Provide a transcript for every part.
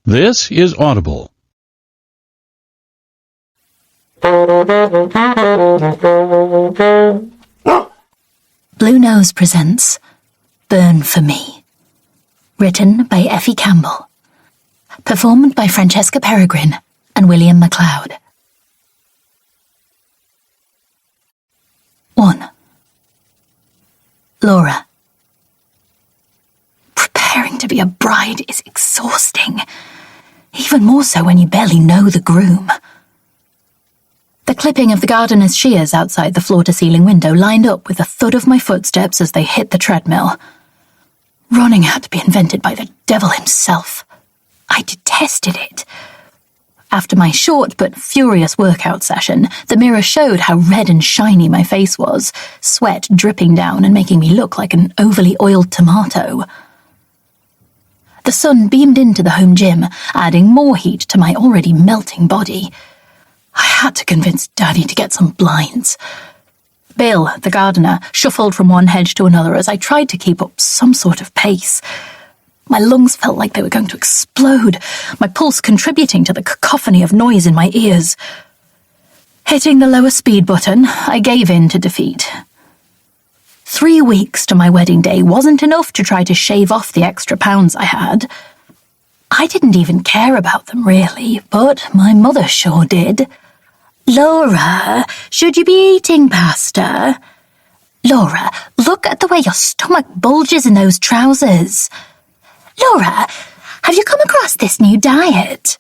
This is Audible. Blue Nose presents Burn for Me. Written by Effie Campbell. Performed by Francesca Peregrine and William MacLeod. 1. Laura. Preparing to be a bride is exhausting, even more so when you barely know the groom. The clipping of the gardener's shears outside the floor-to-ceiling window lined up with the thud of my footsteps as they hit the treadmill. Running had to be invented by the devil himself. I detested it. After my short but furious workout session, the mirror showed how red and shiny my face was, sweat dripping down and making me look like an overly oiled tomato. The sun beamed into the home gym, adding more heat to my already melting body. I had to convince Daddy to get some blinds. Bill, the gardener, shuffled from one hedge to another as I tried to keep up some sort of pace. My lungs felt like they were going to explode, my pulse contributing to the cacophony of noise in my ears. Hitting the lower speed button, I gave in to defeat. 3 weeks to my wedding day wasn't enough to try to shave off the extra pounds I had. I didn't even care about them, really, but my mother sure did. "Laura, should you be eating pasta? Laura, look at the way your stomach bulges in those trousers. Laura, have you come across this new diet?"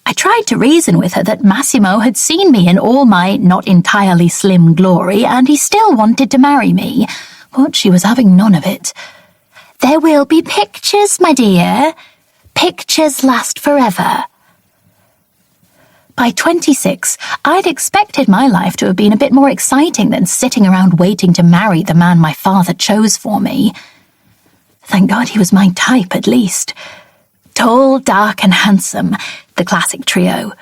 I tried to reason with her that Massimo had seen me in all my not entirely slim glory, and he still wanted to marry me, but she was having none of it. "There will be pictures, my dear. Pictures last forever." By 26, I'd expected my life to have been a bit more exciting than sitting around waiting to marry the man my father chose for me. Thank God he was my type, at least. Tall, dark, and handsome, the classic trio.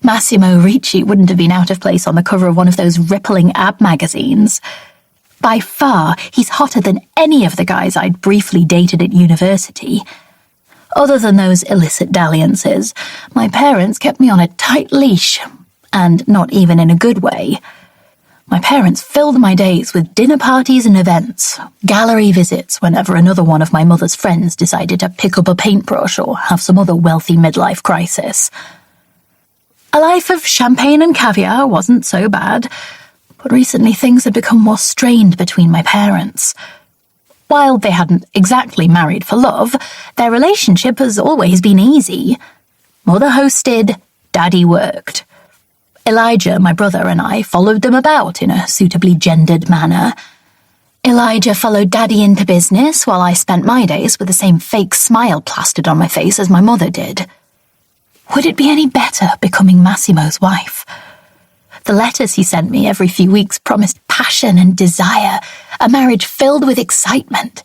Massimo Ricci wouldn't have been out of place on the cover of one of those rippling ab magazines. By far, he's hotter than any of the guys I'd briefly dated at university. Other than those illicit dalliances, my parents kept me on a tight leash, and not even in a good way. My parents filled my days with dinner parties and events, gallery visits whenever another one of my mother's friends decided to pick up a paintbrush or have some other wealthy midlife crisis. A life of champagne and caviar wasn't so bad, but recently things had become more strained between my parents. While they hadn't exactly married for love, their relationship has always been easy. Mother hosted, Daddy worked. Elijah, my brother, and I followed them about in a suitably gendered manner. Elijah followed Daddy into business while I spent my days with the same fake smile plastered on my face as my mother did. Would it be any better becoming Massimo's wife? The letters he sent me every few weeks promised passion and desire, a marriage filled with excitement.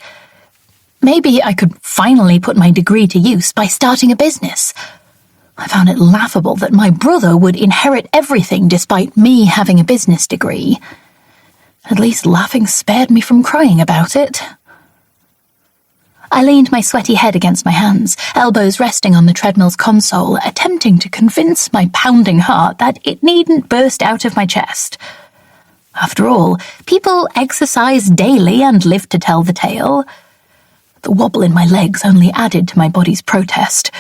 Maybe I could finally put my degree to use by starting a business. I found it laughable that my brother would inherit everything despite me having a business degree. At least laughing spared me from crying about it. I leaned my sweaty head against my hands, elbows resting on the treadmill's console, attempting to convince my pounding heart that it needn't burst out of my chest. After all, people exercise daily and live to tell the tale. The wobble in my legs only added to my body's protest.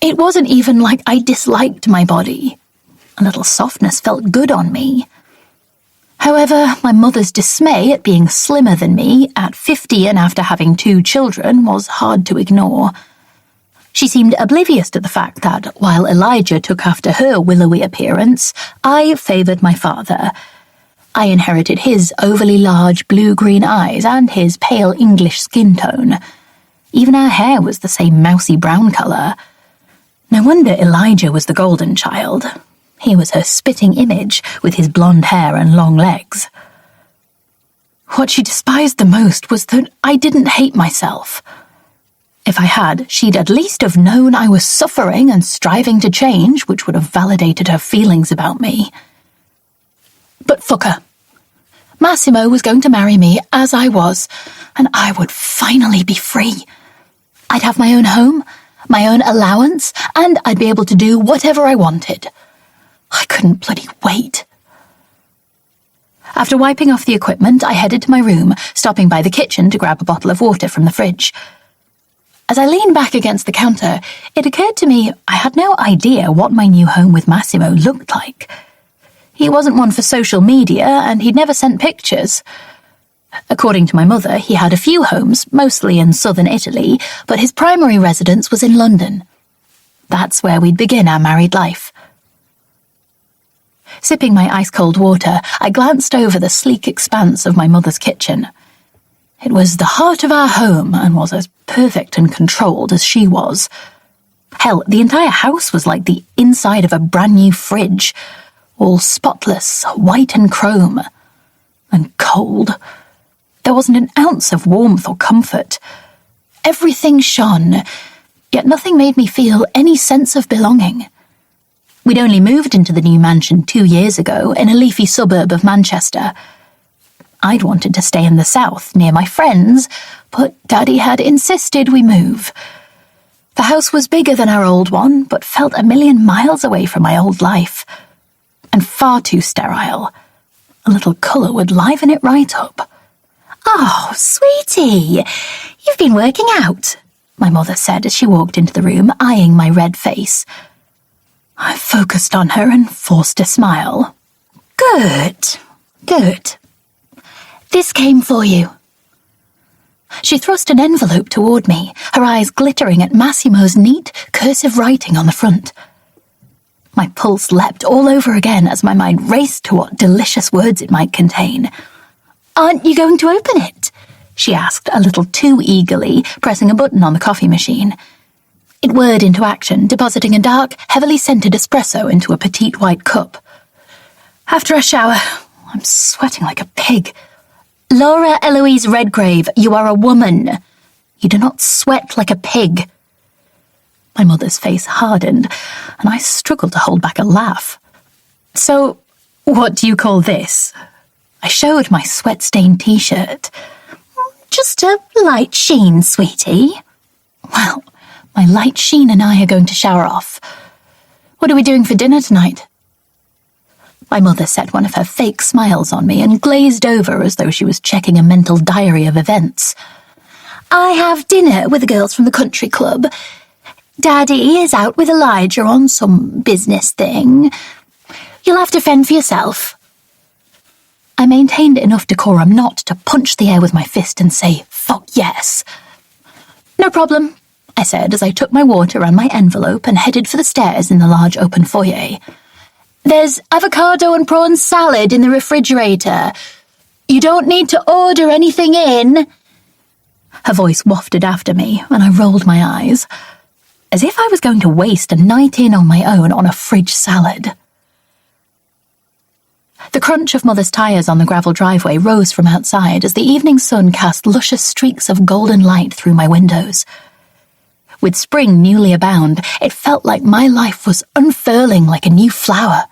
It wasn't even like I disliked my body. A little softness felt good on me. However, my mother's dismay at being slimmer than me at 50 and after having 2 children was hard to ignore. She seemed oblivious to the fact that, while Elijah took after her willowy appearance, I favoured my father. I inherited his overly large blue-green eyes and his pale English skin tone. Even our hair was the same mousy brown colour. No wonder Elijah was the golden child. He was her spitting image, with his blonde hair and long legs. What she despised the most was that I didn't hate myself. If I had, she'd at least have known I was suffering and striving to change, which would have validated her feelings about me. But fuck her. Massimo was going to marry me as I was, and I would finally be free. I'd have my own home, my own allowance, and I'd be able to do whatever I wanted. I couldn't bloody wait. After wiping off the equipment, I headed to my room, stopping by the kitchen to grab a bottle of water from the fridge. As I leaned back against the counter, it occurred to me I had no idea what my new home with Massimo looked like. He wasn't one for social media, and he'd never sent pictures. According to my mother, he had a few homes, mostly in southern Italy, but his primary residence was in London. That's where we'd begin our married life. Sipping my ice-cold water, I glanced over the sleek expanse of my mother's kitchen. It was the heart of our home and was as perfect and controlled as she was. Hell, the entire house was like the inside of a brand-new fridge, all spotless, white and chrome. And cold. There wasn't an ounce of warmth or comfort. Everything shone, yet nothing made me feel any sense of belonging. We'd only moved into the new mansion 2 years ago in a leafy suburb of Manchester. I'd wanted to stay in the south, near my friends, but Daddy had insisted we move. The house was bigger than our old one, but felt a million miles away from my old life. And far too sterile. A little colour would liven it right up. "Oh, sweetie, you've been working out," my mother said as she walked into the room, eyeing my red face. I focused on her and forced a smile. Good. This came for you." She thrust an envelope toward me, her eyes glittering at Massimo's neat, cursive writing on the front. My pulse leapt all over again as my mind raced to what delicious words it might contain. "Aren't you going to open it?" she asked a little too eagerly, pressing a button on the coffee machine. It whirred into action, depositing a dark, heavily scented espresso into a petite white cup. After a shower, I'm sweating like a pig. "Laura Eloise Redgrave, you are a woman. You do not sweat like a pig." My mother's face hardened, and I struggled to hold back a laugh. "So, what do you call this?" I showed my sweat-stained t-shirt. "Just a light sheen, sweetie." Well, my light sheen and I are going to shower off. "What are we doing for dinner tonight?" My mother set one of her fake smiles on me and glazed over as though she was checking a mental diary of events. "I have dinner with the girls from the country club. Daddy is out with Elijah on some business thing. You'll have to fend for yourself." I maintained enough decorum not to punch the air with my fist and say, "Fuck yes." "No problem," I said as I took my water and my envelope and headed for the stairs in the large open foyer. "There's avocado and prawn salad in the refrigerator. You don't need to order anything in." Her voice wafted after me, and I rolled my eyes, as if I was going to waste a night in on my own on a fridge salad. The crunch of Mother's tyres on the gravel driveway rose from outside as the evening sun cast luscious streaks of golden light through my windows. With spring newly abound, it felt like my life was unfurling like a new flower.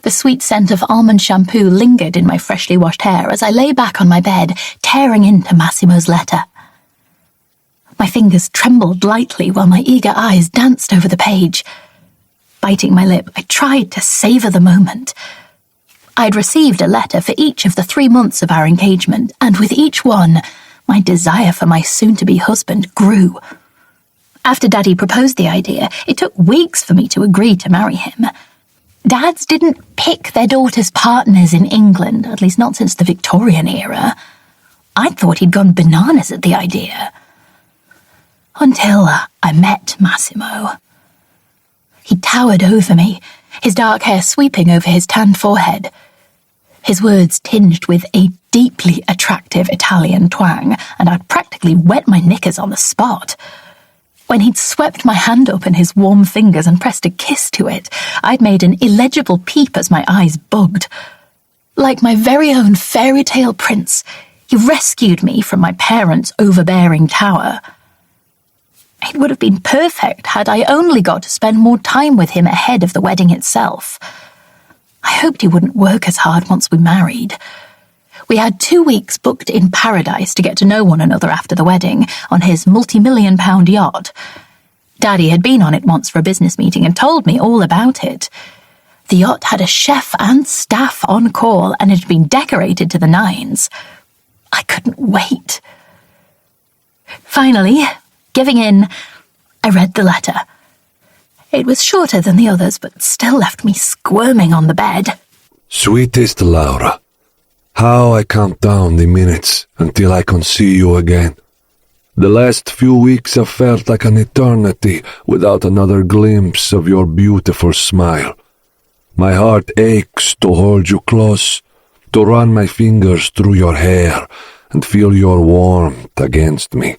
The sweet scent of almond shampoo lingered in my freshly washed hair as I lay back on my bed, tearing into Massimo's letter. My fingers trembled lightly while my eager eyes danced over the page. Biting my lip, I tried to savour the moment. I'd received a letter for each of the 3 months of our engagement, and with each one, my desire for my soon-to-be husband grew. After Daddy proposed the idea, it took weeks for me to agree to marry him. Dads didn't pick their daughters' partners in England, at least not since the Victorian era. I'd thought he'd gone bananas at the idea. Until I met Massimo. He towered over me, his dark hair sweeping over his tanned forehead. His words tinged with a deeply attractive Italian twang, and I'd practically wet my knickers on the spot. When he'd swept my hand up in his warm fingers and pressed a kiss to it, I'd made an illegible peep as my eyes bugged. Like my very own fairy tale prince, he rescued me from my parents' overbearing tower. It would have been perfect had I only got to spend more time with him ahead of the wedding itself. I hoped he wouldn't work as hard once we married. We had 2 weeks booked in paradise to get to know one another after the wedding, on his multi-million-pound yacht. Daddy had been on it once for a business meeting and told me all about it. The yacht had a chef and staff on call and had been decorated to the nines. I couldn't wait. Finally, giving in, I read the letter. It was shorter than the others, but still left me squirming on the bed. Sweetest Laura, how I count down the minutes until I can see you again. The last few weeks have felt like an eternity without another glimpse of your beautiful smile. My heart aches to hold you close, to run my fingers through your hair and feel your warmth against me.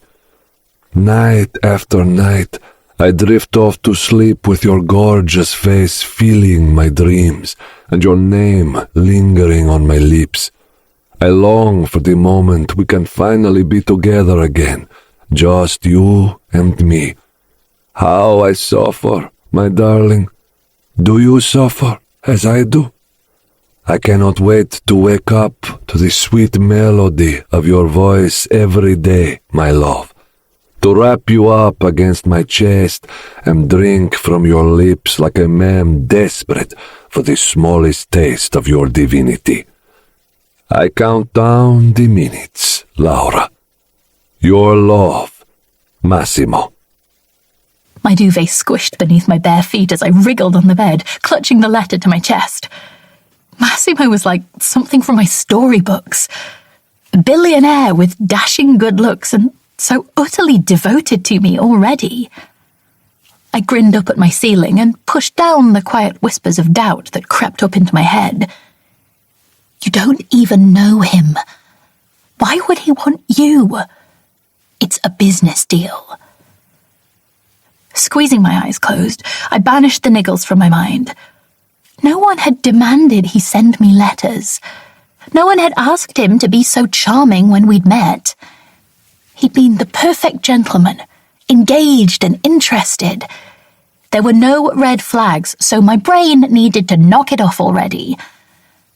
Night after night, I drift off to sleep with your gorgeous face filling my dreams and your name lingering on my lips. I long for the moment we can finally be together again, just you and me. How I suffer, my darling. Do you suffer as I do? I cannot wait to wake up to the sweet melody of your voice every day, my love. To wrap you up against my chest and drink from your lips like a man desperate for the smallest taste of your divinity. I count down the minutes, Laura. Your love, Massimo. My duvet squished beneath my bare feet as I wriggled on the bed, clutching the letter to my chest. Massimo was like something from my storybooks. A billionaire with dashing good looks and so utterly devoted to me already. I grinned up at my ceiling and pushed down the quiet whispers of doubt that crept up into my head. You don't even know him. Why would he want you? It's a business deal. Squeezing my eyes closed, I banished the niggles from my mind. No one had demanded he send me letters. No one had asked him to be so charming when we'd met. He'd been the perfect gentleman, engaged and interested. There were no red flags, so my brain needed to knock it off already.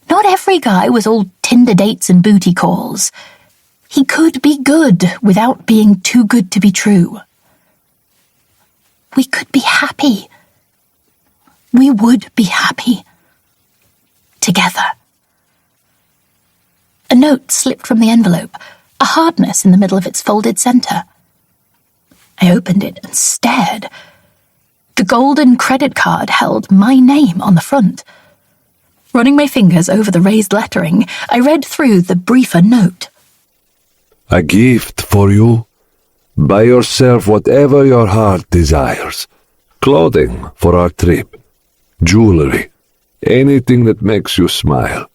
Not every guy was all Tinder dates and booty calls. He could be good without being too good to be true. We could be happy. We would be happy. Together. A note slipped from the envelope, a hardness in the middle of its folded center. I opened it and stared. The golden credit card held my name on the front. Running my fingers over the raised lettering, I read through the briefer note. A gift for you. Buy yourself whatever your heart desires. Clothing for our trip. Jewelry. Anything that makes you smile.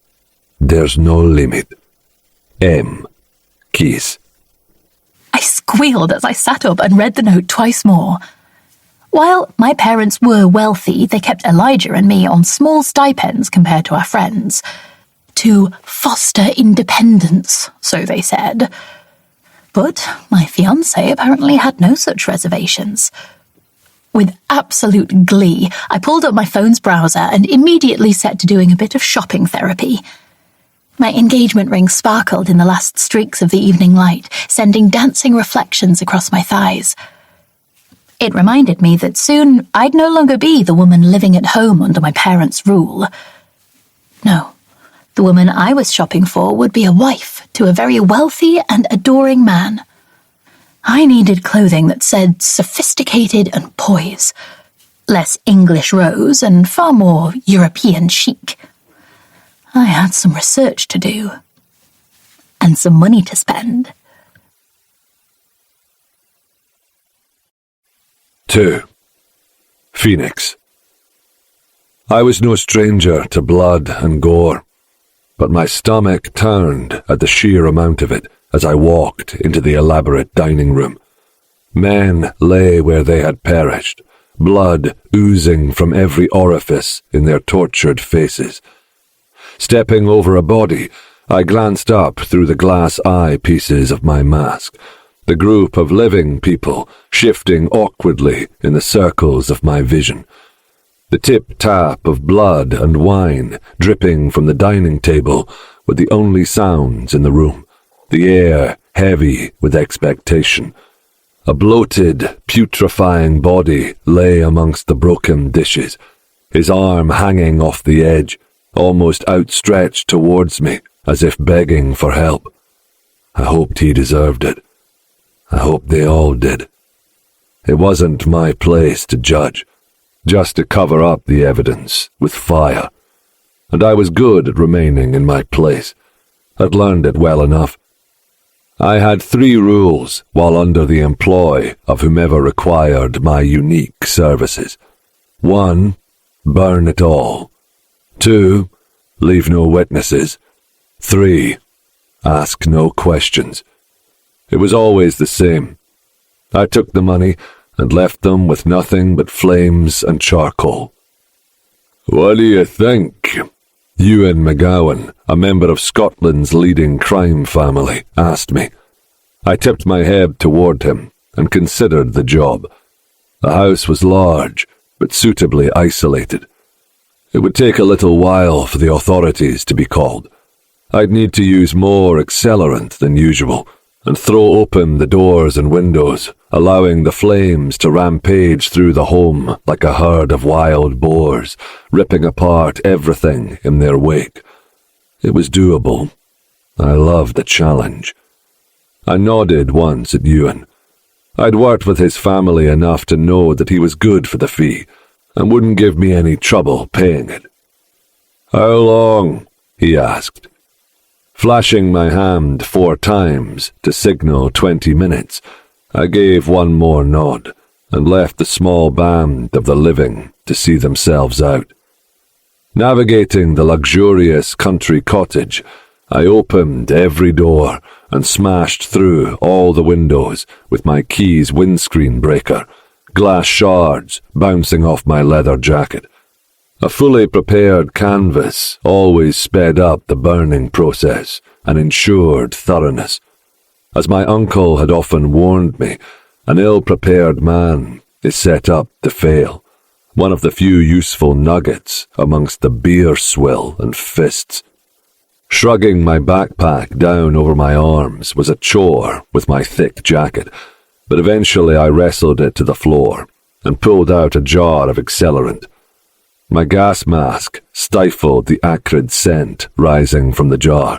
There's no limit. M. Kiss. I squealed as I sat up and read the note twice more. While my parents were wealthy, they kept Elijah and me on small stipends compared to our friends. To foster independence, so they said. But my fiancé apparently had no such reservations. With absolute glee, I pulled up my phone's browser and immediately set to doing a bit of shopping therapy. My engagement ring sparkled in the last streaks of the evening light, sending dancing reflections across my thighs. It reminded me that soon I'd no longer be the woman living at home under my parents' rule. No, the woman I was shopping for would be a wife to a very wealthy and adoring man. I needed clothing that said sophisticated and poise, less English rose and far more European chic. I had some research to do, and some money to spend. 2. Phoenix. I was no stranger to blood and gore, but my stomach turned at the sheer amount of it as I walked into the elaborate dining room. Men lay where they had perished, blood oozing from every orifice in their tortured faces. Stepping over a body, I glanced up through the glass eye pieces of my mask, the group of living people shifting awkwardly in the circles of my vision. The tip-tap of blood and wine dripping from the dining table were the only sounds in the room, the air heavy with expectation. A bloated, putrefying body lay amongst the broken dishes, his arm hanging off the edge, almost outstretched towards me, as if begging for help. I hoped he deserved it. I hoped they all did. It wasn't my place to judge, just to cover up the evidence with fire. And I was good at remaining in my place. I'd learned it well enough. I had 3 rules while under the employ of whomever required my unique services. 1, burn it all. 2, leave no witnesses. 3, ask no questions. It was always the same. I took the money and left them with nothing but flames and charcoal. "What do you think?" Ewan McGowan, a member of Scotland's leading crime family, asked me. I tipped my head toward him and considered the job. The house was large, but suitably isolated. It would take a little while for the authorities to be called. I'd need to use more accelerant than usual, and throw open the doors and windows, allowing the flames to rampage through the home like a herd of wild boars, ripping apart everything in their wake. It was doable. I loved the challenge. I nodded once at Ewan. I'd worked with his family enough to know that he was good for the fee, and wouldn't give me any trouble paying it. "How long?" he asked. Flashing my hand 4 times to signal 20 minutes, I gave one more nod and left the small band of the living to see themselves out. Navigating the luxurious country cottage, I opened every door and smashed through all the windows with my key's windscreen breaker, glass shards bouncing off my leather jacket. A fully prepared canvas always sped up the burning process and ensured thoroughness. As my uncle had often warned me, an ill-prepared man is set up to fail, one of the few useful nuggets amongst the beer swill and fists. Shrugging my backpack down over my arms was a chore with my thick jacket, but eventually I wrestled it to the floor and pulled out a jar of accelerant. My gas mask stifled the acrid scent rising from the jar,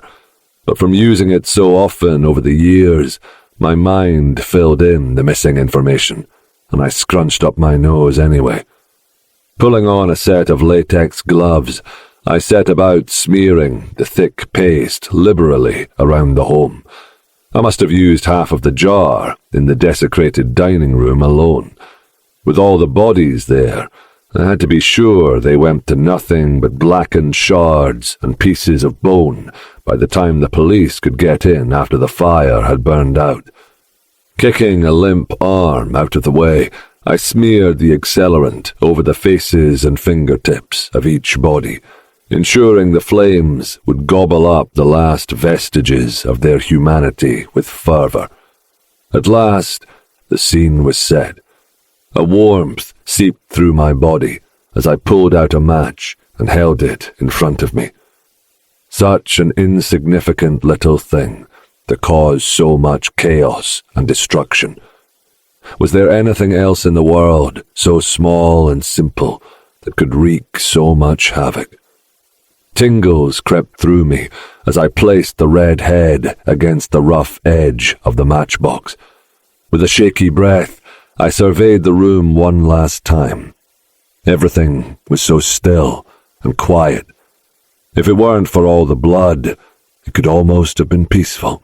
but from using it so often over the years, my mind filled in the missing information, and I scrunched up my nose anyway. Pulling on a set of latex gloves, I set about smearing the thick paste liberally around the home. I must have used half of the jar in the desecrated dining room alone. With all the bodies there, I had to be sure they went to nothing but blackened shards and pieces of bone by the time the police could get in after the fire had burned out. Kicking a limp arm out of the way, I smeared the accelerant over the faces and fingertips of each body, ensuring the flames would gobble up the last vestiges of their humanity with fervour. At last, the scene was set. A warmth seeped through my body as I pulled out a match and held it in front of me. Such an insignificant little thing to cause so much chaos and destruction. Was there anything else in the world so small and simple that could wreak so much havoc? Tingles crept through me as I placed the red head against the rough edge of the matchbox. With a shaky breath, I surveyed the room one last time. Everything was so still and quiet. If it weren't for all the blood, it could almost have been peaceful.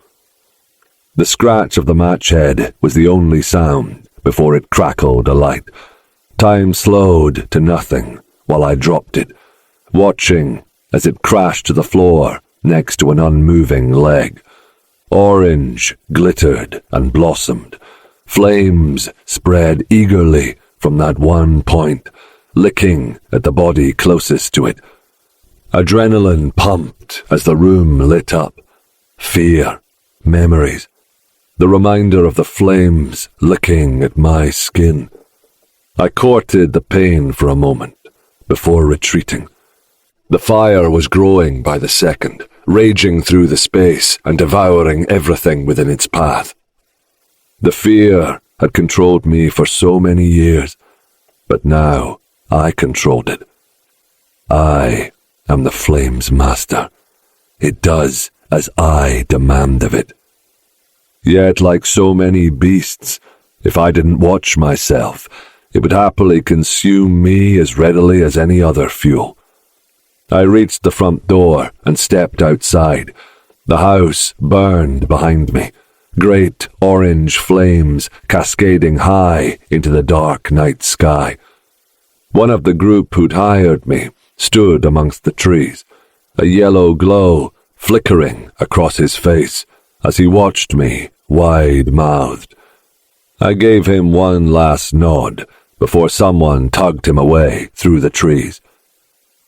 The scratch of the match head was the only sound before it crackled alight. Time slowed to nothing while I dropped it, watching as it crashed to the floor next to an unmoving leg. Orange glittered and blossomed. Flames spread eagerly from that one point, licking at the body closest to it. Adrenaline pumped as the room lit up. Fear, memories, the reminder of the flames licking at my skin. I courted the pain for a moment before retreating. The fire was growing by the second, raging through the space and devouring everything within its path. The fear had controlled me for so many years, but now I controlled it. I am the flame's master. It does as I demand of it. Yet, like so many beasts, if I didn't watch myself, it would happily consume me as readily as any other fuel. I reached the front door and stepped outside. The house burned behind me, great orange flames cascading high into the dark night sky. One of the group who'd hired me stood amongst the trees, a yellow glow flickering across his face as he watched me wide-mouthed. I gave him one last nod before someone tugged him away through the trees.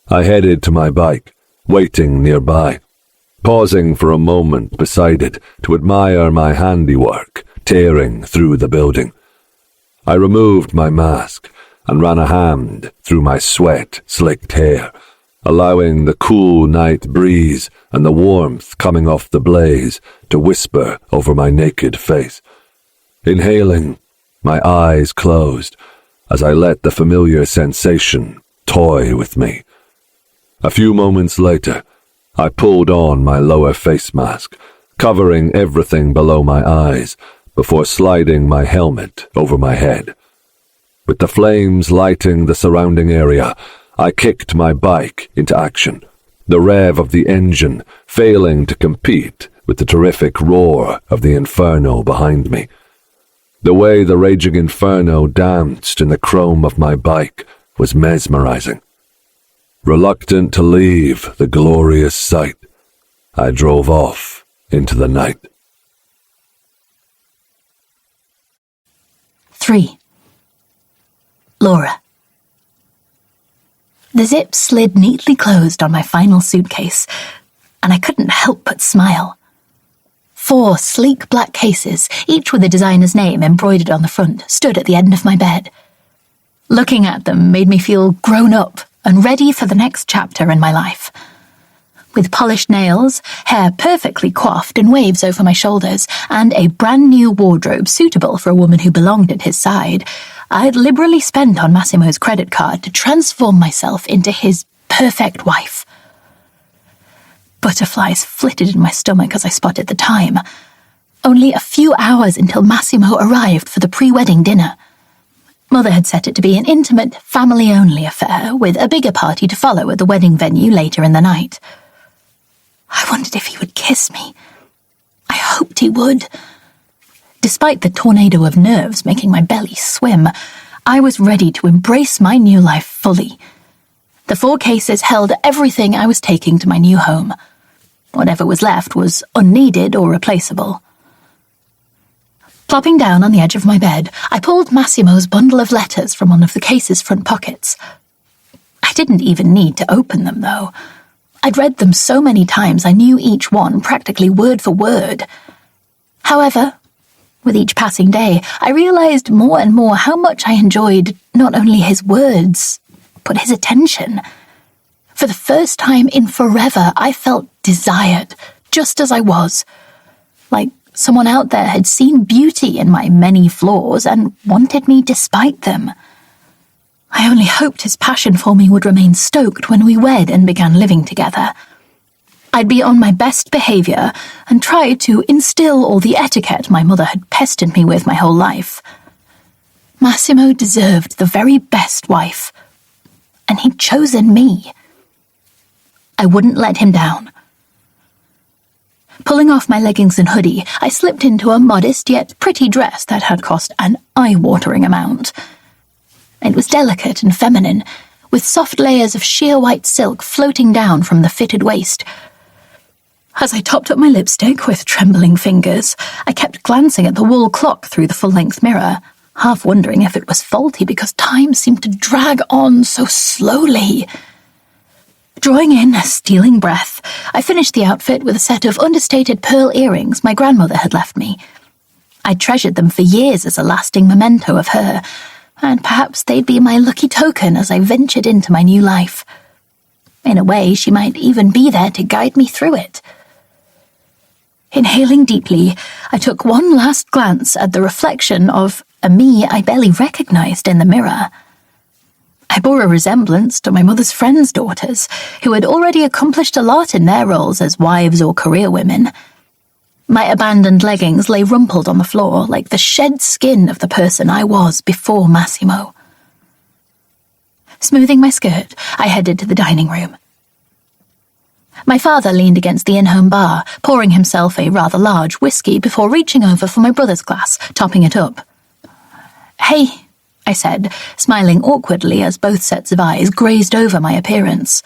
I headed to my bike, waiting nearby, pausing for a moment beside it to admire my handiwork tearing through the building. I removed my mask and ran a hand through my sweat-slicked hair, allowing the cool night breeze and the warmth coming off the blaze to whisper over my naked face. Inhaling, my eyes closed as I let the familiar sensation toy with me. A few moments later, I pulled on my lower face mask, covering everything below my eyes, before sliding my helmet over my head. With the flames lighting the surrounding area, I kicked my bike into action, the rev of the engine failing to compete with the terrific roar of the inferno behind me. The way the raging inferno danced in the chrome of my bike was mesmerizing. Reluctant to leave the glorious sight, I drove off into the night. 3. Laura. The zip slid neatly closed on my final suitcase, and I couldn't help but smile. 4 sleek black cases, each with a designer's name embroidered on the front, stood at the end of my bed. Looking at them made me feel grown up and ready for the next chapter in my life. With polished nails, hair perfectly coiffed in waves over my shoulders, and a brand new wardrobe suitable for a woman who belonged at his side, I'd liberally spent on Massimo's credit card to transform myself into his perfect wife. Butterflies flitted in my stomach as I spotted the time. Only a few hours until Massimo arrived for the pre-wedding dinner. Mother had set it to be an intimate, family-only affair, with a bigger party to follow at the wedding venue later in the night. I wondered if he would kiss me. I hoped he would. Despite the tornado of nerves making my belly swim, I was ready to embrace my new life fully. The 4 cases held everything I was taking to my new home. Whatever was left was unneeded or replaceable. Plopping down on the edge of my bed, I pulled Massimo's bundle of letters from one of the case's front pockets. I didn't even need to open them, though. I'd read them so many times I knew each one practically word for word. However, with each passing day, I realized more and more how much I enjoyed not only his words, but his attention. For the first time in forever, I felt desired, just as I was. Like someone out there had seen beauty in my many flaws and wanted me despite them. I only hoped his passion for me would remain stoked when we wed and began living together. I'd be on my best behavior and try to instill all the etiquette my mother had pestered me with my whole life. Massimo deserved the very best wife, and he'd chosen me. I wouldn't let him down. Pulling off my leggings and hoodie, I slipped into a modest yet pretty dress that had cost an eye-watering amount. It was delicate and feminine, with soft layers of sheer white silk floating down from the fitted waist. As I topped up my lipstick with trembling fingers, I kept glancing at the wall clock through the full-length mirror, half wondering if it was faulty because time seemed to drag on so slowly. Drawing in a stealing breath, I finished the outfit with a set of understated pearl earrings my grandmother had left me. I'd treasured them for years as a lasting memento of her, and perhaps they'd be my lucky token as I ventured into my new life. In a way, she might even be there to guide me through it. Inhaling deeply, I took one last glance at the reflection of a me I barely recognised in the mirror. I bore a resemblance to my mother's friends' daughters, who had already accomplished a lot in their roles as wives or career women. My abandoned leggings lay rumpled on the floor like the shed skin of the person I was before Massimo. Smoothing my skirt, I headed to the dining room. My father leaned against the in-home bar, pouring himself a rather large whiskey before reaching over for my brother's glass, topping it up. "Hey," I said, smiling awkwardly as both sets of eyes grazed over my appearance.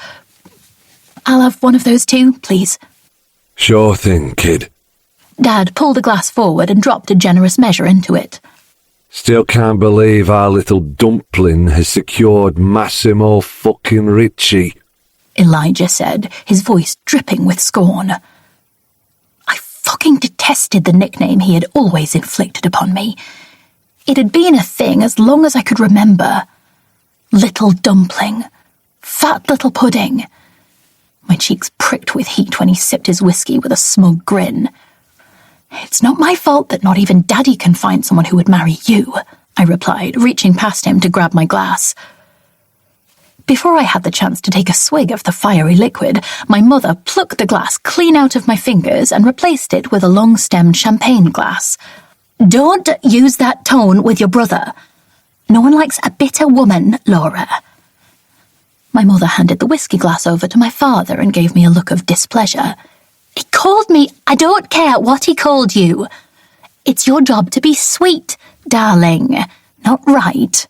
"I'll have one of those too, please." Sure thing, kid. Dad pulled a glass forward and dropped a generous measure into it. Still can't believe our little dumpling has secured Massimo fucking Ricci. Elijah said, his voice dripping with scorn. I fucking detested the nickname he had always inflicted upon me. It had been a thing as long as I could remember. Little dumpling. Fat little pudding. My cheeks pricked with heat when he sipped his whiskey with a smug grin. "It's not my fault that not even Daddy can find someone who would marry you," I replied, reaching past him to grab my glass. Before I had the chance to take a swig of the fiery liquid, my mother plucked the glass clean out of my fingers and replaced it with a long-stemmed champagne glass. "Don't use that tone with your brother. No one likes a bitter woman, Laura." My mother handed the whiskey glass over to my father and gave me a look of displeasure. "He called me. I don't care what he called you. It's your job to be sweet, darling, not right."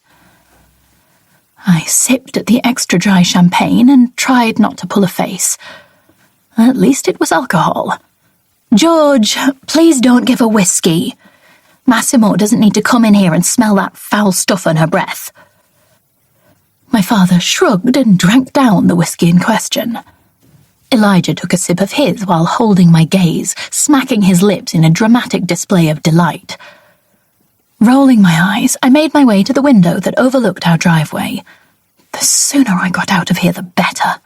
I sipped at the extra dry champagne and tried not to pull a face. At least it was alcohol. "George, please don't give her whiskey. Massimo doesn't need to come in here and smell that foul stuff on her breath." My father shrugged and drank down the whiskey in question. Elijah took a sip of his while holding my gaze, smacking his lips in a dramatic display of delight. Rolling my eyes, I made my way to the window that overlooked our driveway. The sooner I got out of here, the better.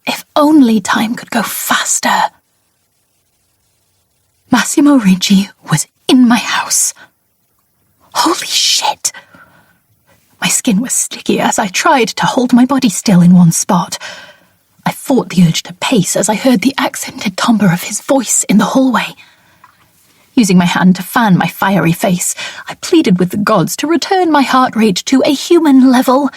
If only time could go faster. Massimo Ricci was in my house. Holy shit! My skin was sticky as I tried to hold my body still in one spot. I fought the urge to pace as I heard the accented timbre of his voice in the hallway. Using my hand to fan my fiery face, I pleaded with the gods to return my heart rate to a human level.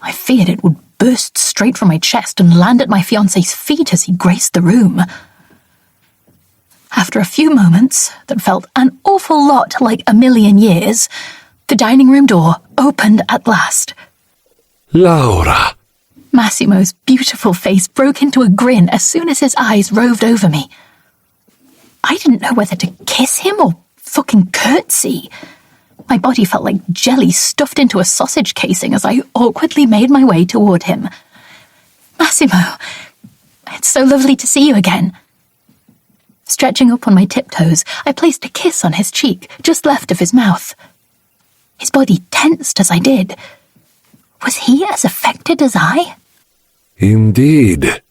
I feared it would burst straight from my chest and land at my fiancé's feet as he graced the room. After a few moments that felt an awful lot like a million years, the dining room door opened at last. Laura! Massimo's beautiful face broke into a grin as soon as his eyes roved over me. I didn't know whether to kiss him or fucking curtsy. My body felt like jelly stuffed into a sausage casing as I awkwardly made my way toward him. "Massimo, it's so lovely to see you again." Stretching up on my tiptoes, I placed a kiss on his cheek, just left of his mouth. His body tensed as I did. Was he as affected as I? Indeed,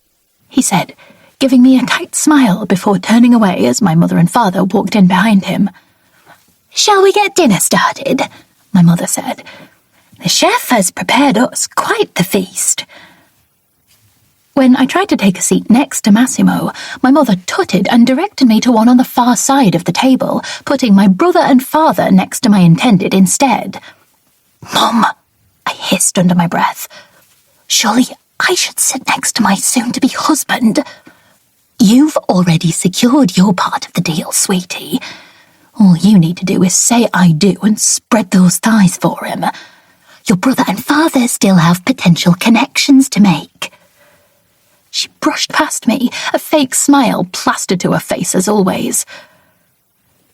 he said, giving me a tight smile before turning away as my mother and father walked in behind him. "Shall we get dinner started?" my mother said. "The chef has prepared us quite the feast." When I tried to take a seat next to Massimo, my mother tutted and directed me to one on the far side of the table, putting my brother and father next to my intended instead. "Mum," I hissed under my breath. "Surely I should sit next to my soon-to-be husband." "You've already secured your part of the deal, sweetie. All you need to do is say I do and spread those thighs for him. Your brother and father still have potential connections to make." She brushed past me, a fake smile plastered to her face as always.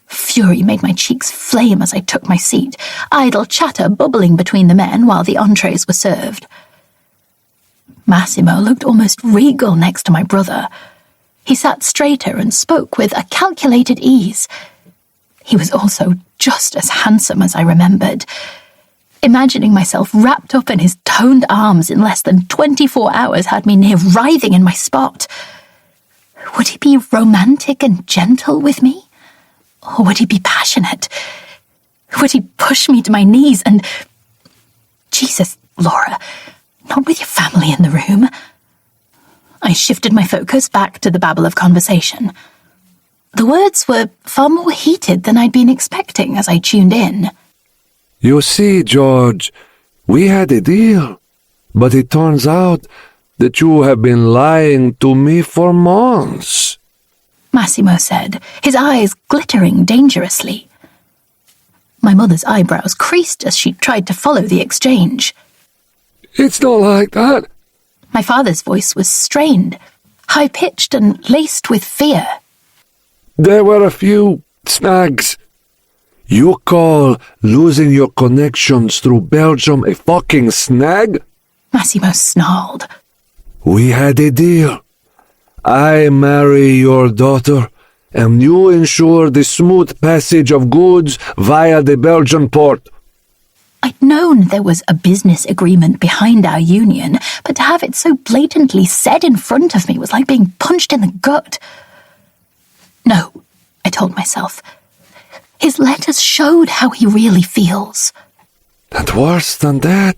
Fury made my cheeks flame as I took my seat, idle chatter bubbling between the men while the entrees were served. Massimo looked almost regal next to my brother. He sat straighter and spoke with a calculated ease. He was also just as handsome as I remembered. Imagining myself wrapped up in his toned arms in less than 24 hours had me near writhing in my spot. Would he be romantic and gentle with me? Or would he be passionate? Would he push me to my knees and... Jesus, Laura, not with your family in the room. I shifted my focus back to the babble of conversation. The words were far more heated than I'd been expecting as I tuned in. You see, George, we had a deal, but it turns out that you have been lying to me for months, Massimo said, his eyes glittering dangerously. My mother's eyebrows creased as she tried to follow the exchange. It's not like that. My father's voice was strained, high-pitched and laced with fear. There were a few snags. You call losing your connections through Belgium a fucking snag? Massimo snarled. We had a deal. I marry your daughter, and you ensure the smooth passage of goods via the Belgian port. I'd known there was a business agreement behind our union, but to have it so blatantly said in front of me was like being punched in the gut. No, I told myself. His letters showed how he really feels. And worse than that,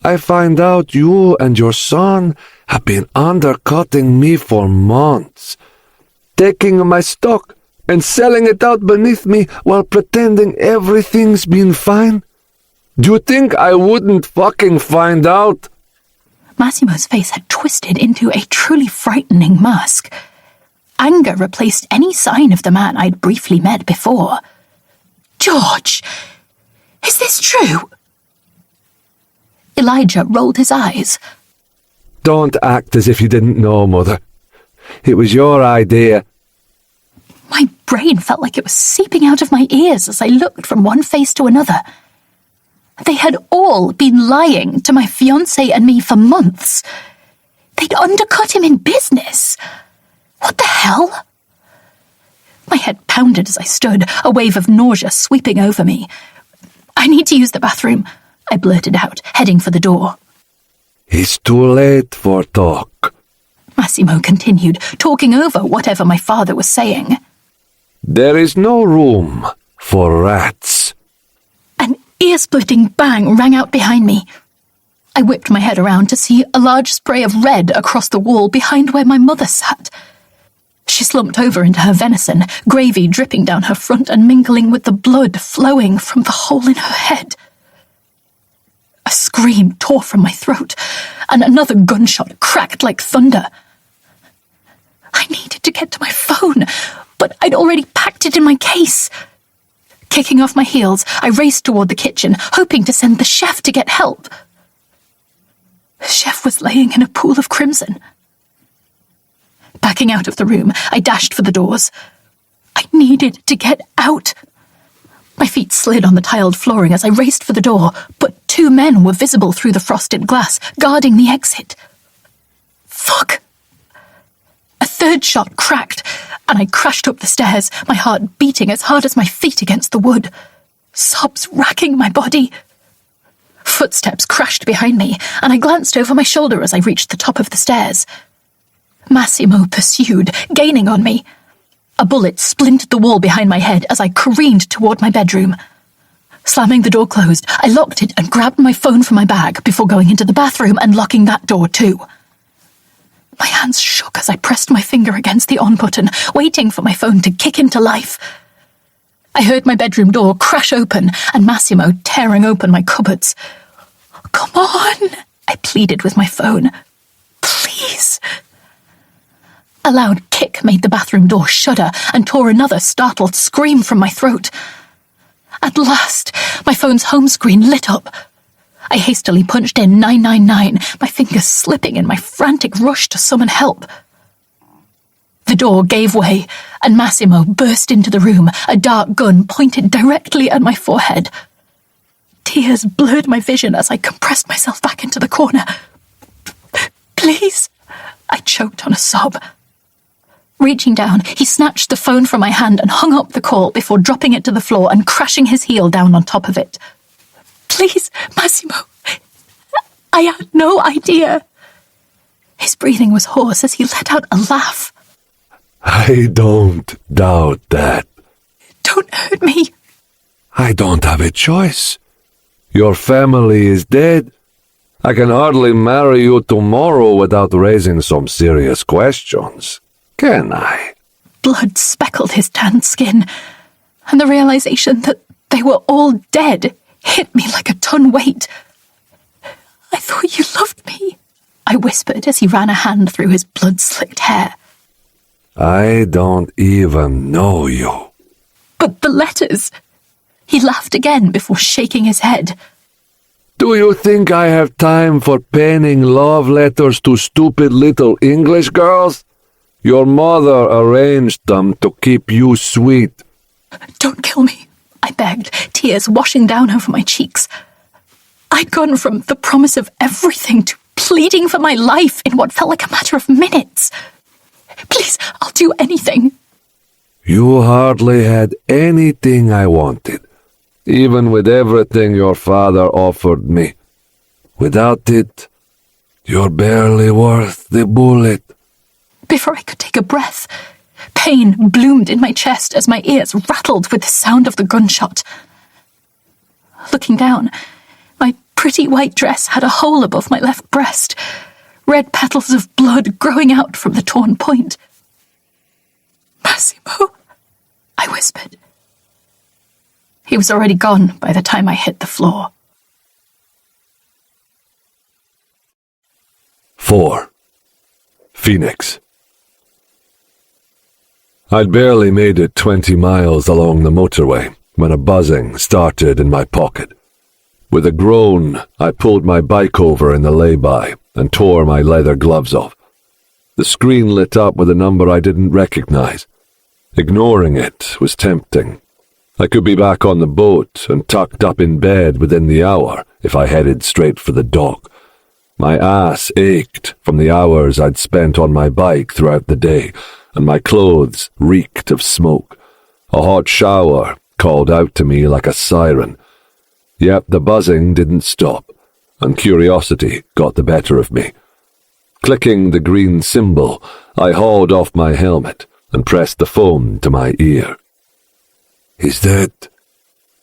I find out you and your son have been undercutting me for months, taking my stock and selling it out beneath me while pretending everything's been fine. Do you think I wouldn't fucking find out? Massimo's face had twisted into a truly frightening mask. Anger replaced any sign of the man I'd briefly met before. George, is this true? Elijah rolled his eyes. Don't act as if you didn't know, Mother. It was your idea. My brain felt like it was seeping out of my ears as I looked from one face to another. They had all been lying to my fiancé and me for months. They'd undercut him in business. What the hell? My head pounded as I stood, a wave of nausea sweeping over me. I need to use the bathroom, I blurted out, heading for the door. It's too late for talk, Massimo continued, talking over whatever my father was saying. There is no room for rats. An ear-splitting bang rang out behind me. I whipped my head around to see a large spray of red across the wall behind where my mother sat. She slumped over into her venison, gravy dripping down her front and mingling with the blood flowing from the hole in her head. A scream tore from my throat, and another gunshot cracked like thunder. I needed to get to my phone, but I'd already packed it in my case. Kicking off my heels, I raced toward the kitchen, hoping to send the chef to get help. The chef was laying in a pool of crimson. Backing out of the room, I dashed for the doors. I needed to get out. My feet slid on the tiled flooring as I raced for the door, but 2 men were visible through the frosted glass, guarding the exit. Fuck! A 3rd shot cracked, and I crashed up the stairs, my heart beating as hard as my feet against the wood, sobs racking my body. Footsteps crashed behind me, and I glanced over my shoulder as I reached the top of the stairs. Massimo pursued, gaining on me. A bullet splintered the wall behind my head as I careened toward my bedroom. Slamming the door closed, I locked it and grabbed my phone from my bag before going into the bathroom and locking that door too. My hands shook as I pressed my finger against the on button, waiting for my phone to kick into life. I heard my bedroom door crash open and Massimo tearing open my cupboards. "Come on," I pleaded with my phone. "Please." A loud kick made the bathroom door shudder and tore another startled scream from my throat. At last, my phone's home screen lit up. I hastily punched in 999, my fingers slipping in my frantic rush to summon help. The door gave way, and Massimo burst into the room, a dark gun pointed directly at my forehead. Tears blurred my vision as I compressed myself back into the corner. "Please," I choked on a sob. Reaching down, he snatched the phone from my hand and hung up the call before dropping it to the floor and crashing his heel down on top of it. "Please, Massimo, I had no idea." His breathing was hoarse as he let out a laugh. I don't doubt that. "Don't hurt me." I don't have a choice. Your family is dead. I can hardly marry you tomorrow without raising some serious questions, can I? Blood speckled his tanned skin, and the realization that they were all dead hit me like a ton weight. I thought you loved me, I whispered as he ran a hand through his blood-slicked hair. I don't even know you. But the letters... He laughed again before shaking his head. Do you think I have time for penning love letters to stupid little English girls? Your mother arranged them to keep you sweet. Don't kill me, I begged, tears washing down over my cheeks. I'd gone from the promise of everything to pleading for my life in what felt like a matter of minutes. Please, I'll do anything. You hardly had anything I wanted, even with everything your father offered me. Without it, you're barely worth the bullet. Before I could take a breath, pain bloomed in my chest as my ears rattled with the sound of the gunshot. Looking down, my pretty white dress had a hole above my left breast, red petals of blood growing out from the torn point. Massimo, I whispered. He was already gone by the time I hit the floor. 4. Phoenix. I'd barely made it 20 miles along the motorway when a buzzing started in my pocket. With a groan, I pulled my bike over in the lay-by and tore my leather gloves off. The screen lit up with a number I didn't recognize. Ignoring it was tempting. I could be back on the boat and tucked up in bed within the hour if I headed straight for the dock. My ass ached from the hours I'd spent on my bike throughout the day, and my clothes reeked of smoke. A hot shower called out to me like a siren. Yet the buzzing didn't stop, and curiosity got the better of me. Clicking the green symbol, I hauled off my helmet and pressed the phone to my ear. "Is that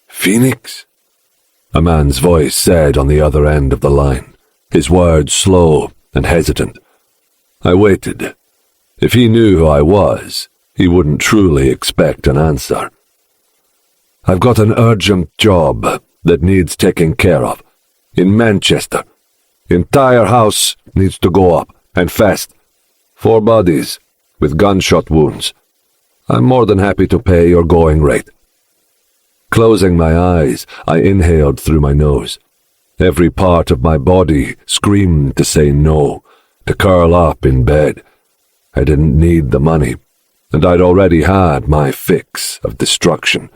Phoenix?" a man's voice said on the other end of the line, his words slow and hesitant. I waited. If he knew who I was, he wouldn't truly expect an answer. "I've got an urgent job that needs taking care of. In Manchester. Entire house needs to go up, and fast. 4 bodies, with gunshot wounds. I'm more than happy to pay your going rate." Closing my eyes, I inhaled through my nose. Every part of my body screamed to say no, to curl up in bed. I didn't need the money, and I'd already had my fix of destruction.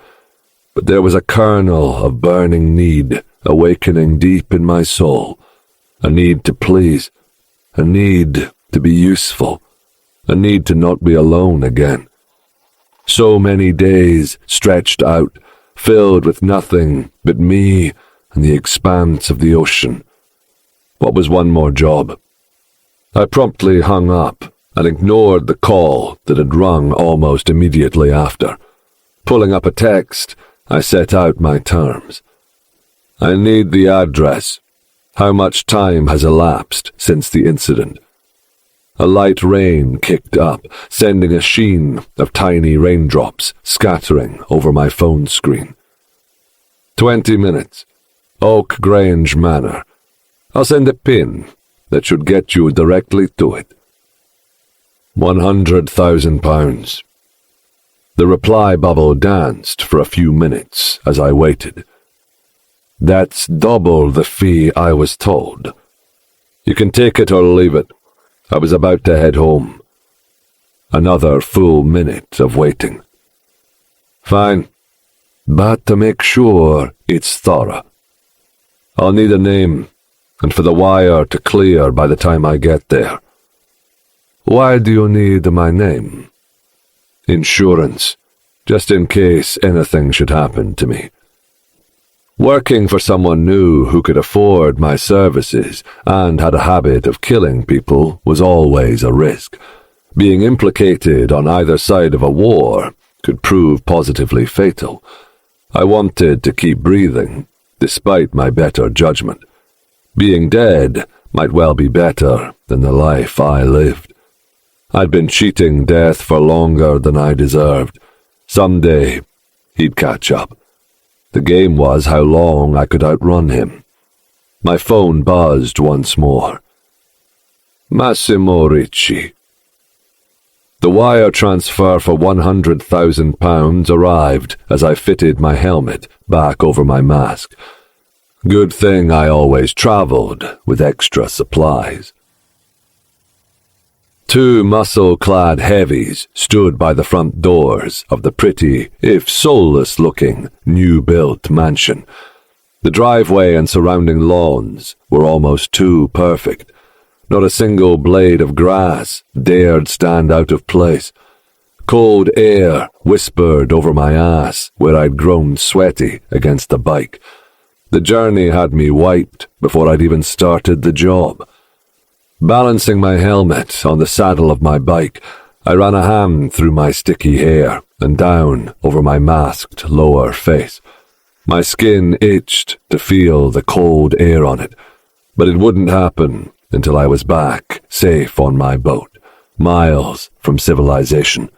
But there was a kernel of burning need awakening deep in my soul. A need to please, a need to be useful, a need to not be alone again. So many days stretched out, filled with nothing but me and the expanse of the ocean. What was one more job? I promptly hung up and ignored the call that had rung almost immediately after. Pulling up a text, I set out my terms. "I need the address. How much time has elapsed since the incident?" A light rain kicked up, sending a sheen of tiny raindrops scattering over my phone screen. 20 minutes. Oak Grange Manor. I'll send a pin that should get you directly to it. £100,000. The reply bubble danced for a few minutes as I waited. "That's double the fee I was told. You can take it or leave it." I was about to head home. Another full minute of waiting. "Fine, but to make sure it's thorough. I'll need a name, and for the wire to clear by the time I get there." "Why do you need my name?" "Insurance, just in case anything should happen to me." Working for someone new who could afford my services and had a habit of killing people was always a risk. Being implicated on either side of a war could prove positively fatal. I wanted to keep breathing, despite my better judgment. Being dead might well be better than the life I lived. I'd been cheating death for longer than I deserved. Someday, he'd catch up. The game was how long I could outrun him. My phone buzzed once more. Massimo Ricci. The wire transfer for £100,000 arrived as I fitted my helmet back over my mask. Good thing I always travelled with extra supplies. Two muscle-clad heavies stood by the front doors of the pretty, if soulless-looking, new-built mansion. The driveway and surrounding lawns were almost too perfect. Not a single blade of grass dared stand out of place. Cold air whispered over my ass where I'd grown sweaty against the bike. The journey had me wiped before I'd even started the job. Balancing my helmet on the saddle of my bike, I ran a hand through my sticky hair and down over my masked lower face. My skin itched to feel the cold air on it, but it wouldn't happen until I was back, safe on my boat, miles from civilization.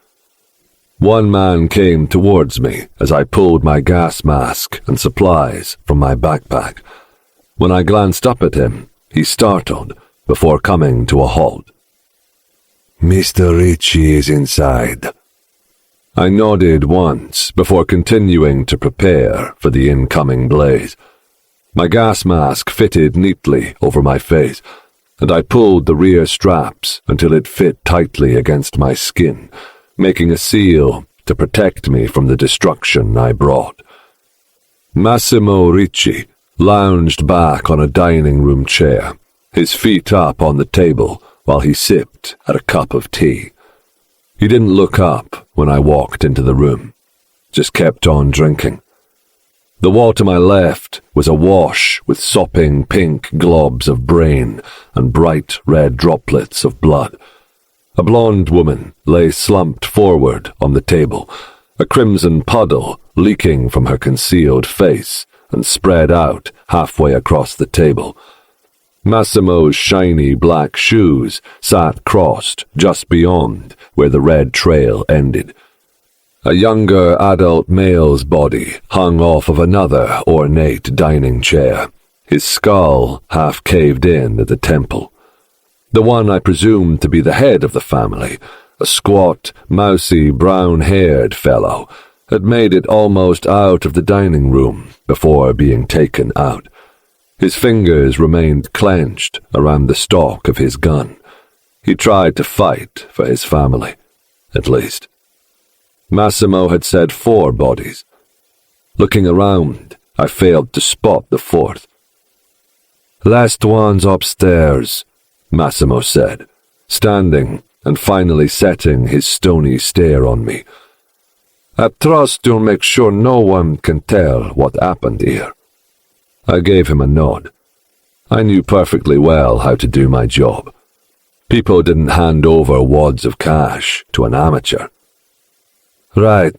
One man came towards me as I pulled my gas mask and supplies from my backpack. When I glanced up at him, he startled before coming to a halt. Mr. Ricci is inside. I nodded once before continuing to prepare for the incoming blaze. My gas mask fitted neatly over my face, and I pulled the rear straps until it fit tightly against my skin, making a seal to protect me from the destruction I brought. Massimo Ricci lounged back on a dining room chair, his feet up on the table while he sipped at a cup of tea. He didn't look up when I walked into the room, just kept on drinking. The wall to my left was awash with sopping pink globs of brain and bright red droplets of blood. A blonde woman lay slumped forward on the table, a crimson puddle leaking from her concealed face and spread out halfway across the table. Massimo's shiny black shoes sat crossed just beyond where the red trail ended. A younger adult male's body hung off of another ornate dining chair, his skull half caved in at the temple. The one I presumed to be the head of the family, a squat, mousy, brown-haired fellow, had made it almost out of the dining room before being taken out. His fingers remained clenched around the stock of his gun. He tried to fight for his family, at least. Massimo had said 4 bodies. Looking around, I failed to spot the 4th. "Last one's upstairs," Massimo said, standing and finally setting his stony stare on me. "I trust you'll make sure no one can tell what happened here." I gave him a nod. I knew perfectly well how to do my job. People didn't hand over wads of cash to an amateur. "Right.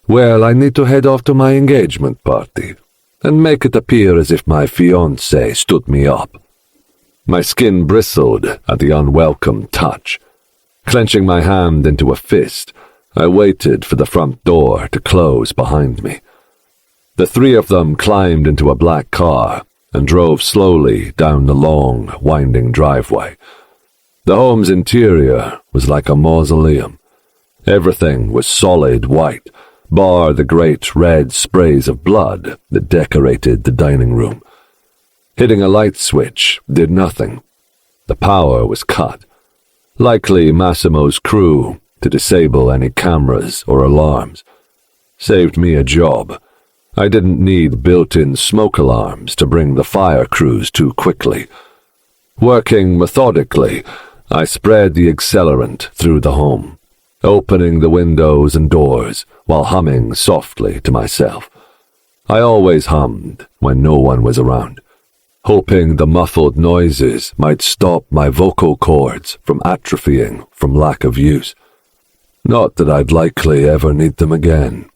Well, I need to head off to my engagement party and make it appear as if my fiancé stood me up." My skin bristled at the unwelcome touch. Clenching my hand into a fist, I waited for the front door to close behind me. The 3 of them climbed into a black car and drove slowly down the long, winding driveway. The home's interior was like a mausoleum. Everything was solid white, bar the great red sprays of blood that decorated the dining room. Hitting a light switch did nothing. The power was cut. Likely Massimo's crew to disable any cameras or alarms. Saved me a job. I didn't need built-in smoke alarms to bring the fire crews to quickly. Working methodically, I spread the accelerant through the home, opening the windows and doors while humming softly to myself. I always hummed when no one was around, hoping the muffled noises might stop my vocal cords from atrophying from lack of use. Not that I'd likely ever need them again.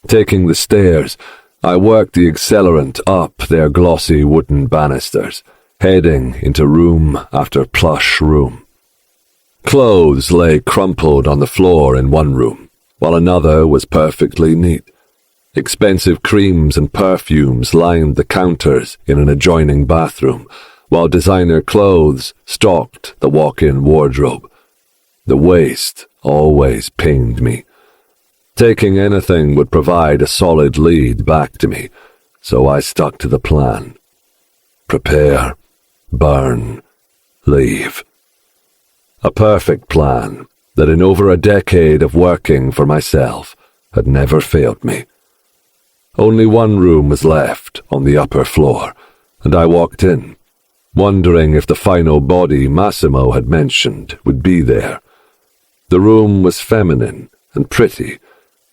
Taking the stairs, I worked the accelerant up their glossy wooden banisters, heading into room after plush room. Clothes lay crumpled on the floor in one room, while another was perfectly neat. Expensive creams and perfumes lined the counters in an adjoining bathroom, while designer clothes stocked the walk-in wardrobe. The waste always pained me. Taking anything would provide a solid lead back to me, so I stuck to the plan. Prepare, burn, leave. A perfect plan that in over a decade of working for myself had never failed me. Only one room was left on the upper floor, and I walked in, wondering if the final body Massimo had mentioned would be there. The room was feminine and pretty,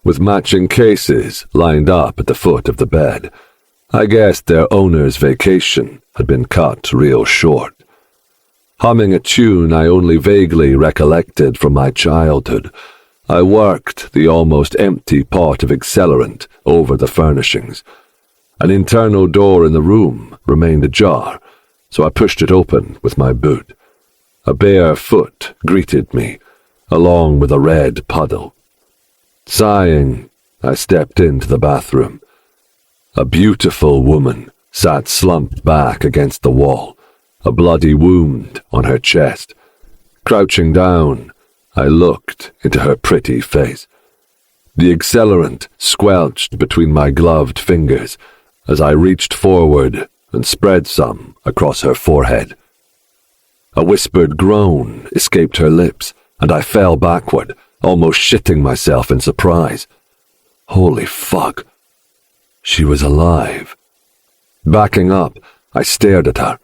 with matching cases lined up at the foot of the bed. I guessed their owner's vacation had been cut real short. Humming a tune I only vaguely recollected from my childhood, I worked the almost empty pot of accelerant over the furnishings. An internal door in the room remained ajar, so I pushed it open with my boot. A bare foot greeted me, along with a red puddle. Sighing, I stepped into the bathroom. A beautiful woman sat slumped back against the wall, a bloody wound on her chest. Crouching down, I looked into her pretty face. The accelerant squelched between my gloved fingers as I reached forward and spread some across her forehead. A whispered groan escaped her lips, and I fell backward, almost shitting myself in surprise. Holy fuck. She was alive. Backing up, I stared at her.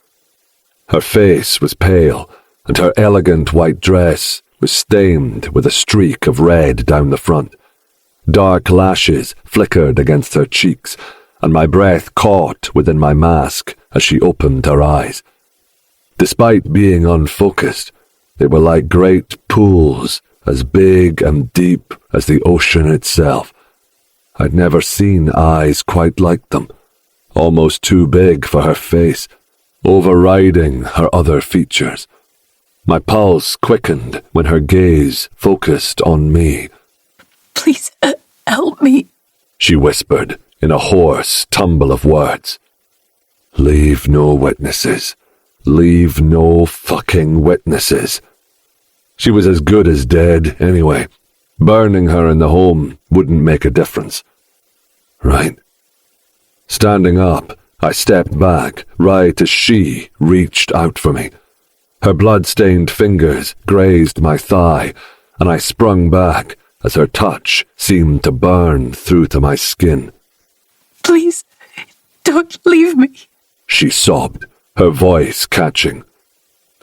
Her face was pale, and her elegant white dress was stained with a streak of red down the front. Dark lashes flickered against her cheeks, and my breath caught within my mask as she opened her eyes. Despite being unfocused, they were like great pools, as big and deep as the ocean itself. I'd never seen eyes quite like them, almost too big for her face, overriding her other features. My pulse quickened when her gaze focused on me. Please, help me, she whispered in a hoarse tumble of words. Leave no witnesses. Leave no fucking witnesses. She was as good as dead anyway. Burning her in the home wouldn't make a difference. Right? Standing up, I stepped back right as she reached out for me. Her blood-stained fingers grazed my thigh, and I sprung back as her touch seemed to burn through to my skin. Please, don't leave me, she sobbed, her voice catching.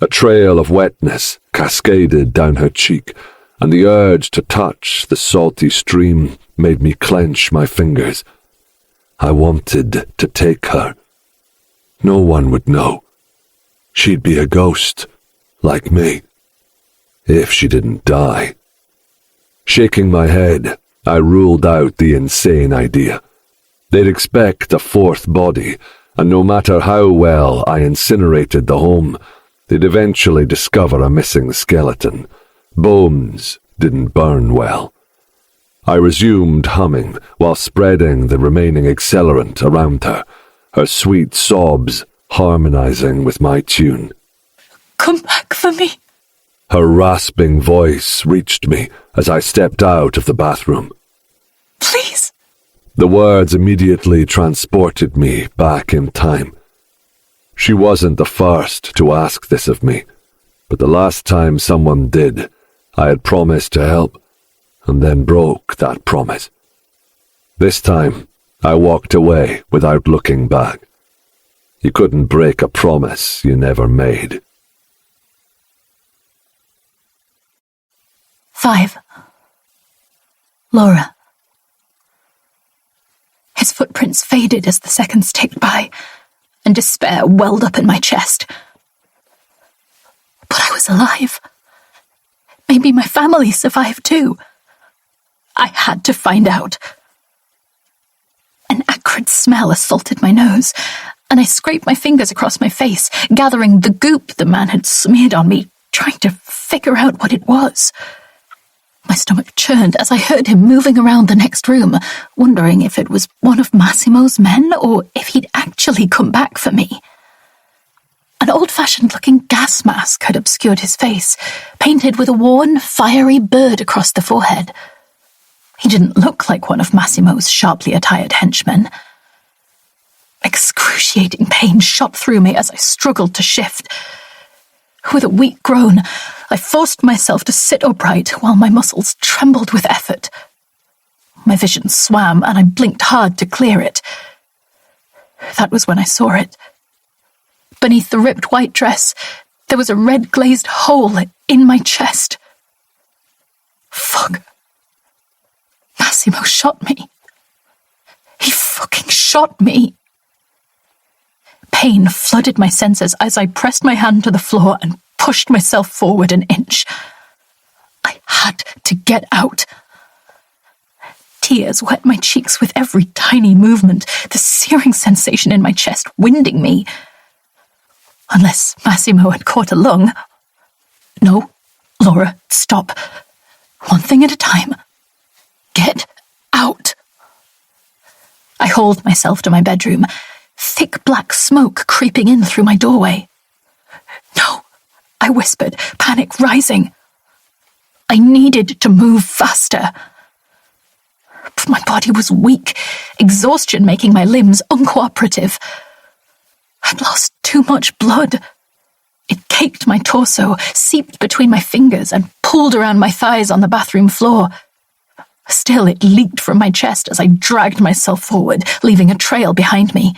A trail of wetness cascaded down her cheek, and the urge to touch the salty stream made me clench my fingers. I wanted to take her. No one would know. She'd be a ghost, like me, if she didn't die. Shaking my head, I ruled out the insane idea. They'd expect a fourth body, and no matter how well I incinerated the home, they'd eventually discover a missing skeleton. Bones didn't burn well. I resumed humming while spreading the remaining accelerant around her, her sweet sobs harmonizing with my tune. Come back for me. Her rasping voice reached me as I stepped out of the bathroom. Please. The words immediately transported me back in time. She wasn't the first to ask this of me, but the last time someone did, I had promised to help, and then broke that promise. This time, I walked away without looking back. You couldn't break a promise you never made. 5. Laura. His footprints faded as the seconds ticked by, and despair welled up in my chest. But I was alive. Maybe my family survived too. I had to find out. acrid smell assaulted my nose, and I scraped my fingers across my face, gathering the goop the man had smeared on me, trying to figure out what it was. My stomach churned as I heard him moving around the next room, wondering if it was one of Massimo's men or if he'd actually come back for me. An old-fashioned-looking gas mask had obscured his face, painted with a worn, fiery bird across the forehead. He didn't look like one of Massimo's sharply attired henchmen. Excruciating pain shot through me as I struggled to shift. With a weak groan, I forced myself to sit upright while my muscles trembled with effort. My vision swam, and I blinked hard to clear it. That was when I saw it. Beneath the ripped white dress, there was a red glazed hole in my chest. Fuck. Massimo shot me. He fucking shot me. Pain flooded my senses as I pressed my hand to the floor and pushed myself forward an inch. I had to get out. Tears wet my cheeks with every tiny movement, the searing sensation in my chest winding me. Unless Massimo had caught a lung. No, Laura, stop. One thing at a time. Get out. I hauled myself to my bedroom, thick black smoke creeping in through my doorway. No, I whispered, panic rising. I needed to move faster. But my body was weak, exhaustion making my limbs uncooperative. I'd lost too much blood. It caked my torso, seeped between my fingers, and pulled around my thighs on the bathroom floor. Still, it leaked from my chest as I dragged myself forward, leaving a trail behind me.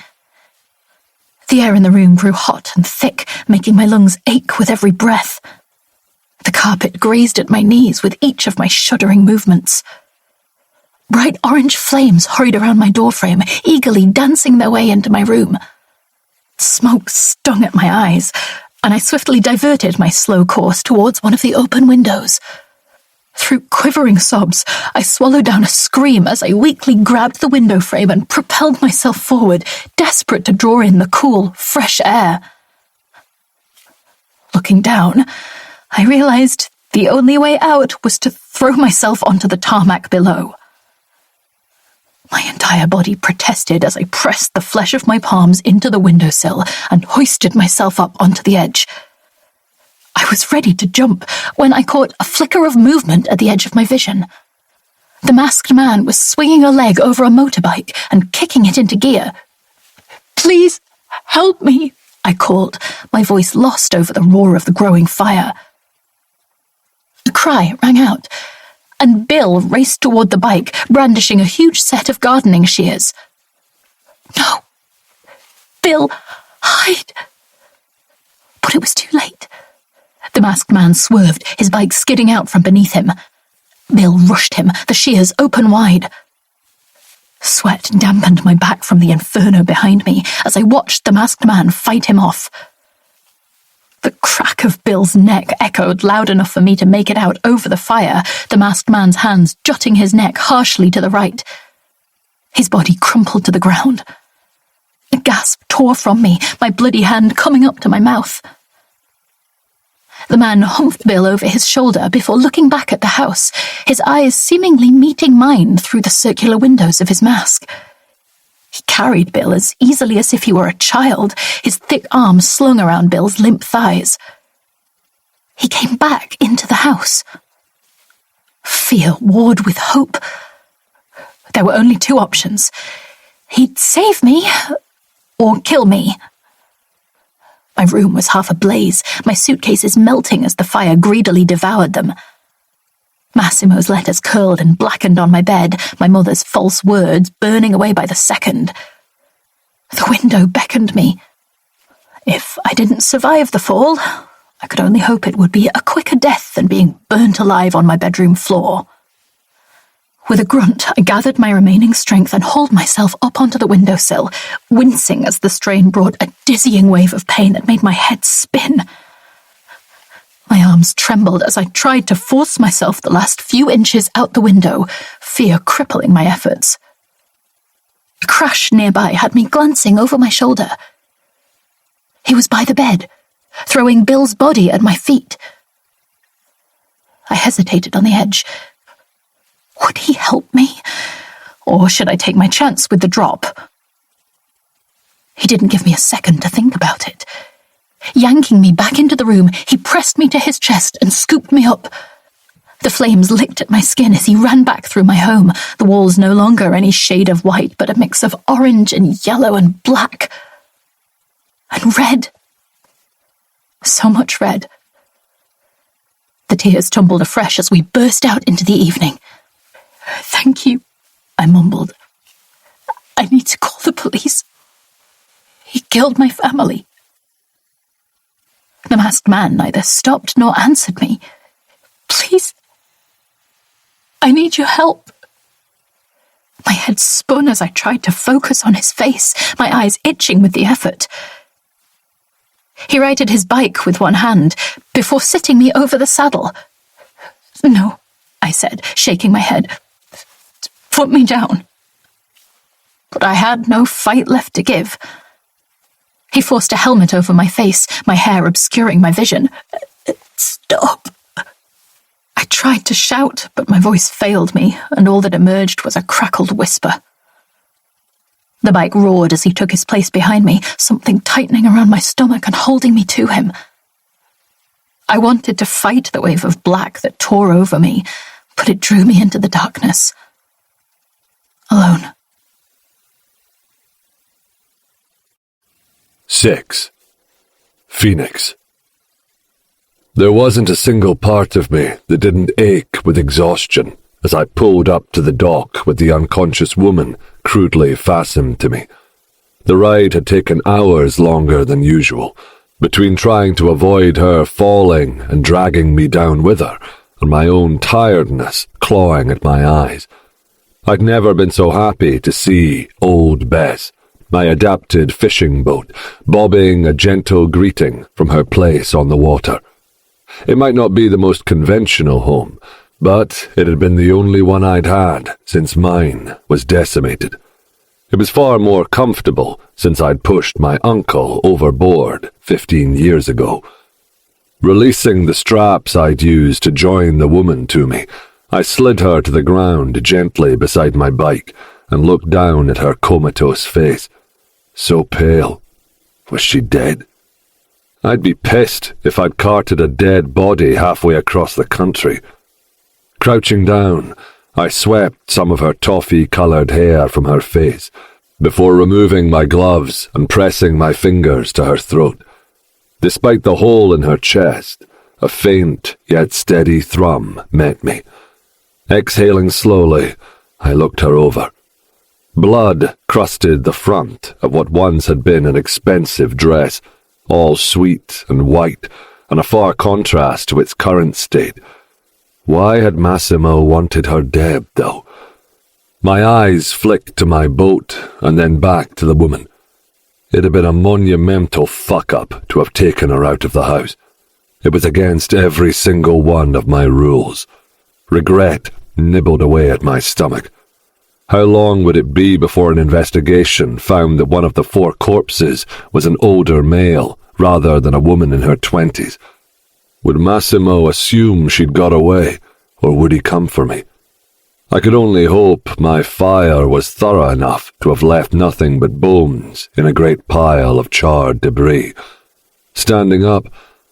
The air in the room grew hot and thick, making my lungs ache with every breath. The carpet grazed at my knees with each of my shuddering movements. Bright orange flames hurried around my doorframe, eagerly dancing their way into my room. Smoke stung at my eyes, and I swiftly diverted my slow course towards one of the open windows. Through quivering sobs, I swallowed down a scream as I weakly grabbed the window frame and propelled myself forward, desperate to draw in the cool, fresh air. Looking down, I realized the only way out was to throw myself onto the tarmac below. My entire body protested as I pressed the flesh of my palms into the windowsill and hoisted myself up onto the edge. I was ready to jump when I caught a flicker of movement at the edge of my vision. The masked man was swinging a leg over a motorbike and kicking it into gear. "Please, help me," I called, my voice lost over the roar of the growing fire. A cry rang out, and Bill raced toward the bike, brandishing a huge set of gardening shears. "No! Bill, hide!" But it was too late. The masked man swerved, his bike skidding out from beneath him. Bill rushed him, the shears open wide. Sweat dampened my back from the inferno behind me as I watched the masked man fight him off. The crack of Bill's neck echoed loud enough for me to make it out over the fire, the masked man's hands jutting his neck harshly to the right. His body crumpled to the ground. A gasp tore from me, my bloody hand coming up to my mouth. The man humped Bill over his shoulder before looking back at the house, his eyes seemingly meeting mine through the circular windows of his mask. He carried Bill as easily as if he were a child, his thick arms slung around Bill's limp thighs. He came back into the house. Fear warred with hope. There were only two options. He'd save me, or kill me. My room was half ablaze, my suitcases melting as the fire greedily devoured them. Massimo's letters curled and blackened on my bed, my mother's false words burning away by the second. The window beckoned me. If I didn't survive the fall, I could only hope it would be a quicker death than being burnt alive on my bedroom floor. With a grunt, I gathered my remaining strength and hauled myself up onto the windowsill, wincing as the strain brought a dizzying wave of pain that made my head spin. My arms trembled as I tried to force myself the last few inches out the window, fear crippling my efforts. A crash nearby had me glancing over my shoulder. He was by the bed, throwing Bill's body at my feet. I hesitated on the edge. Would he help me? Or should I take my chance with the drop? He didn't give me a second to think about it. Yanking me back into the room, he pressed me to his chest and scooped me up. The flames licked at my skin as he ran back through my home, the walls no longer any shade of white, but a mix of orange and yellow and black. And red. So much red. The tears tumbled afresh as we burst out into the evening. "Thank you," I mumbled. "I need to call the police. He killed my family." The masked man neither stopped nor answered me. "Please, I need your help." My head spun as I tried to focus on his face, my eyes itching with the effort. He righted his bike with one hand, before sitting me over the saddle. "No," I said, shaking my head. "Put me down." But I had no fight left to give. He forced a helmet over my face, my hair obscuring my vision. "Stop." I tried to shout, but my voice failed me, and all that emerged was a crackled whisper. The bike roared as he took his place behind me, something tightening around my stomach and holding me to him. I wanted to fight the wave of black that tore over me, but it drew me into the darkness. Alone. 6. Phoenix. There wasn't a single part of me that didn't ache with exhaustion as I pulled up to the dock with the unconscious woman crudely fastened to me. The ride had taken hours longer than usual, between trying to avoid her falling and dragging me down with her, and my own tiredness clawing at my eyes. I'd never been so happy to see old Bess, my adapted fishing boat, bobbing a gentle greeting from her place on the water. It might not be the most conventional home, but it had been the only one I'd had since mine was decimated. It was far more comfortable since I'd pushed my uncle overboard 15 years ago. Releasing the straps I'd used to join the woman to me, I slid her to the ground gently beside my bike and looked down at her comatose face. So pale. Was she dead? I'd be pissed if I'd carted a dead body halfway across the country. Crouching down, I swept some of her toffee-coloured hair from her face, before removing my gloves and pressing my fingers to her throat. Despite the hole in her chest, a faint yet steady thrum met me. Exhaling slowly, I looked her over. Blood crusted the front of what once had been an expensive dress, all sweet and white, and a far contrast to its current state. Why had Massimo wanted her dead, though? My eyes flicked to my boat and then back to the woman. It had been a monumental fuck-up to have taken her out of the house. It was against every single one of my rules. Regret nibbled away at my stomach. How long would it be before an investigation found that one of the 4 corpses was an older male rather than a woman in her 20s? Would Massimo assume she'd got away, or would he come for me? I could only hope my fire was thorough enough to have left nothing but bones in a great pile of charred debris. Standing up,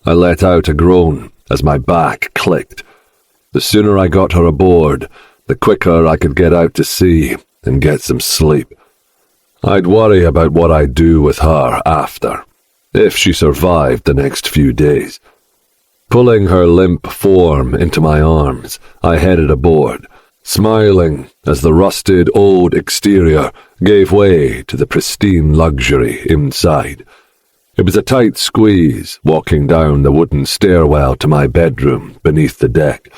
I let out a groan as my back clicked. The sooner I got her aboard, the quicker I could get out to sea and get some sleep. I'd worry about what I'd do with her after, if she survived the next few days. Pulling her limp form into my arms, I headed aboard, smiling as the rusted old exterior gave way to the pristine luxury inside. It was a tight squeeze walking down the wooden stairwell to my bedroom beneath the deck.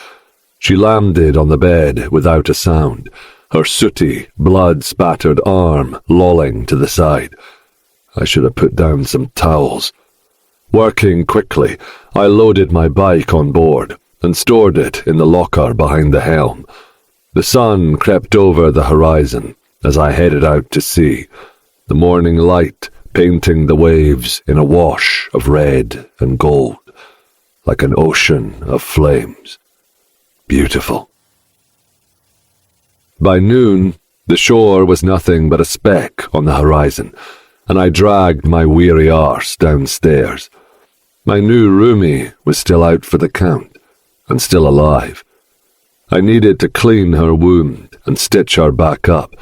She landed on the bed without a sound, her sooty, blood-spattered arm lolling to the side. I should have put down some towels. Working quickly, I loaded my bike on board and stored it in the locker behind the helm. The sun crept over the horizon, as I headed out to sea, the morning light painting the waves in a wash of red and gold, like an ocean of flames. Beautiful. By noon, the shore was nothing but a speck on the horizon, and I dragged my weary arse downstairs. My new roomie was still out for the count, and still alive. I needed to clean her wound and stitch her back up,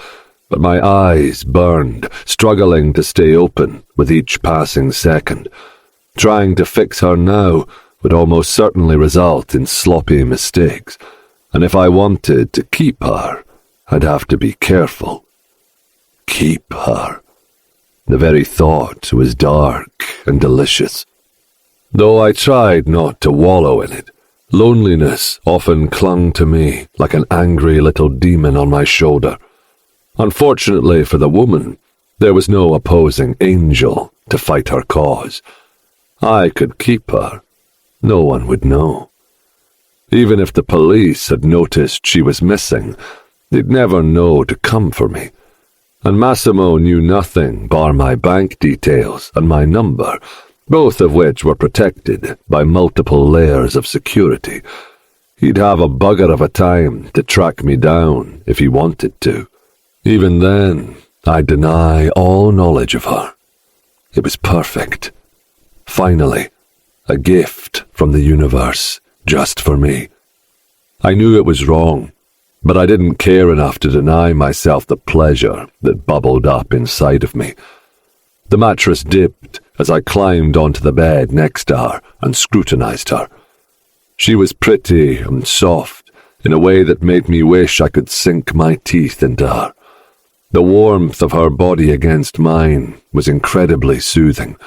but my eyes burned, struggling to stay open with each passing second. Trying to fix her now would almost certainly result in sloppy mistakes, and if I wanted to keep her, I'd have to be careful. Keep her. The very thought was dark and delicious. Though I tried not to wallow in it, loneliness often clung to me like an angry little demon on my shoulder. Unfortunately for the woman, there was no opposing angel to fight her cause. I could keep her. No one would know. Even if the police had noticed she was missing, they'd never know to come for me. And Massimo knew nothing bar my bank details and my number, both of which were protected by multiple layers of security. He'd have a bugger of a time to track me down if he wanted to. Even then, I'd deny all knowledge of her. It was perfect. Finally, a gift from the universe, just for me. I knew it was wrong, but I didn't care enough to deny myself the pleasure that bubbled up inside of me. The mattress dipped as I climbed onto the bed next to her and scrutinized her. She was pretty and soft in a way that made me wish I could sink my teeth into her. The warmth of her body against mine was incredibly soothing.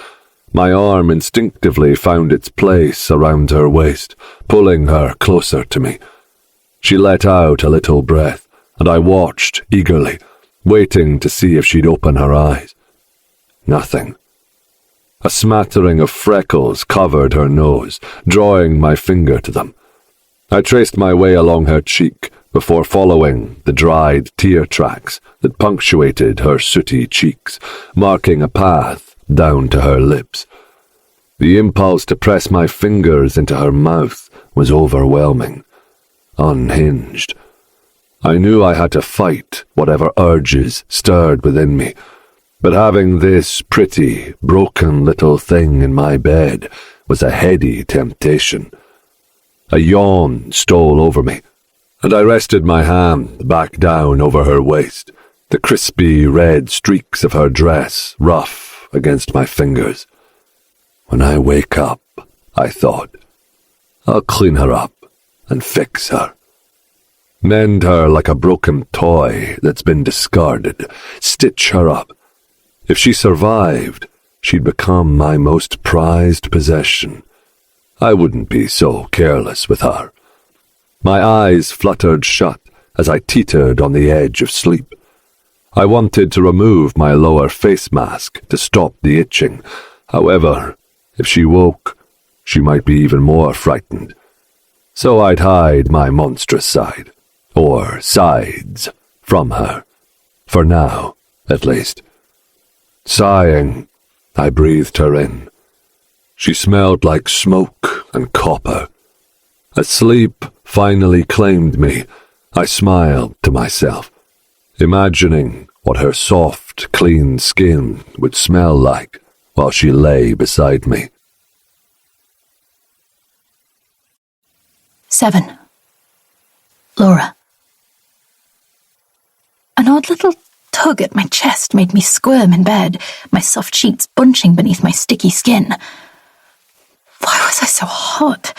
My arm instinctively found its place around her waist, pulling her closer to me. She let out a little breath, and I watched eagerly, waiting to see if she'd open her eyes. Nothing. A smattering of freckles covered her nose, drawing my finger to them. I traced my way along her cheek before following the dried tear tracks that punctuated her sooty cheeks, marking a path down to her lips. The impulse to press my fingers into her mouth was overwhelming, unhinged. I knew I had to fight whatever urges stirred within me, but having this pretty, broken little thing in my bed was a heady temptation. A yawn stole over me, and I rested my hand back down over her waist, the crispy red streaks of her dress rough against my fingers. When I wake up, I thought, I'll clean her up and fix her. Mend her like a broken toy that's been discarded, stitch her up. If she survived, she'd become my most prized possession. I wouldn't be so careless with her. My eyes fluttered shut as I teetered on the edge of sleep. I wanted to remove my lower face mask to stop the itching. However, if she woke, she might be even more frightened. So I'd hide my monstrous side, or sides, from her. For now, at least. Sighing, I breathed her in. She smelled like smoke and copper. As sleep finally claimed me, I smiled to myself, imagining what her soft, clean skin would smell like while she lay beside me. 7. Laura. An odd little tug at my chest made me squirm in bed, my soft sheets bunching beneath my sticky skin. Why was I so hot?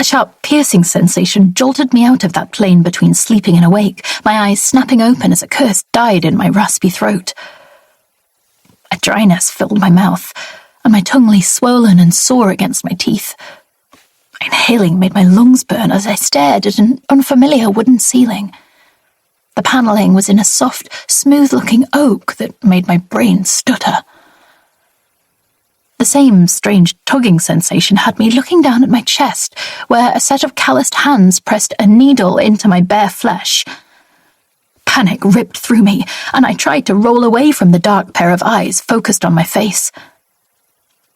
A sharp piercing sensation jolted me out of that plane between sleeping and awake, my eyes snapping open as a curse died in my raspy throat. A dryness filled my mouth, and my tongue lay swollen and sore against my teeth. Inhaling made my lungs burn as I stared at an unfamiliar wooden ceiling. The panelling was in a soft, smooth-looking oak that made my brain stutter. The same strange tugging sensation had me looking down at my chest, where a set of calloused hands pressed a needle into my bare flesh. Panic ripped through me, and I tried to roll away from the dark pair of eyes focused on my face.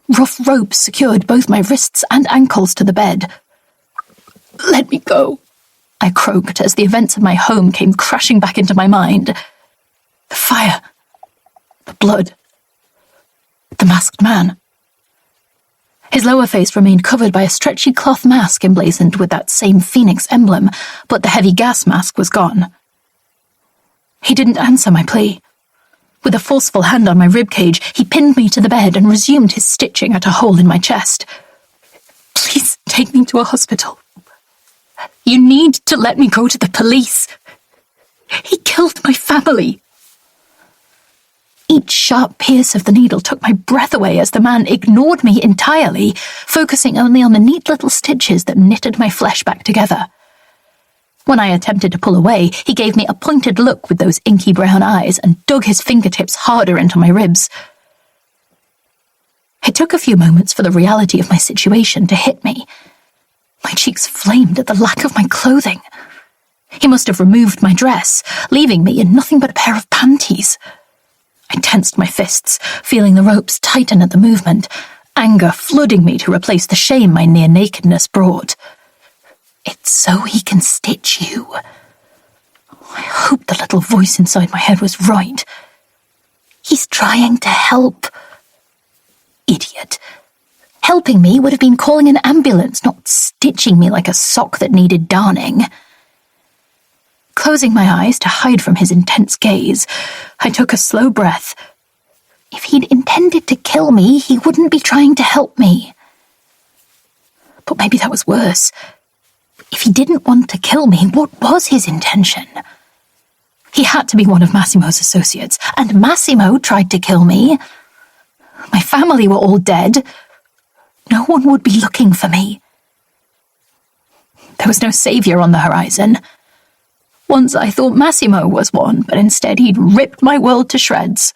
Rough ropes secured both my wrists and ankles to the bed. "Let me go," I croaked as the events of my home came crashing back into my mind. The fire, the blood, the masked man. His lower face remained covered by a stretchy cloth mask emblazoned with that same phoenix emblem, but the heavy gas mask was gone. He didn't answer my plea. With a forceful hand on my ribcage, he pinned me to the bed and resumed his stitching at a hole in my chest. "Please take me to a hospital. You need to let me go to the police. He killed my family." Each sharp pierce of the needle took my breath away as the man ignored me entirely, focusing only on the neat little stitches that knitted my flesh back together. When I attempted to pull away, he gave me a pointed look with those inky brown eyes and dug his fingertips harder into my ribs. It took a few moments for the reality of my situation to hit me. My cheeks flamed at the lack of my clothing. He must have removed my dress, leaving me in nothing but a pair of panties. I tensed my fists, feeling the ropes tighten at the movement, anger flooding me to replace the shame my near-nakedness brought. "It's so he can stitch you." I hoped the little voice inside my head was right. "He's trying to help." Idiot. Helping me would have been calling an ambulance, not stitching me like a sock that needed darning. Closing my eyes to hide from his intense gaze, I took a slow breath. If he'd intended to kill me, he wouldn't be trying to help me. But maybe that was worse. If he didn't want to kill me, what was his intention? He had to be one of Massimo's associates, and Massimo tried to kill me. My family were all dead. No one would be looking for me. There was no savior on the horizon. Once I thought Massimo was one, but instead he'd ripped my world to shreds.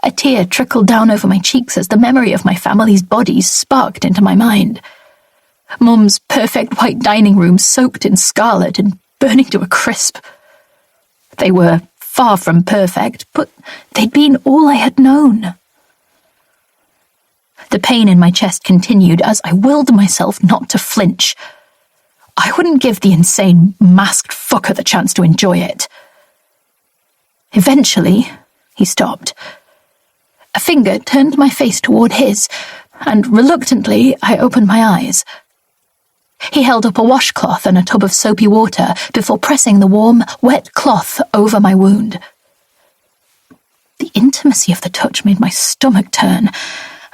A tear trickled down over my cheeks as the memory of my family's bodies sparked into my mind. Mum's perfect white dining room soaked in scarlet and burning to a crisp. They were far from perfect, but they'd been all I had known. The pain in my chest continued as I willed myself not to flinch. I wouldn't give the insane, masked fucker the chance to enjoy it. Eventually, he stopped. A finger turned my face toward his, and reluctantly I opened my eyes. He held up a washcloth and a tub of soapy water before pressing the warm, wet cloth over my wound. The intimacy of the touch made my stomach turn,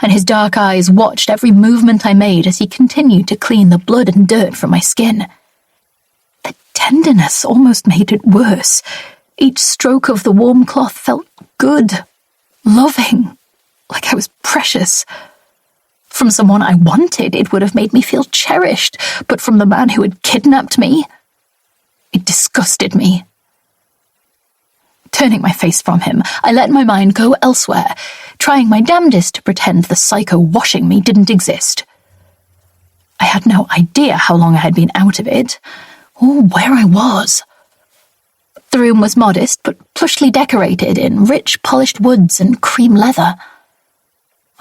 and his dark eyes watched every movement I made as he continued to clean the blood and dirt from my skin. The tenderness almost made it worse. Each stroke of the warm cloth felt good, loving, like I was precious. From someone I wanted, it would have made me feel cherished, but from the man who had kidnapped me, it disgusted me. Turning my face from him, I let my mind go elsewhere, trying my damnedest to pretend the psycho washing me didn't exist. I had no idea how long I had been out of it, or where I was. The room was modest, but plushly decorated in rich, polished woods and cream leather.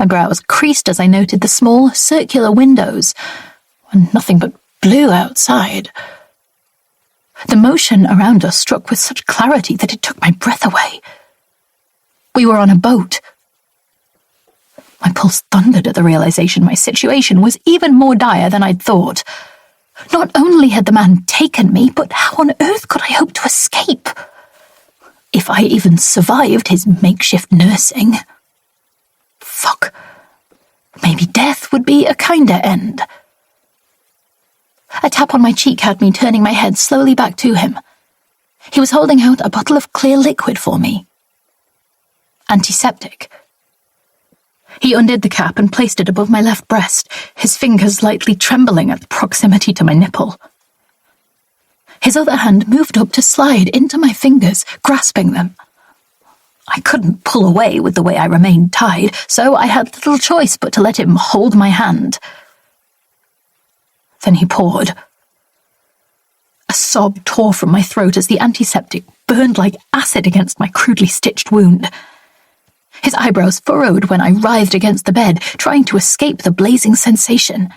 My brows creased as I noted the small, circular windows, and nothing but blue outside. The motion around us struck with such clarity that it took my breath away. We were on a boat. My pulse thundered at the realization my situation was even more dire than I'd thought. Not only had the man taken me, but how on earth could I hope to escape? If I even survived his makeshift nursing. Fuck. Maybe death would be a kinder end. A tap on my cheek had me turning my head slowly back to him. He was holding out a bottle of clear liquid for me. Antiseptic. He undid the cap and placed it above my left breast, his fingers lightly trembling at the proximity to my nipple. His other hand moved up to slide into my fingers, grasping them. I couldn't pull away with the way I remained tied, so I had little choice but to let him hold my hand. Then he poured. A sob tore from my throat as the antiseptic burned like acid against my crudely stitched wound. His eyebrows furrowed when I writhed against the bed, trying to escape the blazing sensation.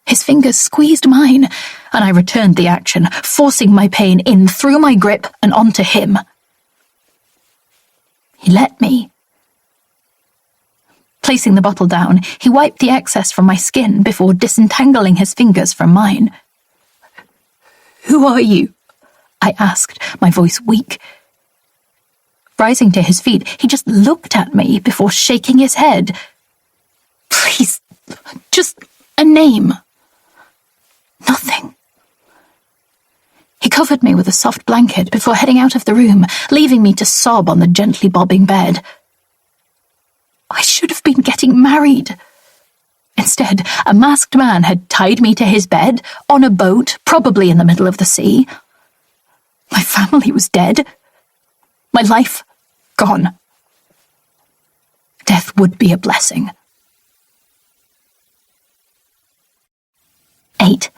His fingers squeezed mine, and I returned the action, forcing my pain in through my grip and onto him. He let me. Placing the bottle down, he wiped the excess from my skin before disentangling his fingers from mine. "Who are you?" I asked, my voice weak. Rising to his feet, he just looked at me before shaking his head. "Please, just a name." "Nothing." He covered me with a soft blanket before heading out of the room, leaving me to sob on the gently bobbing bed. I should have been getting married. Instead, a masked man had tied me to his bed, on a boat, probably in the middle of the sea. My family was dead. My life gone. Death would be a blessing. 8.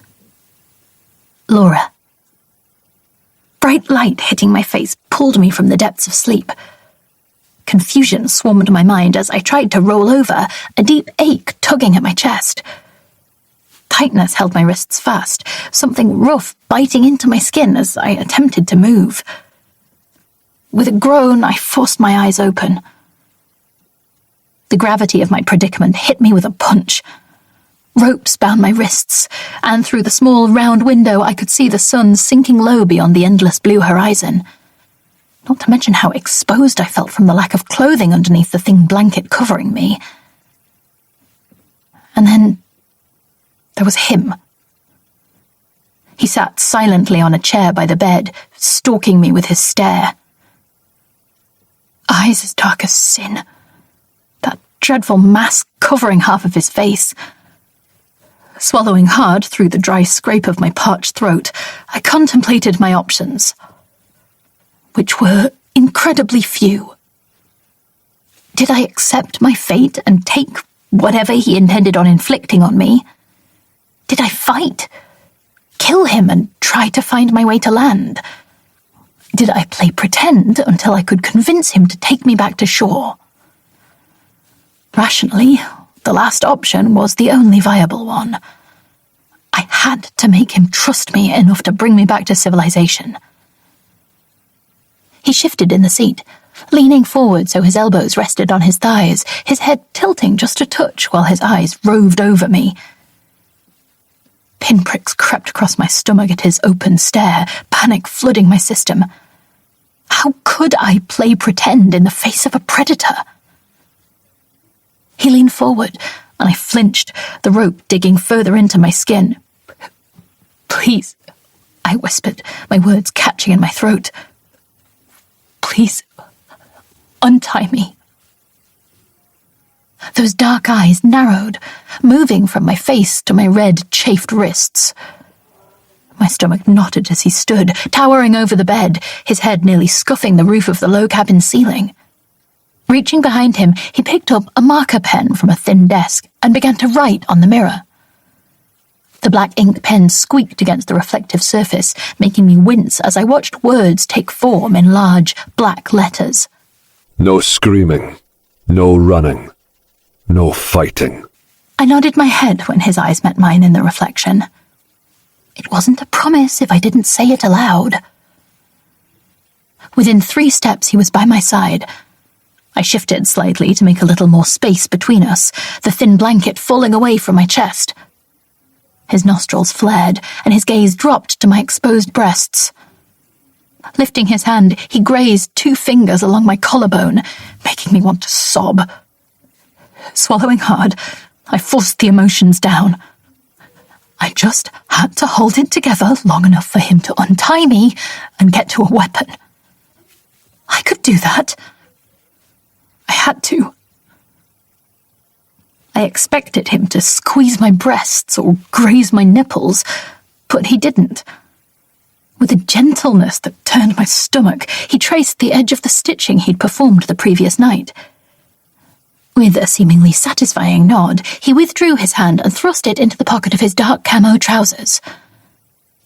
Laura. Bright light hitting my face pulled me from the depths of sleep. Confusion swarmed my mind as I tried to roll over, a deep ache tugging at my chest. Tightness held my wrists fast, something rough biting into my skin as I attempted to move. With a groan, I forced my eyes open. The gravity of my predicament hit me with a punch. Ropes bound my wrists, and through the small round window I could see the sun sinking low beyond the endless blue horizon. Not to mention how exposed I felt from the lack of clothing underneath the thin blanket covering me. And then there was him. He sat silently on a chair by the bed, stalking me with his stare. Eyes as dark as sin. That dreadful mask covering half of his face. Swallowing hard through the dry scrape of my parched throat, I contemplated my options, which were incredibly few. Did I accept my fate and take whatever he intended on inflicting on me? Did I fight? Kill him and try to find my way to land? Did I play pretend until I could convince him to take me back to shore? Rationally, the last option was the only viable one. I had to make him trust me enough to bring me back to civilization. He shifted in the seat, leaning forward so his elbows rested on his thighs, his head tilting just a touch while his eyes roved over me. Pinpricks crept across my stomach at his open stare, panic flooding my system. How could I play pretend in the face of a predator? He leaned forward, and I flinched, the rope digging further into my skin. "Please," I whispered, my words catching in my throat. "Please, untie me." Those dark eyes narrowed, moving from my face to my red, chafed wrists. My stomach knotted as he stood, towering over the bed, his head nearly scuffing the roof of the low cabin ceiling. Reaching behind him, he picked up a marker pen from a thin desk and began to write on the mirror. The black ink pen squeaked against the reflective surface, making me wince as I watched words take form in large, black letters. No screaming, no running, no fighting. I nodded my head when his eyes met mine in the reflection. It wasn't a promise if I didn't say it aloud. Within 3 steps he was by my side. I shifted slightly to make a little more space between us, the thin blanket falling away from my chest. His nostrils flared, and his gaze dropped to my exposed breasts. Lifting his hand, he grazed 2 fingers along my collarbone, making me want to sob. Swallowing hard, I forced the emotions down. I just had to hold it together long enough for him to untie me and get to a weapon. I could do that. I had to. I expected him to squeeze my breasts or graze my nipples, but he didn't. With a gentleness that turned my stomach, he traced the edge of the stitching he'd performed the previous night. With a seemingly satisfying nod, he withdrew his hand and thrust it into the pocket of his dark camo trousers.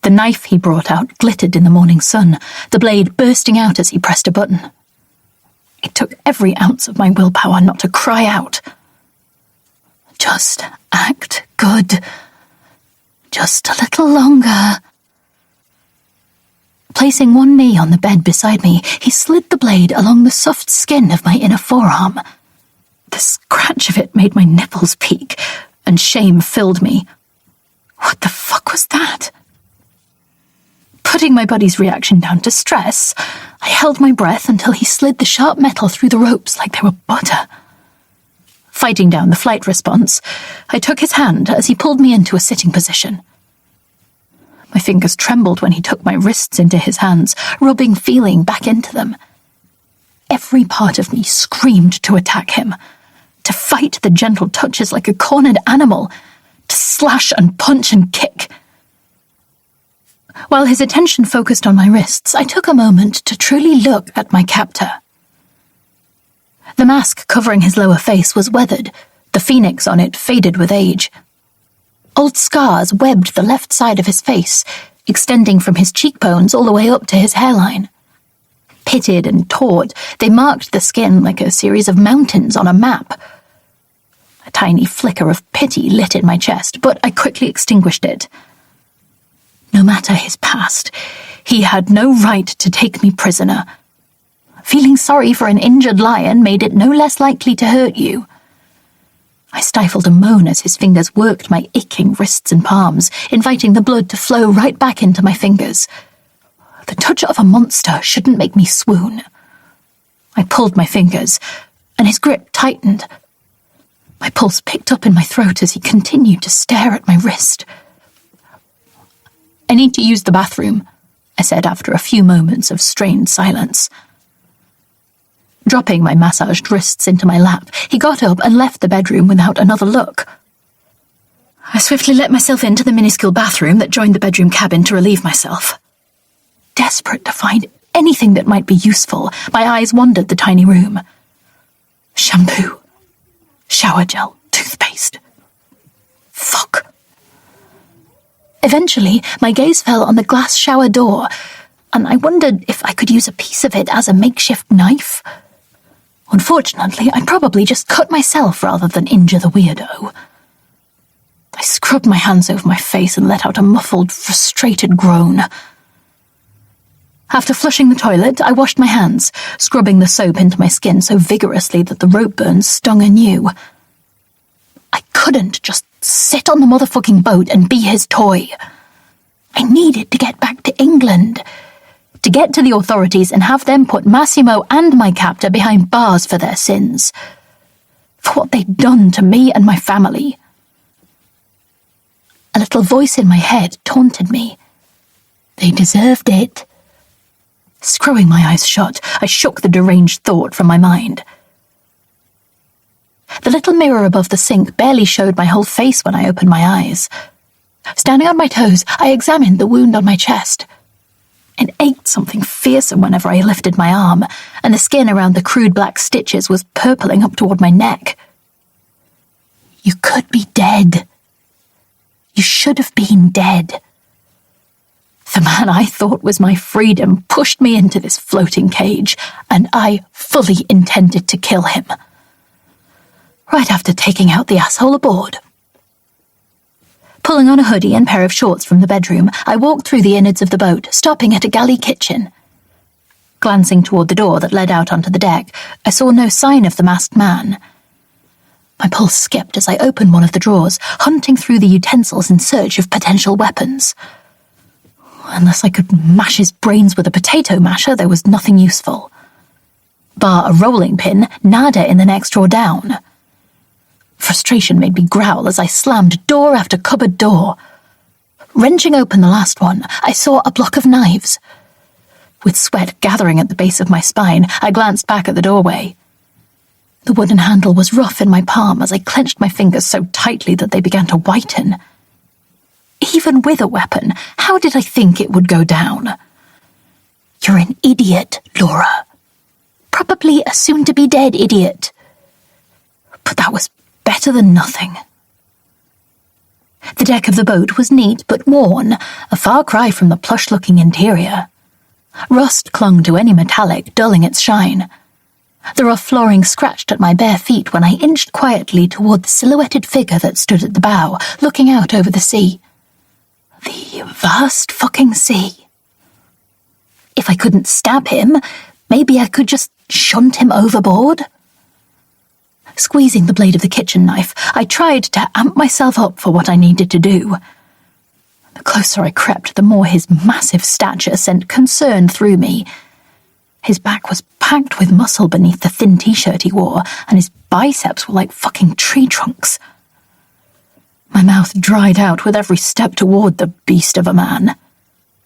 The knife he brought out glittered in the morning sun, the blade bursting out as he pressed a button. It took every ounce of my willpower not to cry out. Just act good. Just a little longer. Placing one knee on the bed beside me, he slid the blade along the soft skin of my inner forearm. The scratch of it made my nipples peak, and shame filled me. What the fuck was that? Putting my buddy's reaction down to stress, I held my breath until he slid the sharp metal through the ropes like they were butter. Fighting down the flight response, I took his hand as he pulled me into a sitting position. My fingers trembled when he took my wrists into his hands, rubbing feeling back into them. Every part of me screamed to attack him, to fight the gentle touches like a cornered animal, to slash and punch and kick. While his attention focused on my wrists, I took a moment to truly look at my captor. The mask covering his lower face was weathered, the phoenix on it faded with age. Old scars webbed the left side of his face, extending from his cheekbones all the way up to his hairline. Pitted and taut, they marked the skin like a series of mountains on a map. A tiny flicker of pity lit in my chest, but I quickly extinguished it. No matter his past, he had no right to take me prisoner. Feeling sorry for an injured lion made it no less likely to hurt you. I stifled a moan as his fingers worked my aching wrists and palms, inviting the blood to flow right back into my fingers. The touch of a monster shouldn't make me swoon. I pulled my fingers, and his grip tightened. My pulse picked up in my throat as he continued to stare at my wrist. "I need to use the bathroom," I said after a few moments of strained silence. Dropping my massaged wrists into my lap, he got up and left the bedroom without another look. I swiftly let myself into the minuscule bathroom that joined the bedroom cabin to relieve myself. Desperate to find anything that might be useful, my eyes wandered the tiny room. Shampoo, shower gel, toothpaste. Fuck. Eventually, my gaze fell on the glass shower door, and I wondered if I could use a piece of it as a makeshift knife. Unfortunately, I'd probably just cut myself rather than injure the weirdo. I scrubbed my hands over my face and let out a muffled, frustrated groan. After flushing the toilet, I washed my hands, scrubbing the soap into my skin so vigorously that the rope burns stung anew. I couldn't just sit on the motherfucking boat and be his toy. I needed to get back to England, to get to the authorities and have them put Massimo and my captor behind bars for their sins, for what they'd done to me and my family. A little voice in my head taunted me. They deserved it. Screwing my eyes shut, I shook the deranged thought from my mind. The little mirror above the sink barely showed my whole face when I opened my eyes. Standing on my toes, I examined the wound on my chest. It ached something fearsome whenever I lifted my arm, and the skin around the crude black stitches was purpling up toward my neck. You could be dead. You should have been dead. The man I thought was my freedom pushed me into this floating cage, and I fully intended to kill him. Right after taking out the asshole aboard. Pulling on a hoodie and pair of shorts from the bedroom, I walked through the innards of the boat, stopping at a galley kitchen. Glancing toward the door that led out onto the deck, I saw no sign of the masked man. My pulse skipped as I opened one of the drawers, hunting through the utensils in search of potential weapons. Unless I could mash his brains with a potato masher, there was nothing useful. Bar a rolling pin, nada in the next drawer down. Frustration made me growl as I slammed door after cupboard door. Wrenching open the last one, I saw a block of knives. With sweat gathering at the base of my spine, I glanced back at the doorway. The wooden handle was rough in my palm as I clenched my fingers so tightly that they began to whiten. Even with a weapon, how did I think it would go down? You're an idiot, Laura. Probably a soon-to-be-dead idiot. But that was better than nothing. The deck of the boat was neat but worn, a far cry from the plush-looking interior. Rust clung to any metallic, dulling its shine. The rough flooring scratched at my bare feet when I inched quietly toward the silhouetted figure that stood at the bow, looking out over the sea. The vast fucking sea. If I couldn't stab him, maybe I could just shunt him overboard? Squeezing the blade of the kitchen knife, I tried to amp myself up for what I needed to do. The closer I crept, the more his massive stature sent concern through me. His back was packed with muscle beneath the thin t-shirt he wore, and his biceps were like fucking tree trunks. My mouth dried out with every step toward the beast of a man.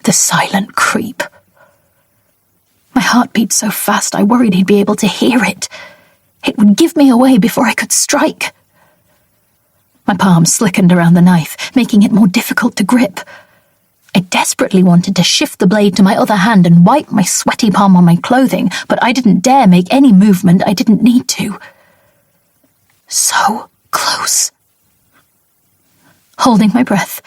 The silent creep. My heart beat so fast I worried he'd be able to hear it. It would give me away before I could strike. My palm slickened around the knife, making it more difficult to grip. I desperately wanted to shift the blade to my other hand and wipe my sweaty palm on my clothing, but I didn't dare make any movement I didn't need to. So close. Holding my breath,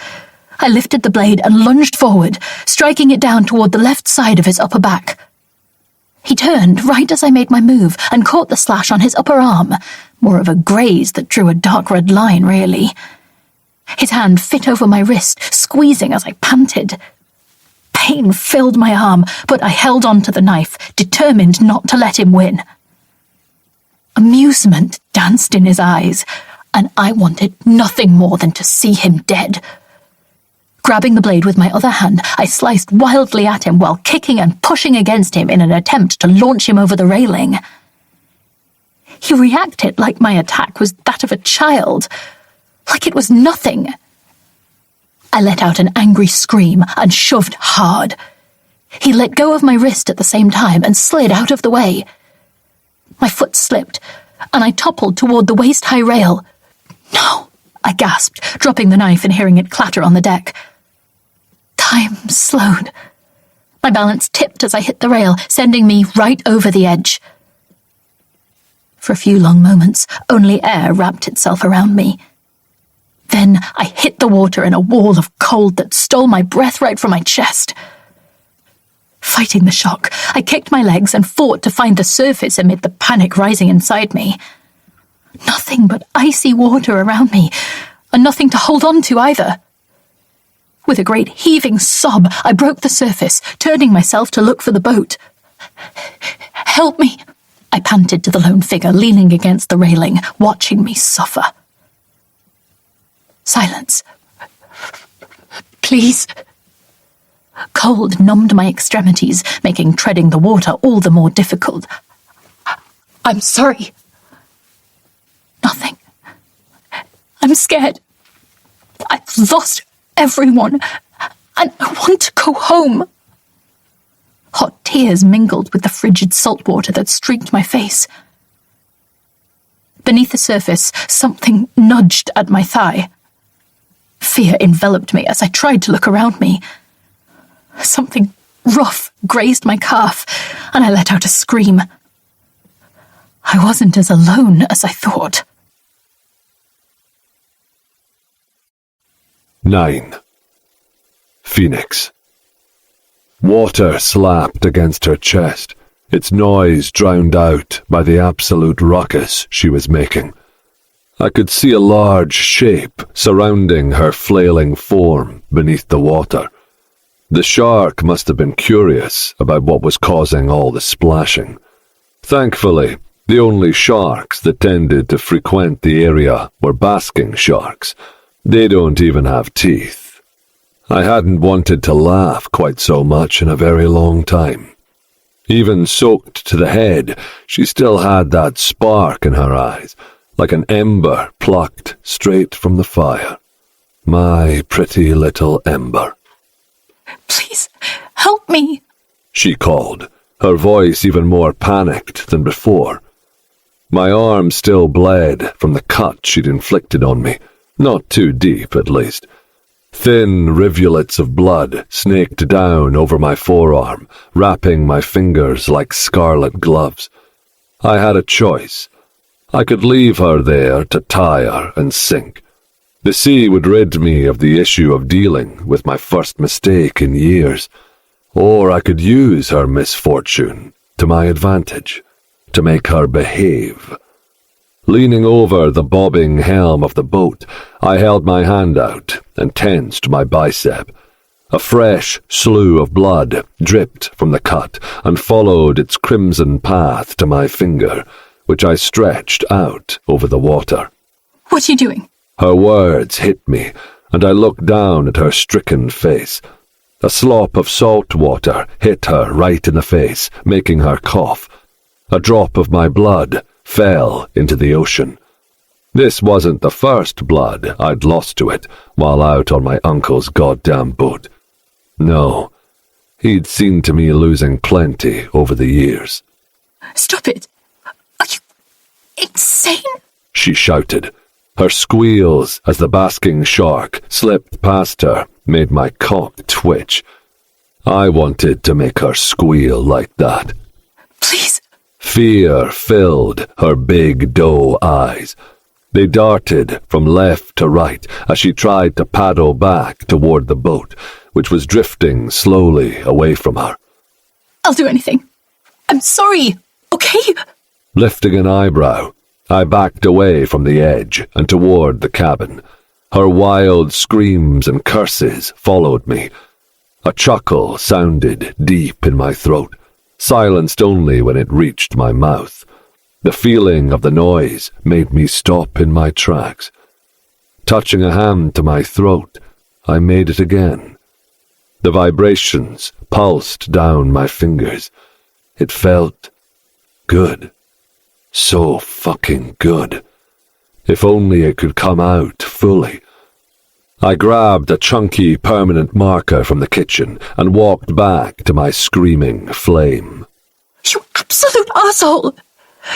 I lifted the blade and lunged forward, striking it down toward the left side of his upper back. He turned right as I made my move and caught the slash on his upper arm, more of a graze that drew a dark red line, really. His hand fit over my wrist, squeezing as I panted. Pain filled my arm, but I held on to the knife, determined not to let him win. Amusement danced in his eyes, and I wanted nothing more than to see him dead. Grabbing the blade with my other hand, I sliced wildly at him while kicking and pushing against him in an attempt to launch him over the railing. He reacted like my attack was that of a child, like it was nothing. I let out an angry scream and shoved hard. He let go of my wrist at the same time and slid out of the way. My foot slipped, and I toppled toward the waist-high rail. "No!" I gasped, dropping the knife and hearing it clatter on the deck. Time slowed. My balance tipped as I hit the rail, sending me right over the edge. For a few long moments, only air wrapped itself around me. Then I hit the water in a wall of cold that stole my breath right from my chest. Fighting the shock, I kicked my legs and fought to find the surface amid the panic rising inside me. Nothing but icy water around me, and nothing to hold on to either. With a great heaving sob, I broke the surface, turning myself to look for the boat. "Help me," I panted to the lone figure leaning against the railing, watching me suffer. Silence. "Please." Cold numbed my extremities, making treading the water all the more difficult. "I'm sorry." "Nothing. I'm scared. I've lost everyone, and I want to go home." Hot tears mingled with the frigid salt water that streaked my face. Beneath the surface, something nudged at my thigh. Fear enveloped me as I tried to look around me. Something rough grazed my calf, and I let out a scream. I wasn't as alone as I thought. 9. Phoenix. Water slapped against her chest, its noise drowned out by the absolute ruckus she was making. I could see a large shape surrounding her flailing form beneath the water. The shark must have been curious about what was causing all the splashing. Thankfully, the only sharks that tended to frequent the area were basking sharks. They don't even have teeth. I hadn't wanted to laugh quite so much in a very long time. Even soaked to the head, she still had that spark in her eyes, like an ember plucked straight from the fire. My pretty little ember. "Please, help me," she called, her voice even more panicked than before. My arm still bled from the cut she'd inflicted on me, not too deep at least. Thin rivulets of blood snaked down over my forearm, wrapping my fingers like scarlet gloves. I had a choice. I could leave her there to tire and sink, The sea would rid me of the issue of dealing with my first mistake in years, or I could use her misfortune to my advantage, to make her behave. Leaning over the bobbing helm of the boat, I held my hand out and tensed my bicep. A fresh slough of blood dripped from the cut and followed its crimson path to my finger, which I stretched out over the water. What are you doing? Her words hit me, and I looked down at her stricken face. A slop of salt water hit her right in the face, making her cough. A drop of my blood fell into the ocean. This wasn't the first blood I'd lost to it while out on my uncle's goddamn boat. No, he'd seen to me losing plenty over the years. Stop it! Are you insane? She shouted. Her squeals as the basking shark slipped past her made my cock twitch. I wanted to make her squeal like that. Please. Fear filled her big doe eyes. They darted from left to right as she tried to paddle back toward the boat, which was drifting slowly away from her. I'll do anything. I'm sorry, okay? Lifting an eyebrow, I backed away from the edge and toward the cabin. Her wild screams and curses followed me. A chuckle sounded deep in my throat, silenced only when it reached my mouth. The feeling of the noise made me stop in my tracks. Touching a hand to my throat, I made it again. The vibrations pulsed down my fingers. It felt good. So fucking good. If only it could come out fully. I grabbed a chunky permanent marker from the kitchen and walked back to my screaming flame. You absolute arsehole!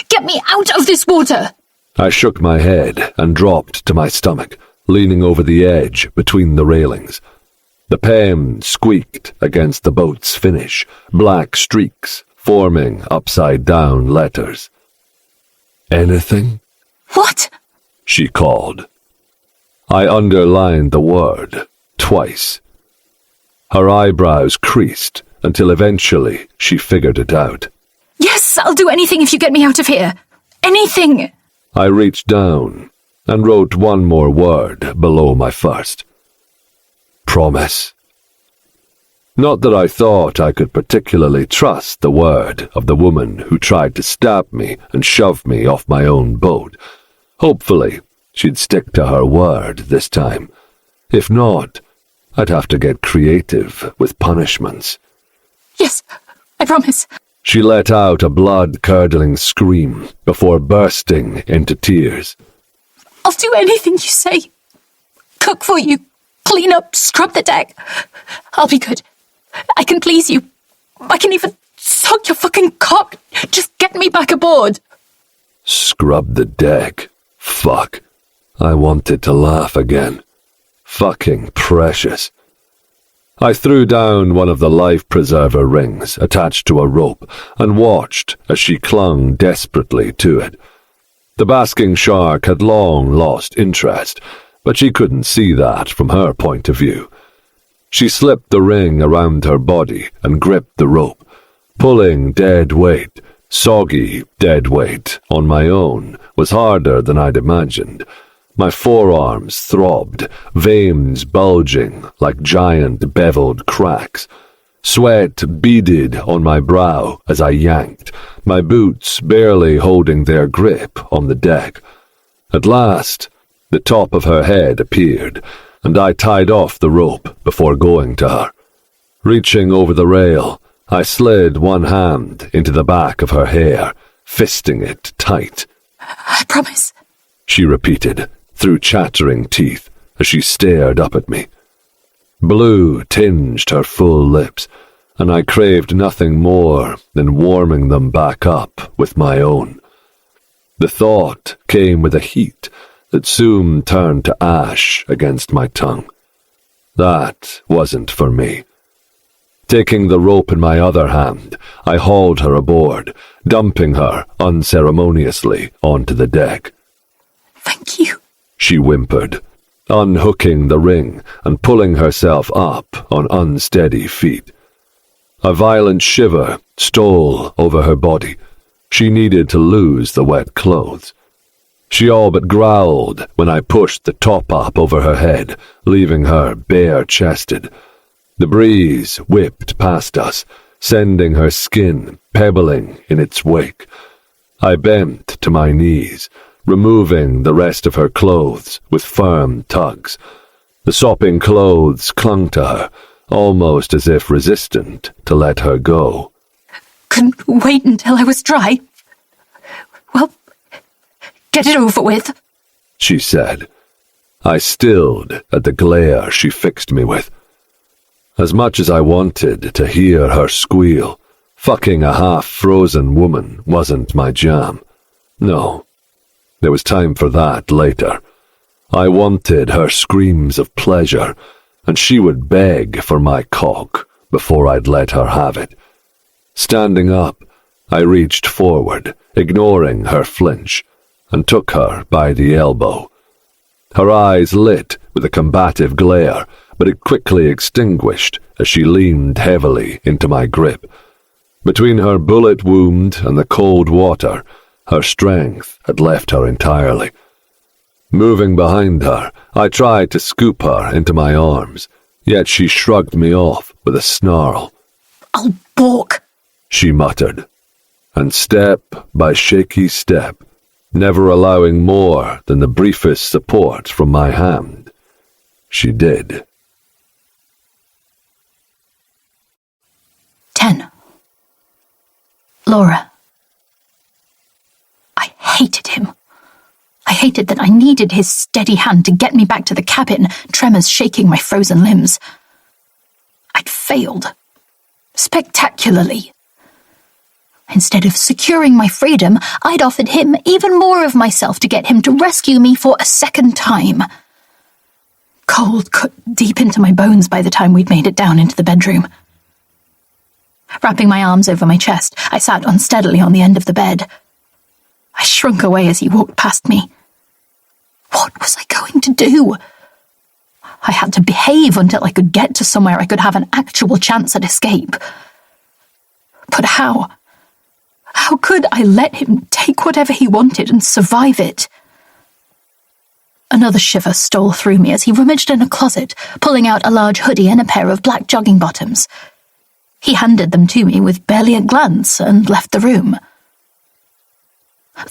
Get me out of this water! I shook my head and dropped to my stomach, leaning over the edge between the railings. The pen squeaked against the boat's finish, black streaks forming upside-down letters. Anything? What? She called. I underlined the word twice. Her eyebrows creased until eventually she figured it out. Yes, I'll do anything if you get me out of here. Anything! I reached down and wrote one more word below my first. Promise. Not that I thought I could particularly trust the word of the woman who tried to stab me and shove me off my own boat. Hopefully, she'd stick to her word this time. If not, I'd have to get creative with punishments. Yes, I promise. She let out a blood-curdling scream before bursting into tears. I'll do anything you say. Cook for you, clean up, scrub the deck. I'll be good. I can please you. I can even suck your fucking cock. Just get me back aboard. Scrub the deck. Fuck. I wanted to laugh again. Fucking precious. I threw down one of the life-preserver rings attached to a rope and watched as she clung desperately to it. The basking shark had long lost interest, but she couldn't see that from her point of view. She slipped the ring around her body and gripped the rope, pulling dead weight, soggy dead weight, on my own was harder than I'd imagined. My forearms throbbed, veins bulging like giant beveled cracks. Sweat beaded on my brow as I yanked, my boots barely holding their grip on the deck. At last, the top of her head appeared, and I tied off the rope before going to her. Reaching over the rail, I slid one hand into the back of her hair, fisting it tight. I promise, she repeated, through chattering teeth, as she stared up at me. Blue tinged her full lips, and I craved nothing more than warming them back up with my own. The thought came with a heat that soon turned to ash against my tongue. That wasn't for me. Taking the rope in my other hand, I hauled her aboard, dumping her unceremoniously onto the deck. Thank you, she whimpered. unhooking the ring and pulling herself up on unsteady feet. A violent shiver stole over her body. She needed to lose the wet clothes. She all but growled when I pushed the top up over her head, leaving her bare-chested. The breeze whipped past us, sending her skin pebbling in its wake. I bent to my knees, removing the rest of her clothes with firm tugs. The sopping clothes clung to her, almost as if resistant to let her go. Couldn't wait until I was dry. Well, get it over with, she said. I stilled at the glare she fixed me with. As much as I wanted to hear her squeal, fucking a half-frozen woman wasn't my jam. No, there was time for that later. I wanted her screams of pleasure, and she would beg for my cock before I'd let her have it. Standing up, I reached forward, ignoring her flinch, and took her by the elbow. Her eyes lit with a combative glare, but it quickly extinguished as she leaned heavily into my grip. Between her bullet wound and the cold water, her strength had left her entirely. Moving behind her, I tried to scoop her into my arms, yet she shrugged me off with a snarl. "I'll balk," she muttered, and step by shaky step, never allowing more than the briefest support from my hand, she did. 10. Laura. I hated him. I hated that I needed his steady hand to get me back to the cabin, tremors shaking my frozen limbs. I'd failed. Spectacularly. Instead of securing my freedom, I'd offered him even more of myself to get him to rescue me for a second time. Cold cut deep into my bones by the time we'd made it down into the bedroom. Wrapping my arms over my chest, I sat unsteadily on the end of the bed. I shrunk away as he walked past me. What was I going to do? I had to behave until I could get to somewhere I could have an actual chance at escape. But how? How could I let him take whatever he wanted and survive it? Another shiver stole through me as he rummaged in a closet, pulling out a large hoodie and a pair of black jogging bottoms. He handed them to me with barely a glance and left the room.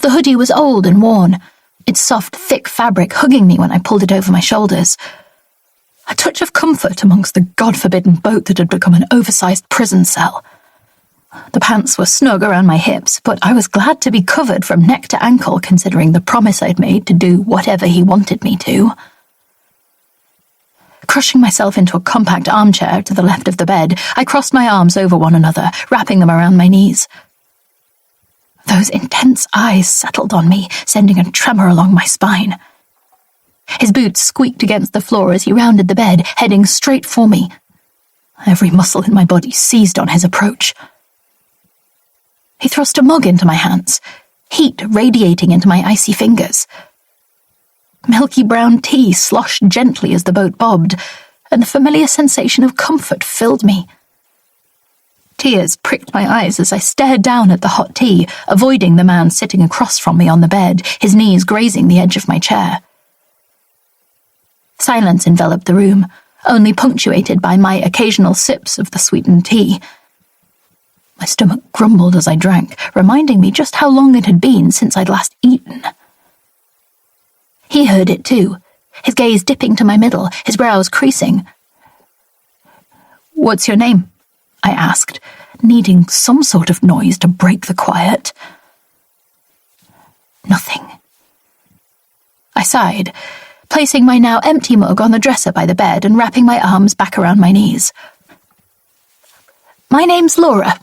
The hoodie was old and worn, its soft, thick fabric hugging me when I pulled it over my shoulders. A touch of comfort amongst the God-forbidden boat that had become an oversized prison cell. The pants were snug around my hips, but I was glad to be covered from neck to ankle considering the promise I'd made to do whatever he wanted me to. Crushing myself into a compact armchair to the left of the bed, I crossed my arms over one another, wrapping them around my knees. Those intense eyes settled on me, sending a tremor along my spine. His boots squeaked against the floor as he rounded the bed, heading straight for me. Every muscle in my body seized on his approach. He thrust a mug into my hands, heat radiating into my icy fingers. Milky brown tea sloshed gently as the boat bobbed, and the familiar sensation of comfort filled me. Tears pricked my eyes as I stared down at the hot tea, avoiding the man sitting across from me on the bed, his knees grazing the edge of my chair. Silence enveloped the room, only punctuated by my occasional sips of the sweetened tea. My stomach grumbled as I drank, reminding me just how long it had been since I'd last eaten. He heard it too, his gaze dipping to my middle, his brows creasing. "What's your name?" I asked, needing some sort of noise to break the quiet. Nothing. I sighed, placing my now empty mug on the dresser by the bed and wrapping my arms back around my knees. "My name's Laura.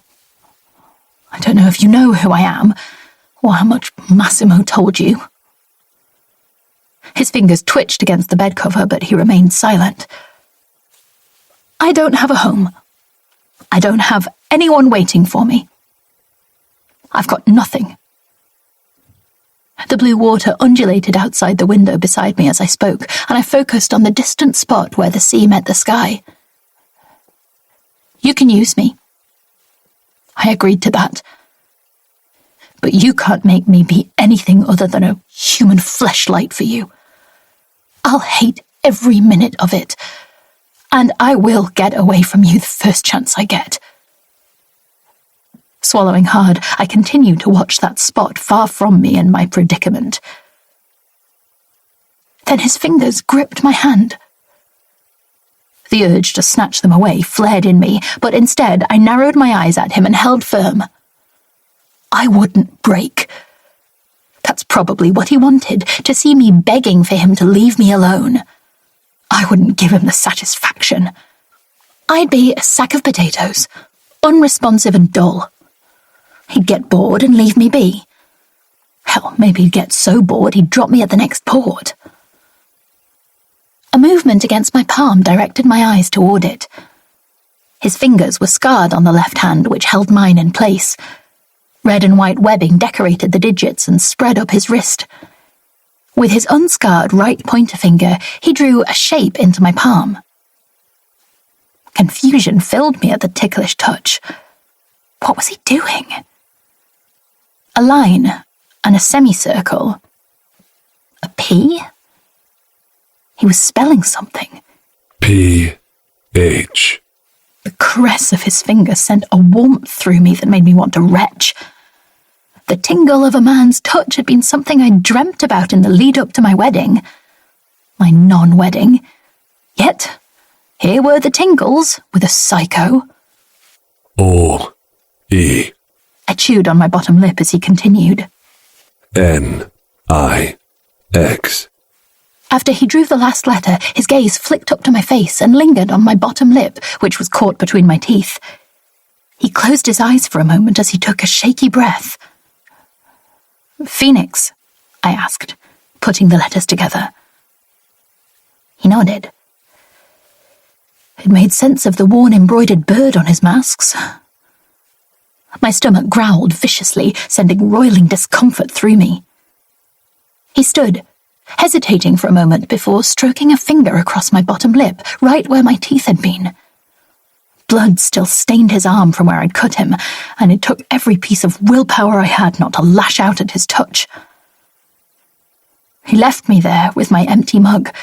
I don't know if you know who I am, or how much Massimo told you." His fingers twitched against the bed cover, but he remained silent. "I don't have a home. I don't have anyone waiting for me. I've got nothing. The blue water undulated outside the window beside me as I spoke, and I focused on the distant spot where the sea met the sky. You can use me. I agreed to that. But you can't make me be anything other than a human fleshlight for you. I'll hate every minute of it, and I will get away from you the first chance I get. Swallowing hard, I continued to watch that spot far from me and my predicament. Then his fingers gripped my hand. The urge to snatch them away flared in me, but instead I narrowed my eyes at him and held firm. I wouldn't break. That's probably what he wanted, to see me begging for him to leave me alone. I wouldn't give him the satisfaction. I'd be a sack of potatoes, unresponsive and dull. He'd get bored and leave me be. Hell, maybe he'd get so bored he'd drop me at the next port. A movement against my palm directed my eyes toward it. His fingers were scarred on the left hand, which held mine in place. Red and white webbing decorated the digits and spread up his wrist. With his unscarred right pointer finger, he drew a shape into my palm. Confusion filled me at the ticklish touch. What was he doing? A line and a semicircle. A P? He was spelling something. P-H. The caress of his finger sent a warmth through me that made me want to retch. The tingle of a man's touch had been something I dreamt about in the lead-up to my wedding. My non-wedding. Yet, here were the tingles with a psycho. O-E. I chewed on my bottom lip as he continued. N-I-X. After he drew the last letter, his gaze flicked up to my face and lingered on my bottom lip, which was caught between my teeth. He closed his eyes for a moment as he took a shaky breath. Phoenix? I asked, putting the letters together. He nodded. It made sense of the worn embroidered bird on his masks. My stomach growled viciously, sending roiling discomfort through me. He stood, hesitating for a moment before stroking a finger across my bottom lip, right where my teeth had been. Blood still stained his arm from where I'd cut him, and it took every piece of willpower I had not to lash out at his touch. He left me there with my empty mug,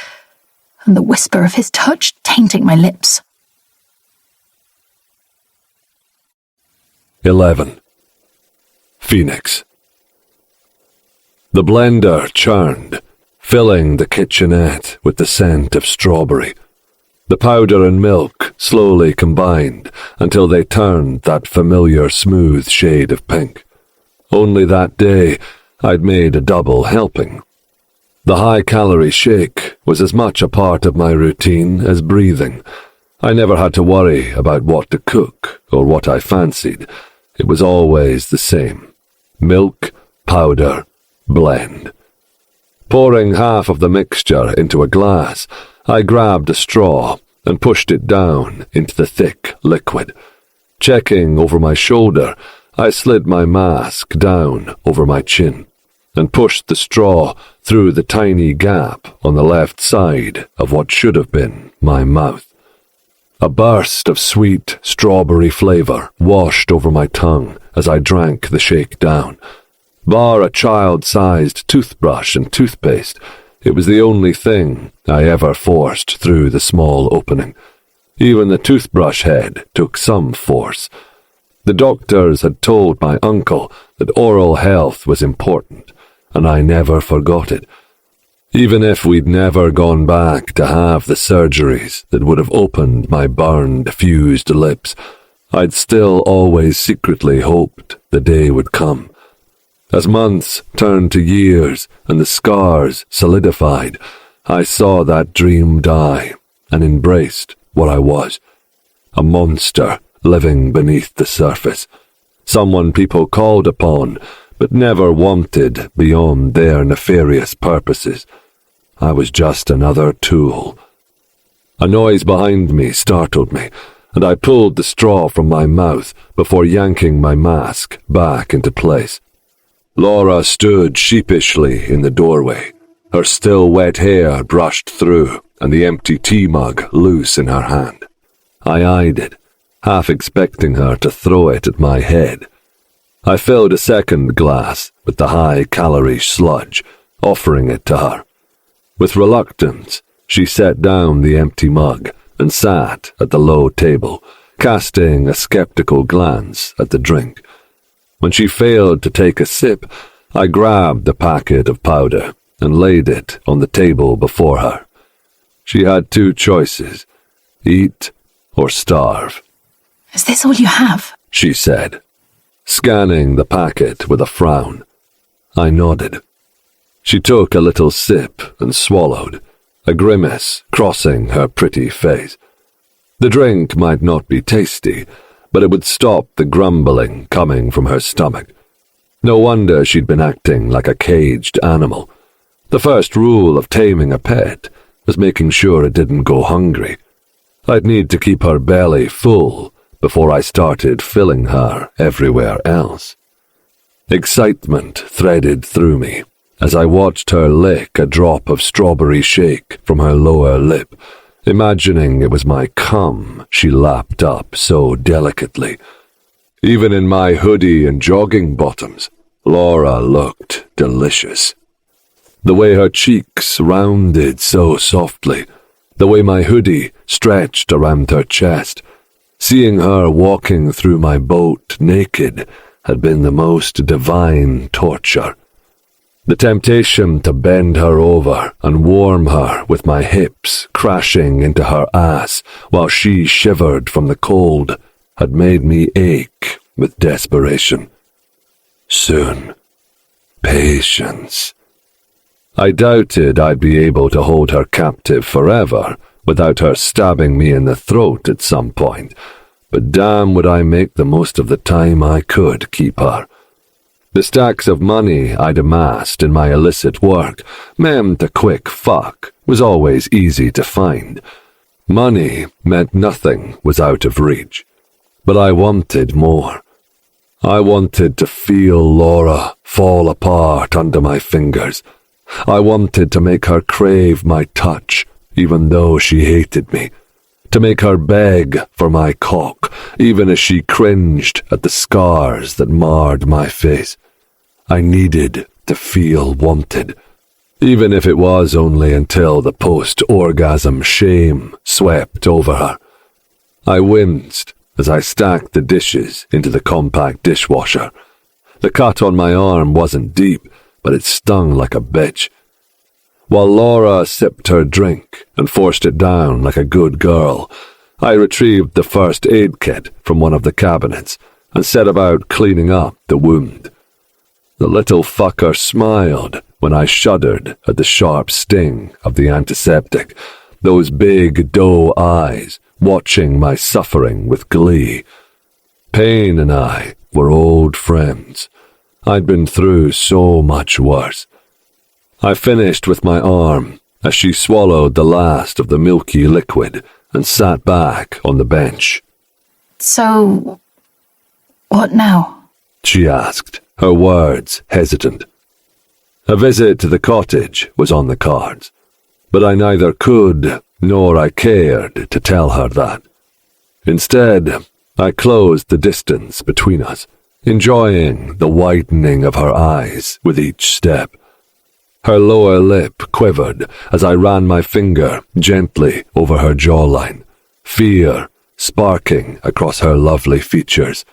and the whisper of his touch tainting my lips. 11. Phoenix. The blender churned, filling the kitchenette with the scent of strawberry. The powder and milk slowly combined until they turned that familiar smooth shade of pink. Only that day I'd made a double helping. The high-calorie shake was as much a part of my routine as breathing. I never had to worry about what to cook or what I fancied. It was always the same. Milk, powder, blend. Pouring half of the mixture into a glass, I grabbed a straw and pushed it down into the thick liquid. Checking over my shoulder, I slid my mask down over my chin and pushed the straw through the tiny gap on the left side of what should have been my mouth. A burst of sweet strawberry flavour washed over my tongue as I drank the shake down. Bar a child-sized toothbrush and toothpaste, it was the only thing I ever forced through the small opening. Even the toothbrush head took some force. The doctors had told my uncle that oral health was important, and I never forgot it. Even if we'd never gone back to have the surgeries that would have opened my burned, fused lips, I'd still always secretly hoped the day would come. As months turned to years and the scars solidified, I saw that dream die and embraced what I was. A monster living beneath the surface. Someone people called upon, but never wanted beyond their nefarious purposes. I was just another tool. A noise behind me startled me, and I pulled the straw from my mouth before yanking my mask back into place. Laura stood sheepishly in the doorway, her still wet hair brushed through and the empty tea mug loose in her hand. I eyed it, half expecting her to throw it at my head. I filled a second glass with the high-calorie sludge, offering it to her. With reluctance, she set down the empty mug and sat at the low table, casting a skeptical glance at the drink. When she failed to take a sip, I grabbed the packet of powder and laid it on the table before her. She had two choices, eat or starve. Is this all you have? She said, scanning the packet with a frown. I nodded. She took a little sip and swallowed, a grimace crossing her pretty face. The drink might not be tasty, but it would stop the grumbling coming from her stomach. No wonder she'd been acting like a caged animal. The first rule of taming a pet was making sure it didn't go hungry. I'd need to keep her belly full before I started filling her everywhere else. Excitement threaded through me as I watched her lick a drop of strawberry shake from her lower lip, imagining it was my cum she lapped up so delicately. Even in my hoodie and jogging bottoms, Laura looked delicious. The way her cheeks rounded so softly, the way my hoodie stretched around her chest, seeing her walking through my boat naked had been the most divine torture. The temptation to bend her over and warm her with my hips crashing into her ass while she shivered from the cold had made me ache with desperation. Soon. Patience. I doubted I'd be able to hold her captive forever without her stabbing me in the throat at some point, but damn would I make the most of the time I could keep her. The stacks of money I'd amassed in my illicit work meant a quick fuck was always easy to find. Money meant nothing was out of reach, but I wanted more. I wanted to feel Laura fall apart under my fingers. I wanted to make her crave my touch, even though she hated me. To make her beg for my cock, even as she cringed at the scars that marred my face. I needed to feel wanted, even if it was only until the post-orgasm shame swept over her. I winced as I stacked the dishes into the compact dishwasher. The cut on my arm wasn't deep, but it stung like a bitch. While Laura sipped her drink and forced it down like a good girl, I retrieved the first aid kit from one of the cabinets and set about cleaning up the wound. The little fucker smiled when I shuddered at the sharp sting of the antiseptic, those big doe eyes watching my suffering with glee. Pain and I were old friends. I'd been through so much worse. I finished with my arm as she swallowed the last of the milky liquid and sat back on the bench. So, what now? She asked, her words hesitant. A visit to the cottage was on the cards, but I neither could nor I cared to tell her that. Instead, I closed the distance between us, enjoying the whitening of her eyes with each step. Her lower lip quivered as I ran my finger gently over her jawline, fear sparking across her lovely features.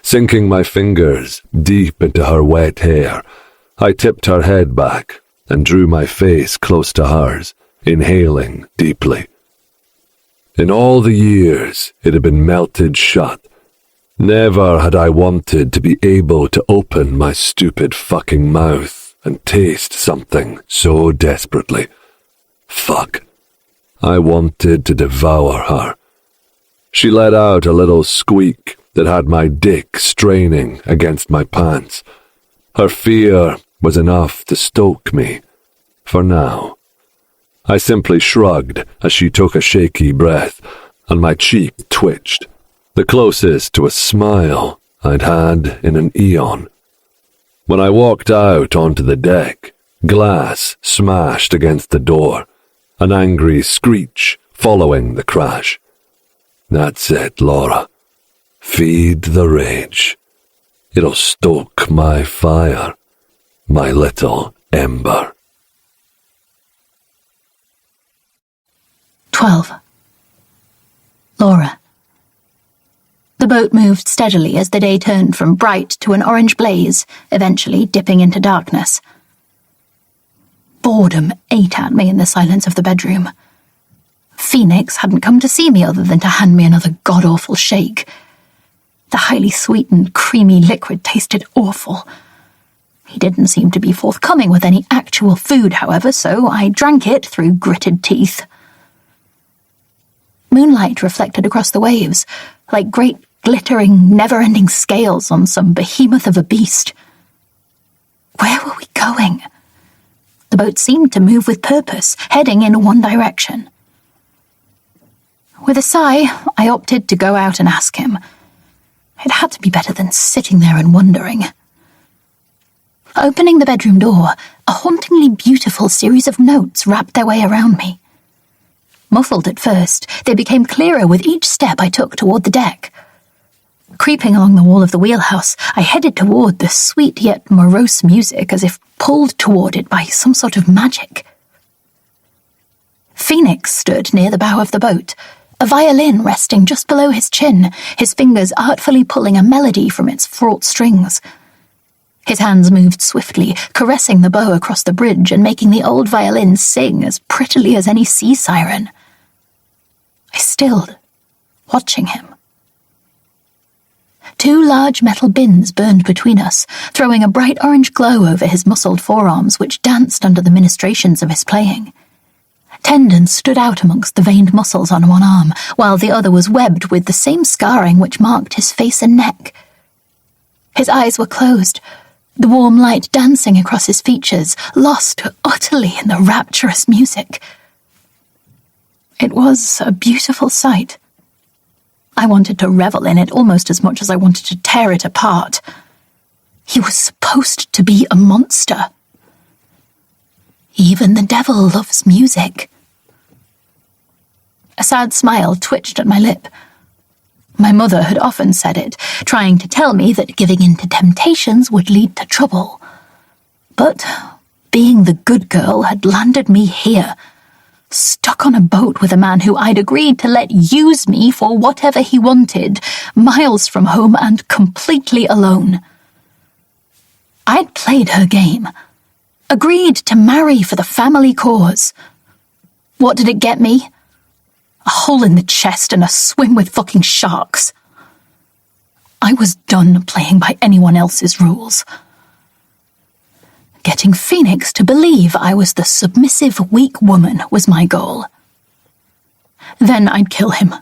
Sinking my fingers deep into her wet hair, I tipped her head back and drew my face close to hers, inhaling deeply. In all the years it had been melted shut. Never had I wanted to be able to open my stupid fucking mouth and taste something so desperately. Fuck. I wanted to devour her. She let out a little squeak that had my dick straining against my pants. Her fear was enough to stoke me, for now. I simply shrugged as she took a shaky breath, and my cheek twitched, the closest to a smile I'd had in an eon. When I walked out onto the deck, glass smashed against the door, an angry screech following the crash. That's it, Laura. Feed the rage. It'll stoke my fire, my little ember. 12. Laura. The boat moved steadily as the day turned from bright to an orange blaze, eventually dipping into darkness. Boredom ate at me in the silence of the bedroom. Phoenix hadn't come to see me other than to hand me another god-awful shake. The highly sweetened, creamy liquid tasted awful. He didn't seem to be forthcoming with any actual food, however, so I drank it through gritted teeth. Moonlight reflected across the waves, like great glittering, never-ending scales on some behemoth of a beast. Where were we going? The boat seemed to move with purpose, heading in one direction. With a sigh, I opted to go out and ask him. It had to be better than sitting there and wondering. Opening the bedroom door, a hauntingly beautiful series of notes wrapped their way around me. Muffled at first, they became clearer with each step I took toward the deck. Creeping along the wall of the wheelhouse, I headed toward the sweet yet morose music as if pulled toward it by some sort of magic. Phoenix stood near the bow of the boat, a violin resting just below his chin, his fingers artfully pulling a melody from its fraught strings. His hands moved swiftly, caressing the bow across the bridge and making the old violin sing as prettily as any sea siren. I stilled, watching him. 2 large metal bins burned between us, throwing a bright orange glow over his muscled forearms which danced under the ministrations of his playing. Tendons stood out amongst the veined muscles on one arm, while the other was webbed with the same scarring which marked his face and neck. His eyes were closed, the warm light dancing across his features, lost utterly in the rapturous music. It was a beautiful sight. I wanted to revel in it almost as much as I wanted to tear it apart. He was supposed to be a monster. Even the devil loves music. A sad smile twitched at my lip. My mother had often said it, trying to tell me that giving in to temptations would lead to trouble. But being the good girl had landed me here, stuck on a boat with a man who I'd agreed to let use me for whatever he wanted, miles from home and completely alone. I'd played her game, agreed to marry for the family cause. What did it get me? A hole in the chest and a swim with fucking sharks. I was done playing by anyone else's rules. Getting Phoenix to believe I was the submissive, weak woman was my goal. Then I'd kill him.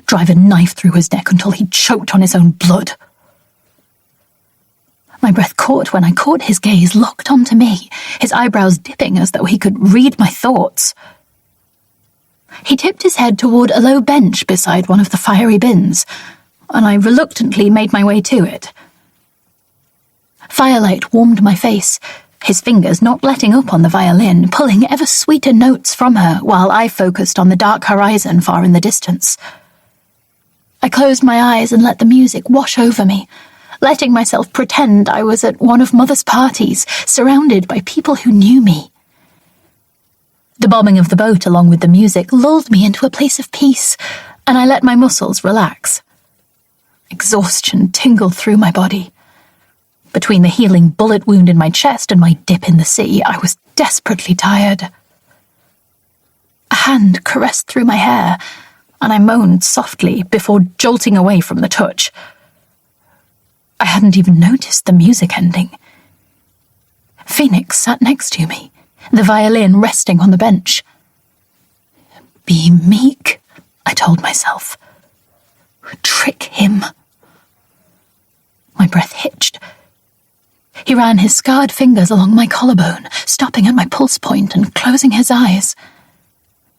Drive a knife through his neck until he choked on his own blood. My breath caught when I caught his gaze locked onto me, his eyebrows dipping as though he could read my thoughts. He tipped his head toward a low bench beside one of the fiery bins, and I reluctantly made my way to it. Firelight warmed my face, his fingers not letting up on the violin, pulling ever sweeter notes from her while I focused on the dark horizon far in the distance. I closed my eyes and let the music wash over me, letting myself pretend I was at one of Mother's parties, surrounded by people who knew me. The bobbing of the boat along with the music lulled me into a place of peace, and I let my muscles relax. Exhaustion tingled through my body. Between the healing bullet wound in my chest and my dip in the sea, I was desperately tired. A hand caressed through my hair, and I moaned softly before jolting away from the touch. I hadn't even noticed the music ending. Phoenix sat next to me, the violin resting on the bench. Be meek, I told myself. Trick him. My breath hitched. He ran his scarred fingers along my collarbone, stopping at my pulse point and closing his eyes.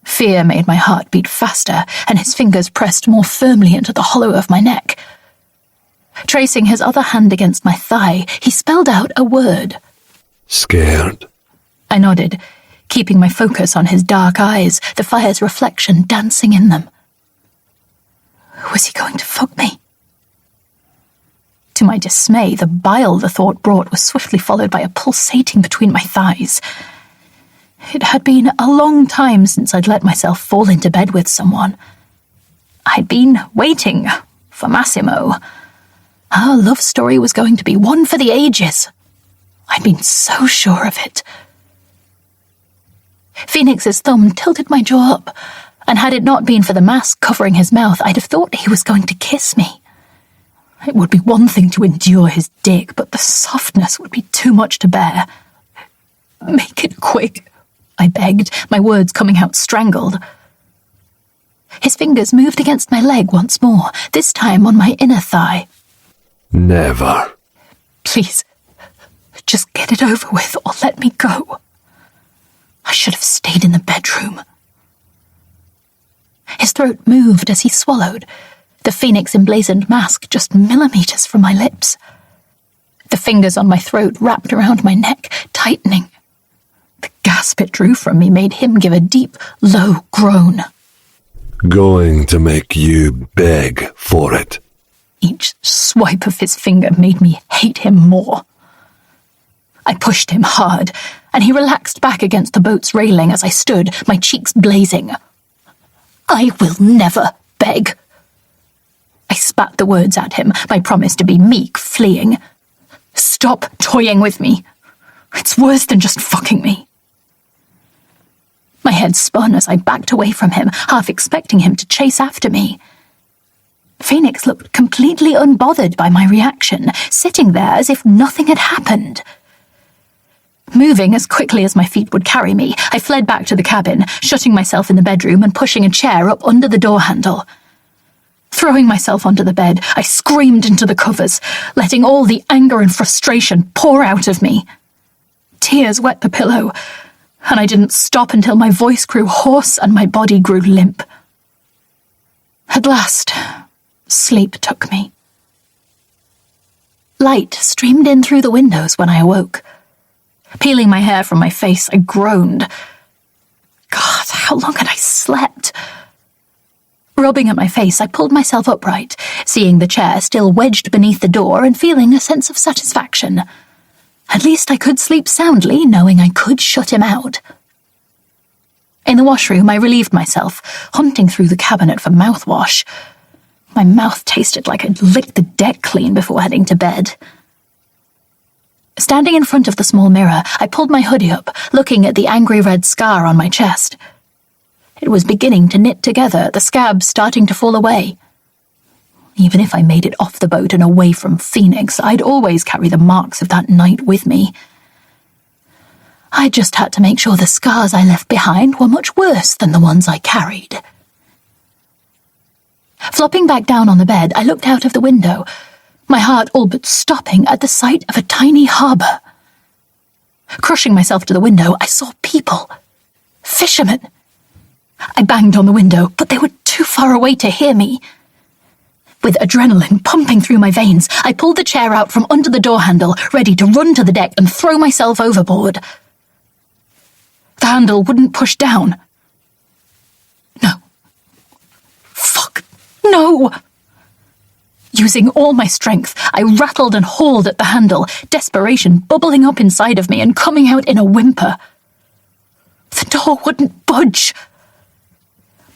Fear made my heart beat faster, and his fingers pressed more firmly into the hollow of my neck. Tracing his other hand against my thigh, he spelled out a word. Scared? I nodded, keeping my focus on his dark eyes, the fire's reflection dancing in them. Was he going to fuck me? To my dismay, the bile the thought brought was swiftly followed by a pulsating between my thighs. It had been a long time since I'd let myself fall into bed with someone. I'd been waiting for Massimo. Our love story was going to be one for the ages. I'd been so sure of it. Phoenix's thumb tilted my jaw up, and had it not been for the mask covering his mouth, I'd have thought he was going to kiss me. It would be one thing to endure his dick, but the softness would be too much to bear. Make it quick, I begged, my words coming out strangled. His fingers moved against my leg once more, this time on my inner thigh. Never. Please, just get it over with or let me go. I should have stayed in the bedroom. His throat moved as he swallowed, the phoenix-emblazoned mask just millimeters from my lips. The fingers on my throat wrapped around my neck, tightening. The gasp it drew from me made him give a deep, low groan. Going to make you beg for it. Each swipe of his finger made me hate him more. I pushed him hard, and he relaxed back against the boat's railing as I stood, my cheeks blazing. I will never beg. I spat the words at him, my promise to be meek fleeing. Stop toying with me. It's worse than just fucking me. My head spun as I backed away from him, half expecting him to chase after me. Phoenix looked completely unbothered by my reaction, sitting there as if nothing had happened. Moving as quickly as my feet would carry me, I fled back to the cabin, shutting myself in the bedroom and pushing a chair up under the door handle. Throwing myself onto the bed, I screamed into the covers, letting all the anger and frustration pour out of me. Tears wet the pillow, and I didn't stop until my voice grew hoarse and my body grew limp. At last, sleep took me. Light streamed in through the windows when I awoke. Peeling my hair from my face, I groaned. God, how long had I slept? Rubbing at my face, I pulled myself upright, seeing the chair still wedged beneath the door and feeling a sense of satisfaction. At least I could sleep soundly, knowing I could shut him out. In the washroom, I relieved myself, hunting through the cabinet for mouthwash. My mouth tasted like I'd licked the deck clean before heading to bed. Standing in front of the small mirror, I pulled my hoodie up, looking at the angry red scar on my chest. It was beginning to knit together, the scab starting to fall away. Even if I made it off the boat and away from Phoenix, I'd always carry the marks of that night with me. I just had to make sure the scars I left behind were much worse than the ones I carried. Flopping back down on the bed, I looked out of the window, my heart all but stopping at the sight of a tiny harbour. Crushing myself to the window, I saw people. Fishermen. I banged on the window, but they were too far away to hear me. With adrenaline pumping through my veins, I pulled the chair out from under the door handle, ready to run to the deck and throw myself overboard. The handle wouldn't push down. No. Fuck. No! Using all my strength, I rattled and hauled at the handle, desperation bubbling up inside of me and coming out in a whimper. The door wouldn't budge.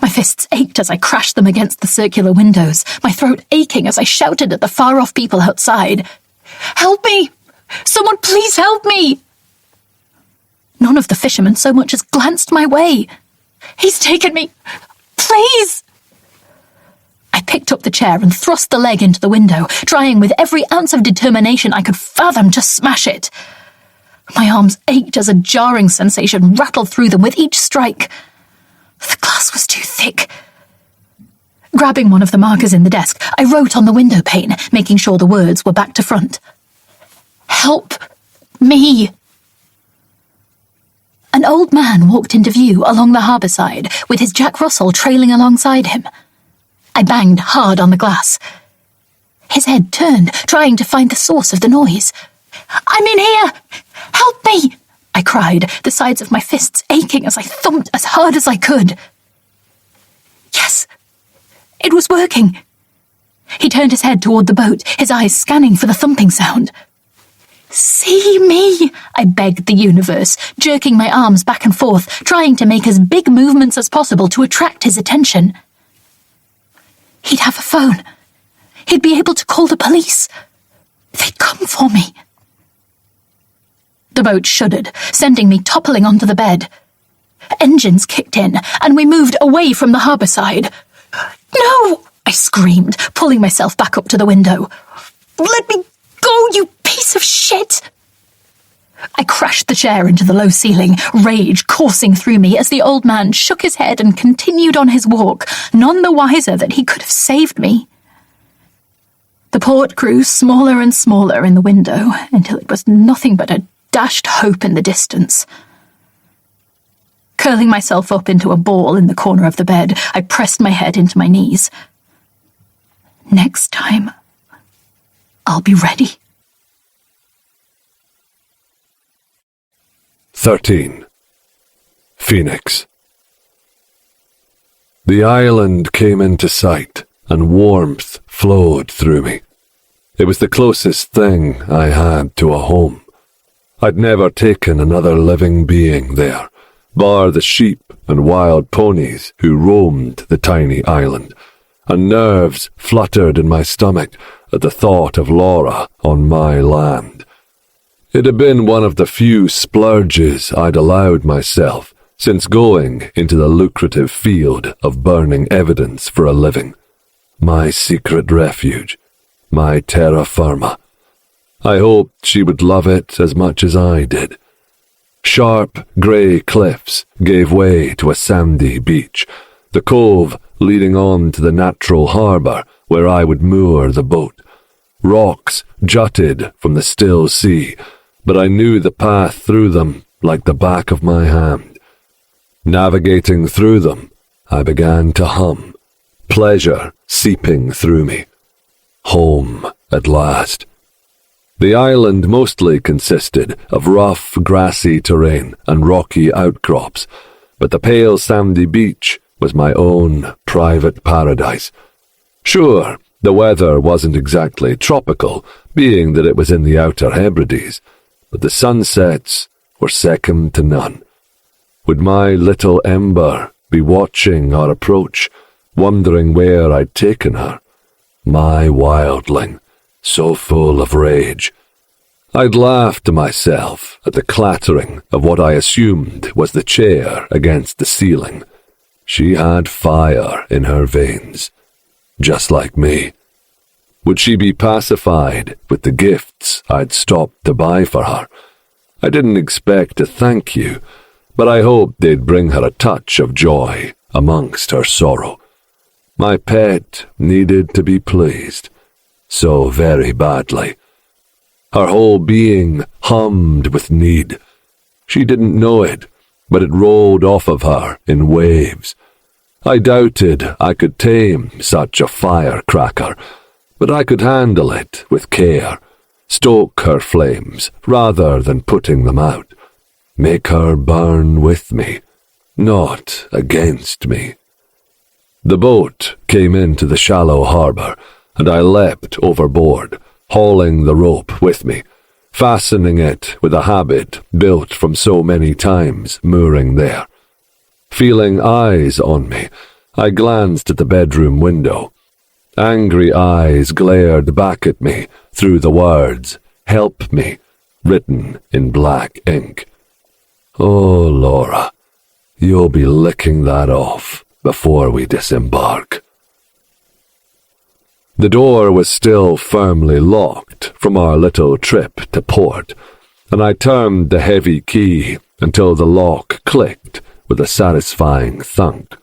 My fists ached as I crashed them against the circular windows, my throat aching as I shouted at the far-off people outside. Help me! Someone please help me! None of the fishermen so much as glanced my way. He's taken me! Please! I picked up the chair and thrust the leg into the window, trying with every ounce of determination I could fathom to smash it. My arms ached as a jarring sensation rattled through them with each strike. The glass was too thick. Grabbing one of the markers in the desk, I wrote on the window pane, making sure the words were back to front. Help me! An old man walked into view along the harbour side, with his Jack Russell trailing alongside him. I banged hard on the glass. His head turned, trying to find the source of the noise. "I'm in here! Help me!" I cried, the sides of my fists aching as I thumped as hard as I could. Yes, it was working. He turned his head toward the boat, his eyes scanning for the thumping sound. "See me," I begged the universe, jerking my arms back and forth, trying to make as big movements as possible to attract his attention. He'd have a phone. He'd be able to call the police. They'd come for me. The boat shuddered, sending me toppling onto the bed. Engines kicked in, and we moved away from the harbour side. "No!" I screamed, pulling myself back up to the window. "Let me go, you piece of shit!" I crashed the chair into the low ceiling, rage coursing through me as the old man shook his head and continued on his walk, none the wiser that he could have saved me. The port grew smaller and smaller in the window until it was nothing but a dashed hope in the distance. Curling myself up into a ball in the corner of the bed, I pressed my head into my knees. Next time, I'll be ready. 13. Phoenix. The island came into sight, and warmth flowed through me. It was the closest thing I had to a home. I'd never taken another living being there, bar the sheep and wild ponies who roamed the tiny island, and nerves fluttered in my stomach at the thought of Laura on my land. It had been one of the few splurges I'd allowed myself since going into the lucrative field of burning evidence for a living. My secret refuge, my terra firma. I hoped she would love it as much as I did. Sharp, grey cliffs gave way to a sandy beach, the cove leading on to the natural harbour where I would moor the boat. Rocks jutted from the still sea, but I knew the path through them like the back of my hand. Navigating through them, I began to hum, pleasure seeping through me. Home at last. The island mostly consisted of rough, grassy terrain and rocky outcrops, but the pale sandy beach was my own private paradise. Sure, the weather wasn't exactly tropical, being that it was in the Outer Hebrides, but the sunsets were second to none. Would my little Ember be watching our approach, wondering where I'd taken her? My wildling, so full of rage. I'd laugh to myself at the clattering of what I assumed was the chair against the ceiling. She had fire in her veins, just like me. Would she be pacified with the gifts I'd stopped to buy for her? I didn't expect a thank you, but I hoped they'd bring her a touch of joy amongst her sorrow. My pet needed to be pleased, so very badly. Her whole being hummed with need. She didn't know it, but it rolled off of her in waves. I doubted I could tame such a firecracker, but I could handle it with care, stoke her flames rather than putting them out, make her burn with me, not against me. The boat came into the shallow harbour, and I leapt overboard, hauling the rope with me, fastening it with a habit built from so many times mooring there. Feeling eyes on me, I glanced at the bedroom window. Angry eyes glared back at me through the words, "Help me," written in black ink. Oh, Laura, you'll be licking that off before we disembark. The door was still firmly locked from our little trip to port, and I turned the heavy key until the lock clicked with a satisfying thunk.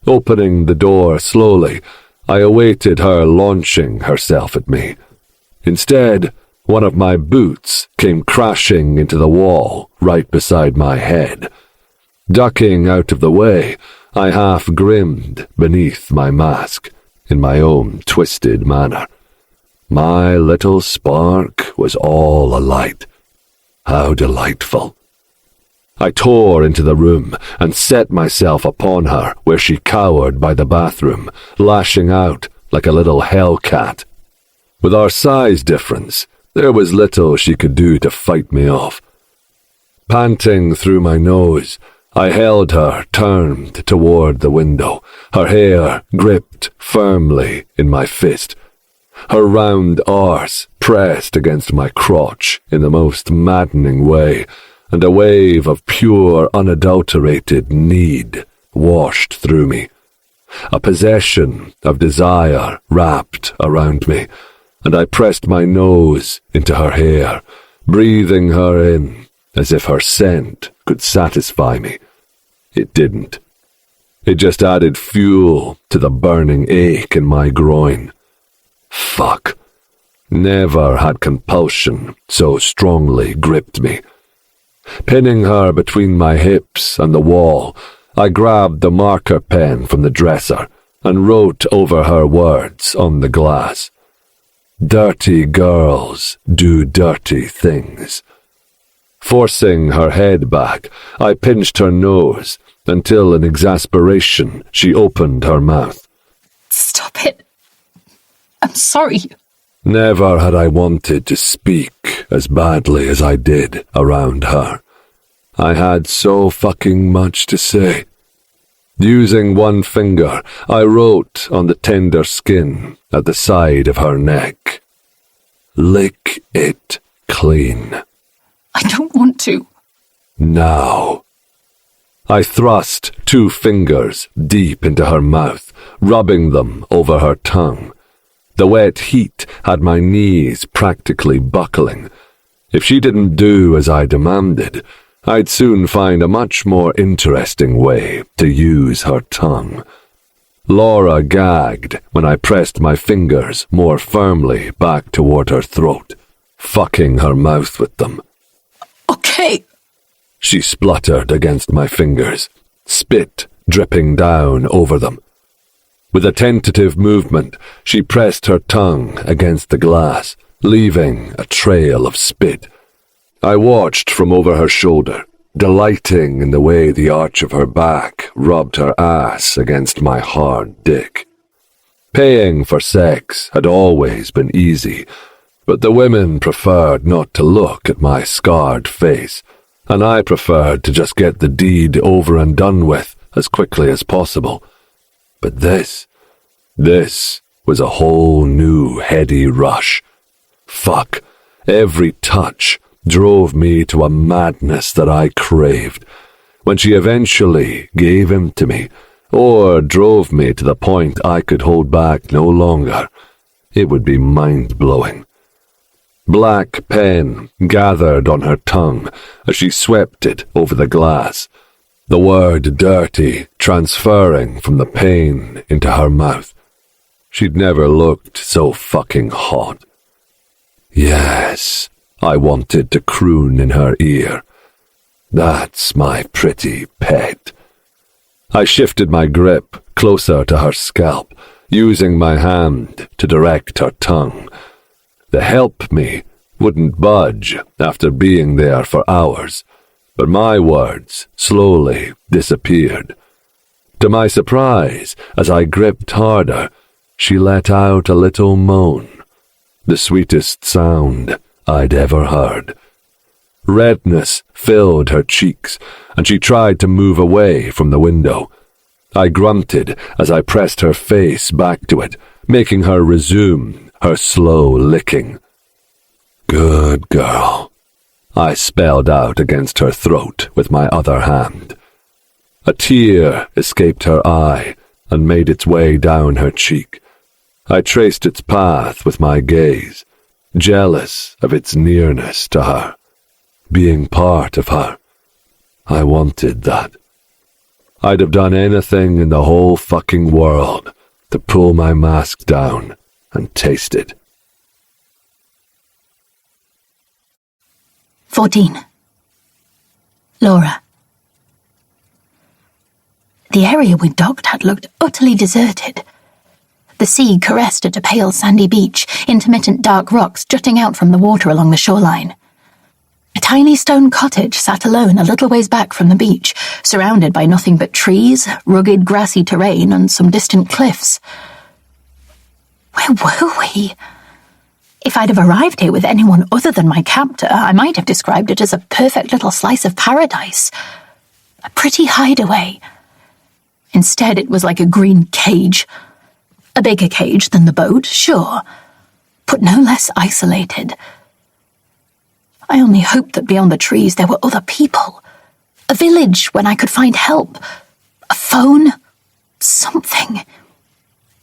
Opening the door slowly, I awaited her launching herself at me. Instead, one of my boots came crashing into the wall right beside my head. Ducking out of the way, I half grinned beneath my mask, in my own twisted manner. My little spark was all alight. How delightful. I tore into the room and set myself upon her where she cowered by the bathroom, lashing out like a little hellcat. With our size difference, there was little she could do to fight me off. Panting through my nose, I held her turned toward the window, her hair gripped firmly in my fist, her round arse pressed against my crotch in the most maddening way, and a wave of pure, unadulterated need washed through me. A possession of desire wrapped around me, and I pressed my nose into her hair, breathing her in as if her scent could satisfy me. It didn't. It just added fuel to the burning ache in my groin. Fuck. Never had compulsion so strongly gripped me. Pinning her between my hips and the wall, I grabbed the marker pen from the dresser and wrote over her words on the glass. Dirty girls do dirty things. Forcing her head back, I pinched her nose until in exasperation she opened her mouth. Stop it. I'm sorry. Never had I wanted to speak as badly as I did around her. I had so fucking much to say. Using one finger, I wrote on the tender skin at the side of her neck. Lick it clean. I don't want to. Now. I thrust 2 fingers deep into her mouth, rubbing them over her tongue. The wet heat had my knees practically buckling. If she didn't do as I demanded, I'd soon find a much more interesting way to use her tongue. Laura gagged when I pressed my fingers more firmly back toward her throat, fucking her mouth with them. Okay. She spluttered against my fingers, spit dripping down over them. With a tentative movement, she pressed her tongue against the glass, leaving a trail of spit. I watched from over her shoulder, delighting in the way the arch of her back rubbed her ass against my hard dick. Paying for sex had always been easy, but the women preferred not to look at my scarred face, and I preferred to just get the deed over and done with as quickly as possible. But this was a whole new heady rush. Fuck, every touch drove me to a madness that I craved. When she eventually gave him to me, or drove me to the point I could hold back no longer, it would be mind-blowing. Black pen gathered on her tongue as she swept it over the glass, the word dirty transferring from the pain into her mouth. She'd never looked so fucking hot. Yes, I wanted to croon in her ear. That's my pretty pet. I shifted my grip closer to her scalp, using my hand to direct her tongue. The help me wouldn't budge after being there for hours, but my words slowly disappeared. To my surprise, as I gripped harder, she let out a little moan, the sweetest sound I'd ever heard. Redness filled her cheeks, and she tried to move away from the window. I grunted as I pressed her face back to it, making her resume her slow licking. Good girl, I spelled out against her throat with my other hand. A tear escaped her eye and made its way down her cheek. I traced its path with my gaze, jealous of its nearness to her. Being part of her, I wanted that. I'd have done anything in the whole fucking world to pull my mask down and taste it. 14. Laura. The area we docked at looked utterly deserted. The sea caressed at a pale sandy beach, intermittent dark rocks jutting out from the water along the shoreline. A tiny stone cottage sat alone a little ways back from the beach, surrounded by nothing but trees, rugged grassy terrain, and some distant cliffs. Where were we? If I'd have arrived here with anyone other than my captor, I might have described it as a perfect little slice of paradise. A pretty hideaway. Instead, it was like a green cage. A bigger cage than the boat, sure, but no less isolated. I only hoped that beyond the trees there were other people. A village when I could find help. A phone. Something.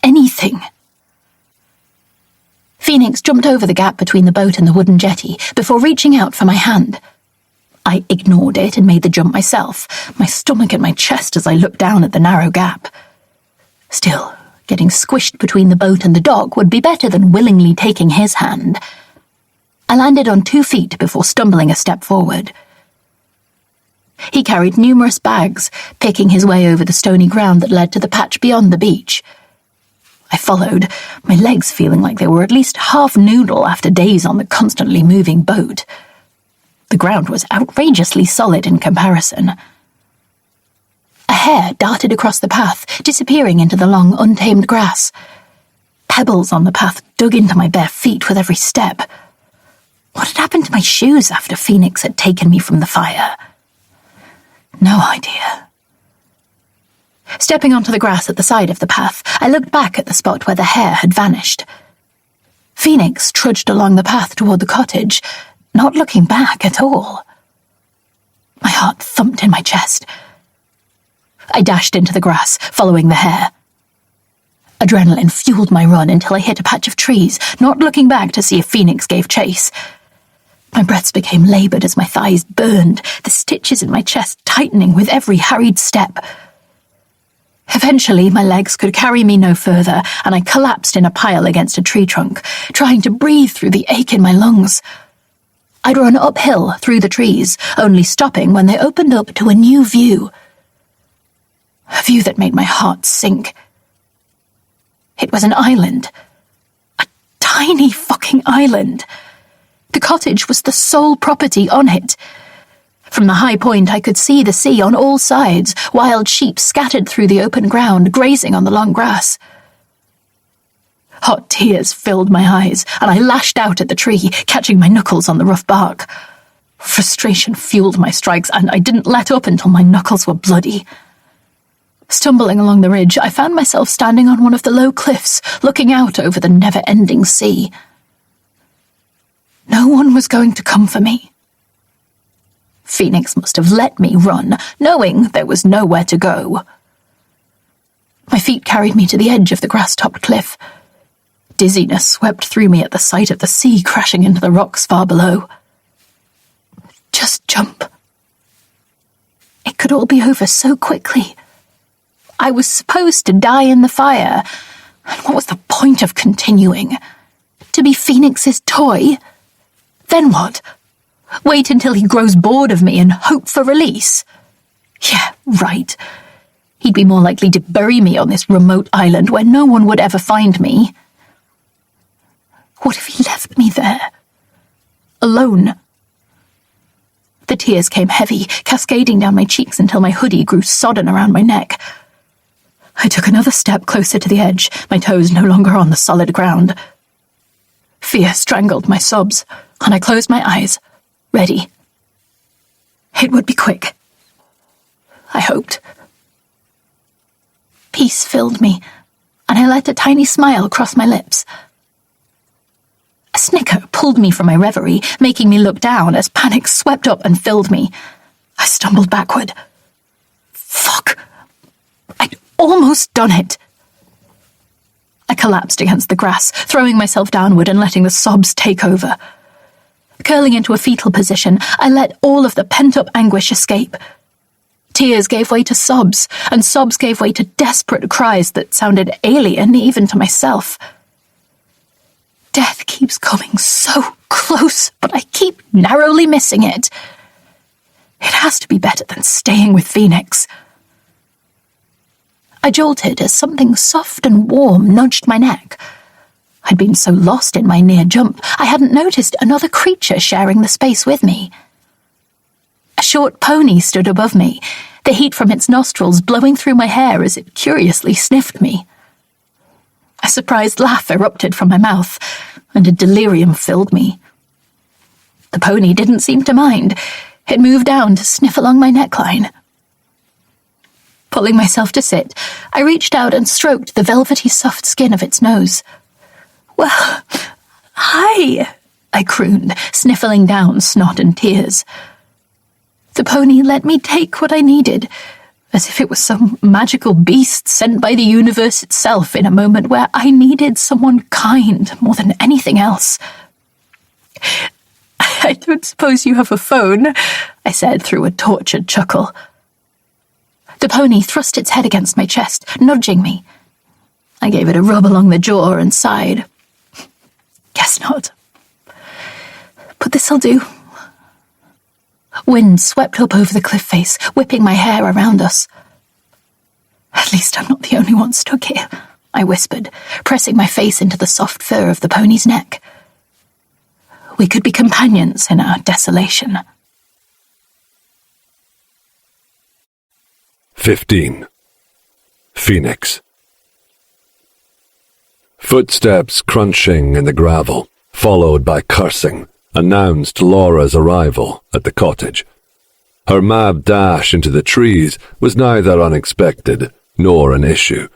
Anything. Phoenix jumped over the gap between the boat and the wooden jetty before reaching out for my hand. I ignored it and made the jump myself, my stomach in my chest as I looked down at the narrow gap. Still, getting squished between the boat and the dog would be better than willingly taking his hand. I landed on 2 feet before stumbling a step forward. He carried numerous bags, picking his way over the stony ground that led to the patch beyond the beach. I followed, my legs feeling like they were at least half noodle after days on the constantly moving boat. The ground was outrageously solid in comparison. A hare darted across the path, disappearing into the long, untamed grass. Pebbles on the path dug into my bare feet with every step. What had happened to my shoes after Phoenix had taken me from the fire? No idea. Stepping onto the grass at the side of the path, I looked back at the spot where the hare had vanished. Phoenix trudged along the path toward the cottage, not looking back at all. My heart thumped in my chest. I dashed into the grass, following the hare. Adrenaline fueled my run until I hit a patch of trees, not looking back to see if Phoenix gave chase. My breaths became laboured as my thighs burned, the stitches in my chest tightening with every hurried step. Eventually, my legs could carry me no further, and I collapsed in a pile against a tree trunk, trying to breathe through the ache in my lungs. I'd run uphill through the trees, only stopping when they opened up to a new view. A view that made my heart sink. It was an island. A tiny fucking island. The cottage was the sole property on it. From the high point I could see the sea on all sides, wild sheep scattered through the open ground, grazing on the long grass. Hot tears filled my eyes, and I lashed out at the tree, catching my knuckles on the rough bark. Frustration fueled my strikes, and I didn't let up until my knuckles were bloody. Stumbling along the ridge, I found myself standing on one of the low cliffs, looking out over the never-ending sea. No one was going to come for me. Phoenix must have let me run, knowing there was nowhere to go. My feet carried me to the edge of the grass-topped cliff. Dizziness swept through me at the sight of the sea crashing into the rocks far below. Just jump. It could all be over so quickly. I was supposed to die in the fire, and what was the point of continuing? To be Phoenix's toy? Then what? Wait until he grows bored of me and hope for release? Yeah, right. He'd be more likely to bury me on this remote island where no one would ever find me. What if he left me there? Alone? The tears came heavy, cascading down my cheeks until my hoodie grew sodden around my neck. I took another step closer to the edge, my toes no longer on the solid ground. Fear strangled my sobs, and I closed my eyes, ready. It would be quick. I hoped. Peace filled me, and I let a tiny smile cross my lips. A snicker pulled me from my reverie, making me look down as panic swept up and filled me. I stumbled backward. Fuck! I'd almost done it. I collapsed against the grass, throwing myself downward and letting the sobs take over. Curling into a fetal position, I let all of the pent-up anguish escape. Tears gave way to sobs, and sobs gave way to desperate cries that sounded alien even to myself. Death keeps coming so close, but I keep narrowly missing it. It has to be better than staying with Phoenix. I jolted as something soft and warm nudged my neck. I'd been so lost in my near jump, I hadn't noticed another creature sharing the space with me. A short pony stood above me, the heat from its nostrils blowing through my hair as it curiously sniffed me. A surprised laugh erupted from my mouth, and a delirium filled me. The pony didn't seem to mind. It moved down to sniff along my neckline. Pulling myself to sit, I reached out and stroked the velvety soft skin of its nose. "Well, hi," I crooned, sniffling down snot and tears. The pony let me take what I needed, as if it was some magical beast sent by the universe itself in a moment where I needed someone kind more than anything else. "I don't suppose you have a phone," I said through a tortured chuckle. The pony thrust its head against my chest, nudging me. I gave it a rub along the jaw and sighed. "Guess not. But this'll do." Wind swept up over the cliff face, whipping my hair around us. "At least I'm not the only one stuck here," I whispered, pressing my face into the soft fur of the pony's neck. We could be companions in our desolation. 15. Phoenix. Footsteps crunching in the gravel, followed by cursing, announced Laura's arrival at the cottage. Her mad dash into the trees was neither unexpected nor an issue.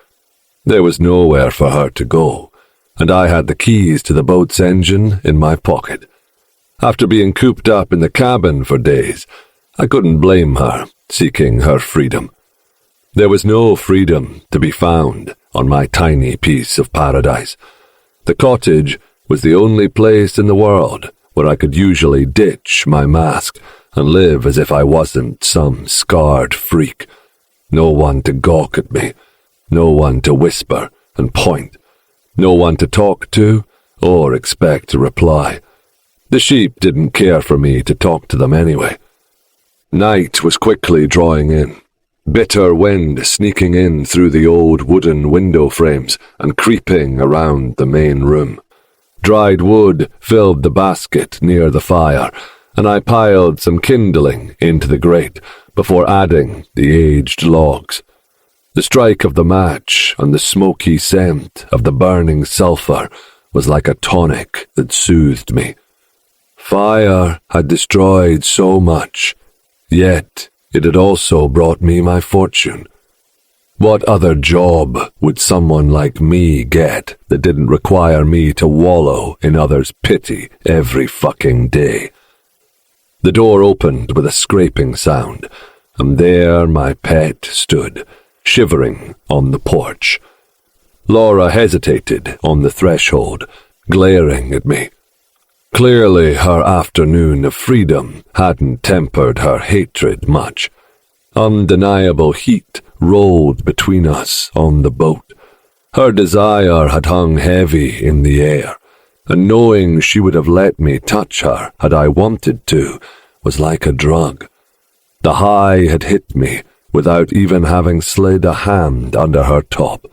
There was nowhere for her to go, and I had the keys to the boat's engine in my pocket. After being cooped up in the cabin for days, I couldn't blame her seeking her freedom. There was no freedom to be found on my tiny piece of paradise. The cottage was the only place in the world where I could usually ditch my mask and live as if I wasn't some scarred freak. No one to gawk at me, no one to whisper and point, no one to talk to or expect a reply. The sheep didn't care for me to talk to them anyway. Night was quickly drawing in, bitter wind sneaking in through the old wooden window frames and creeping around the main room. Dried wood filled the basket near the fire, and I piled some kindling into the grate before adding the aged logs. The strike of the match and the smoky scent of the burning sulphur was like a tonic that soothed me. Fire had destroyed so much, yet it had also brought me my fortune. What other job would someone like me get that didn't require me to wallow in others' pity every fucking day? The door opened with a scraping sound, and there my pet stood, shivering on the porch. Laura hesitated on the threshold, glaring at me. Clearly her afternoon of freedom hadn't tempered her hatred much. Undeniable heat rolled between us on the boat. Her desire had hung heavy in the air, and knowing she would have let me touch her had I wanted to was like a drug. The high had hit me without even having slid a hand under her top.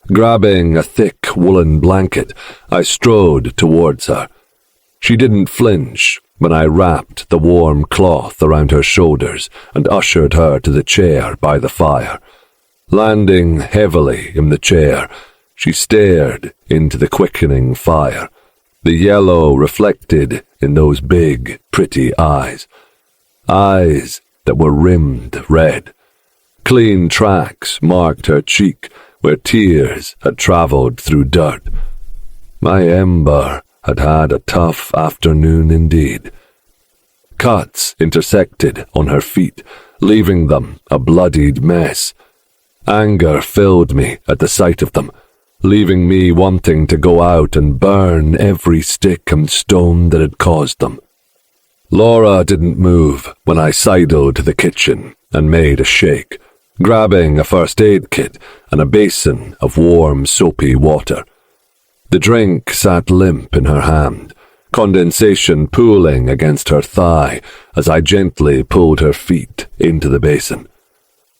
Grabbing a thick woolen blanket, I strode towards her. She didn't flinch when I wrapped the warm cloth around her shoulders and ushered her to the chair by the fire. Landing heavily in the chair, she stared into the quickening fire, the yellow reflected in those big, pretty eyes. Eyes that were rimmed red. Clean tracks marked her cheek where tears had travelled through dirt. My Ember had had a tough afternoon indeed. Cuts intersected on her feet, leaving them a bloodied mess. Anger filled me at the sight of them, leaving me wanting to go out and burn every stick and stone that had caused them. Laura didn't move when I sidled to the kitchen and made a shake, grabbing a first aid kit and a basin of warm, soapy water. The drink sat limp in her hand, condensation pooling against her thigh as I gently pulled her feet into the basin.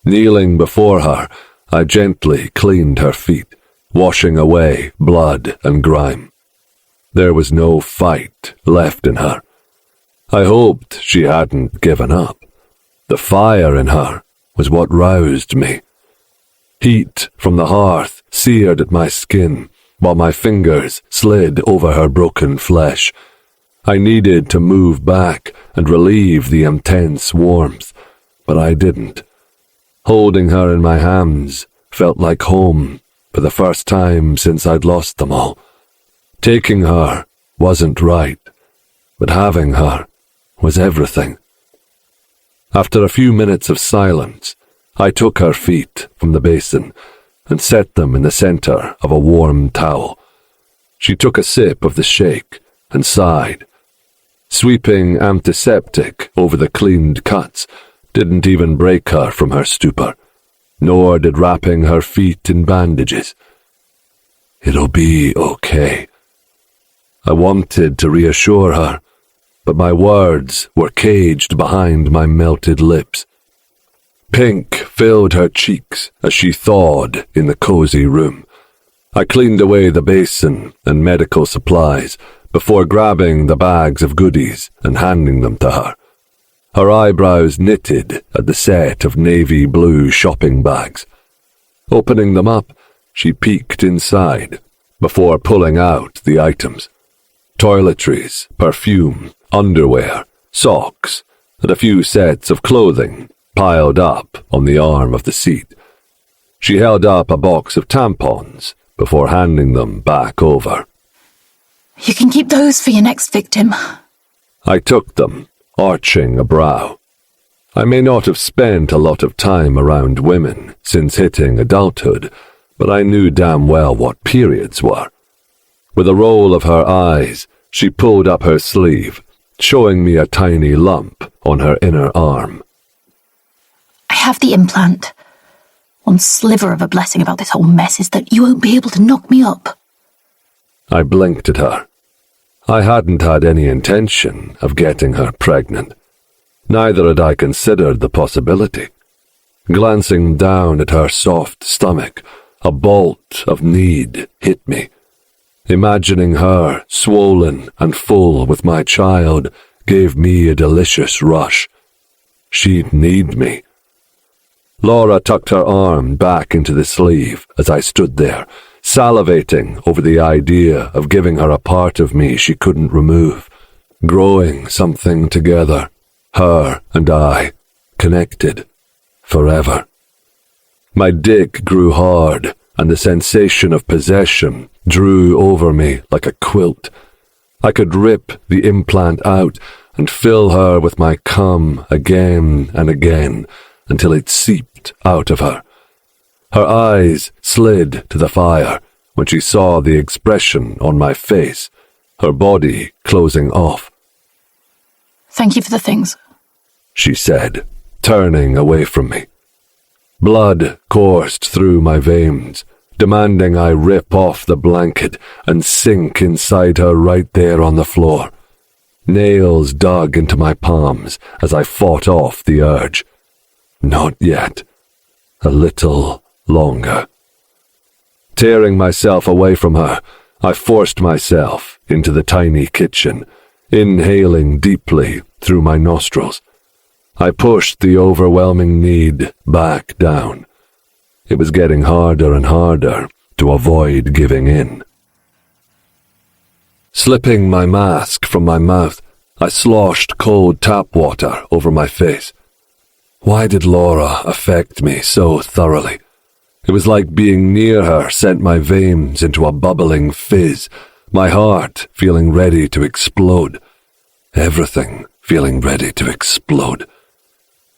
Kneeling before her, I gently cleaned her feet, washing away blood and grime. There was no fight left in her. I hoped she hadn't given up. The fire in her was what roused me. Heat from the hearth seared at my skin, while my fingers slid over her broken flesh. I needed to move back and relieve the intense warmth, but I didn't. Holding her in my hands felt like home for the first time since I'd lost them all. Taking her wasn't right, but having her was everything. After a few minutes of silence, I took her feet from the basin and set them in the center of a warm towel. She took a sip of the shake and sighed. Sweeping antiseptic over the cleaned cuts didn't even break her from her stupor, nor did wrapping her feet in bandages. It'll be okay. I wanted to reassure her, but my words were caged behind my melted lips. Pink filled her cheeks as she thawed in the cozy room. I cleaned away the basin and medical supplies before grabbing the bags of goodies and handing them to her. Her eyebrows knitted at the set of navy blue shopping bags. Opening them up, she peeked inside before pulling out the items. Toiletries, perfume, underwear, socks, and a few sets of clothing piled up on the arm of the seat. She held up a box of tampons before handing them back over. You can keep those for your next victim. I took them, arching a brow. I may not have spent a lot of time around women since hitting adulthood, but I knew damn well what periods were. With a roll of her eyes, she pulled up her sleeve, showing me a tiny lump on her inner arm. I have the implant. One sliver of a blessing about this whole mess is that you won't be able to knock me up. I blinked at her. I hadn't had any intention of getting her pregnant. Neither had I considered the possibility. Glancing down at her soft stomach, a bolt of need hit me. Imagining her swollen and full with my child gave me a delicious rush. She'd need me. Laura tucked her arm back into the sleeve as I stood there, salivating over the idea of giving her a part of me she couldn't remove, growing something together, her and I, connected, forever. My dick grew hard, and the sensation of possession drew over me like a quilt. I could rip the implant out and fill her with my cum again and again until it seeped out of her. Her eyes slid to the fire when she saw the expression on my face, her body closing off. Thank you for the things, she said, turning away from me. Blood coursed through my veins, demanding I rip off the blanket and sink inside her right there on the floor. Nails dug into my palms as I fought off the urge. Not yet. A little longer. Tearing myself away from her, I forced myself into the tiny kitchen, inhaling deeply through my nostrils. I pushed the overwhelming need back down. It was getting harder and harder to avoid giving in. Slipping my mask from my mouth, I sloshed cold tap water over my face. Why did Laura affect me so thoroughly? It was like being near her sent my veins into a bubbling fizz, my heart feeling ready to explode. Everything feeling ready to explode.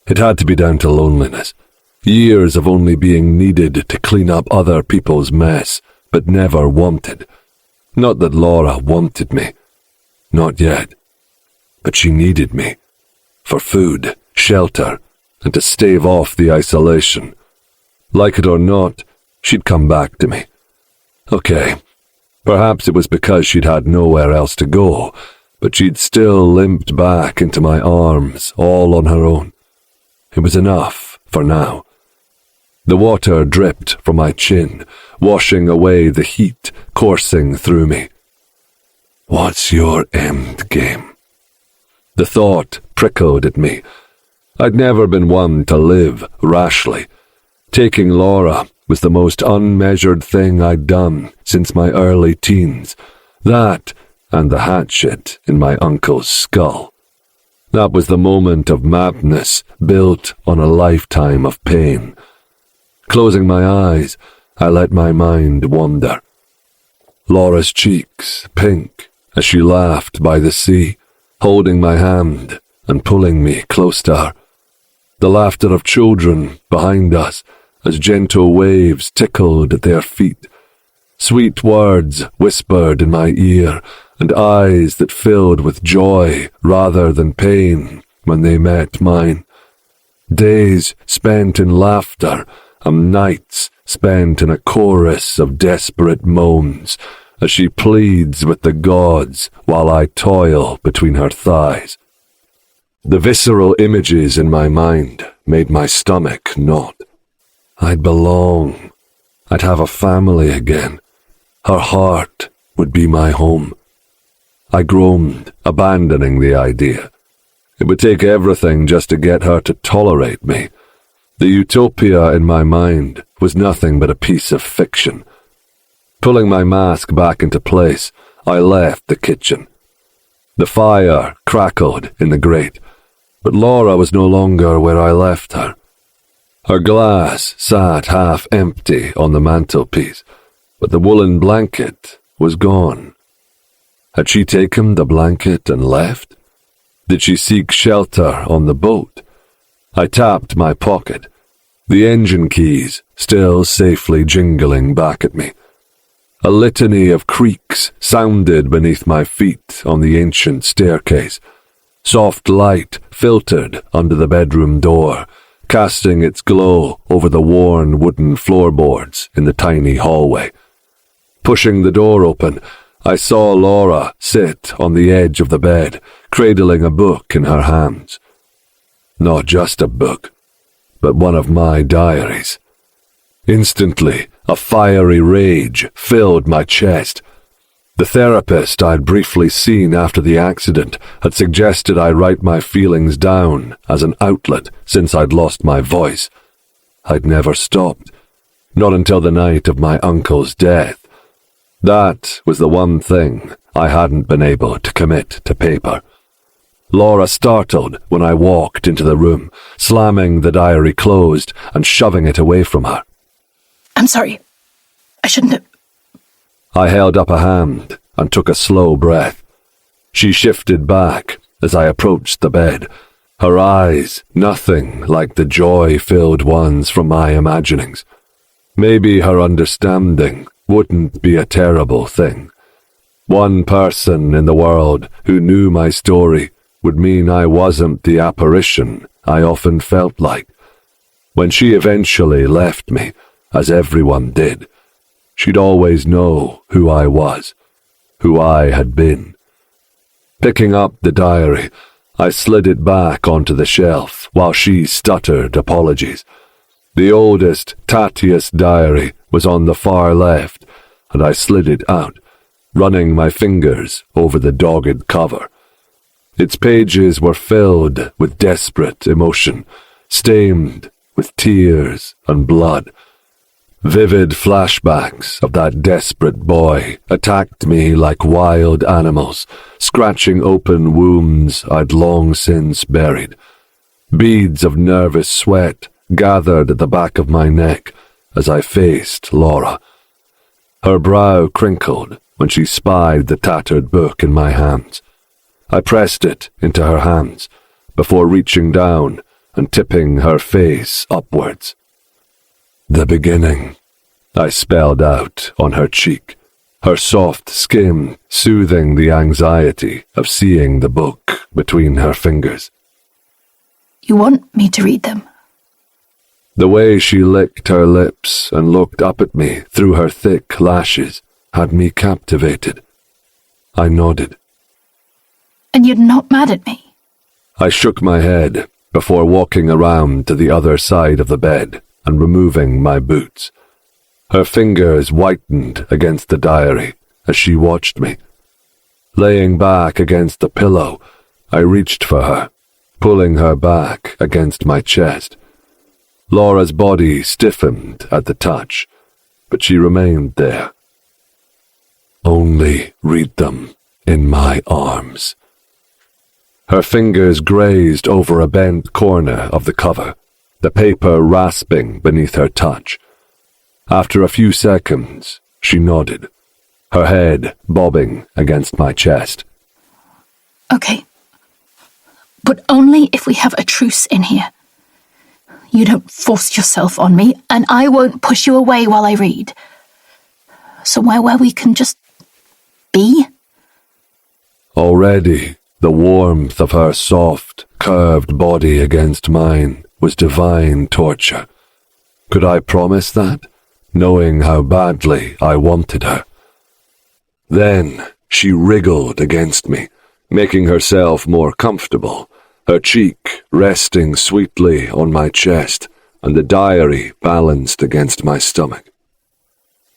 It had to be down to loneliness. Years of only being needed to clean up other people's mess, but never wanted. Not that Laura wanted me. Not yet. But she needed me. For food, shelter, and to stave off the isolation. Like it or not, she'd come back to me. Okay, perhaps it was because she'd had nowhere else to go, but she'd still limped back into my arms all on her own. It was enough for now. The water dripped from my chin, washing away the heat coursing through me. What's your end game? The thought prickled at me. I'd never been one to live rashly. Taking Laura was the most unmeasured thing I'd done since my early teens. That and the hatchet in my uncle's skull. That was the moment of madness built on a lifetime of pain. Closing my eyes, I let my mind wander. Laura's cheeks pink as she laughed by the sea, holding my hand and pulling me close to her. The laughter of children behind us as gentle waves tickled at their feet. Sweet words whispered in my ear, and eyes that filled with joy rather than pain when they met mine. Days spent in laughter, and nights spent in a chorus of desperate moans, as she pleads with the gods while I toil between her thighs. The visceral images in my mind made my stomach knot. I'd belong. I'd have a family again. Her heart would be my home. I groaned, abandoning the idea. It would take everything just to get her to tolerate me. The utopia in my mind was nothing but a piece of fiction. Pulling my mask back into place, I left the kitchen. The fire crackled in the grate, but Laura was no longer where I left her. Her glass sat half empty on the mantelpiece, but the woolen blanket was gone. Had she taken the blanket and left? Did she seek shelter on the boat? I tapped my pocket, the engine keys still safely jingling back at me. A litany of creaks sounded beneath my feet on the ancient staircase. Soft light filtered under the bedroom door, casting its glow over the worn wooden floorboards in the tiny hallway. Pushing the door open, I saw Laura sit on the edge of the bed, cradling a book in her hands. Not just a book, but one of my diaries. Instantly, a fiery rage filled my chest. The therapist I'd briefly seen after the accident had suggested I write my feelings down as an outlet since I'd lost my voice. I'd never stopped, not until the night of my uncle's death. That was the one thing I hadn't been able to commit to paper. Laura startled when I walked into the room, slamming the diary closed and shoving it away from her. I'm sorry. I shouldn't have... I held up a hand and took a slow breath. She shifted back as I approached the bed, her eyes nothing like the joy-filled ones from my imaginings. Maybe her understanding wouldn't be a terrible thing. One person in the world who knew my story would mean I wasn't the apparition I often felt like. When she eventually left me, as everyone did, she'd always know who I was, who I had been. Picking up the diary, I slid it back onto the shelf while she stuttered apologies. The oldest, tattiest diary was on the far left, and I slid it out, running my fingers over the dogged cover. Its pages were filled with desperate emotion, stained with tears and blood. Vivid flashbacks of that desperate boy attacked me like wild animals, scratching open wounds I'd long since buried. Beads of nervous sweat gathered at the back of my neck as I faced Laura. Her brow crinkled when she spied the tattered book in my hands. I pressed it into her hands before reaching down and tipping her face upwards. The beginning, I spelled out on her cheek, her soft skin soothing the anxiety of seeing the book between her fingers. You want me to read them? The way she licked her lips and looked up at me through her thick lashes had me captivated. I nodded. And you're not mad at me? I shook my head before walking around to the other side of the bed and removing my boots. Her fingers whitened against the diary as she watched me. Laying back against the pillow, I reached for her, pulling her back against my chest. Laura's body stiffened at the touch, but she remained there. Only read them in my arms. Her fingers grazed over a bent corner of the cover, the paper rasping beneath her touch. After a few seconds, she nodded, her head bobbing against my chest. Okay. But only if we have a truce in here. You don't force yourself on me, and I won't push you away while I read. Somewhere where we can just be? Already, the warmth of her soft, curved body against mine was divine torture. Could I promise that, knowing how badly I wanted her? Then she wriggled against me, making herself more comfortable, her cheek resting sweetly on my chest and the diary balanced against my stomach.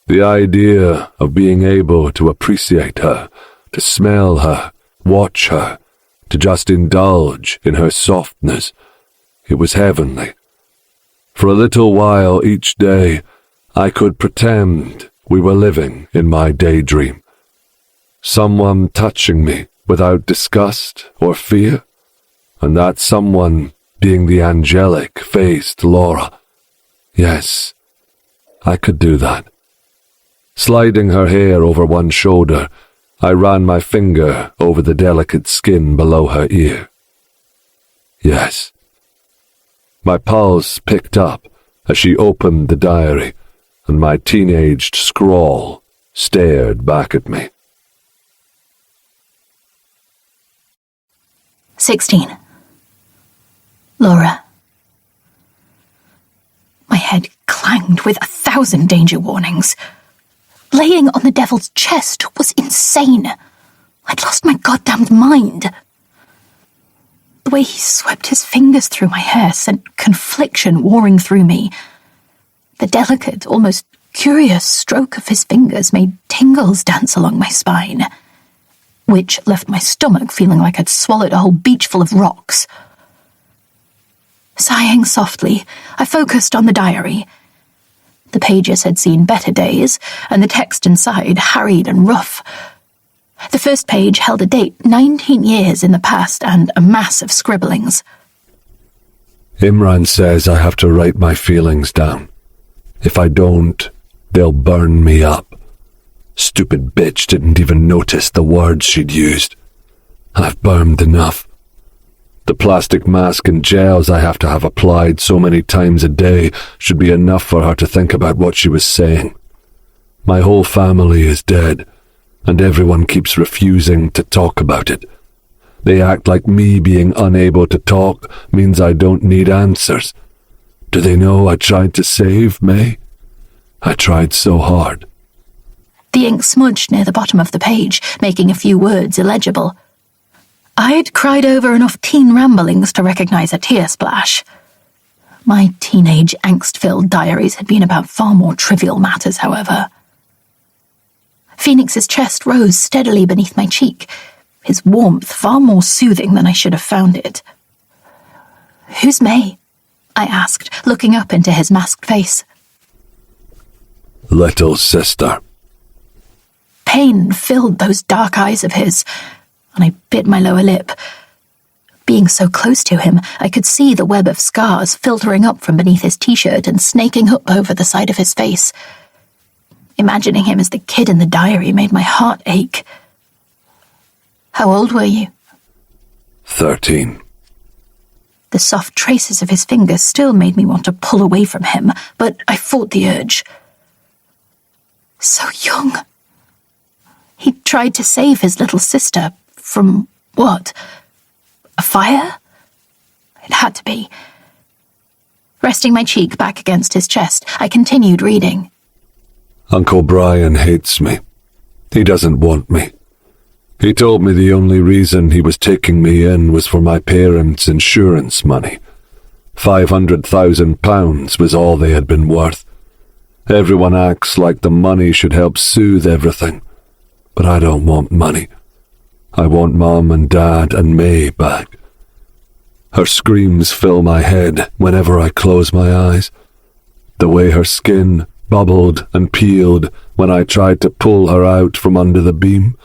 The idea of being able to appreciate her, to smell her, watch her, to just indulge in her softness, it was heavenly. For a little while each day, I could pretend we were living in my daydream. Someone touching me without disgust or fear, and that someone being the angelic-faced Laura. Yes, I could do that. Sliding her hair over one shoulder, I ran my finger over the delicate skin below her ear. Yes. My pulse picked up as she opened the diary, and my teenaged scrawl stared back at me. 16. Laura. My head clanged with 1,000 danger warnings. Laying on the devil's chest was insane. I'd lost my goddamned mind. The way he swept his fingers through my hair sent confliction warring through me. The delicate, almost curious stroke of his fingers made tingles dance along my spine, which left my stomach feeling like I'd swallowed a whole beach full of rocks. Sighing softly, I focused on the diary. The pages had seen better days, and the text inside harried and rough. The first page held a date 19 years in the past and a mass of scribblings. Imran says I have to write my feelings down. If I don't, they'll burn me up. Stupid bitch didn't even notice the words she'd used. I've burned enough. The plastic mask and gels I have to have applied so many times a day should be enough for her to think about what she was saying. My whole family is dead, and everyone keeps refusing to talk about it. They act like me being unable to talk means I don't need answers. Do they know I tried to save May? I tried so hard. The ink smudged near the bottom of the page, making a few words illegible. I'd cried over enough teen ramblings to recognize a tear splash. My teenage angst-filled diaries had been about far more trivial matters, however. Phoenix's chest rose steadily beneath my cheek, his warmth far more soothing than I should have found it. "Who's May?" I asked, looking up into his masked face. Little sister. Pain filled those dark eyes of his, and I bit my lower lip. Being so close to him, I could see the web of scars filtering up from beneath his t-shirt and snaking up over the side of his face. Imagining him as the kid in the diary made my heart ache. "How old were you?" 13. The soft traces of his fingers still made me want to pull away from him, but I fought the urge. So young. He tried to save his little sister from what? A fire? It had to be. Resting my cheek back against his chest, I continued reading. Uncle Brian hates me. He doesn't want me. He told me the only reason he was taking me in was for my parents' insurance money. £500,000 was all they had been worth. Everyone acts like the money should help soothe everything. But I don't want money. I want Mum and Dad and May back. Her screams fill my head whenever I close my eyes. The way her skin bubbled and peeled when I tried to pull her out from under the beam.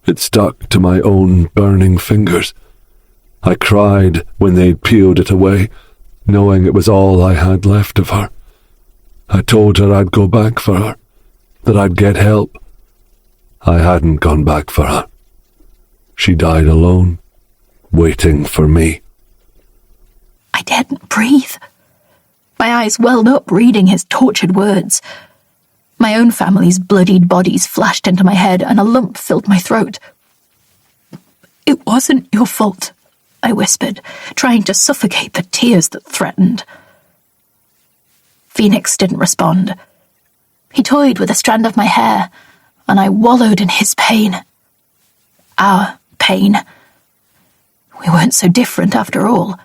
It stuck to my own burning fingers. I cried when they'd peeled it away, knowing it was all I had left of her. I told her I'd go back for her, that I'd get help. I hadn't gone back for her. She died alone, waiting for me. I daredn't breathe. My eyes welled up reading his tortured words. My own family's bloodied bodies flashed into my head and a lump filled my throat. "It wasn't your fault," I whispered, trying to suffocate the tears that threatened. Phoenix didn't respond. He toyed with a strand of my hair, and I wallowed in his pain. Our pain. We weren't so different after all.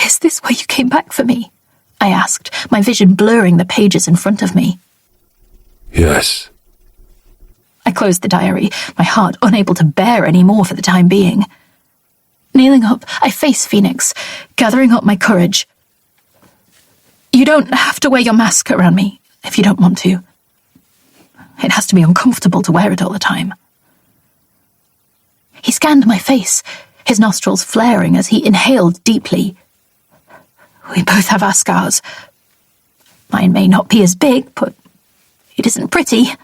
"Is this why you came back for me?" I asked, my vision blurring the pages in front of me. Yes. I closed the diary, my heart unable to bear any more for the time being. Kneeling up, I faced Phoenix, gathering up my courage. "You don't have to wear your mask around me, if you don't want to. It has to be uncomfortable to wear it all the time." He scanned my face, his nostrils flaring as he inhaled deeply. "We both have our scars. Mine may not be as big, but it isn't pretty."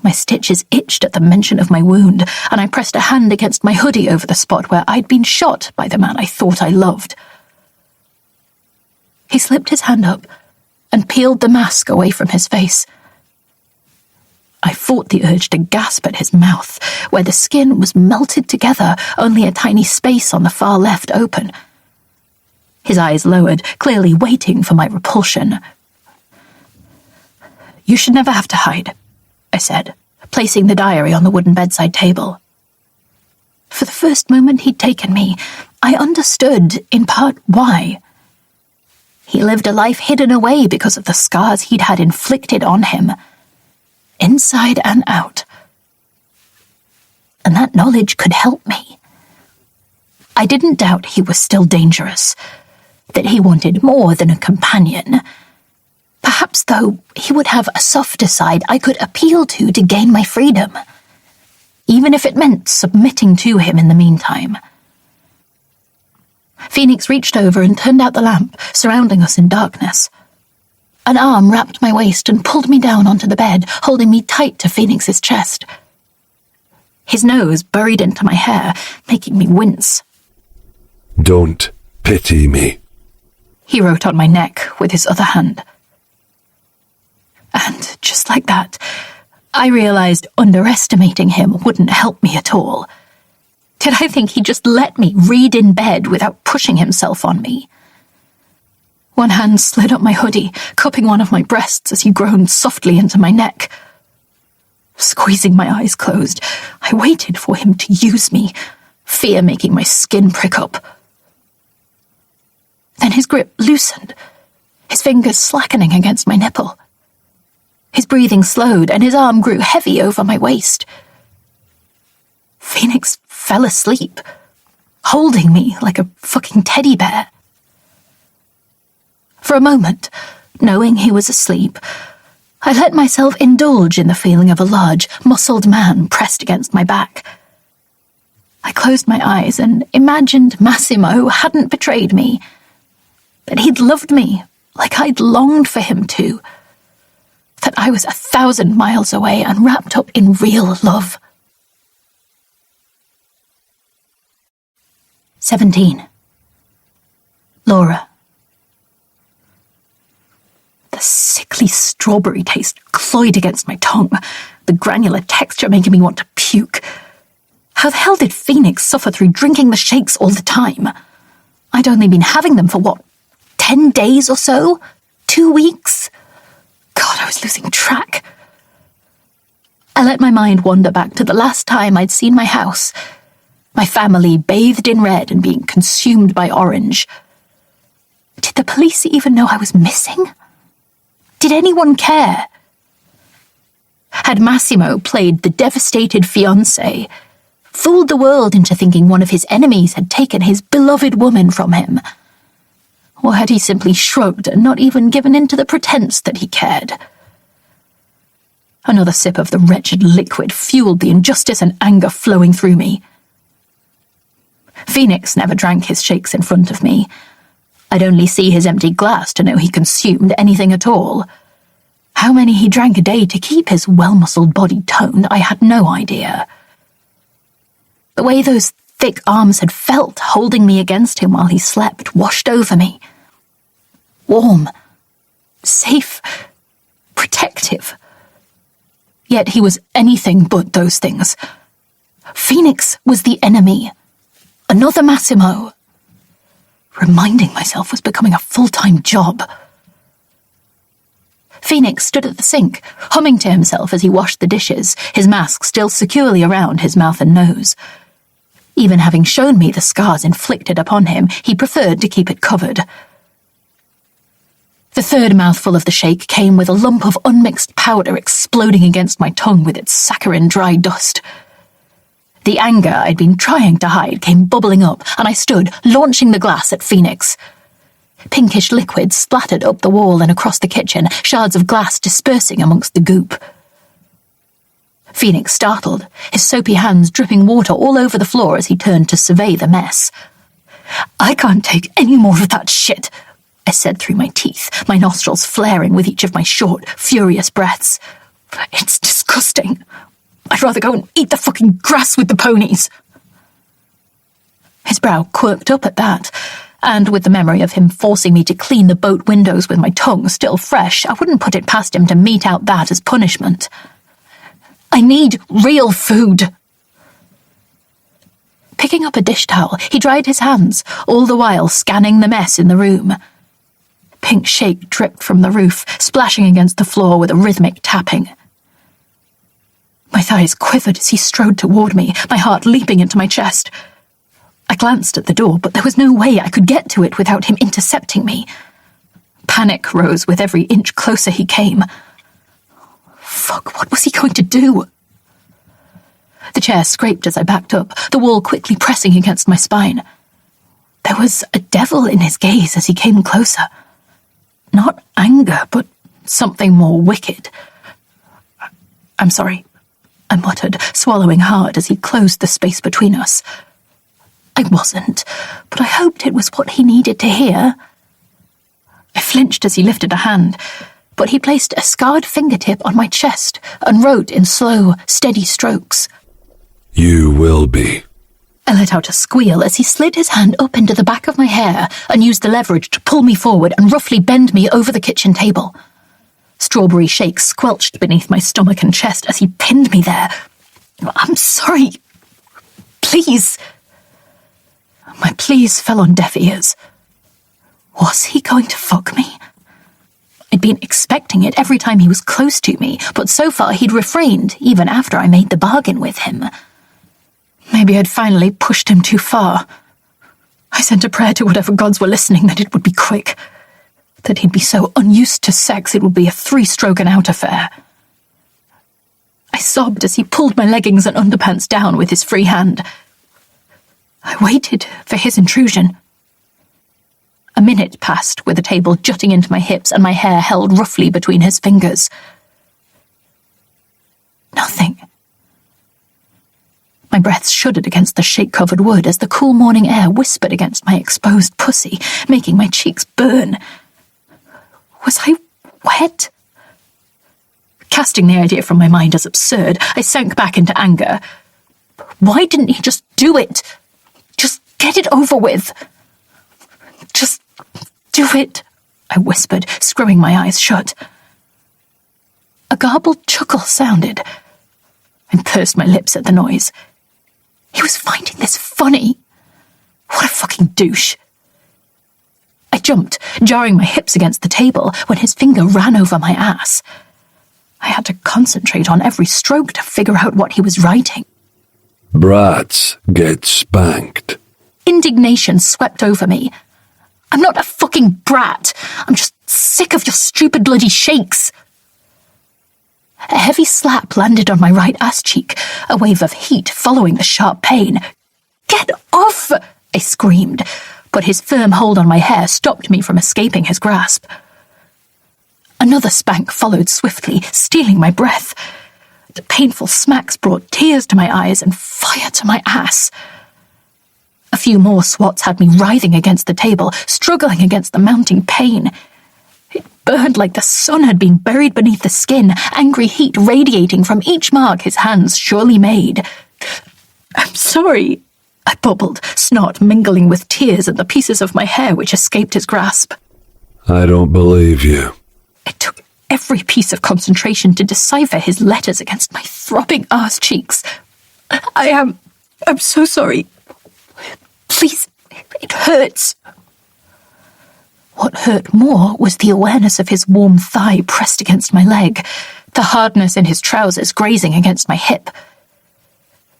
My stitches itched at the mention of my wound, and I pressed a hand against my hoodie over the spot where I'd been shot by the man I thought I loved. He slipped his hand up and peeled the mask away from his face. I fought the urge to gasp at his mouth, where the skin was melted together, only a tiny space on the far left open. His eyes lowered, clearly waiting for my repulsion. "You should never have to hide," I said, placing the diary on the wooden bedside table. For the first moment he'd taken me, I understood, in part, why. He lived a life hidden away because of the scars he'd had inflicted on him, inside and out. And that knowledge could help me. I didn't doubt he was still dangerous, that he wanted more than a companion. Perhaps, though, he would have a softer side I could appeal to gain my freedom, even if it meant submitting to him in the meantime. Phoenix reached over and turned out the lamp, surrounding us in darkness. An arm wrapped my waist and pulled me down onto the bed, holding me tight to Phoenix's chest. His nose buried into my hair, making me wince. "Don't pity me," he wrote on my neck with his other hand. And just like that, I realized underestimating him wouldn't help me at all. Did I think he'd just let me read in bed without pushing himself on me? One hand slid up my hoodie, cupping one of my breasts as he groaned softly into my neck. Squeezing my eyes closed, I waited for him to use me, fear making my skin prick up. Then his grip loosened, his fingers slackening against my nipple. His breathing slowed and his arm grew heavy over my waist. Phoenix fell asleep, holding me like a fucking teddy bear. For a moment, knowing he was asleep, I let myself indulge in the feeling of a large, muscled man pressed against my back. I closed my eyes and imagined Massimo hadn't betrayed me, that he'd loved me like I'd longed for him to, that I was 1,000 miles away and wrapped up in real love. 17. Laura. The sickly strawberry taste cloyed against my tongue, the granular texture making me want to puke. How the hell did Phoenix suffer through drinking the shakes all the time? I'd only been having them for, 10 days or so? 2 weeks? God, I was losing track. I let my mind wander back to the last time I'd seen my house, My family bathed in red and being consumed by orange. Did the police even know I was missing? Did anyone care? Had Massimo played the devastated fiancé, fooled the world into thinking one of his enemies had taken his beloved woman from him? Or had he simply shrugged and not even given in to the pretense that he cared? Another sip of the wretched liquid fueled the injustice and anger flowing through me. Phoenix never drank his shakes in front of me. I'd only see his empty glass to know he consumed anything at all. How many he drank a day to keep his well-muscled body toned, I had no idea. The way those thick arms had felt holding me against him while he slept washed over me. Warm, safe, protective. Yet he was anything but those things. Phoenix was the enemy. Another Massimo. Reminding myself was becoming a full-time job. Phoenix stood at the sink, humming to himself as he washed the dishes, his mask still securely around his mouth and nose. Even having shown me the scars inflicted upon him, he preferred to keep it covered. The third mouthful of the shake came with a lump of unmixed powder exploding against my tongue with its saccharine dry dust. The anger I'd been trying to hide came bubbling up, and I stood, launching the glass at Phoenix. Pinkish liquid splattered up the wall and across the kitchen, shards of glass dispersing amongst the goop. Phoenix startled, his soapy hands dripping water all over the floor as he turned to survey the mess. "I can't take any more of that shit," I said through my teeth, my nostrils flaring with each of my short, furious breaths. "It's disgusting. I'd rather go and eat the fucking grass with the ponies." His brow quirked up at that, and with the memory of him forcing me to clean the boat windows with my tongue still fresh, I wouldn't put it past him to mete out that as punishment. "I need real food." Picking up a dish towel, he dried his hands, all the while scanning the mess in the room. Pink shake dripped from the roof, splashing against the floor with a rhythmic tapping. My thighs quivered as he strode toward me, my heart leaping into my chest. I glanced at the door, but there was no way I could get to it without him intercepting me. Panic rose with every inch closer he came. Fuck, what was he going to do? The chair scraped as I backed up, the wall quickly pressing against my spine. There was a devil in his gaze as he came closer. Not anger, but something more wicked. "I'm sorry," I muttered, swallowing hard as he closed the space between us. I wasn't, but I hoped it was what he needed to hear. I flinched as he lifted a hand, but he placed a scarred fingertip on my chest and wrote in slow, steady strokes. "You will be." I let out a squeal as he slid his hand up into the back of my hair and used the leverage to pull me forward and roughly bend me over the kitchen table. Strawberry shake squelched beneath my stomach and chest as he pinned me there. "I'm sorry. Please." My pleas fell on deaf ears. Was he going to fuck me? I'd been expecting it every time he was close to me, but so far he'd refrained, even after I made the bargain with him. Maybe I'd finally pushed him too far. I sent a prayer to whatever gods were listening that it would be quick, that he'd be so unused to sex it would be a 3-stroke-and-out affair. I sobbed as he pulled my leggings and underpants down with his free hand. I waited for his intrusion. A minute passed with the table jutting into my hips and my hair held roughly between his fingers. Nothing. My breath shuddered against the shake-covered wood as the cool morning air whispered against my exposed pussy, making my cheeks burn. Was I wet? Casting the idea from my mind as absurd, I sank back into anger. Why didn't he just do it? Just get it over with. Just do it, I whispered, screwing my eyes shut. A garbled chuckle sounded. I pursed my lips at the noise. He was finding this funny. What a fucking douche. I jumped, jarring my hips against the table when his finger ran over my ass. I had to concentrate on every stroke to figure out what he was writing. Brats get spanked. Indignation swept over me. I'm not a fucking brat. I'm just sick of your stupid bloody shakes. A heavy slap landed on my right ass cheek, a wave of heat following the sharp pain. Get off! I screamed, but his firm hold on my hair stopped me from escaping his grasp. Another spank followed swiftly, stealing my breath. The painful smacks brought tears to my eyes and fire to my ass. A few more swats had me writhing against the table, struggling against the mounting pain. It burned like the sun had been buried beneath the skin, angry heat radiating from each mark his hands surely made. "I'm sorry," I bubbled, snot mingling with tears and the pieces of my hair which escaped his grasp. I don't believe you. It took every piece of concentration to decipher his letters against my throbbing ass cheeks. I'm so sorry. Please, it hurts." What hurt more was the awareness of his warm thigh pressed against my leg, the hardness in his trousers grazing against my hip.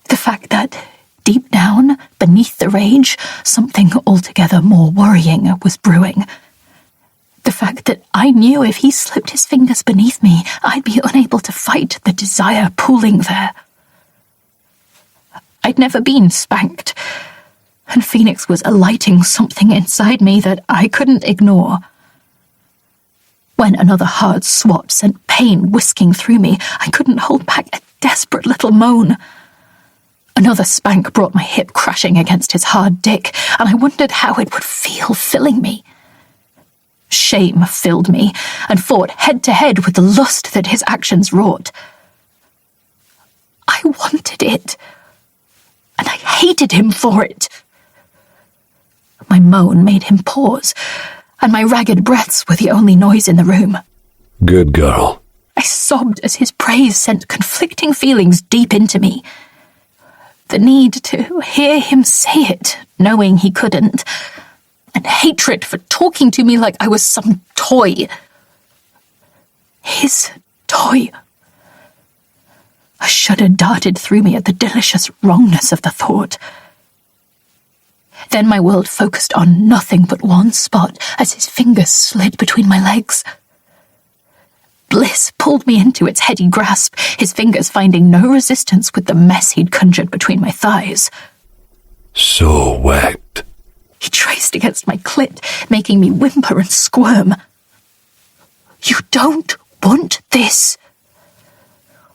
The fact that, deep down, beneath the rage, something altogether more worrying was brewing. The fact that I knew if he slipped his fingers beneath me, I'd be unable to fight the desire pooling there. I'd never been spanked, and Phoenix was alighting something inside me that I couldn't ignore. When another hard swat sent pain whisking through me, I couldn't hold back a desperate little moan. Another spank brought my hip crashing against his hard dick, and I wondered how it would feel filling me. Shame filled me, and fought head-to-head with the lust that his actions wrought. I wanted it, and I hated him for it. My moan made him pause, and my ragged breaths were the only noise in the room. Good girl. I sobbed as his praise sent conflicting feelings deep into me. The need to hear him say it, knowing he couldn't, and hatred for talking to me like I was some toy. His toy. A shudder darted through me at the delicious wrongness of the thought. Then my world focused on nothing but one spot as his fingers slid between my legs. Bliss pulled me into its heady grasp, his fingers finding no resistance with the mess he'd conjured between my thighs. So wet. He traced against my clit, making me whimper and squirm. "You don't want this."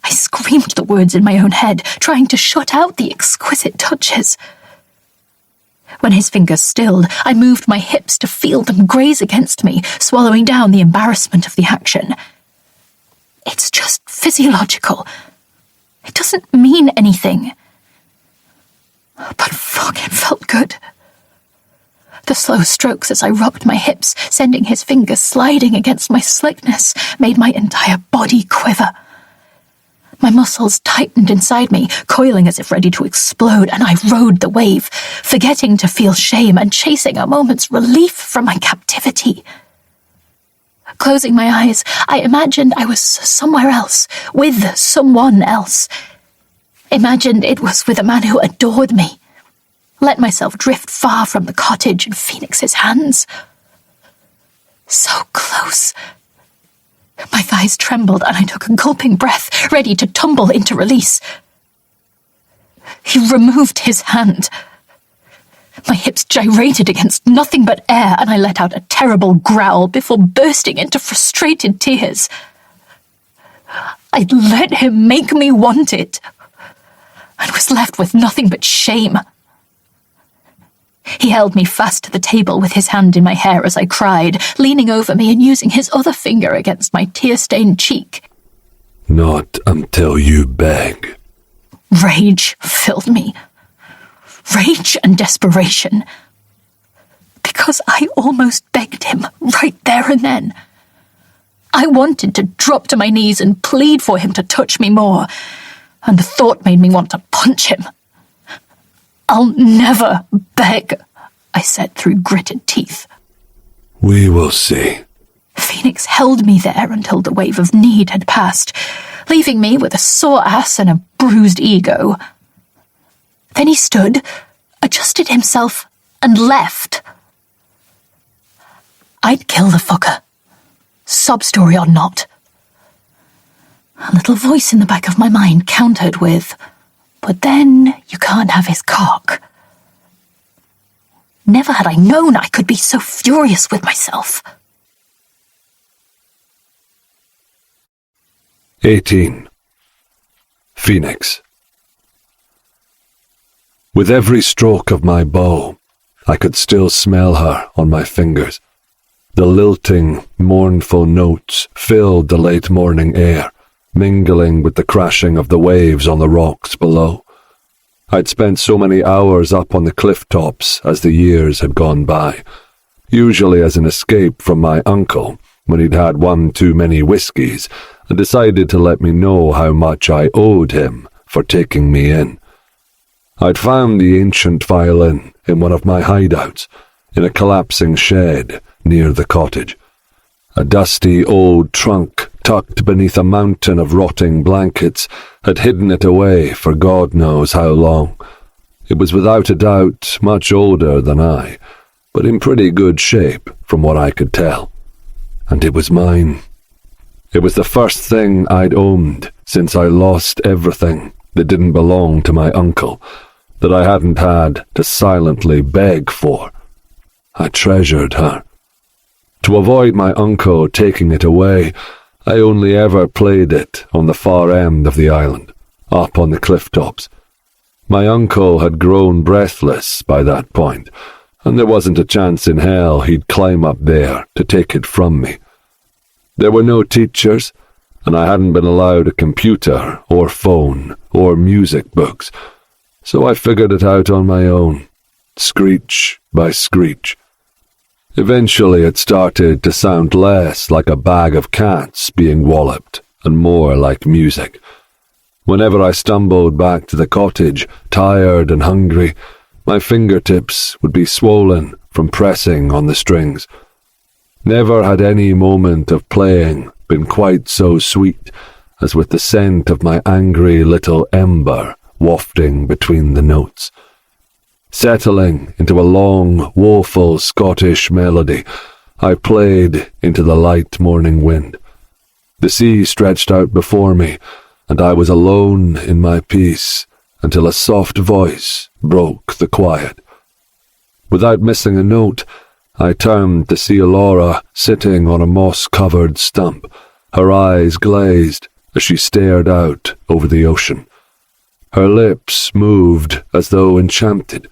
I screamed the words in my own head, trying to shut out the exquisite touches. When his fingers stilled, I moved my hips to feel them graze against me, swallowing down the embarrassment of the action. It's just physiological. It doesn't mean anything. But fuck, it felt good. The slow strokes as I rubbed my hips, sending his fingers sliding against my slickness, made my entire body quiver. My muscles tightened inside me, coiling as if ready to explode, and I rode the wave, forgetting to feel shame and chasing a moment's relief from my captivity. Closing my eyes, I imagined I was somewhere else, with someone else. Imagined it was with a man who adored me. Let myself drift far from the cottage and Phoenix's hands. So close. My thighs trembled and I took a gulping breath, ready to tumble into release. He removed his hand. My hips gyrated against nothing but air, and I let out a terrible growl before bursting into frustrated tears. I'd let him make me want it, and was left with nothing but shame. He held me fast to the table with his hand in my hair as I cried, leaning over me and using his other finger against my tear-stained cheek. Not until you beg. Rage filled me. Rage and desperation. Because I almost begged him right there and then. I wanted to drop to my knees and plead for him to touch me more, and the thought made me want to punch him. "I'll never beg," I said through gritted teeth. We will see. Phoenix held me there until the wave of need had passed, leaving me with a sore ass and a bruised ego. Then he stood, adjusted himself, and left. I'd kill the fucker, sob story or not. A little voice in the back of my mind countered with, "But then you can't have his cock." Never had I known I could be so furious with myself. 18. Phoenix. With every stroke of my bow, I could still smell her on my fingers. The lilting, mournful notes filled the late morning air, mingling with the crashing of the waves on the rocks below. I'd spent so many hours up on the cliff tops as the years had gone by, usually as an escape from my uncle when he'd had one too many whiskies and decided to let me know how much I owed him for taking me in. I'd found the ancient violin in one of my hideouts, in a collapsing shed near the cottage. A dusty old trunk tucked beneath a mountain of rotting blankets had hidden it away for God knows how long. It was without a doubt much older than I, but in pretty good shape from what I could tell. And it was mine. It was the first thing I'd owned since I lost everything that didn't belong to my uncle, that I hadn't had to silently beg for. I treasured her. To avoid my uncle taking it away, I only ever played it on the far end of the island, up on the cliff tops. My uncle had grown breathless by that point, and there wasn't a chance in hell he'd climb up there to take it from me. There were no teachers, and I hadn't been allowed a computer or phone or music books, so I figured it out on my own, screech by screech. Eventually it started to sound less like a bag of cats being walloped and more like music. Whenever I stumbled back to the cottage, tired and hungry, my fingertips would be swollen from pressing on the strings. Never had any moment of playing been quite so sweet as with the scent of my angry little ember wafting between the notes. Settling into a long, woeful Scottish melody, I played into the light morning wind. The sea stretched out before me, and I was alone in my peace until a soft voice broke the quiet. Without missing a note, I turned to see Laura sitting on a moss-covered stump, her eyes glazed as she stared out over the ocean. Her lips moved as though enchanted,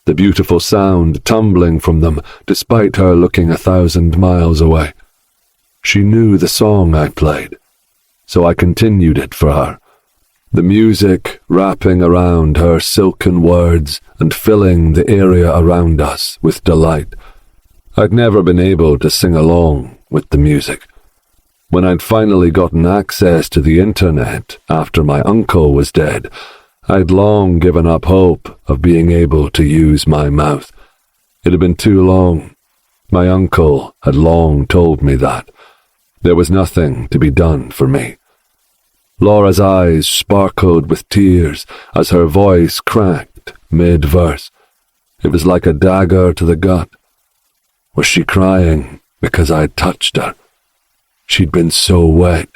the beautiful sound tumbling from them despite her looking 1,000 miles away. She knew the song I played, so I continued it for her, the music wrapping around her silken words and filling the area around us with delight. I'd never been able to sing along with the music. When I'd finally gotten access to the internet after my uncle was dead, I'd long given up hope of being able to use my mouth. It had been too long. My uncle had long told me that. There was nothing to be done for me. Laura's eyes sparkled with tears as her voice cracked mid-verse. It was like a dagger to the gut. Was she crying because I'd touched her? She'd been so wet,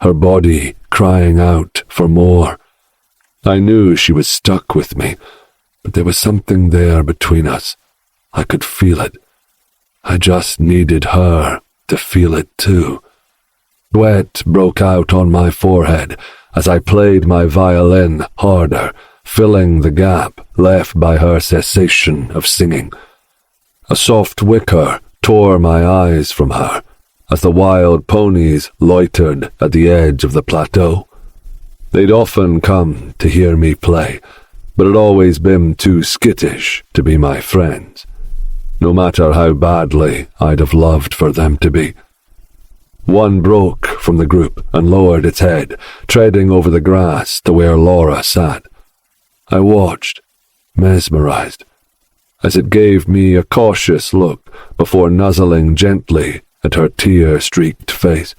her body crying out for more. I knew she was stuck with me, but there was something there between us. I could feel it. I just needed her to feel it too. Sweat broke out on my forehead as I played my violin harder, filling the gap left by her cessation of singing. A soft wicker tore my eyes from her as the wild ponies loitered at the edge of the plateau. They'd often come to hear me play, but had always been too skittish to be my friends, no matter how badly I'd have loved for them to be. One broke from the group and lowered its head, treading over the grass to where Laura sat. I watched, mesmerized, as it gave me a cautious look before nuzzling gently at her tear-streaked face.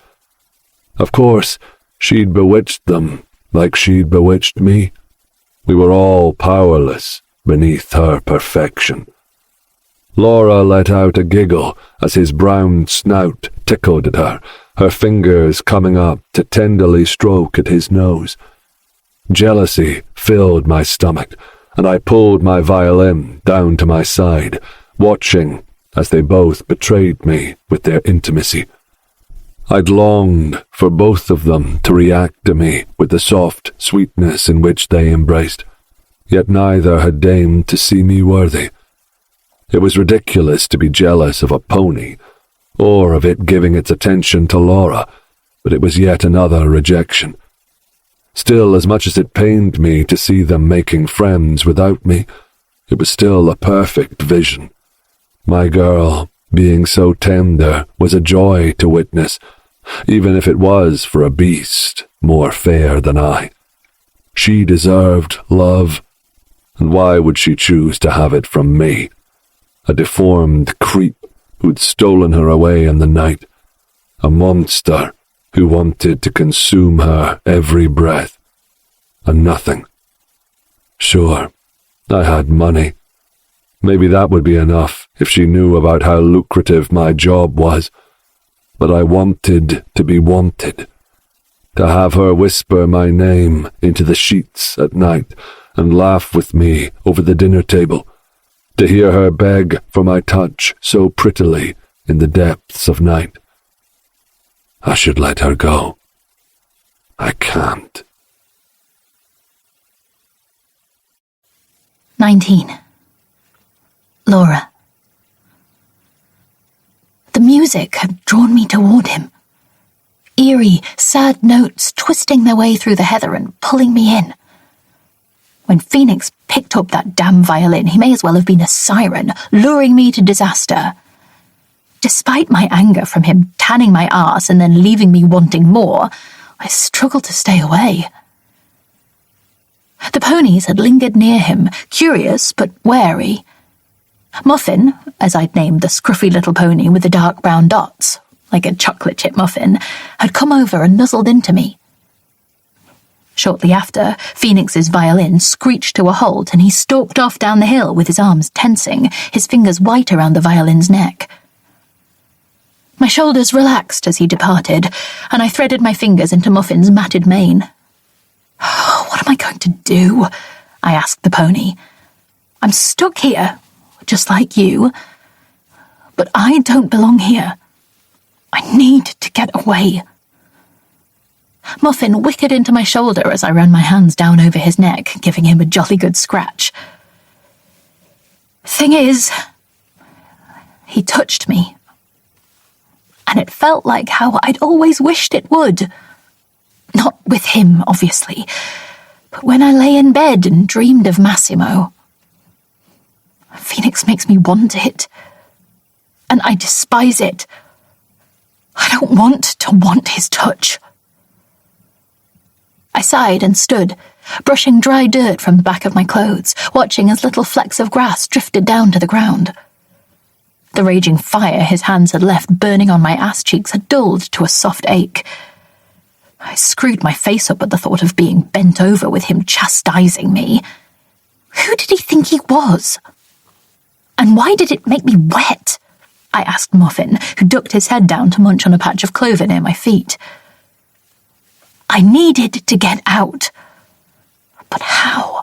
Of course, she'd bewitched them like she'd bewitched me. We were all powerless beneath her perfection. Laura let out a giggle as his brown snout tickled at her, her fingers coming up to tenderly stroke at his nose. Jealousy filled my stomach, and I pulled my violin down to my side, watching as they both betrayed me with their intimacy. I'd longed for both of them to react to me with the soft sweetness in which they embraced, yet neither had deigned to see me worthy. It was ridiculous to be jealous of a pony, or of it giving its attention to Laura, but it was yet another rejection. Still, as much as it pained me to see them making friends without me, it was still a perfect vision. My girl, being so tender, was a joy to witness, even if it was for a beast more fair than I. She deserved love, and why would she choose to have it from me, a deformed creep who'd stolen her away in the night, a monster who wanted to consume her every breath, and nothing. Sure, I had money. Maybe that would be enough if she knew about how lucrative my job was, but I wanted to be wanted, to have her whisper my name into the sheets at night and laugh with me over the dinner table, to hear her beg for my touch so prettily in the depths of night. I should let her go. I can't. 19. Laura. The music had drawn me toward him. Eerie, sad notes twisting their way through the heather and pulling me in. When Phoenix picked up that damn violin, he may as well have been a siren, luring me to disaster. Despite my anger from him tanning my arse and then leaving me wanting more, I struggled to stay away. The ponies had lingered near him, curious but wary. Muffin, as I'd named the scruffy little pony with the dark brown dots, like a chocolate chip muffin, had come over and nuzzled into me. Shortly after, Phoenix's violin screeched to a halt and he stalked off down the hill with his arms tensing, his fingers white around the violin's neck. My shoulders relaxed as he departed, and I threaded my fingers into Muffin's matted mane. What am I going to do? I asked the pony. I'm stuck here, just like you, but I don't belong here. I need to get away. Muffin wickered into my shoulder as I ran my hands down over his neck, giving him a jolly good scratch. Thing is, he touched me, and it felt like how I'd always wished it would. Not with him, obviously, but when I lay in bed and dreamed of Massimo. Phoenix makes me want it, and I despise it. I don't want to want his touch. I sighed and stood, brushing dry dirt from the back of my clothes, watching as little flecks of grass drifted down to the ground. The raging fire his hands had left burning on my ass cheeks had dulled to a soft ache. I screwed my face up at the thought of being bent over with him chastising me. Who did he think he was? And why did it make me wet? I asked Muffin, who ducked his head down to munch on a patch of clover near my feet. I needed to get out. But how?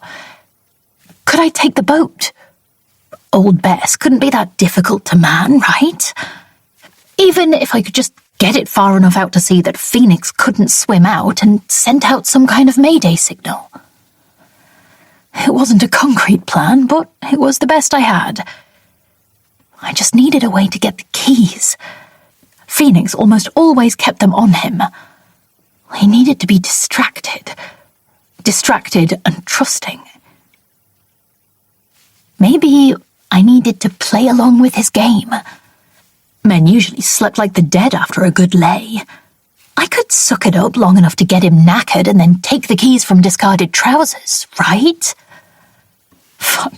Could I take the boat? Old Bess couldn't be that difficult to man, right? Even if I could just get it far enough out to sea that Phoenix couldn't swim out and sent out some kind of mayday signal. It wasn't a concrete plan, but it was the best I had. I just needed a way to get the keys. Phoenix almost always kept them on him. He needed to be distracted and trusting. Maybe I needed to play along with his game. Men usually slept like the dead after a good lay. I could suck it up long enough to get him knackered and then take the keys from discarded trousers, right? Fuck,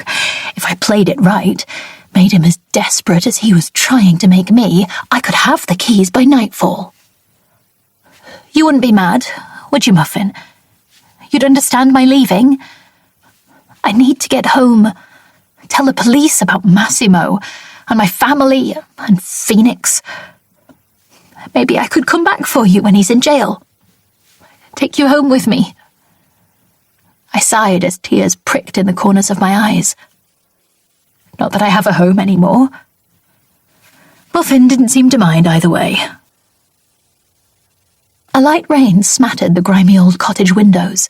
if I played it right, made him as desperate as he was trying to make me, I could have the keys by nightfall. You wouldn't be mad, would you, Muffin? You'd understand my leaving? I need to get home. Tell the police about Massimo and my family and Phoenix. Maybe I could come back for you when he's in jail. Take you home with me. I sighed as tears pricked in the corners of my eyes. Not that I have a home anymore. Muffin didn't seem to mind either way. A light rain smattered the grimy old cottage windows,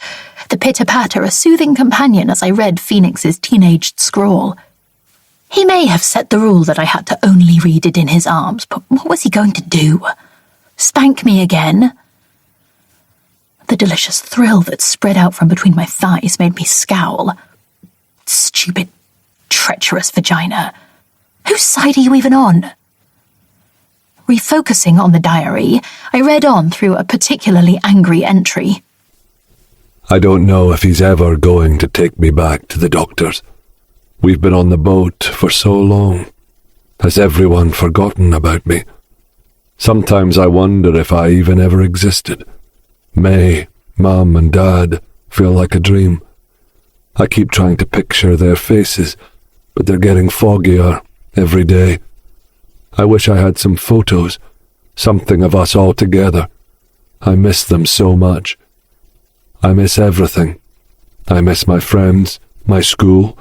the pitter-patter a soothing companion as I read Phoenix's teenaged scrawl. He may have set the rule that I had to only read it in his arms, but what was he going to do? Spank me again? The delicious thrill that spread out from between my thighs made me scowl. Stupid, treacherous vagina. Whose side are you even on? Refocusing on the diary, I read on through a particularly angry entry. I don't know if he's ever going to take me back to the doctors. We've been on the boat for so long. Has everyone forgotten about me? Sometimes I wonder if I even ever existed. May, Mum and Dad feel like a dream. I keep trying to picture their faces, but they're getting foggier every day. I wish I had some photos, something of us all together. I miss them so much. I miss everything. I miss my friends, my school,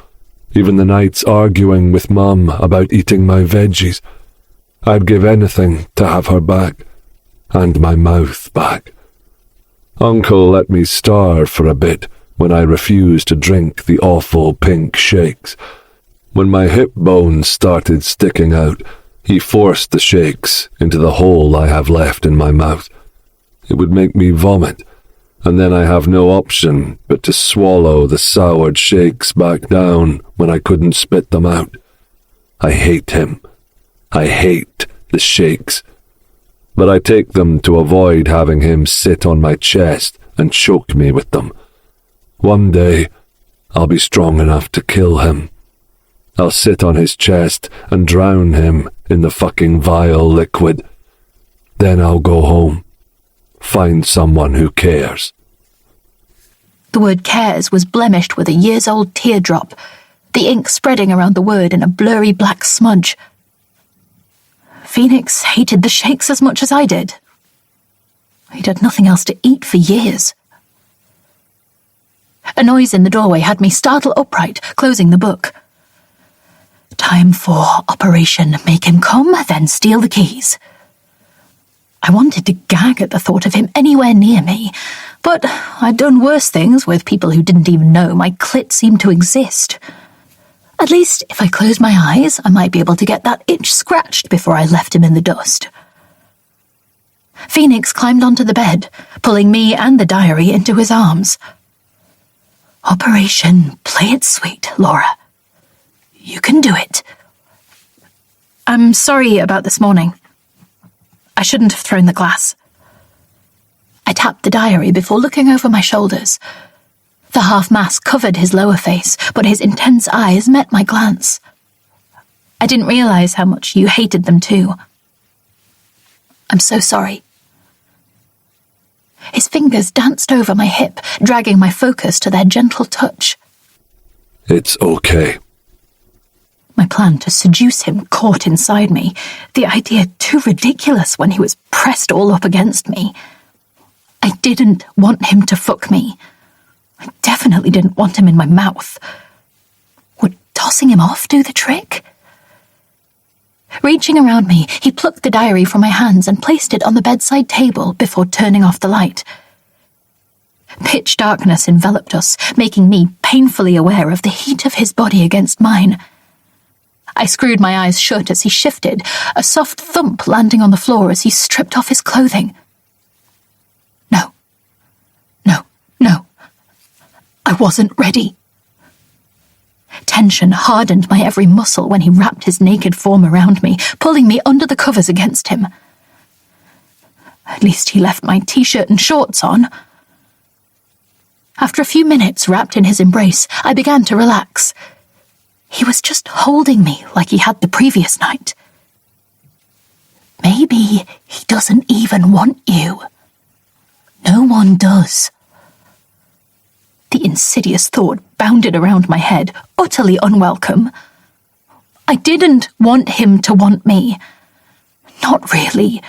even the nights arguing with Mum about eating my veggies. I'd give anything to have her back, and my mouth back. Uncle let me starve for a bit when I refused to drink the awful pink shakes. When my hip bones started sticking out, he forced the shakes into the hole I have left in my mouth. It would make me vomit, and then I have no option but to swallow the soured shakes back down when I couldn't spit them out. I hate him. I hate the shakes. But I take them to avoid having him sit on my chest and choke me with them. One day, I'll be strong enough to kill him. I'll sit on his chest and drown him in the fucking vile liquid. Then I'll go home. Find someone who cares. The word cares was blemished with a years-old teardrop, the ink spreading around the word in a blurry black smudge. Phoenix hated the shakes as much as I did. He'd had nothing else to eat for years. A noise in the doorway had me startle upright, closing the book. Time for Operation Make Him Come, then steal the keys. I wanted to gag at the thought of him anywhere near me, but I'd done worse things with people who didn't even know my clit seemed to exist. At least, if I closed my eyes, I might be able to get that itch scratched before I left him in the dust. Phoenix climbed onto the bed, pulling me and the diary into his arms. Operation Play It Sweet, Laura. You can do it. I'm sorry about this morning. I shouldn't have thrown the glass. I tapped the diary before looking over my shoulders. The half-mask covered his lower face, but his intense eyes met my glance. I didn't realize how much you hated them too. I'm so sorry. His fingers danced over my hip, dragging my focus to their gentle touch. It's okay. My plan to seduce him caught inside me, the idea too ridiculous when he was pressed all up against me. I didn't want him to fuck me. I definitely didn't want him in my mouth. Would tossing him off do the trick? Reaching around me, he plucked the diary from my hands and placed it on the bedside table before turning off the light. Pitch darkness enveloped us, making me painfully aware of the heat of his body against mine. I screwed my eyes shut as he shifted, a soft thump landing on the floor as he stripped off his clothing. No. No. No. I wasn't ready. Tension hardened my every muscle when he wrapped his naked form around me, pulling me under the covers against him. At least he left my t-shirt and shorts on. After a few minutes wrapped in his embrace, I began to relax. He was just holding me like he had the previous night. Maybe he doesn't even want you. No one does. The insidious thought bounded around my head, utterly unwelcome. I didn't want him to want me. Not really.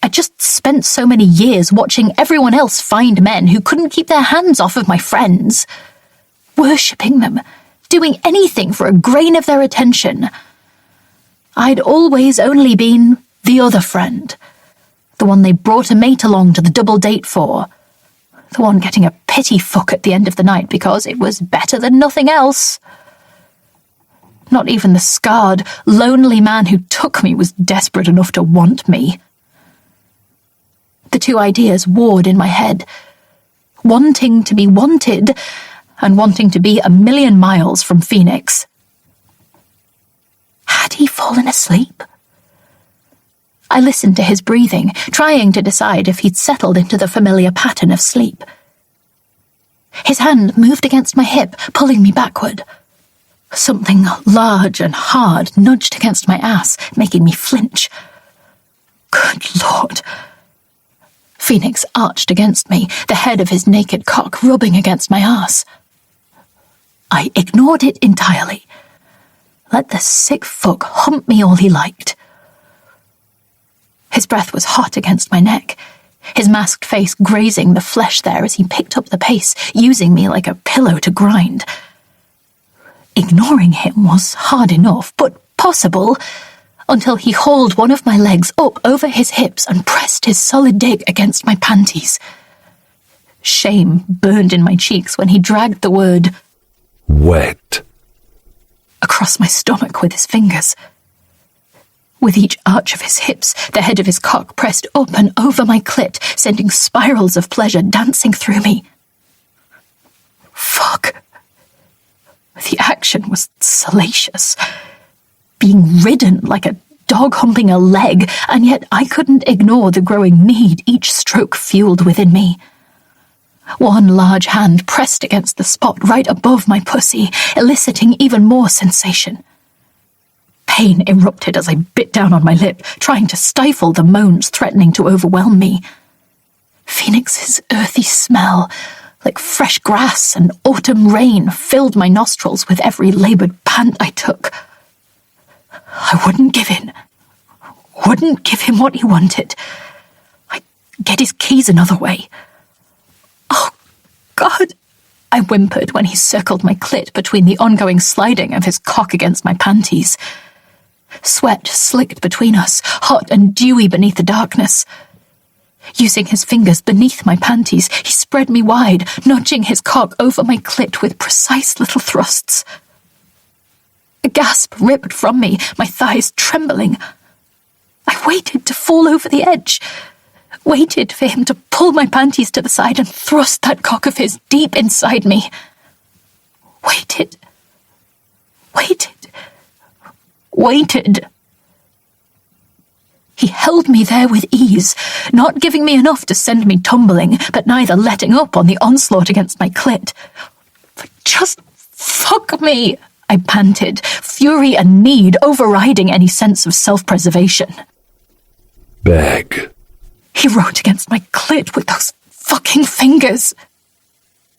I just spent so many years watching everyone else find men who couldn't keep their hands off of my friends, worshipping them, doing anything for a grain of their attention. I'd always only been the other friend, the one they brought a mate along to the double date for, the one getting a pity fuck at the end of the night because it was better than nothing else. Not even the scarred, lonely man who took me was desperate enough to want me. The two ideas warred in my head, wanting to be wanted and wanting to be 1,000,000 miles from Phoenix. Had he fallen asleep? I listened to his breathing, trying to decide if he'd settled into the familiar pattern of sleep. His hand moved against my hip, pulling me backward. Something large and hard nudged against my ass, making me flinch. Good Lord. Phoenix arched against me, the head of his naked cock rubbing against my ass. I ignored it entirely. Let the sick fuck hump me all he liked. His breath was hot against my neck, his masked face grazing the flesh there as he picked up the pace, using me like a pillow to grind. Ignoring him was hard enough, but possible, until he hauled one of my legs up over his hips and pressed his solid dick against my panties. Shame burned in my cheeks when he dragged the word wet across my stomach with his fingers. With each arch of his hips, the head of his cock pressed up and over my clit, sending spirals of pleasure dancing through me. Fuck. The action was salacious, being ridden like a dog humping a leg, and yet I couldn't ignore the growing need each stroke fueled within me. One large hand pressed against the spot right above my pussy, eliciting even more sensation. Pain erupted as I bit down on my lip, trying to stifle the moans threatening to overwhelm me. Phoenix's earthy smell, like fresh grass and autumn rain, filled my nostrils with every laboured pant I took. I wouldn't give in. Wouldn't give him what he wanted. I'd get his keys another way. Oh, God, I whimpered when he circled my clit between the ongoing sliding of his cock against my panties. Sweat slicked between us, hot and dewy beneath the darkness. Using his fingers beneath my panties, he spread me wide, nudging his cock over my clit with precise little thrusts. A gasp ripped from me, my thighs trembling. I waited to fall over the edge, waited for him to pull my panties to the side and thrust that cock of his deep inside me. Waited. He held me there with ease, not giving me enough to send me tumbling, but neither letting up on the onslaught against my clit. Just fuck me, I panted, fury and need overriding any sense of self-preservation. Beg. He wrote against my clit with those fucking fingers.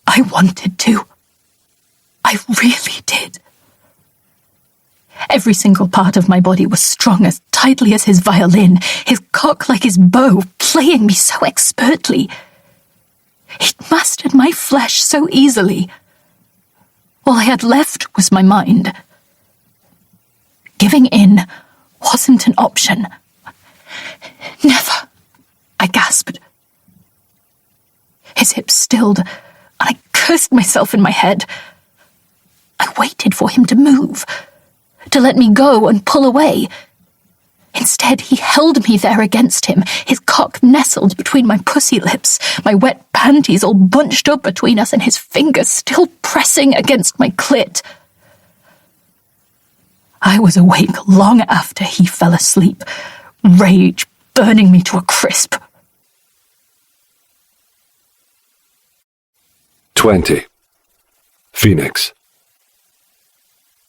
I wanted to. I really did. Every single part of my body was strung as tightly as his violin, his cock like his bow, playing me so expertly. He'd mastered my flesh so easily. All I had left was my mind. Giving in wasn't an option. Never, I gasped. His hips stilled, and I cursed myself in my head. I waited for him to move, to let me go and pull away. Instead, he held me there against him, his cock nestled between my pussy lips, my wet panties all bunched up between us, and his fingers still pressing against my clit. I was awake long after he fell asleep, rage burning me to a crisp. 20. Phoenix.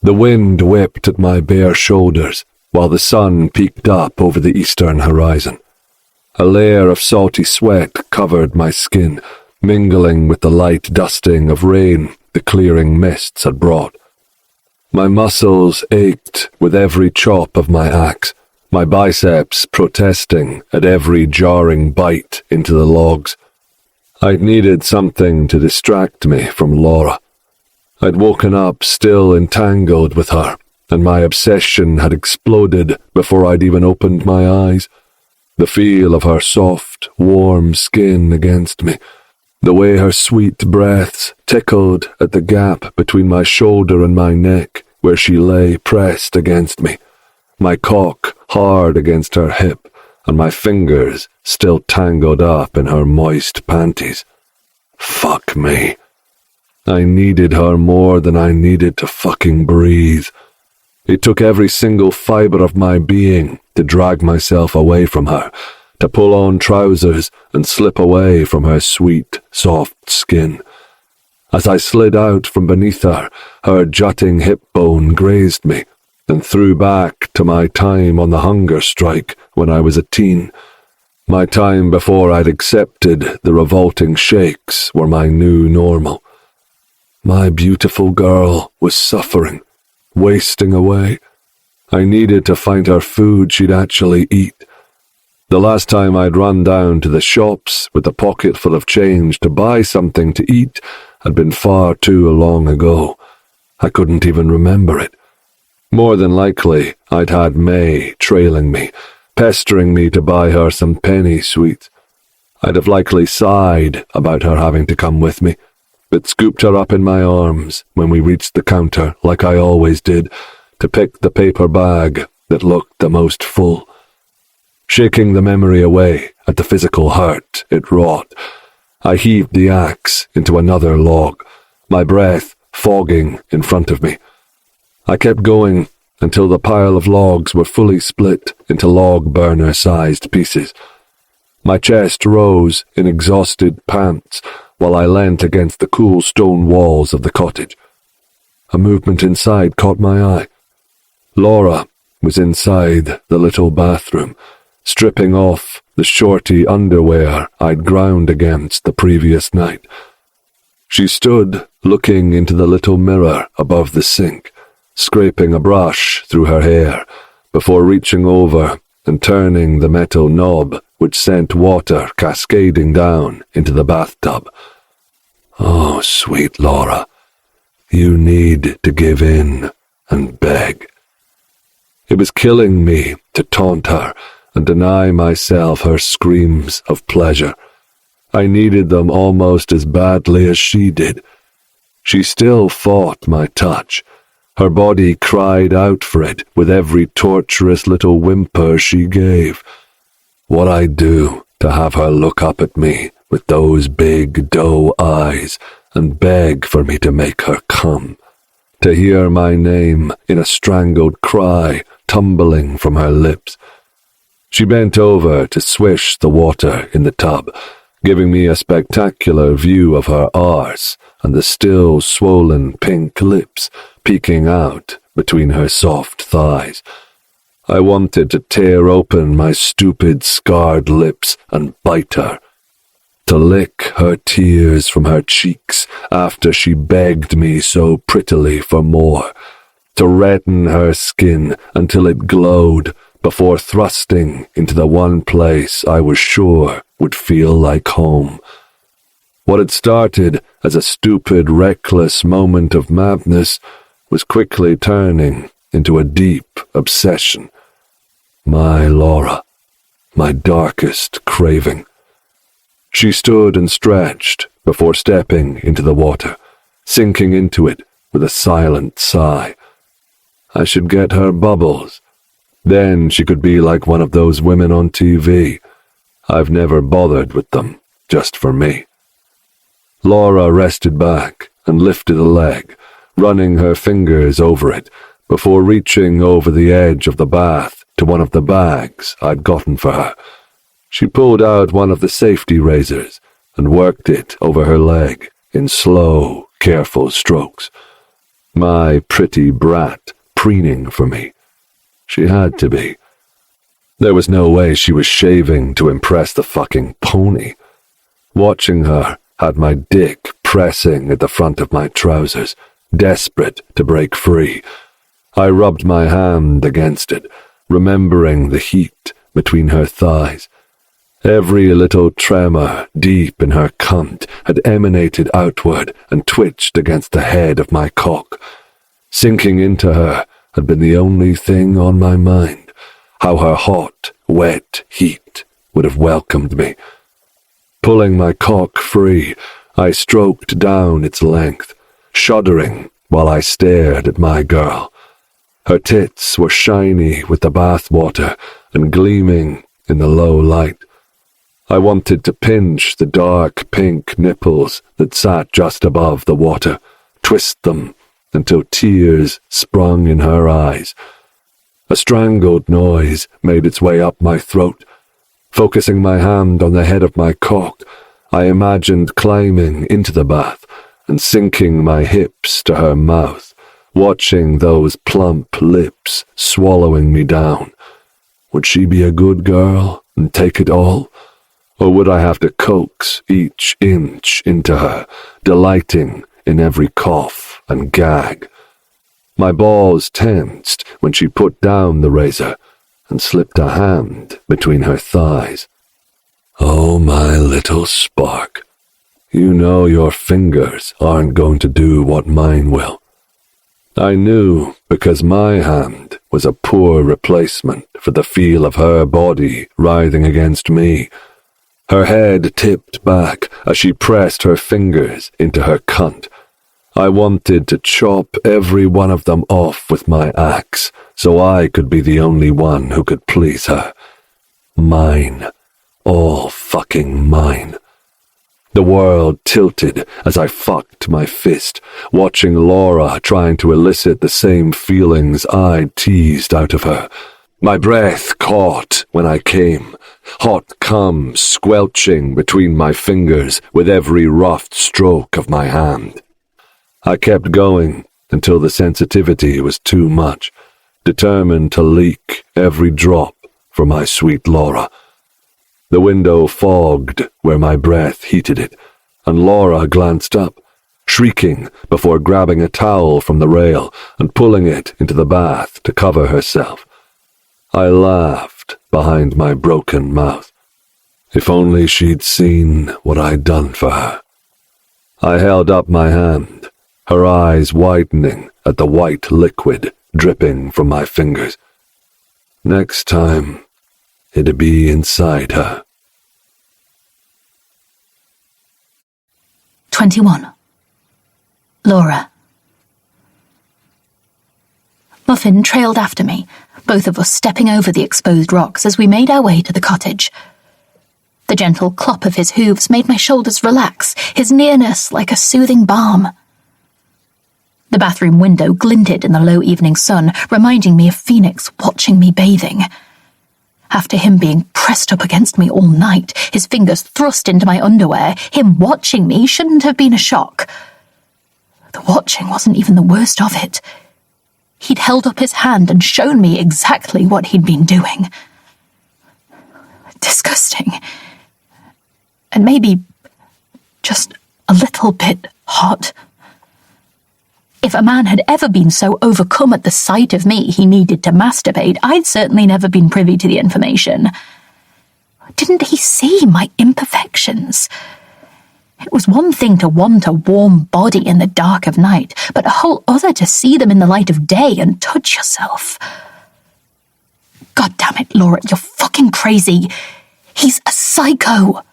The wind whipped at my bare shoulders, while the sun peeked up over the eastern horizon. A layer of salty sweat covered my skin, mingling with the light dusting of rain the clearing mists had brought. My muscles ached with every chop of my axe, my biceps protesting at every jarring bite into the logs. I'd needed something to distract me from Laura. I'd woken up still entangled with her, and my obsession had exploded before I'd even opened my eyes. The feel of her soft, warm skin against me, the way her sweet breaths tickled at the gap between my shoulder and my neck where she lay pressed against me, my cock hard against her hip, and my fingers still tangled up in her moist panties. Fuck me. I needed her more than I needed to fucking breathe. It took every single fibre of my being to drag myself away from her, to pull on trousers and slip away from her sweet, soft skin. As I slid out from beneath her, her jutting hip bone grazed me, and threw back to my time on the hunger strike when I was a teen. My time before I'd accepted the revolting shakes were my new normal. My beautiful girl was suffering, wasting away. I needed to find her food she'd actually eat. The last time I'd run down to the shops with a pocket full of change to buy something to eat had been far too long ago. I couldn't even remember it. More than likely, I'd had May trailing me, pestering me to buy her some penny sweets. I'd have likely sighed about her having to come with me, but scooped her up in my arms when we reached the counter like I always did, to pick the paper bag that looked the most full. Shaking the memory away at the physical hurt it wrought, I heaved the axe into another log, my breath fogging in front of me. I kept going until the pile of logs were fully split into log burner-sized pieces. My chest rose in exhausted pants while I leant against the cool stone walls of the cottage. A movement inside caught my eye. Laura was inside the little bathroom, stripping off the shorty underwear I'd ground against the previous night. She stood looking into the little mirror above the sink, scraping a brush through her hair, before reaching over and turning the metal knob which sent water cascading down into the bathtub. Oh, sweet Laura, you need to give in and beg. It was killing me to taunt her and deny myself her screams of pleasure. I needed them almost as badly as she did. She still fought my touch. Her body cried out for it with every torturous little whimper she gave. What I'd do to have her look up at me with those big doe eyes and beg for me to make her come, to hear my name in a strangled cry tumbling from her lips. She bent over to swish the water in the tub, giving me a spectacular view of her arse and the still swollen pink lips peeking out between her soft thighs. I wanted to tear open my stupid scarred lips and bite her, to lick her tears from her cheeks after she begged me so prettily for more, to redden her skin until it glowed before thrusting into the one place I was sure would feel like home. What had started as a stupid, reckless moment of madness was quickly turning into a deep obsession. My Laura, my darkest craving. She stood and stretched before stepping into the water, sinking into it with a silent sigh. I should get her bubbles. Then she could be like one of those women on TV. I've never bothered with them, just for me. Laura rested back and lifted a leg, running her fingers over it, before reaching over the edge of the bath to one of the bags I'd gotten for her. She pulled out one of the safety razors and worked it over her leg in slow, careful strokes. My pretty brat preening for me. She had to be. There was no way she was shaving to impress the fucking pony. Watching her had my dick pressing at the front of my trousers, desperate to break free. I rubbed my hand against it, remembering the heat between her thighs. Every little tremor deep in her cunt had emanated outward and twitched against the head of my cock. Sinking into her had been the only thing on my mind, how her hot, wet heat would have welcomed me. Pulling my cock free, I stroked down its length, shuddering while I stared at my girl. Her tits were shiny with the bath water and gleaming in the low light. I wanted to pinch the dark pink nipples that sat just above the water, twist them until tears sprung in her eyes. A strangled noise made its way up my throat. Focusing my hand on the head of my cock, I imagined climbing into the bath and sinking my hips to her mouth, watching those plump lips swallowing me down. Would she be a good girl and take it all? Or would I have to coax each inch into her, delighting in every cough and gag? My balls tensed when she put down the razor and slipped a hand between her thighs. Oh, my little spark, you know your fingers aren't going to do what mine will. I knew because my hand was a poor replacement for the feel of her body writhing against me. Her head tipped back as she pressed her fingers into her cunt. I wanted to chop every one of them off with my axe, so I could be the only one who could please her. Mine. All fucking mine. The world tilted as I fucked my fist, watching Laura trying to elicit the same feelings I'd teased out of her. My breath caught when I came, hot cum squelching between my fingers with every rough stroke of my hand. I kept going until the sensitivity was too much, determined to leak every drop for my sweet Laura. The window fogged where my breath heated it, and Laura glanced up, shrieking before grabbing a towel from the rail and pulling it into the bath to cover herself. I laughed behind my broken mouth. If only she'd seen what I'd done for her. I held up my hand, her eyes widening at the white liquid dripping from my fingers. Next time, it'd be inside her. 21. Laura. Muffin trailed after me, both of us stepping over the exposed rocks as we made our way to the cottage. The gentle clop of his hooves made my shoulders relax, his nearness like a soothing balm. The bathroom window glinted in the low evening sun, reminding me of Phoenix watching me bathing. After him being pressed up against me all night, his fingers thrust into my underwear, him watching me shouldn't have been a shock. The watching wasn't even the worst of it. He'd held up his hand and shown me exactly what he'd been doing. Disgusting. And maybe just a little bit hot. If a man had ever been so overcome at the sight of me he needed to masturbate, I'd certainly never been privy to the information. Didn't he see my imperfections? It was one thing to want a warm body in the dark of night, but a whole other to see them in the light of day and touch yourself. God damn it, Laura, you're fucking crazy. He's a psycho.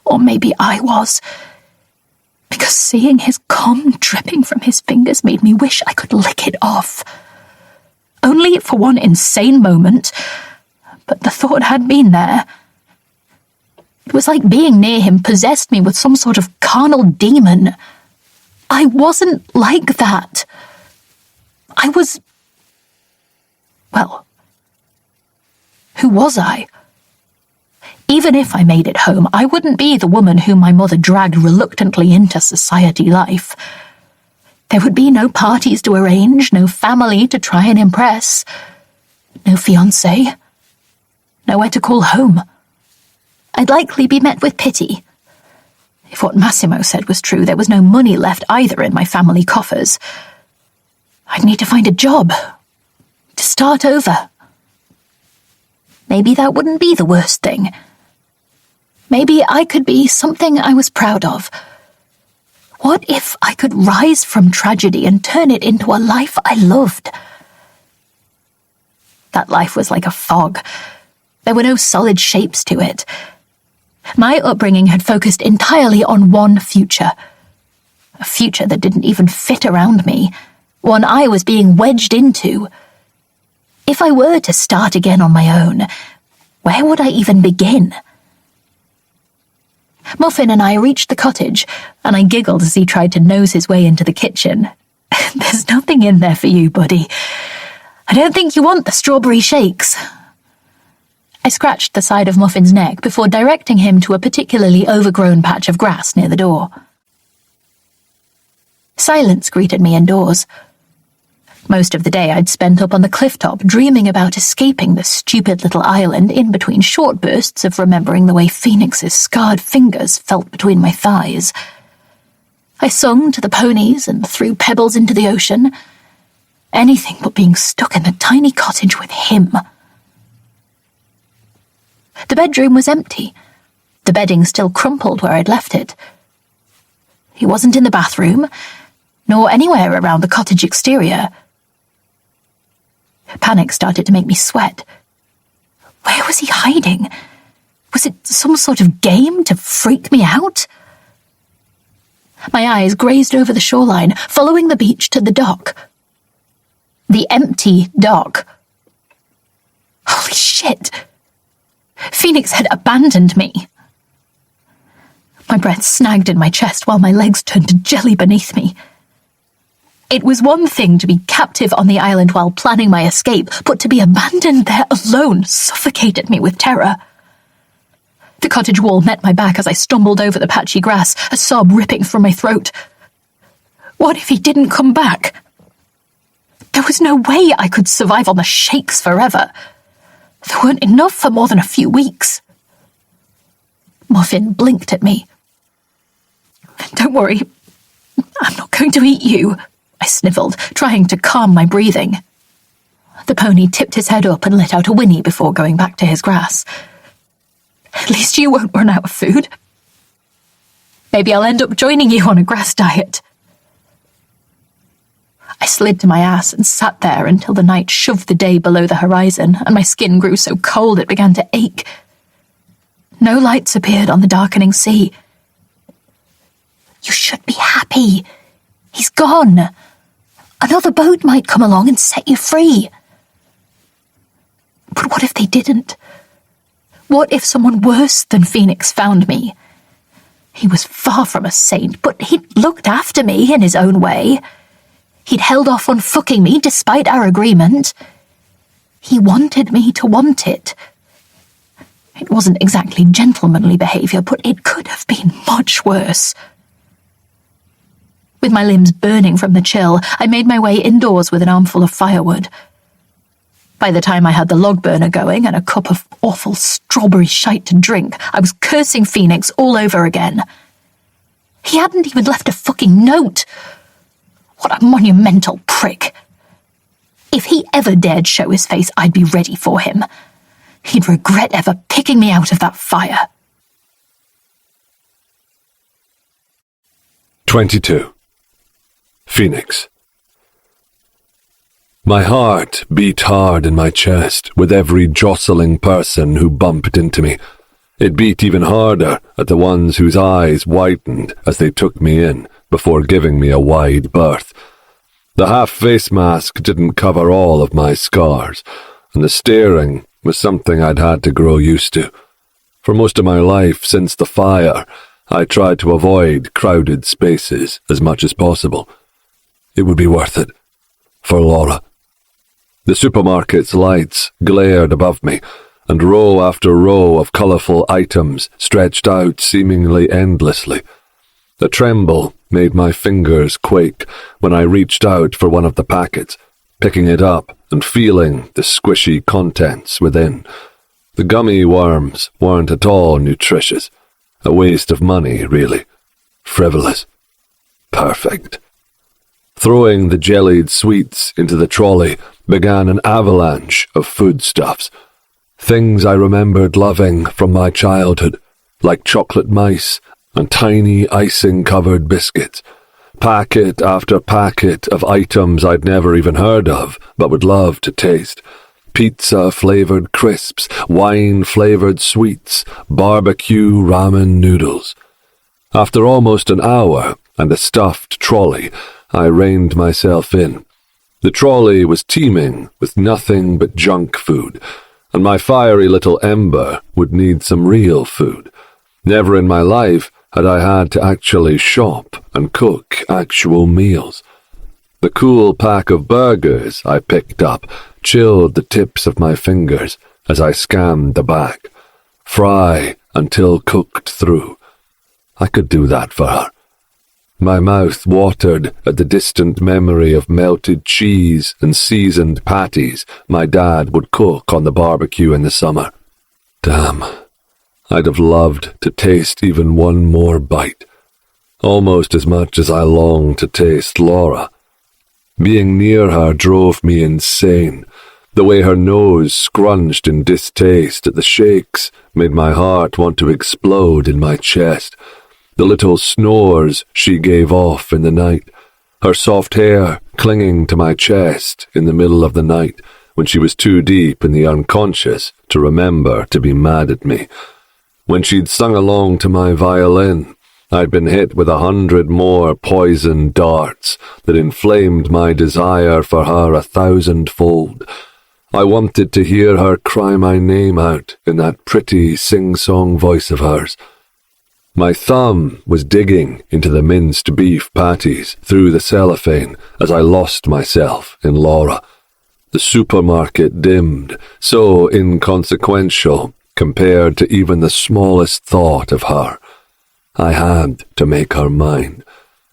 Or maybe I was. Because seeing his cum dripping from his fingers made me wish I could lick it off. Only for one insane moment, but the thought had been there. It was like being near him possessed me with some sort of carnal demon. I wasn't like that. I was... well, who was I? Even if I made it home, I wouldn't be the woman whom my mother dragged reluctantly into society life. There would be no parties to arrange, no family to try and impress, no fiancé, nowhere to call home. I'd likely be met with pity, If what Massimo said was true, there was no money left either in my family coffers. I'd need to find a job. To start over. Maybe that wouldn't be the worst thing. Maybe I could be something I was proud of. What if I could rise from tragedy and turn it into a life I loved? That life was like a fog. There were no solid shapes to it. My upbringing had focused entirely on one future. A future that didn't even fit around me. One I was being wedged into. If I were to start again on my own, where would I even begin? Muffin and I reached the cottage, and I giggled as he tried to nose his way into the kitchen. There's nothing in there for you, buddy. I don't think you want the strawberry shakes. I scratched the side of Muffin's neck before directing him to a particularly overgrown patch of grass near the door. Silence greeted me indoors. Most of the day I'd spent up on the cliff top dreaming about escaping the stupid little island in between short bursts of remembering the way Phoenix's scarred fingers felt between my thighs. I sung to the ponies and threw pebbles into the ocean. Anything but being stuck in the tiny cottage with him. The bedroom was empty, the bedding still crumpled where I'd left it. He wasn't in the bathroom, nor anywhere around the cottage exterior. Panic started to make me sweat. Where was he hiding? Was it some sort of game to freak me out? My eyes grazed over the shoreline, following the beach to the dock. The empty dock. Holy shit! Phoenix had abandoned me. My breath snagged in my chest while my legs turned to jelly beneath me. It was one thing to be captive on the island while planning my escape, but to be abandoned there alone suffocated me with terror. The cottage wall met my back as I stumbled over the patchy grass, a sob ripping from my throat. What if he didn't come back? There was no way I could survive on the shakes forever. There weren't enough for more than a few weeks. Muffin blinked at me. Don't worry, I'm not going to eat you, I sniffled, trying to calm my breathing. The pony tipped his head up and let out a whinny before going back to his grass. At least you won't run out of food. Maybe I'll end up joining you on a grass diet. I slid to my ass and sat there until the night shoved the day below the horizon and my skin grew so cold it began to ache. No lights appeared on the darkening sea. You should be happy. He's gone. Another boat might come along and set you free. But what if they didn't? What if someone worse than Phoenix found me? He was far from a saint, but he'd looked after me in his own way. He'd held off on fucking me despite our agreement. He wanted me to want it. It wasn't exactly gentlemanly behaviour, but it could have been much worse. With my limbs burning from the chill, I made my way indoors with an armful of firewood. By the time I had the log burner going and a cup of awful strawberry shite to drink, I was cursing Phoenix all over again. He hadn't even left a fucking note. What a monumental prick. If he ever dared show his face, I'd be ready for him. He'd regret ever picking me out of that fire. 22. Phoenix. My heart beat hard in my chest with every jostling person who bumped into me. It beat even harder at the ones whose eyes widened as they took me in, before giving me a wide berth. The half-face mask didn't cover all of my scars, and the staring was something I'd had to grow used to. For most of my life since the fire, I tried to avoid crowded spaces as much as possible. It would be worth it. For Laura. The supermarket's lights glared above me, and row after row of colourful items stretched out seemingly endlessly. A tremble made my fingers quake when I reached out for one of the packets, picking it up and feeling the squishy contents within. The gummy worms weren't at all nutritious. A waste of money, really. frivolous. Perfect. Throwing the jellied sweets into the trolley began an avalanche of foodstuffs. Things I remembered loving from my childhood, like chocolate mice and tiny icing-covered biscuits. Packet after packet of items I'd never even heard of, but would love to taste. Pizza-flavored crisps, wine-flavored sweets, barbecue ramen noodles. After almost an hour and a stuffed trolley, I reined myself in. The trolley was teeming with nothing but junk food, and my fiery little ember would need some real food. Never in my life had I had to actually shop and cook actual meals. The cool pack of burgers I picked up chilled the tips of my fingers as I scanned the back. Fry until cooked through. I could do that for her. My mouth watered at the distant memory of melted cheese and seasoned patties my dad would cook on the barbecue in the summer. Damn, I'd have loved to taste even one more bite, almost as much as I longed to taste Laura. Being near her drove me insane. The way her nose scrunched in distaste at the shakes made my heart want to explode in my chest. The little snores she gave off in the night, her soft hair clinging to my chest in the middle of the night when she was too deep in the unconscious to remember to be mad at me. When she'd sung along to my violin, I'd been hit with 100 more poison darts that inflamed my desire for her 1,000-fold. I wanted to hear her cry my name out in that pretty sing-song voice of hers. My thumb was digging into the minced beef patties through the cellophane as I lost myself in Laura. The supermarket dimmed, so inconsequential compared to even the smallest thought of her. I had to make her mine,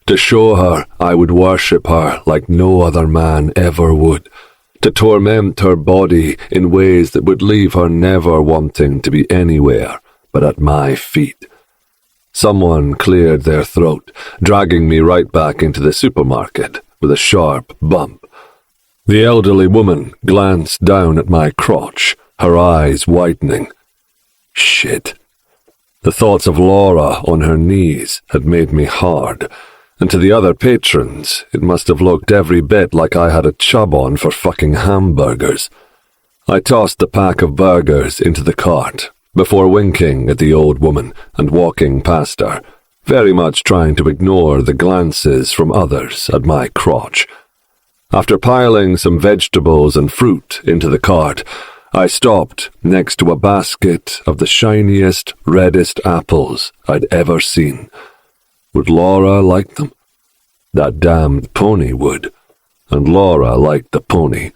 to show her I would worship her like no other man ever would, to torment her body in ways that would leave her never wanting to be anywhere but at my feet. Someone cleared their throat, dragging me right back into the supermarket with a sharp bump. The elderly woman glanced down at my crotch, her eyes widening. Shit. The thoughts of Laura on her knees had made me hard, and to the other patrons it must have looked every bit like I had a chub on for fucking hamburgers. I tossed the pack of burgers into the cart, before winking at the old woman and walking past her, very much trying to ignore the glances from others at my crotch. After piling some vegetables and fruit into the cart, I stopped next to a basket of the shiniest, reddest apples I'd ever seen. Would Laura like them? That damned pony would, and Laura liked the pony.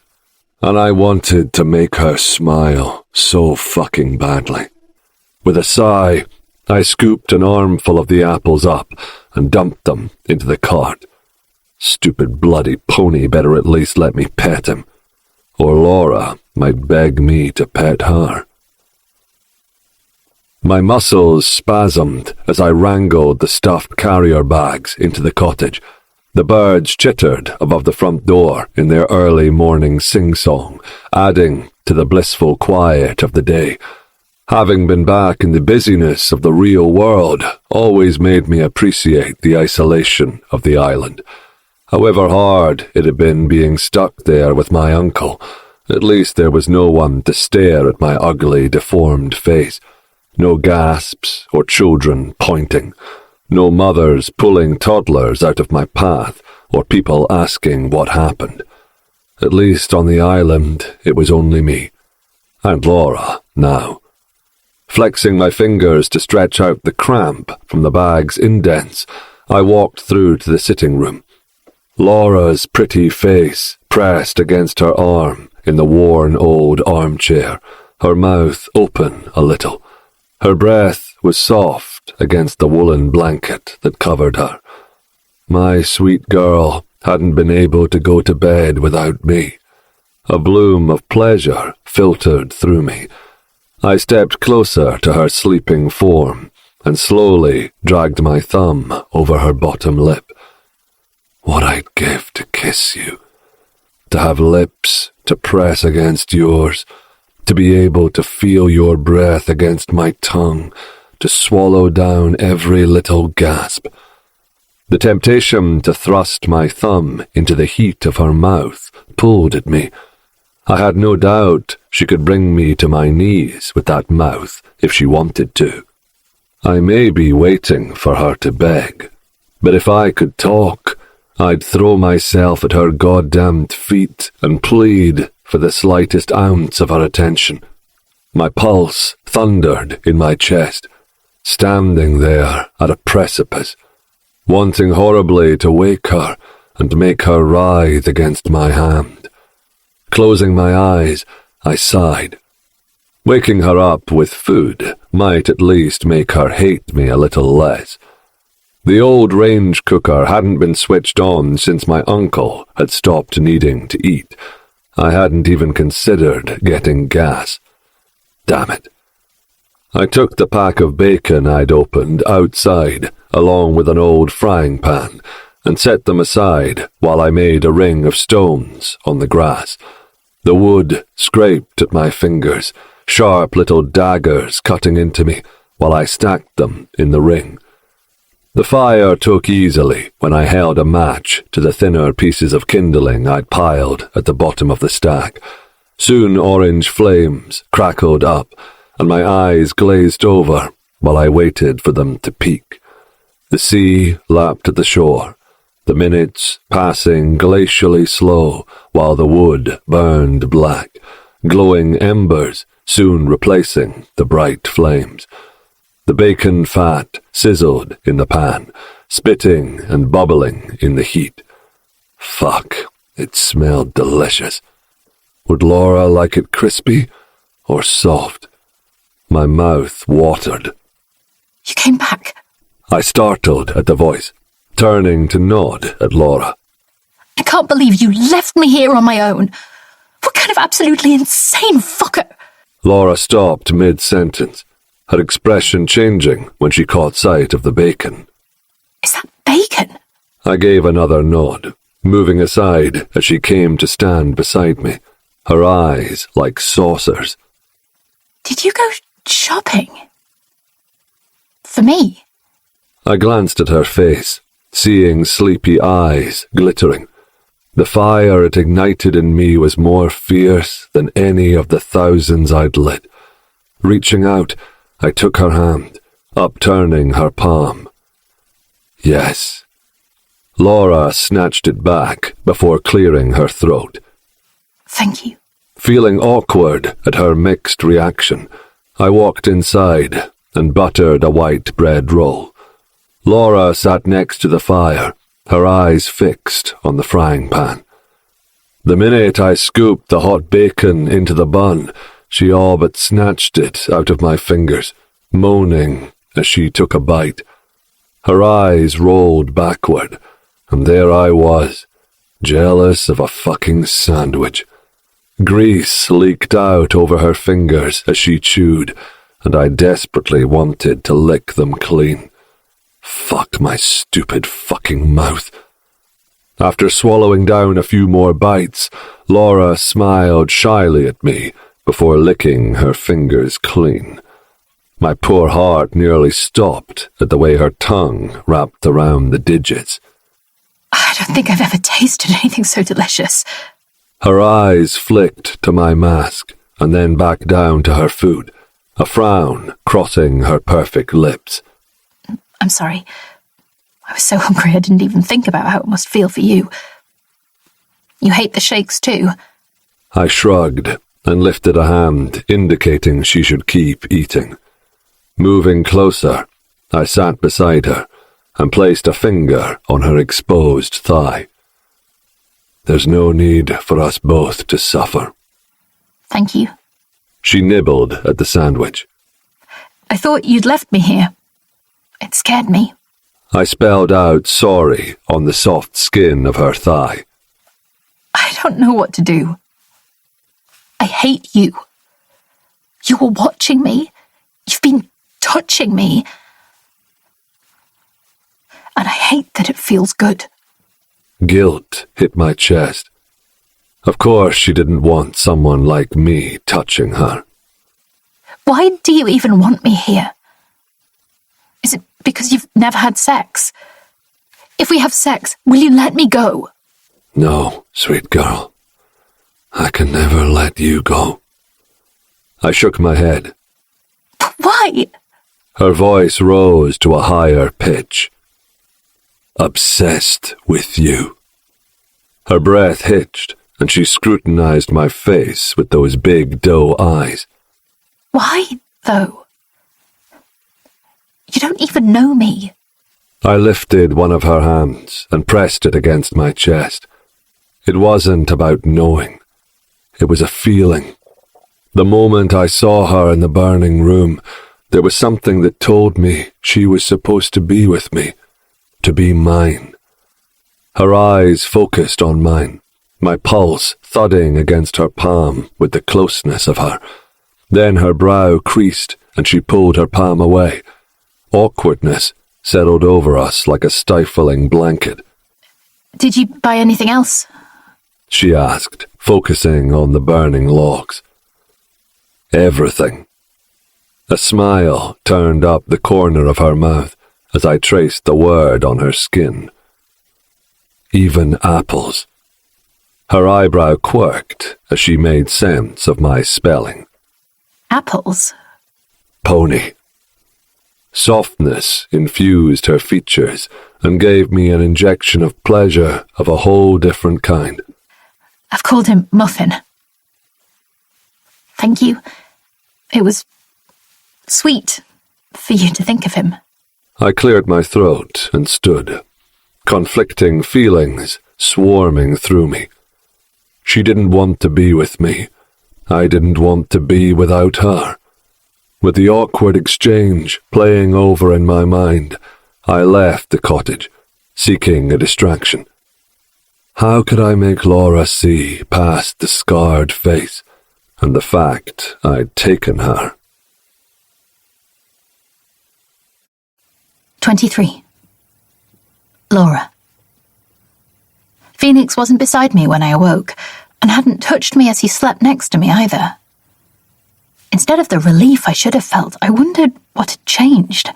And I wanted to make her smile so fucking badly. With a sigh, I scooped an armful of the apples up and dumped them into the cart. Stupid bloody pony better at least let me pet him, or Laura might beg me to pet her. My muscles spasmed as I wrangled the stuffed carrier bags into the cottage. The birds chittered above the front door in their early morning sing-song, adding to the blissful quiet of the day. Having been back in the busyness of the real world always made me appreciate the isolation of the island. However hard it had been being stuck there with my uncle, at least there was no one to stare at my ugly, deformed face. No gasps or children pointing. No mothers pulling toddlers out of my path, or people asking what happened. At least on the island, it was only me. And Laura, now. Flexing my fingers to stretch out the cramp from the bag's indents, I walked through to the sitting room. Laura's pretty face pressed against her arm in the worn old armchair, her mouth open a little. Her breath was soft against the woolen blanket that covered her. My sweet girl hadn't been able to go to bed without me. A bloom of pleasure filtered through me. I stepped closer to her sleeping form and slowly dragged my thumb over her bottom lip. What I'd give to kiss you, to have lips to press against yours, to be able to feel your breath against my tongue, to swallow down every little gasp. The temptation to thrust my thumb into the heat of her mouth pulled at me. I had no doubt she could bring me to my knees with that mouth if she wanted to. I may be waiting for her to beg, but if I could talk, I'd throw myself at her goddamned feet and plead for the slightest ounce of her attention. My pulse thundered in my chest, standing there at a precipice, wanting horribly to wake her and make her writhe against my hand. Closing my eyes, I sighed. Waking her up with food might at least make her hate me a little less. The old range cooker hadn't been switched on since my uncle had stopped needing to eat. I hadn't even considered getting gas. Damn it. I took the pack of bacon I'd opened outside, along with an old frying pan, and set them aside while I made a ring of stones on the grass. The wood scraped at my fingers, sharp little daggers cutting into me while I stacked them in the ring. The fire took easily when I held a match to the thinner pieces of kindling I'd piled at the bottom of the stack. Soon orange flames crackled up, and my eyes glazed over while I waited for them to peak. The sea lapped at the shore, the minutes passing glacially slow while the wood burned black, glowing embers soon replacing the bright flames. The bacon fat sizzled in the pan, spitting and bubbling in the heat. Fuck, it smelled delicious. Would Laura like it crispy or soft? My mouth watered. You came back. I startled at the voice, turning to nod at Laura. I can't believe you left me here on my own. What kind of absolutely insane fucker? Laura stopped mid-sentence, her expression changing when she caught sight of the bacon. Is that bacon? I gave another nod, moving aside as she came to stand beside me, her eyes like saucers. Did you go shopping? For me? I glanced at her face, seeing sleepy eyes glittering. The fire it ignited in me was more fierce than any of the thousands I'd lit. Reaching out, I took her hand, upturning her palm. Yes. Laura snatched it back before clearing her throat. Thank you. Feeling awkward at her mixed reaction, I walked inside and buttered a white bread roll. Laura sat next to the fire, her eyes fixed on the frying pan. The minute I scooped the hot bacon into the bun, she all but snatched it out of my fingers, moaning as she took a bite. Her eyes rolled backward, and there I was, jealous of a fucking sandwich. Grease leaked out over her fingers as she chewed, and I desperately wanted to lick them clean. Fuck my stupid fucking mouth. After swallowing down a few more bites, Laura smiled shyly at me before licking her fingers clean. My poor heart nearly stopped at the way her tongue wrapped around the digits. I don't think I've ever tasted anything so delicious. Her eyes flicked to my mask and then back down to her food, a frown crossing her perfect lips. I'm sorry. I was so hungry I didn't even think about how it must feel for you. You hate the shakes too? I shrugged and lifted a hand indicating she should keep eating. Moving closer, I sat beside her and placed a finger on her exposed thigh. There's no need for us both to suffer. Thank you. She nibbled at the sandwich. I thought you'd left me here. It scared me. I spelled out sorry on the soft skin of her thigh. I don't know what to do. I hate you. You were watching me. You've been touching me. hate that it feels good. Guilt hit my chest. Of course she didn't want someone like me touching her. Why do you even want me here? Is it because you've never had sex? If we have sex, will you let me go? No, sweet girl. I can never let you go. I shook my head. But why? Her voice rose to a higher pitch. Obsessed with you. Her breath hitched, and she scrutinized my face with those big doe eyes. Why, though? You don't even know me. I lifted one of her hands and pressed it against my chest. It wasn't about knowing. It was a feeling. The moment I saw her in the burning room, there was something that told me she was supposed to be with me, to be mine. Her eyes focused on mine, my pulse thudding against her palm with the closeness of her. Then her brow creased and she pulled her palm away. Awkwardness settled over us like a stifling blanket. Did you buy anything else? She asked, focusing on the burning logs. Everything. A smile turned up the corner of her mouth as I traced the word on her skin. Even apples. Her eyebrow quirked as she made sense of my spelling. Apples? Pony. Softness infused her features and gave me an injection of pleasure of a whole different kind. I've called him Muffin. Thank you. It was sweet for you to think of him. I cleared my throat and stood, conflicting feelings swarming through me. She didn't want to be with me. I didn't want to be without her. With the awkward exchange playing over in my mind, I left the cottage, seeking a distraction. How could I make Laura see past the scarred face and the fact I'd taken her? 23. Laura. Phoenix wasn't beside me when I awoke, and hadn't touched me as he slept next to me either. Instead of the relief I should have felt, I wondered what had changed.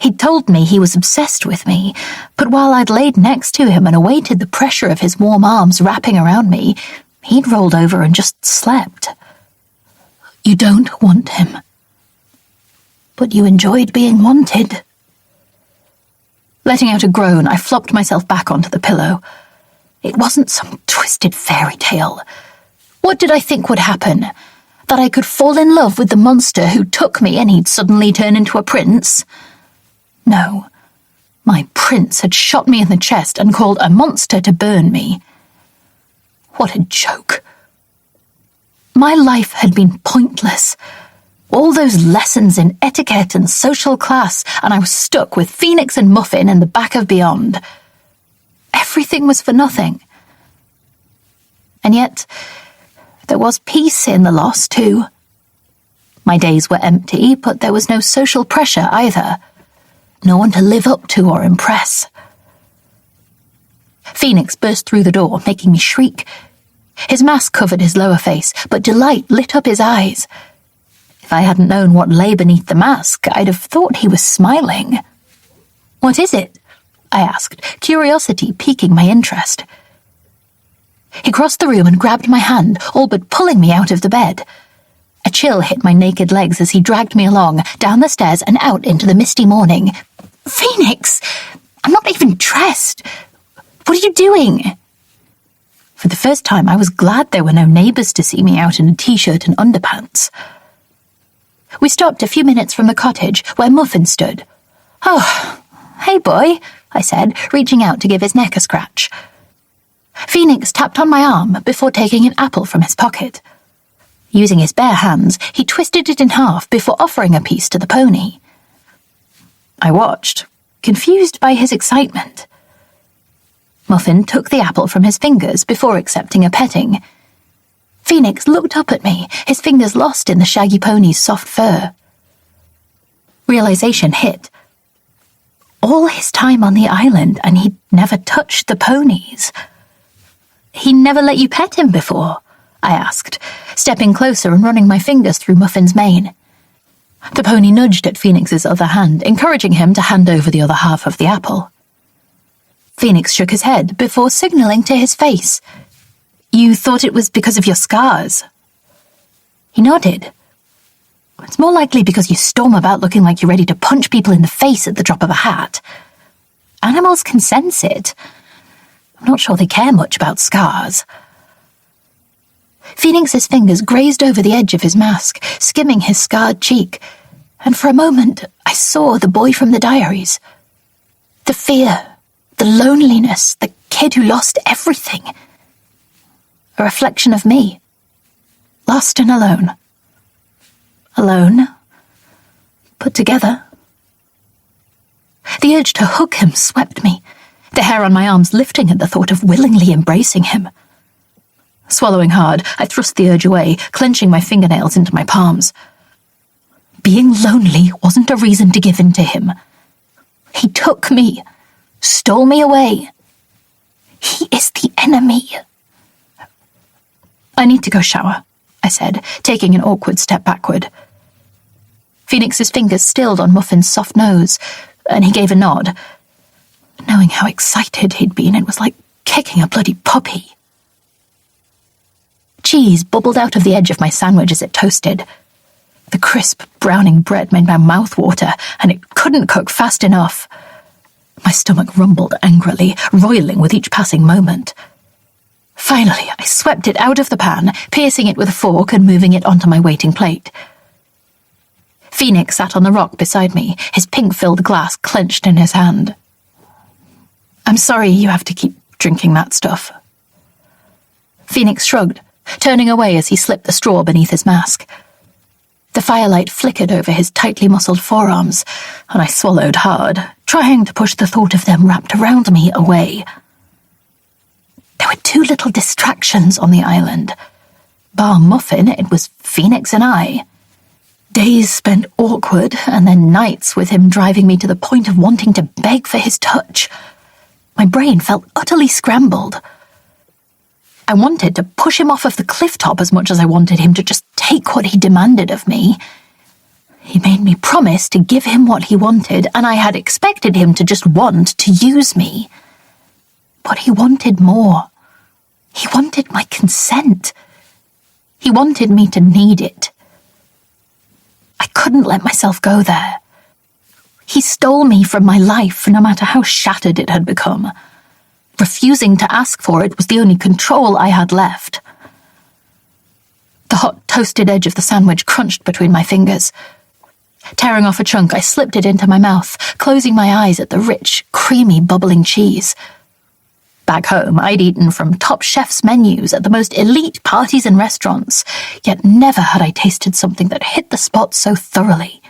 He'd told me he was obsessed with me, but while I'd laid next to him and awaited the pressure of his warm arms wrapping around me, he'd rolled over and just slept. You don't want him. But you enjoyed being wanted. Letting out a groan, I flopped myself back onto the pillow. It wasn't some twisted fairy tale. What did I think would happen? That I could fall in love with the monster who took me and he'd suddenly turn into a prince? No. My prince had shot me in the chest and called a monster to burn me. What a joke. My life had been pointless. All those lessons in etiquette and social class, and I was stuck with Phoenix and Muffin in the back of Beyond. Everything was for nothing. And yet, there was peace in the loss, too. My days were empty, but there was no social pressure either. No one to live up to or impress. Phoenix burst through the door, making me shriek. His mask covered his lower face, but delight lit up his eyes. If I hadn't known what lay beneath the mask, I'd have thought he was smiling. "What is it?" I asked, curiosity piquing my interest. He crossed the room and grabbed my hand, all but pulling me out of the bed. A chill hit my naked legs as he dragged me along, down the stairs and out into the misty morning. "Phoenix! I'm not even dressed! What are you doing?" For the first time, I was glad there were no neighbours to see me out in a t-shirt and underpants. We stopped a few minutes from the cottage, where Muffin stood. "Oh, hey boy," I said, reaching out to give his neck a scratch. Phoenix tapped on my arm before taking an apple from his pocket. Using his bare hands, he twisted it in half before offering a piece to the pony. I watched, confused by his excitement. Muffin took the apple from his fingers before accepting a petting. Phoenix looked up at me, his fingers lost in the shaggy pony's soft fur. Realization hit. All his time on the island, and he'd never touched the ponies. He never let you pet him before? I asked, stepping closer and running my fingers through Muffin's mane. The pony nudged at Phoenix's other hand, encouraging him to hand over the other half of the apple. Phoenix shook his head before signalling to his face. You thought it was because of your scars? He nodded. It's more likely because you storm about looking like you're ready to punch people in the face at the drop of a hat. Animals can sense it. I'm not sure they care much about scars. Phoenix's fingers grazed over the edge of his mask, skimming his scarred cheek, and for a moment I saw the boy from the diaries. The fear, the loneliness, the kid who lost everything. A reflection of me, lost and alone. Alone, put together. The urge to hug him swept me, the hair on my arms lifting at the thought of willingly embracing him. Swallowing hard, I thrust the urge away, clenching my fingernails into my palms. Being lonely wasn't a reason to give in to him. He took me, stole me away. He is the enemy. I need to go shower, I said, taking an awkward step backward. Phoenix's fingers stilled on Muffin's soft nose, and he gave a nod. Knowing how excited he'd been, it was like kicking a bloody puppy. Cheese bubbled out of the edge of my sandwich as it toasted. The crisp, browning bread made my mouth water, and it couldn't cook fast enough. My stomach rumbled angrily, roiling with each passing moment. Finally, I swept it out of the pan, piercing it with a fork and moving it onto my waiting plate. Phoenix sat on the rock beside me, his pink-filled glass clenched in his hand. I'm sorry you have to keep drinking that stuff. Phoenix shrugged, turning away as he slipped the straw beneath his mask. The firelight flickered over his tightly muscled forearms, and I swallowed hard, trying to push the thought of them wrapped around me away. There were too little distractions on the island. Bar Muffin, it was Phoenix and I. Days spent awkward, and then nights with him driving me to the point of wanting to beg for his touch. My brain felt utterly scrambled. I wanted to push him off of the cliff top as much as I wanted him to just take what he demanded of me. He made me promise to give him what he wanted, and I had expected him to just want to use me. But he wanted more. He wanted my consent. He wanted me to need it. I couldn't let myself go there. He stole me from my life, no matter how shattered it had become. Refusing to ask for it was the only control I had left. The hot, toasted edge of the sandwich crunched between my fingers. Tearing off a chunk, I slipped it into my mouth, closing my eyes at the rich, creamy, bubbling cheese. Back home, I'd eaten from top chefs' menus at the most elite parties and restaurants, yet never had I tasted something that hit the spot so thoroughly.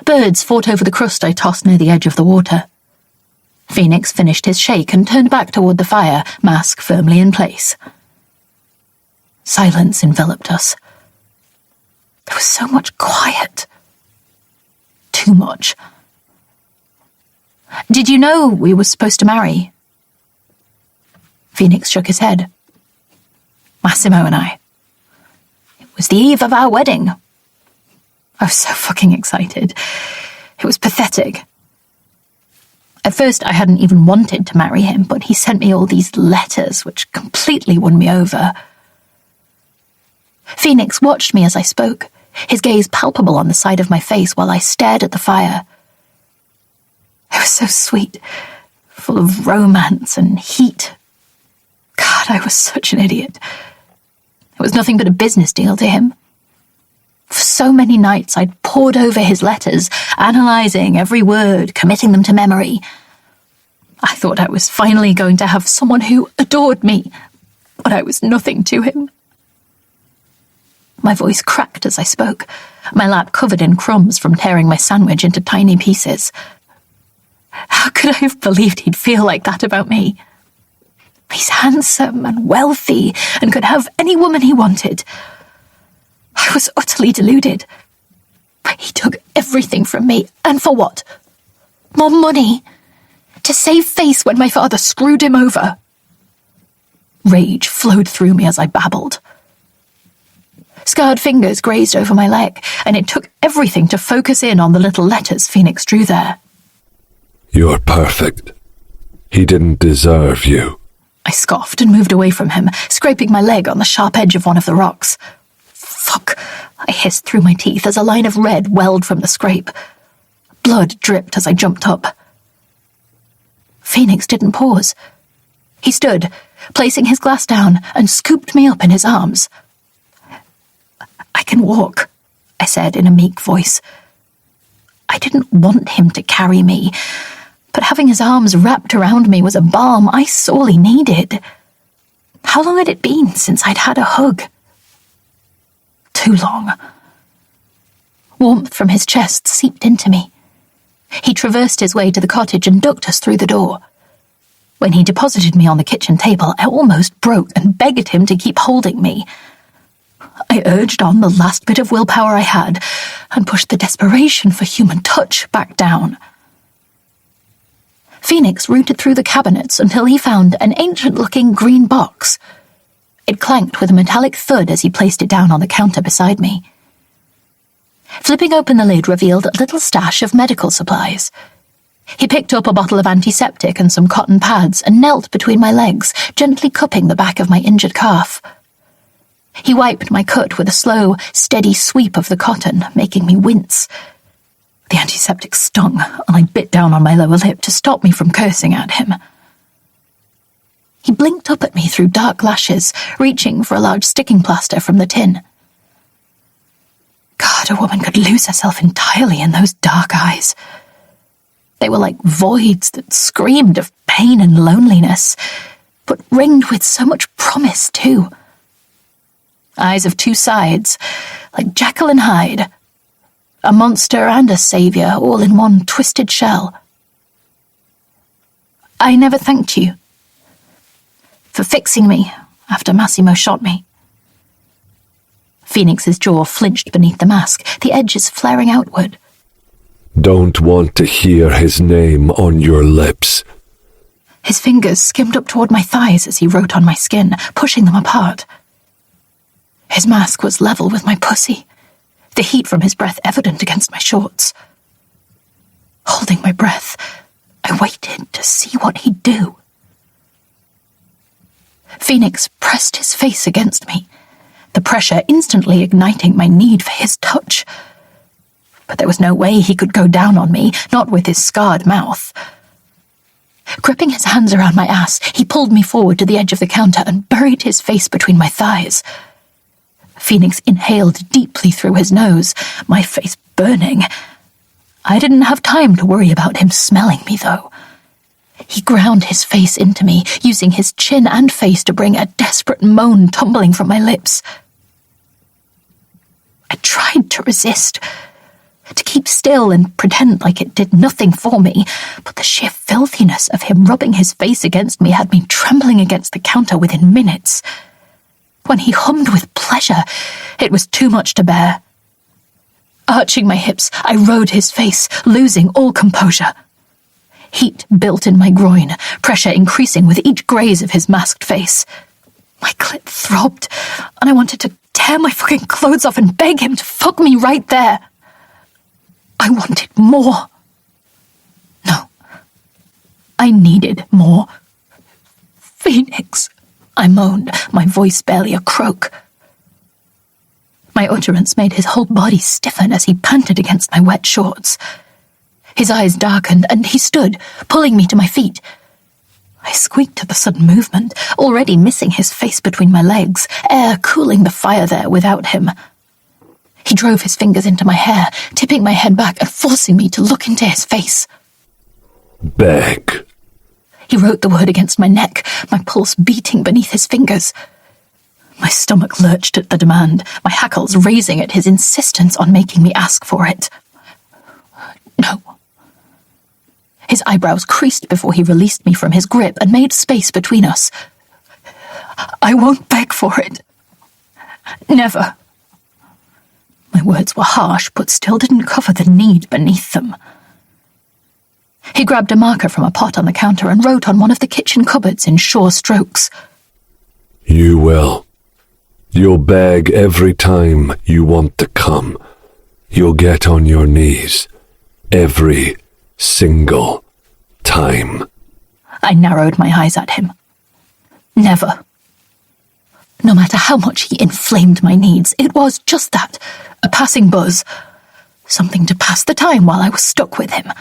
Birds fought over the crust I tossed near the edge of the water. Phoenix finished his shake and turned back toward the fire, mask firmly in place. Silence enveloped us. There was so much quiet. Too much. Did you know we were supposed to marry? Phoenix shook his head. Massimo and I. It was the eve of our wedding. I was so fucking excited. It was pathetic. At first, I hadn't even wanted to marry him, but he sent me all these letters, which completely won me over. Phoenix watched me as I spoke, his gaze palpable on the side of my face while I stared at the fire. It was so sweet, full of romance and heat. God, I was such an idiot. It was nothing but a business deal to him. For so many nights I'd pored over his letters, analysing every word, committing them to memory. I thought I was finally going to have someone who adored me, but I was nothing to him. My voice cracked as I spoke, my lap covered in crumbs from tearing my sandwich into tiny pieces. How could I have believed he'd feel like that about me? He's handsome and wealthy and could have any woman he wanted. I was utterly deluded. He took everything from me, and for what? More money. To save face when my father screwed him over. Rage flowed through me as I babbled. Scarred fingers grazed over my leg, and it took everything to focus in on the little letters Phoenix drew there. You're perfect. He didn't deserve you. I scoffed and moved away from him, scraping my leg on the sharp edge of one of the rocks. Fuck, I hissed through my teeth as a line of red welled from the scrape. Blood dripped as I jumped up. Phoenix didn't pause. He stood, placing his glass down, and scooped me up in his arms. I can walk, I said in a meek voice. I didn't want him to carry me, but having his arms wrapped around me was a balm I sorely needed. How long had it been since I'd had a hug? Too long. Warmth from his chest seeped into me. He traversed his way to the cottage and ducked us through the door. When he deposited me on the kitchen table, I almost broke and begged him to keep holding me. I urged on the last bit of willpower I had and pushed the desperation for human touch back down. Phoenix rooted through the cabinets until he found an ancient-looking green box. It clanked with a metallic thud as he placed it down on the counter beside me. Flipping open the lid revealed a little stash of medical supplies. He picked up a bottle of antiseptic and some cotton pads and knelt between my legs, gently cupping the back of my injured calf. He wiped my cut with a slow, steady sweep of the cotton, making me wince. The antiseptic stung, and I bit down on my lower lip to stop me from cursing at him. He blinked up at me through dark lashes, reaching for a large sticking plaster from the tin. God, a woman could lose herself entirely in those dark eyes. They were like voids that screamed of pain and loneliness, but ringed with so much promise, too. Eyes of two sides, like Jekyll and Hyde. A monster and a saviour, all in one twisted shell. I never thanked you for fixing me after Massimo shot me. Phoenix's jaw flinched beneath the mask, the edges flaring outward. Don't want to hear his name on your lips. His fingers skimmed up toward my thighs as he wrote on my skin, pushing them apart. His mask was level with my pussy, the heat from his breath evident against my shorts. Holding my breath, I waited to see what he'd do. Phoenix pressed his face against me, the pressure instantly igniting my need for his touch. But there was no way he could go down on me, not with his scarred mouth. Gripping his hands around my ass, he pulled me forward to the edge of the counter and buried his face between my thighs. Phoenix inhaled deeply through his nose, my face burning. I didn't have time to worry about him smelling me, though. He ground his face into me, using his chin and face to bring a desperate moan tumbling from my lips. I tried to resist, to keep still and pretend like it did nothing for me, but the sheer filthiness of him rubbing his face against me had me trembling against the counter within minutes. When he hummed with pleasure, it was too much to bear. Arching my hips, I rode his face, losing all composure. Heat built in my groin, pressure increasing with each graze of his masked face. My clit throbbed, and I wanted to tear my fucking clothes off and beg him to fuck me right there. I wanted more. No. I needed more. Phoenix, I moaned, my voice barely a croak. My utterance made his whole body stiffen as he panted against my wet shorts. His eyes darkened, and he stood, pulling me to my feet. I squeaked at the sudden movement, already missing his face between my legs, air cooling the fire there without him. He drove his fingers into my hair, tipping my head back and forcing me to look into his face. Beg. He wrote the word against my neck, my pulse beating beneath his fingers. My stomach lurched at the demand, my hackles raising at his insistence on making me ask for it. No. His eyebrows creased before he released me from his grip and made space between us. I won't beg for it. Never. My words were harsh, but still didn't cover the need beneath them. He grabbed a marker from a pot on the counter and wrote on one of the kitchen cupboards in sure strokes. You will. You'll beg every time you want to come. You'll get on your knees. Every single time. I narrowed my eyes at him. Never. No matter how much he inflamed my needs, it was just that, a passing buzz. Something to pass the time while I was stuck with him.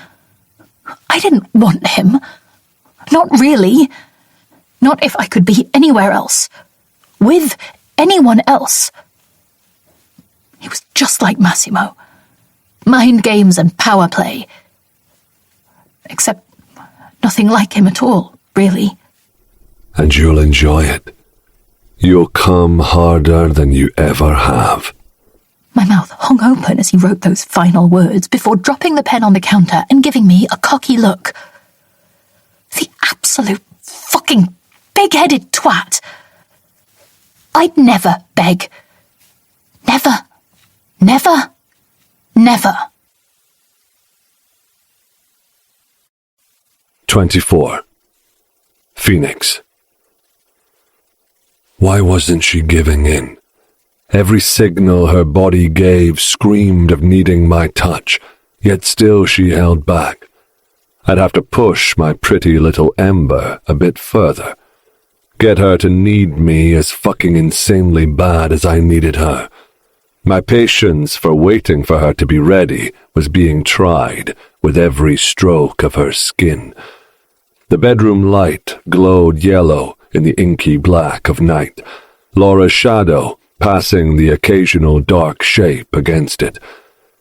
I didn't want him. Not really. Not if I could be anywhere else. With anyone else. He was just like Massimo. Mind games and power play. Except nothing like him at all, really. And you'll enjoy it. You'll come harder than you ever have. My mouth hung open as he wrote those final words before dropping the pen on the counter and giving me a cocky look. The absolute fucking big-headed twat. I'd never beg. Never. Never. Never. 24. Phoenix. Why wasn't she giving in? Every signal her body gave screamed of needing my touch, yet still she held back. I'd have to push my pretty little Ember a bit further. Get her to need me as fucking insanely bad as I needed her. My patience for waiting for her to be ready was being tried with every stroke of her skin. The bedroom light glowed yellow in the inky black of night, Laura's shadow passing the occasional dark shape against it.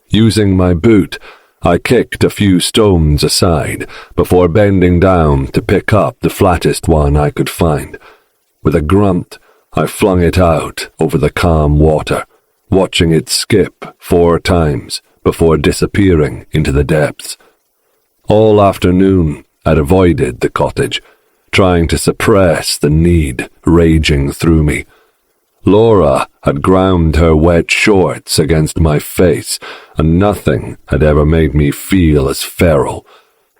Using my boot, I kicked a few stones aside before bending down to pick up the flattest one I could find. With a grunt, I flung it out over the calm water, watching it skip 4 times before disappearing into the depths. All afternoon, I'd avoided the cottage, trying to suppress the need raging through me. Laura had ground her wet shorts against my face, and nothing had ever made me feel as feral.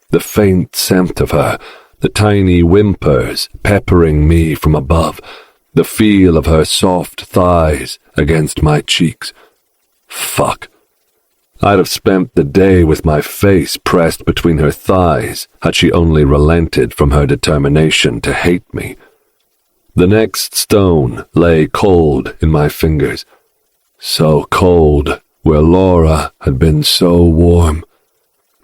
The faint scent of her, the tiny whimpers peppering me from above, the feel of her soft thighs against my cheeks. Fuck. I'd have spent the day with my face pressed between her thighs had she only relented from her determination to hate me. The next stone lay cold in my fingers. So cold, where Laura had been so warm.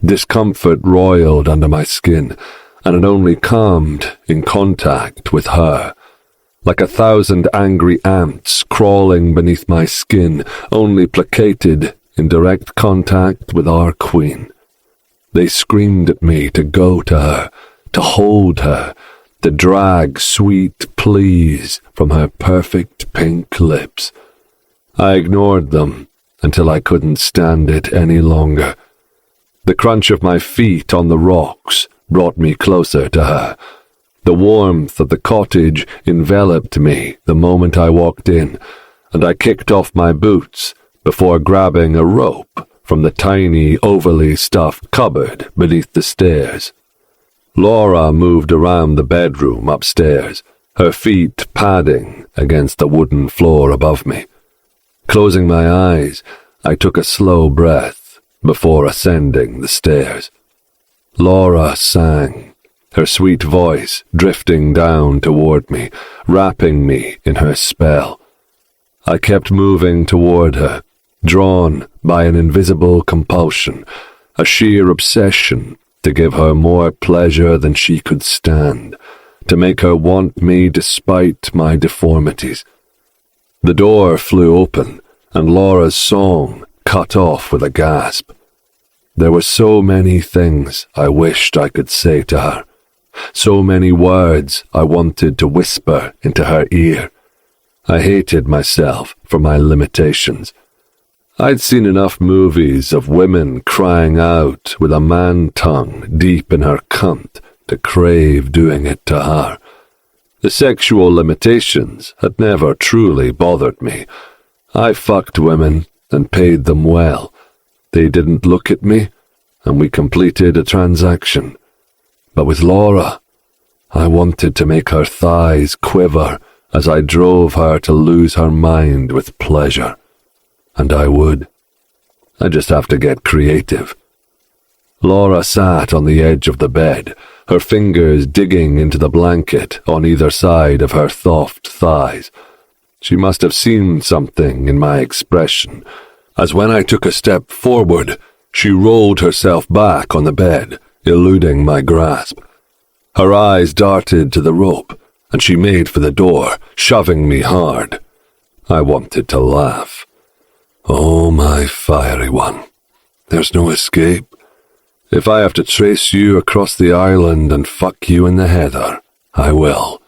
Discomfort roiled under my skin, and it only calmed in contact with her. Like 1,000 angry ants crawling beneath my skin, only placated in direct contact with our queen. They screamed at me to go to her, to hold her, to drag sweet pleas from her perfect pink lips. I ignored them until I couldn't stand it any longer. The crunch of my feet on the rocks brought me closer to her. The warmth of the cottage enveloped me the moment I walked in, and I kicked off my boots before grabbing a rope from the tiny, overly stuffed cupboard beneath the stairs. Laura moved around the bedroom upstairs, her feet padding against the wooden floor above me. Closing my eyes, I took a slow breath before ascending the stairs. Laura sang, her sweet voice drifting down toward me, wrapping me in her spell. I kept moving toward her, drawn by an invisible compulsion, a sheer obsession to give her more pleasure than she could stand, to make her want me despite my deformities. The door flew open, and Laura's song cut off with a gasp. There were so many things I wished I could say to her, so many words I wanted to whisper into her ear. I hated myself for my limitations. I'd seen enough movies of women crying out with a man-tongue deep in her cunt to crave doing it to her. The sexual limitations had never truly bothered me. I fucked women and paid them well. They didn't look at me, and we completed a transaction. But with Laura, I wanted to make her thighs quiver as I drove her to lose her mind with pleasure. And I would. I just have to get creative. Laura sat on the edge of the bed, her fingers digging into the blanket on either side of her soft thighs. She must have seen something in my expression, as when I took a step forward, she rolled herself back on the bed, eluding my grasp. Her eyes darted to the rope, and she made for the door, shoving me hard. I wanted to laugh. Oh, my fiery one, there's no escape. If I have to trace you across the island and fuck you in the heather, I will.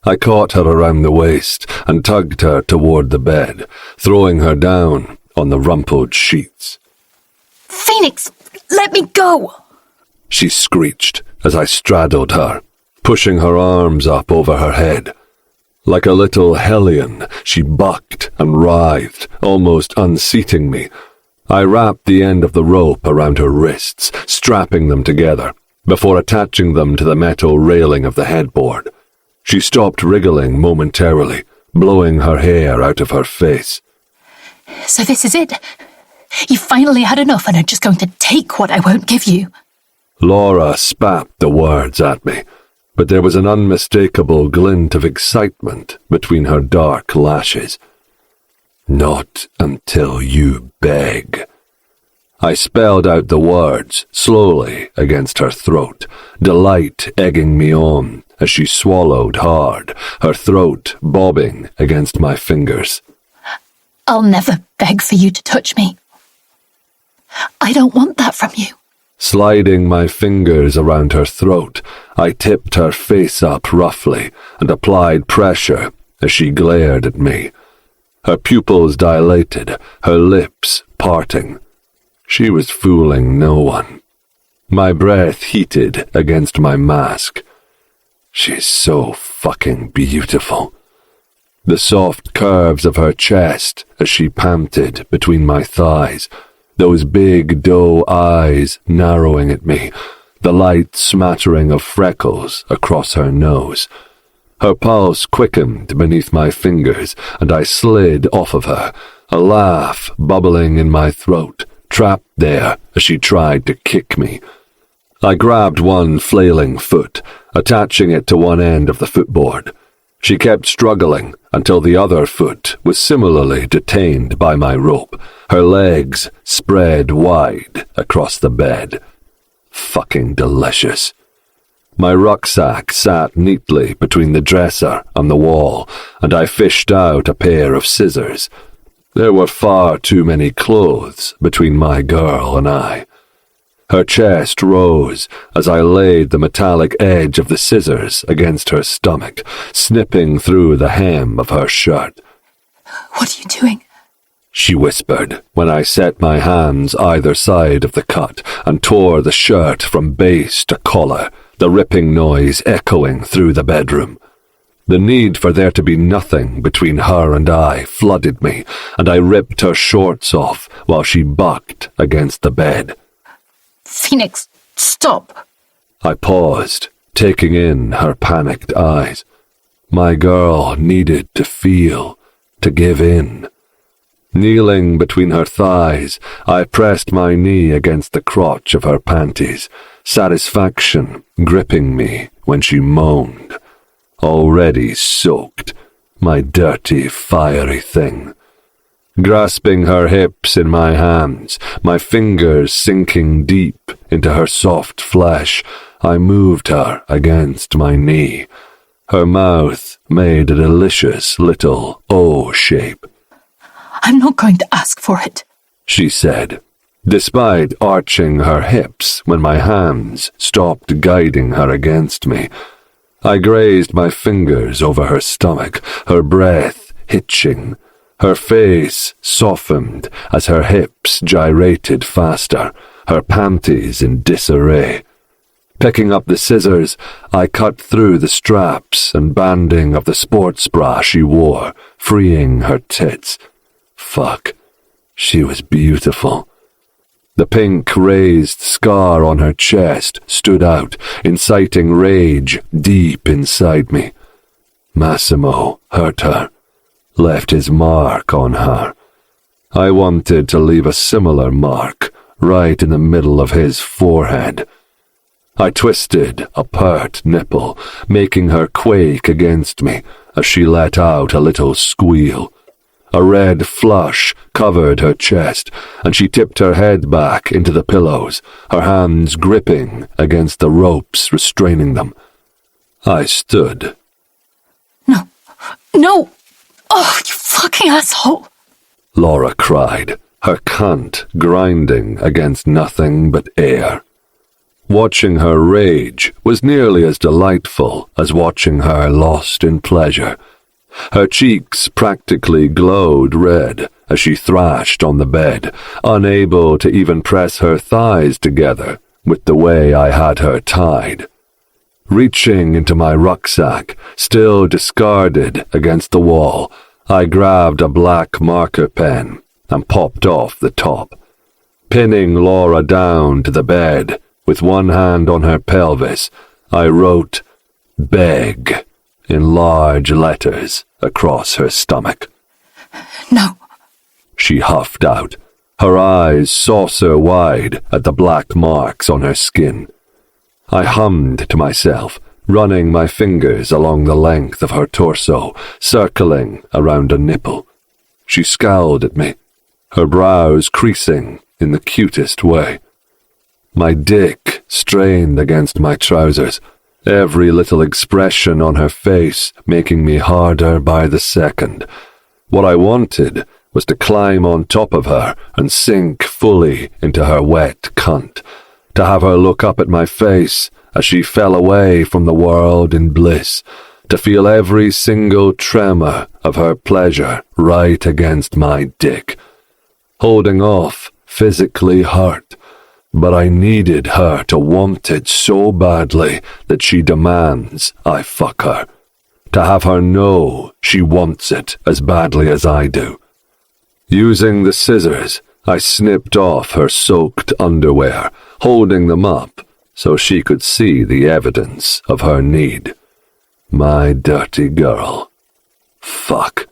I caught her around the waist and tugged her toward the bed, throwing her down on the rumpled sheets. Phoenix, let me go! She screeched as I straddled her, pushing her arms up over her head. Like a little hellion, she bucked and writhed, almost unseating me. I wrapped the end of the rope around her wrists, strapping them together, before attaching them to the metal railing of the headboard. She stopped wriggling momentarily, blowing her hair out of her face. So this is it? You finally had enough and are just going to take what I won't give you? Laura spat the words at me, but there was an unmistakable glint of excitement between her dark lashes. Not until you beg. I spelled out the words slowly against her throat, delight egging me on as she swallowed hard, her throat bobbing against my fingers. I'll never beg for you to touch me. I don't want that from you. Sliding my fingers around her throat, I tipped her face up roughly and applied pressure as she glared at me. Her pupils dilated, her lips parting. She was fooling no one. My breath heated against my mask. She's so fucking beautiful. The soft curves of her chest as she panted between my thighs, those big doe eyes narrowing at me, the light smattering of freckles across her nose. Her pulse quickened beneath my fingers, and I slid off of her, a laugh bubbling in my throat, trapped there as she tried to kick me. I grabbed one flailing foot, attaching it to one end of the footboard. She kept struggling until the other foot was similarly detained by my rope, her legs spread wide across the bed. Fucking delicious. My rucksack sat neatly between the dresser and the wall, and I fished out a pair of scissors. There were far too many clothes between my girl and I. Her chest rose as I laid the metallic edge of the scissors against her stomach, snipping through the hem of her shirt. What are you doing? She whispered when I set my hands either side of the cut and tore the shirt from base to collar, the ripping noise echoing through the bedroom. The need for there to be nothing between her and I flooded me, and I ripped her shorts off while she bucked against the bed. Phoenix, stop! I paused, taking in her panicked eyes. My girl needed to feel, to give in. Kneeling between her thighs, I pressed my knee against the crotch of her panties, satisfaction gripping me when she moaned. Already soaked, my dirty, fiery thing. Grasping her hips in my hands, my fingers sinking deep into her soft flesh, I moved her against my knee. Her mouth made a delicious little O shape. I'm not going to ask for it, she said, despite arching her hips when my hands stopped guiding her against me. I grazed my fingers over her stomach, her breath hitching. Her face softened as her hips gyrated faster, her panties in disarray. Picking up the scissors, I cut through the straps and banding of the sports bra she wore, freeing her tits. Fuck, she was beautiful. The pink raised scar on her chest stood out, inciting rage deep inside me. Massimo hurt her, left his mark on her. I wanted to leave a similar mark right in the middle of his forehead. I twisted a pert nipple, making her quake against me as she let out a little squeal. A red flush covered her chest, and she tipped her head back into the pillows, her hands gripping against the ropes restraining them. I stood. No! No! Oh, you fucking asshole! Laura cried, her cunt grinding against nothing but air. Watching her rage was nearly as delightful as watching her lost in pleasure. Her cheeks practically glowed red as she thrashed on the bed, unable to even press her thighs together with the way I had her tied. Reaching into my rucksack, still discarded against the wall, I grabbed a black marker pen and popped off the top. Pinning Laura down to the bed, with one hand on her pelvis, I wrote, "Beg," in large letters across her stomach. No. She huffed out, her eyes saucer-wide at the black marks on her skin. I hummed to myself, running my fingers along the length of her torso, circling around a nipple. She scowled at me, her brows creasing in the cutest way. My dick strained against my trousers, every little expression on her face making me harder by the second. What I wanted was to climb on top of her and sink fully into her wet cunt, to have her look up at my face as she fell away from the world in bliss, to feel every single tremor of her pleasure right against my dick. Holding off physically hurt, but I needed her to want it so badly that she demands I fuck her, to have her know she wants it as badly as I do. Using the scissors, I snipped off her soaked underwear, holding them up so she could see the evidence of her need. My dirty girl. Fuck.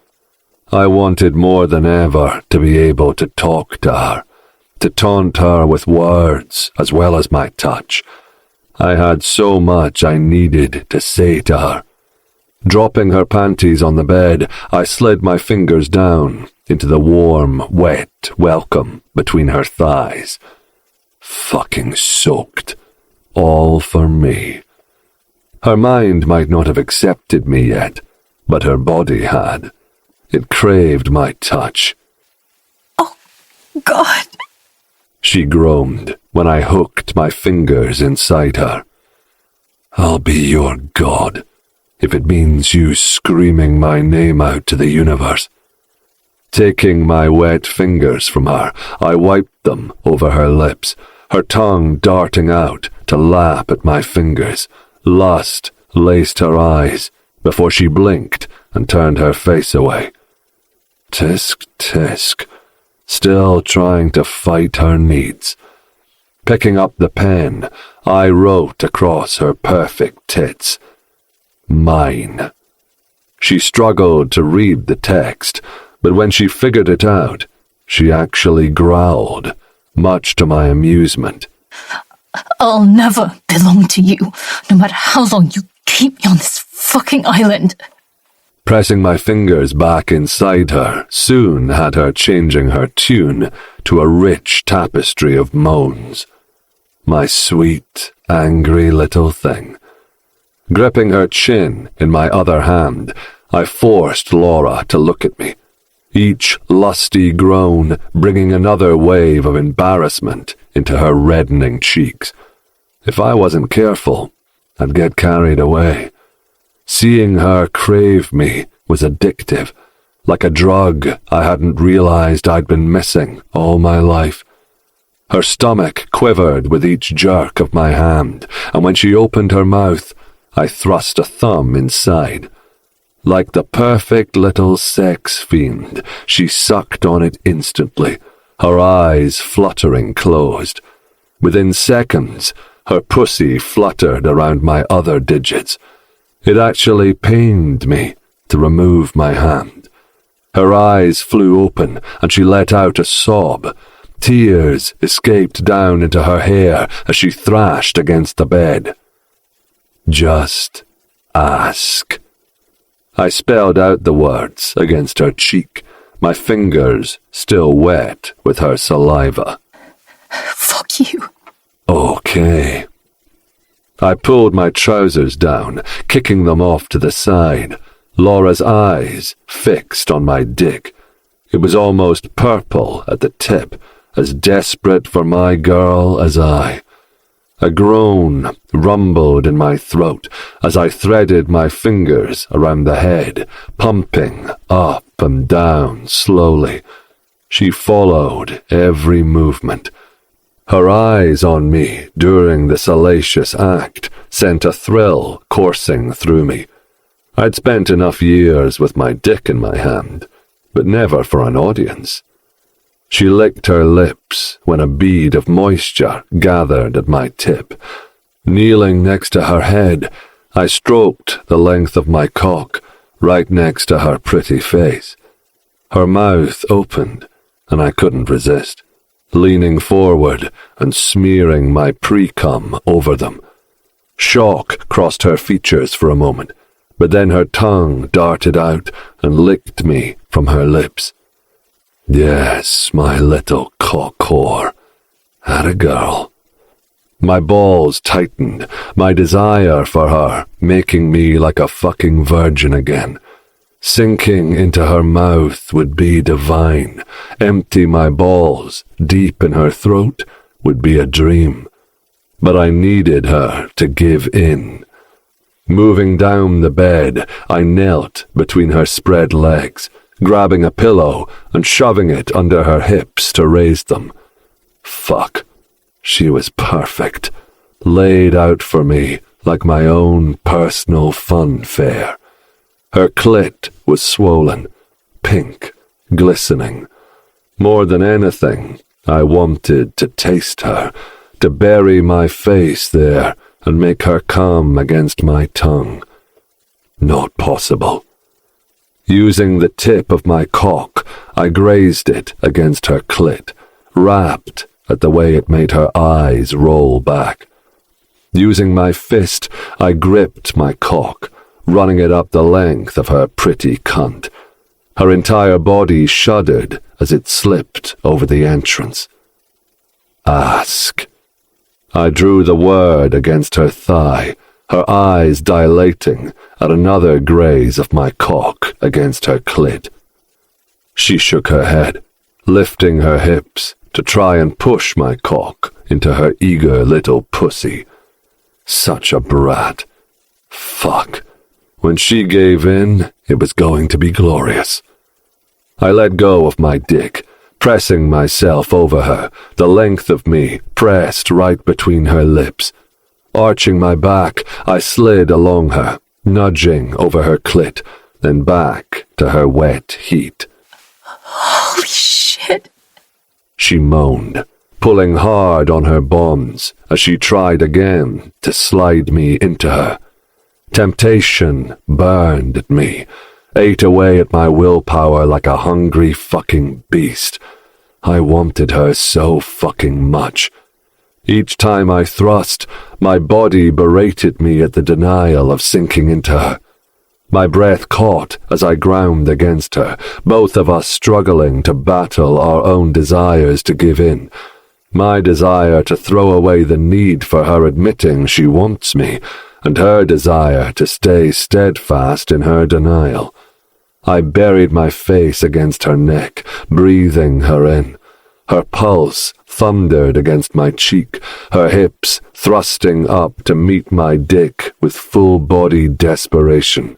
I wanted more than ever to be able to talk to her, to taunt her with words as well as my touch. I had so much I needed to say to her. Dropping her panties on the bed, I slid my fingers down into the warm, wet welcome between her thighs. Fucking soaked. All for me. Her mind might not have accepted me yet, but her body had. It craved my touch. Oh, God. She groaned when I hooked my fingers inside her. I'll be your god, if it means you screaming my name out to the universe. Taking my wet fingers from her, I wiped them over her lips, her tongue darting out to lap at my fingers. Lust laced her eyes before she blinked and turned her face away. Tisk, tisk, still trying to fight her needs. Picking up the pen, I wrote across her perfect tits, "Mine." She struggled to read the text, but when she figured it out, she actually growled, much to my amusement. I'll never belong to you, no matter how long you keep me on this fucking island. Pressing my fingers back inside her soon had her changing her tune to a rich tapestry of moans. My sweet, angry little thing. Gripping her chin in my other hand, I forced Laura to look at me, each lusty groan bringing another wave of embarrassment into her reddening cheeks. If I wasn't careful, I'd get carried away. Seeing her crave me was addictive, like a drug I hadn't realized I'd been missing all my life. Her stomach quivered with each jerk of my hand, and when she opened her mouth, I thrust a thumb inside. Like the perfect little sex fiend, she sucked on it instantly, her eyes fluttering closed. Within seconds, her pussy fluttered around my other digits. It actually pained me to remove my hand. Her eyes flew open, and she let out a sob. Tears escaped down into her hair as she thrashed against the bed. "Just ask." I spelled out the words against her cheek, my fingers still wet with her saliva. Fuck you. Okay. I pulled my trousers down, kicking them off to the side, Laura's eyes fixed on my dick. It was almost purple at the tip, as desperate for my girl as I. A groan rumbled in my throat as I threaded my fingers around the head, pumping up and down slowly. She followed every movement. Her eyes on me during the salacious act sent a thrill coursing through me. I'd spent enough years with my dick in my hand, but never for an audience. She licked her lips when a bead of moisture gathered at my tip. Kneeling next to her head, I stroked the length of my cock right next to her pretty face. Her mouth opened, and I couldn't resist, leaning forward and smearing my pre-cum over them. Shock crossed her features for a moment, but then her tongue darted out and licked me from her lips. Yes, my little cock whore. Atta girl. My balls tightened, my desire for her making me like a fucking virgin again. Sinking into her mouth would be divine. Empty my balls deep in her throat would be a dream. But I needed her to give in. Moving down the bed, I knelt between her spread legs, grabbing a pillow and shoving it under her hips to raise them. Fuck. She was perfect, laid out for me like my own personal fun fair. Her clit was swollen, pink, glistening. More than anything, I wanted to taste her, to bury my face there and make her come against my tongue. Not possible. Using the tip of my cock, I grazed it against her clit, rapt at the way it made her eyes roll back. Using my fist, I gripped my cock, running it up the length of her pretty cunt. Her entire body shuddered as it slipped over the entrance. Ask. I drew the word against her thigh, her eyes dilating at another graze of my cock against her clit. She shook her head, lifting her hips to try and push my cock into her eager little pussy. Such a brat. Fuck. When she gave in, it was going to be glorious. I let go of my dick, pressing myself over her, the length of me pressed right between her lips. Arching my back, I slid along her, nudging over her clit, then back to her wet heat. Holy shit. She moaned, pulling hard on her bonds as she tried again to slide me into her. Temptation burned at me, ate away at my willpower like a hungry fucking beast. I wanted her so fucking much. Each time I thrust, my body berated me at the denial of sinking into her. My breath caught as I ground against her, both of us struggling to battle our own desires to give in. My desire to throw away the need for her admitting she wants me, and her desire to stay steadfast in her denial. I buried my face against her neck, breathing her in. Her pulse thundered against my cheek, her hips thrusting up to meet my dick with full-body desperation.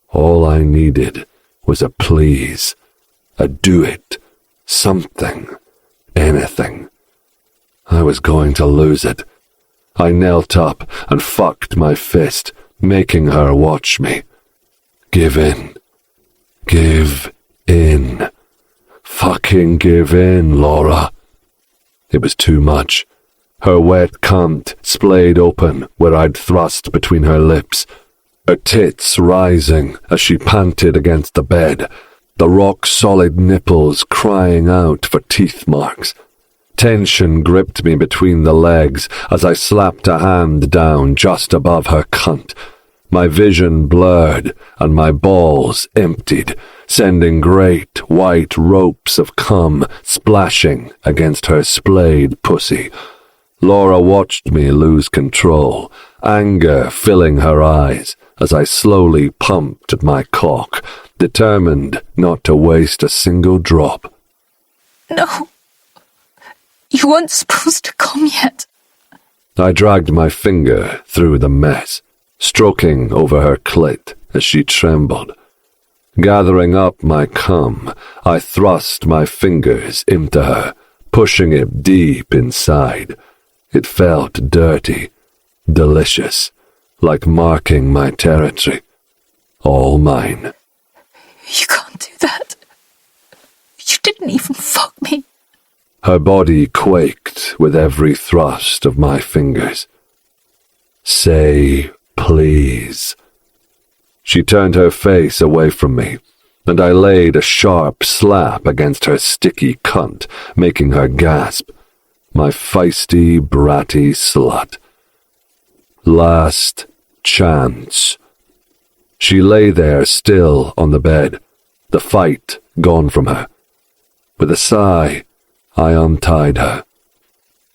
All I needed was a please, a do it, something, anything. I was going to lose it. I knelt up and fucked my fist, making her watch me. Give in. Give in. Fucking give in, Laura. It was too much. Her wet cunt splayed open where I'd thrust between her lips, her tits rising as she panted against the bed, the rock-solid nipples crying out for teeth marks. Tension gripped me between the legs as I slapped a hand down just above her cunt. My vision blurred and my balls emptied, sending great white ropes of cum splashing against her splayed pussy. Laura watched me lose control, anger filling her eyes as I slowly pumped at my cock, determined not to waste a single drop. No, you weren't supposed to come yet. I dragged my finger through the mess, stroking over her clit as she trembled. Gathering up my cum, I thrust my fingers into her, pushing it deep inside. It felt dirty, delicious, like marking my territory. All mine. You can't do that. You didn't even fuck me. Her body quaked with every thrust of my fingers. Say please. She turned her face away from me, and I laid a sharp slap against her sticky cunt, making her gasp. My feisty, bratty slut. Last chance. She lay there still on the bed, the fight gone from her. With a sigh, I untied her.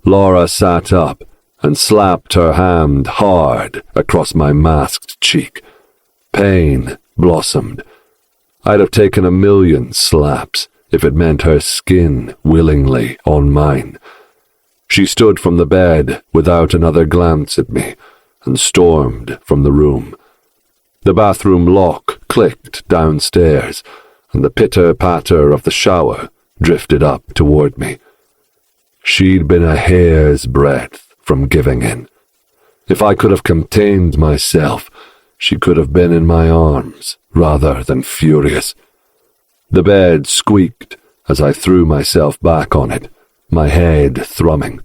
Laura sat up and slapped her hand hard across my masked cheek. Pain blossomed. I'd have taken 1,000,000 slaps if it meant her skin willingly on mine. She stood from the bed without another glance at me and stormed from the room. The bathroom lock clicked downstairs, and the pitter-patter of the shower drifted up toward me. She'd been a hair's breadth from giving in. If I could have contained myself, she could have been in my arms rather than furious. The bed squeaked as I threw myself back on it, my head thrumming.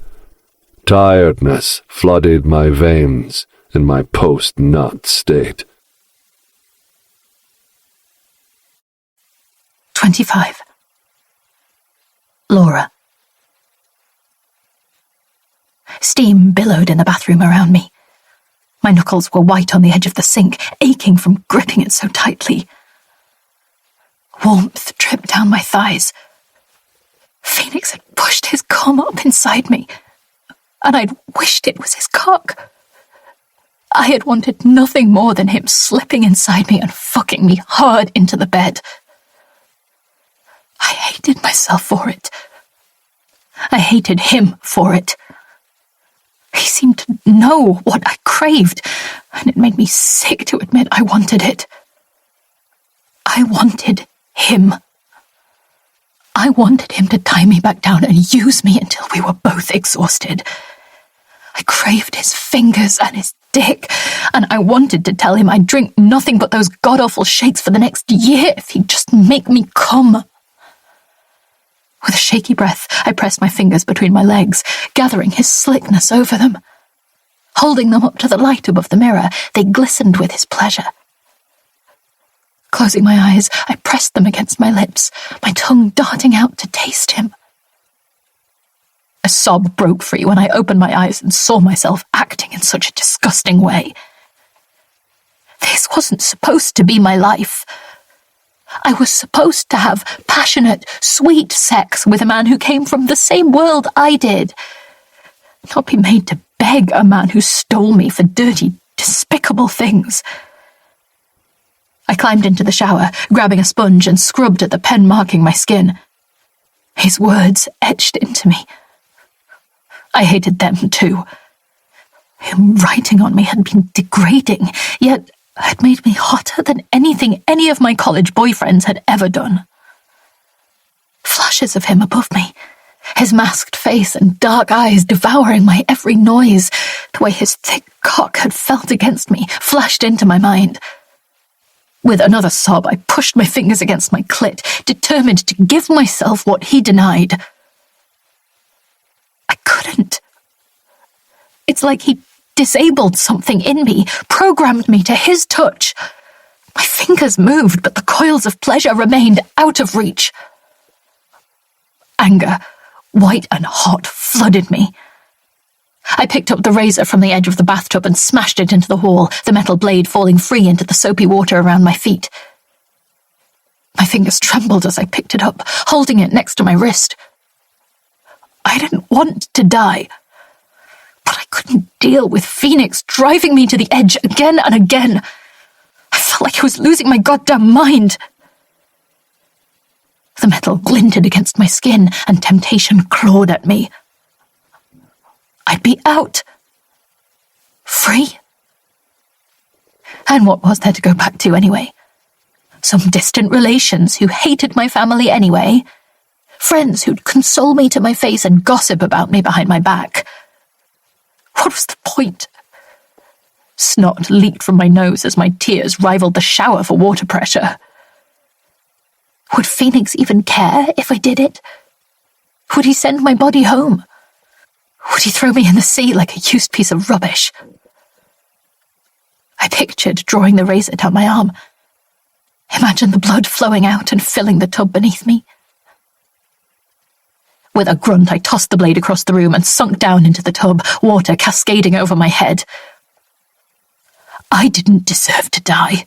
Tiredness flooded my veins in my post-nut state. 25. Laura. Steam billowed in the bathroom around me. My knuckles were white on the edge of the sink, aching from gripping it so tightly. Warmth dripped down my thighs. Phoenix had pushed his cum up inside me, and I'd wished it was his cock. I had wanted nothing more than him slipping inside me and fucking me hard into the bed. I hated myself for it. I hated him for it. He seemed to know what I craved, and it made me sick to admit I wanted it. I wanted him. I wanted him to tie me back down and use me until we were both exhausted. I craved his fingers and his dick, and I wanted to tell him I'd drink nothing but those god-awful shakes for the next year if he'd just make me come. With a shaky breath, I pressed my fingers between my legs, gathering his slickness over them. Holding them up to the light above the mirror, they glistened with his pleasure. Closing my eyes, I pressed them against my lips, my tongue darting out to taste him. A sob broke free when I opened my eyes and saw myself acting in such a disgusting way. This wasn't supposed to be my life. I was supposed to have passionate, sweet sex with a man who came from the same world I did. Not be made to beg a man who stole me for dirty, despicable things. I climbed into the shower, grabbing a sponge and scrubbed at the pen marking my skin. His words etched into me. I hated them too. Him writing on me had been degrading, yet had made me hotter than anything any of my college boyfriends had ever done. Flashes of him above me, his masked face and dark eyes devouring my every noise, the way his thick cock had felt against me, flashed into my mind. With another sob, I pushed my fingers against my clit, determined to give myself what he denied. I couldn't. It's like he disabled something in me, programmed me to his touch. My fingers moved, but the coils of pleasure remained out of reach. Anger, white and hot, flooded me. I picked up the razor from the edge of the bathtub and smashed it into the wall, the metal blade falling free into the soapy water around my feet. My fingers trembled as I picked it up, holding it next to my wrist. I didn't want to die, but I couldn't deal with Phoenix driving me to the edge again and again. I felt like I was losing my goddamn mind. The metal glinted against my skin, and temptation clawed at me. I'd be out. Free. And what was there to go back to anyway? Some distant relations who hated my family anyway. Friends who'd console me to my face and gossip about me behind my back. What was the point? Snot leaked from my nose as my tears rivaled the shower for water pressure. Would Phoenix even care if I did it? Would he send my body home? Would he throw me in the sea like a used piece of rubbish? I pictured drawing the razor down my arm. Imagine the blood flowing out and filling the tub beneath me. With a grunt, I tossed the blade across the room and sunk down into the tub, water cascading over my head. I didn't deserve to die.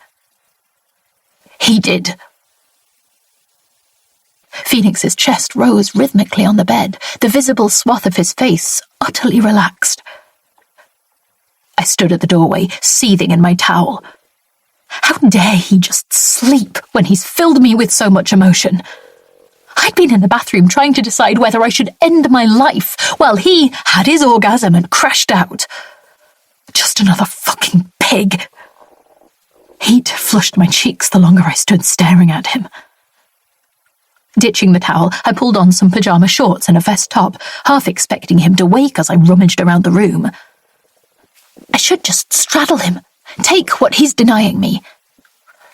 He did. Phoenix's chest rose rhythmically on the bed, the visible swath of his face utterly relaxed. I stood at the doorway, seething in my towel. How dare he just sleep when he's filled me with so much emotion? I'd been in the bathroom trying to decide whether I should end my life, while he had his orgasm and crashed out. Just another fucking pig. Heat flushed my cheeks the longer I stood staring at him. Ditching the towel, I pulled on some pyjama shorts and a vest top, half expecting him to wake as I rummaged around the room. I should just straddle him, take what he's denying me.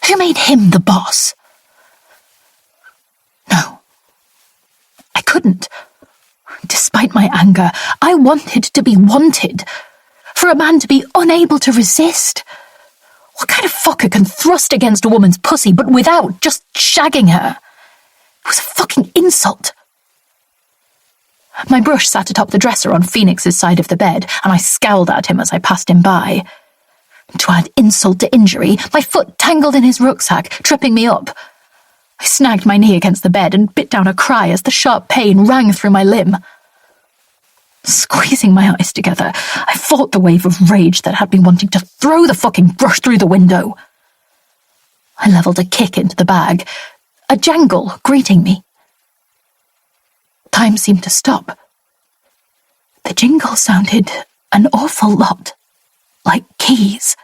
Who made him the boss? No. I couldn't. Despite my anger, I wanted to be wanted. For a man to be unable to resist. What kind of fucker can thrust against a woman's pussy but without just shagging her? It was a fucking insult. My brush sat atop the dresser on Phoenix's side of the bed, and I scowled at him as I passed him by. To add insult to injury, my foot tangled in his rucksack, tripping me up. I snagged my knee against the bed and bit down a cry as the sharp pain rang through my limb. Squeezing my eyes together, I fought the wave of rage that had been wanting to throw the fucking brush through the window. I levelled a kick into the bag, a jangle greeting me. Time seemed to stop. The jingle sounded an awful lot like keys.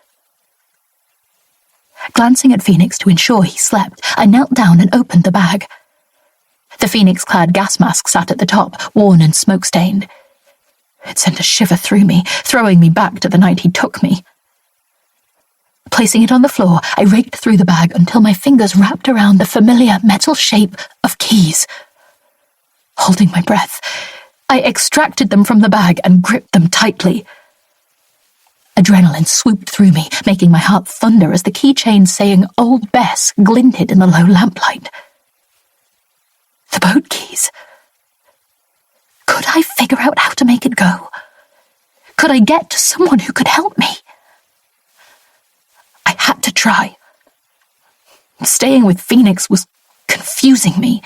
Glancing at Phoenix to ensure he slept, I knelt down and opened the bag. The Phoenix-clad gas mask sat at the top, worn and smoke-stained. It sent a shiver through me, throwing me back to the night he took me. Placing it on the floor, I raked through the bag until my fingers wrapped around the familiar metal shape of keys. Holding my breath, I extracted them from the bag and gripped them tightly. Adrenaline swooped through me, making my heart thunder as the keychain saying Old Bess glinted in the low lamplight. The boat keys. Could I figure out how to make it go? Could I get to someone who could help me? I had to try. Staying with Phoenix was confusing me,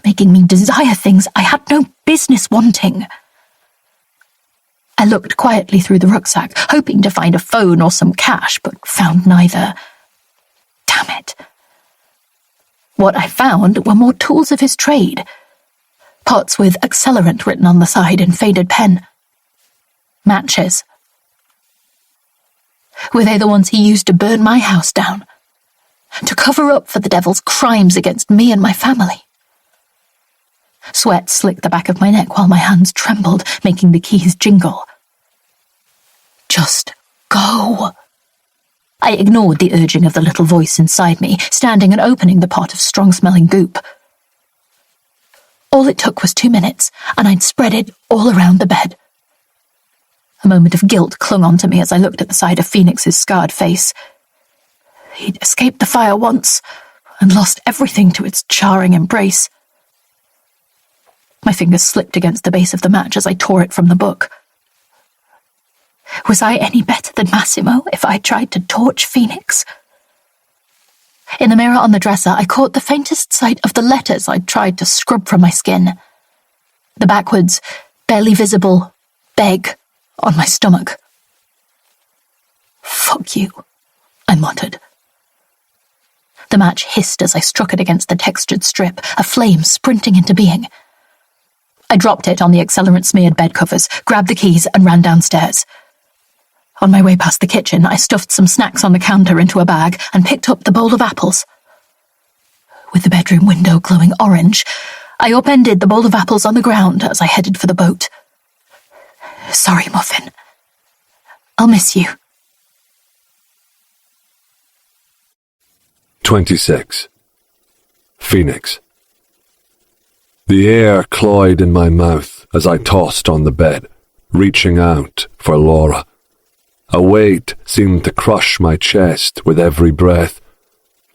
making me desire things I had no business wanting. I looked quietly through the rucksack, hoping to find a phone or some cash, but found neither. Damn it. What I found were more tools of his trade. Pots with accelerant written on the side in faded pen. Matches. Were they the ones he used to burn my house down? To cover up for the devil's crimes against me and my family? Sweat slicked the back of my neck while my hands trembled, making the keys jingle. Just go. I ignored the urging of the little voice inside me, standing and opening the pot of strong-smelling goop. All it took was 2 minutes, and I'd spread it all around the bed. A moment of guilt clung onto me as I looked at the side of Phoenix's scarred face. He'd escaped the fire once, and lost everything to its charring embrace. My fingers slipped against the base of the match as I tore it from the book. Was I any better than Massimo if I tried to torch Phoenix? In the mirror on the dresser, I caught the faintest sight of the letters I'd tried to scrub from my skin. The backwards, barely visible, beg on my stomach. "Fuck you," I muttered. The match hissed as I struck it against the textured strip, a flame sprinting into being. I dropped it on the accelerant-smeared bed covers, grabbed the keys, and ran downstairs. On my way past the kitchen, I stuffed some snacks on the counter into a bag and picked up the bowl of apples. With the bedroom window glowing orange, I upended the bowl of apples on the ground as I headed for the boat. "Sorry, Muffin. I'll miss you." 26. Phoenix. The air cloyed in my mouth as I tossed on the bed, reaching out for Laura. A weight seemed to crush my chest with every breath.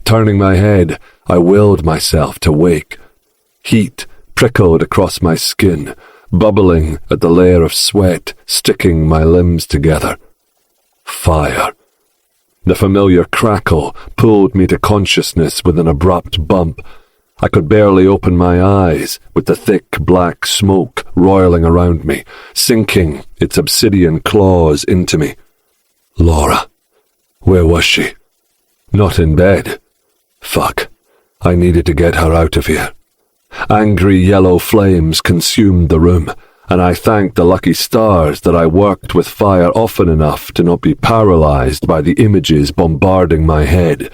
Turning my head, I willed myself to wake. Heat prickled across my skin, bubbling at the layer of sweat sticking my limbs together. Fire. The familiar crackle pulled me to consciousness with an abrupt bump. I could barely open my eyes with the thick black smoke roiling around me, sinking its obsidian claws into me. Laura. Where was she? Not in bed. Fuck. I needed to get her out of here. Angry yellow flames consumed the room, and I thanked the lucky stars that I worked with fire often enough to not be paralyzed by the images bombarding my head.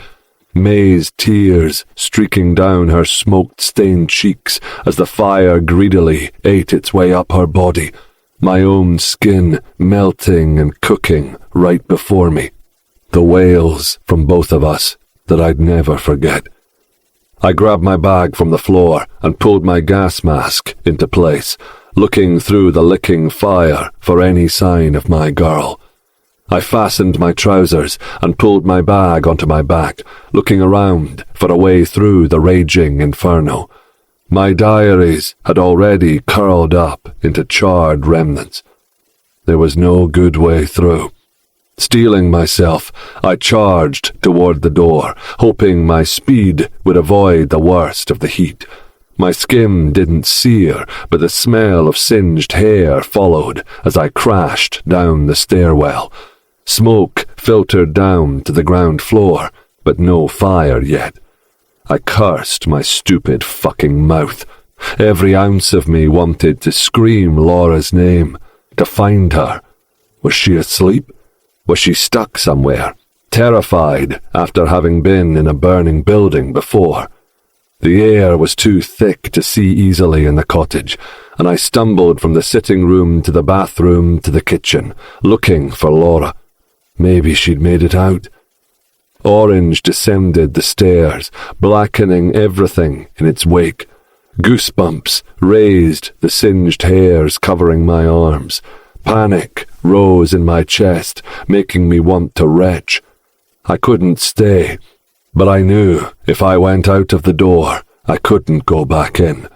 May's tears streaking down her smoke-stained cheeks as the fire greedily ate its way up her body, my own skin melting and cooking right before me. The wails from both of us that I'd never forget. I grabbed my bag from the floor and pulled my gas mask into place, looking through the licking fire for any sign of my girl. I fastened my trousers and pulled my bag onto my back, looking around for a way through the raging inferno. My diaries had already curled up into charred remnants. There was no good way through. Steeling myself, I charged toward the door, hoping my speed would avoid the worst of the heat. My skin didn't sear, but the smell of singed hair followed as I crashed down the stairwell. Smoke filtered down to the ground floor, but no fire yet. I cursed my stupid fucking mouth. Every ounce of me wanted to scream Laura's name, to find her. Was she asleep? Was she stuck somewhere, terrified after having been in a burning building before? The air was too thick to see easily in the cottage, and I stumbled from the sitting room to the bathroom to the kitchen, looking for Laura. Maybe she'd made it out. Orange descended the stairs, blackening everything in its wake. Goosebumps raised the singed hairs covering my arms. Panic rose in my chest, making me want to retch. I couldn't stay, but I knew if I went out of the door, I couldn't go back in.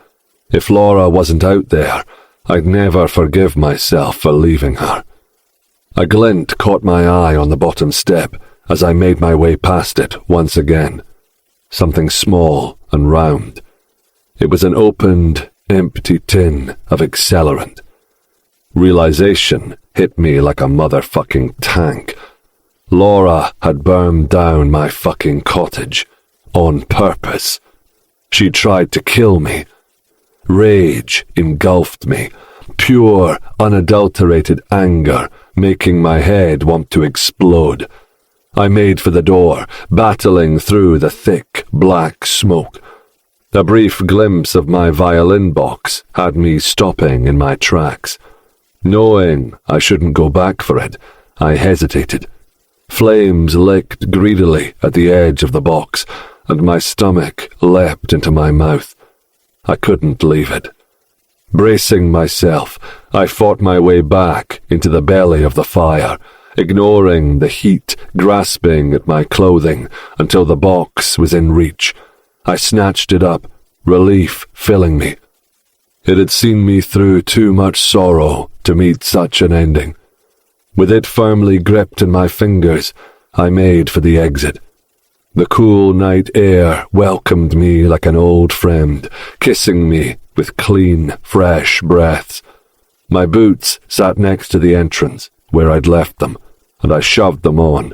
If Laura wasn't out there, I'd never forgive myself for leaving her. A glint caught my eye on the bottom step as I made my way past it once again. Something small and round. It was an opened, empty tin of accelerant. Realization hit me like a motherfucking tank. Laura had burned down my fucking cottage. On purpose. She tried to kill me. Rage engulfed me. Pure, unadulterated anger, making my head want to explode. I made for the door, battling through the thick, black smoke. A brief glimpse of my violin box had me stopping in my tracks. Knowing I shouldn't go back for it, I hesitated. Flames licked greedily at the edge of the box, and my stomach leapt into my mouth. I couldn't leave it. Bracing myself, I fought my way back into the belly of the fire, ignoring the heat grasping at my clothing until the box was in reach. I snatched it up, relief filling me. It had seen me through too much sorrow to meet such an ending. With it firmly gripped in my fingers, I made for the exit. The cool night air welcomed me like an old friend, kissing me with clean, fresh breaths. My boots sat next to the entrance, where I'd left them, and I shoved them on.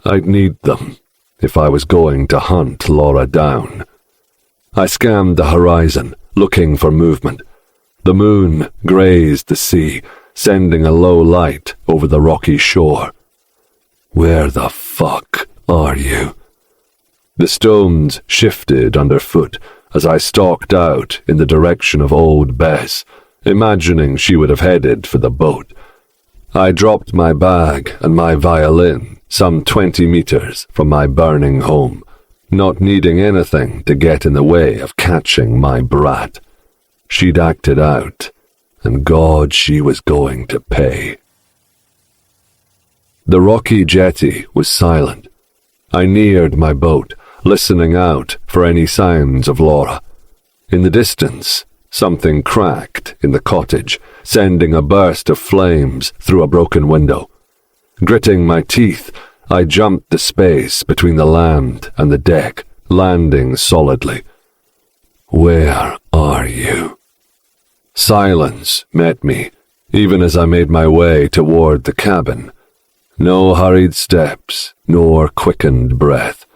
I'd need them if I was going to hunt Laura down. I scanned the horizon, looking for movement. The moon grazed the sea, sending a low light over the rocky shore. Where the fuck are you? The stones shifted underfoot as I stalked out in the direction of Old Bess, imagining she would have headed for the boat. I dropped my bag and my violin some 20 meters from my burning home, not needing anything to get in the way of catching my brat. She'd acted out, and God, she was going to pay. The rocky jetty was silent. I neared my boat, listening out for any signs of Laura. In the distance, something cracked in the cottage, sending a burst of flames through a broken window. Gritting my teeth, I jumped the space between the land and the deck, landing solidly. Where are you? Silence met me, even as I made my way toward the cabin. No hurried steps, nor quickened breath.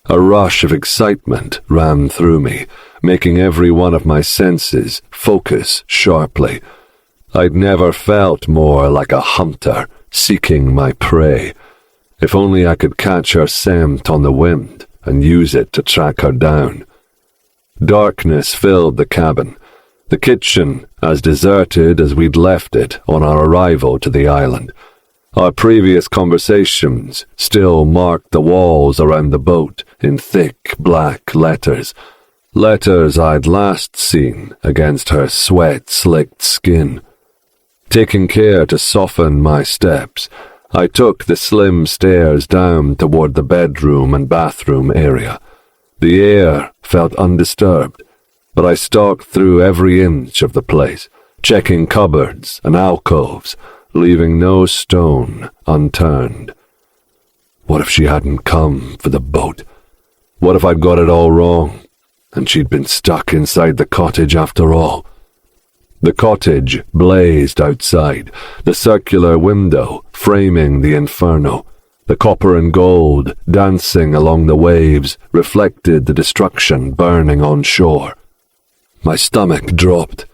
A rush of excitement ran through me, making every one of my senses focus sharply. I'd never felt more like a hunter seeking my prey. If only I could catch her scent on the wind and use it to track her down. Darkness filled the cabin, the kitchen as deserted as we'd left it on our arrival to the island. Our previous conversations still marked the walls around the boat in thick black letters. Letters I'd last seen against her sweat-slicked skin. Taking care to soften my steps, I took the slim stairs down toward the bedroom and bathroom area. The air felt undisturbed, but I stalked through every inch of the place, checking cupboards and alcoves, leaving no stone unturned. What if she hadn't come for the boat? What if I'd got it all wrong, and she'd been stuck inside the cottage after all? The cottage blazed outside, the circular window framing the inferno. The copper and gold dancing along the waves reflected the destruction burning on shore. My stomach dropped.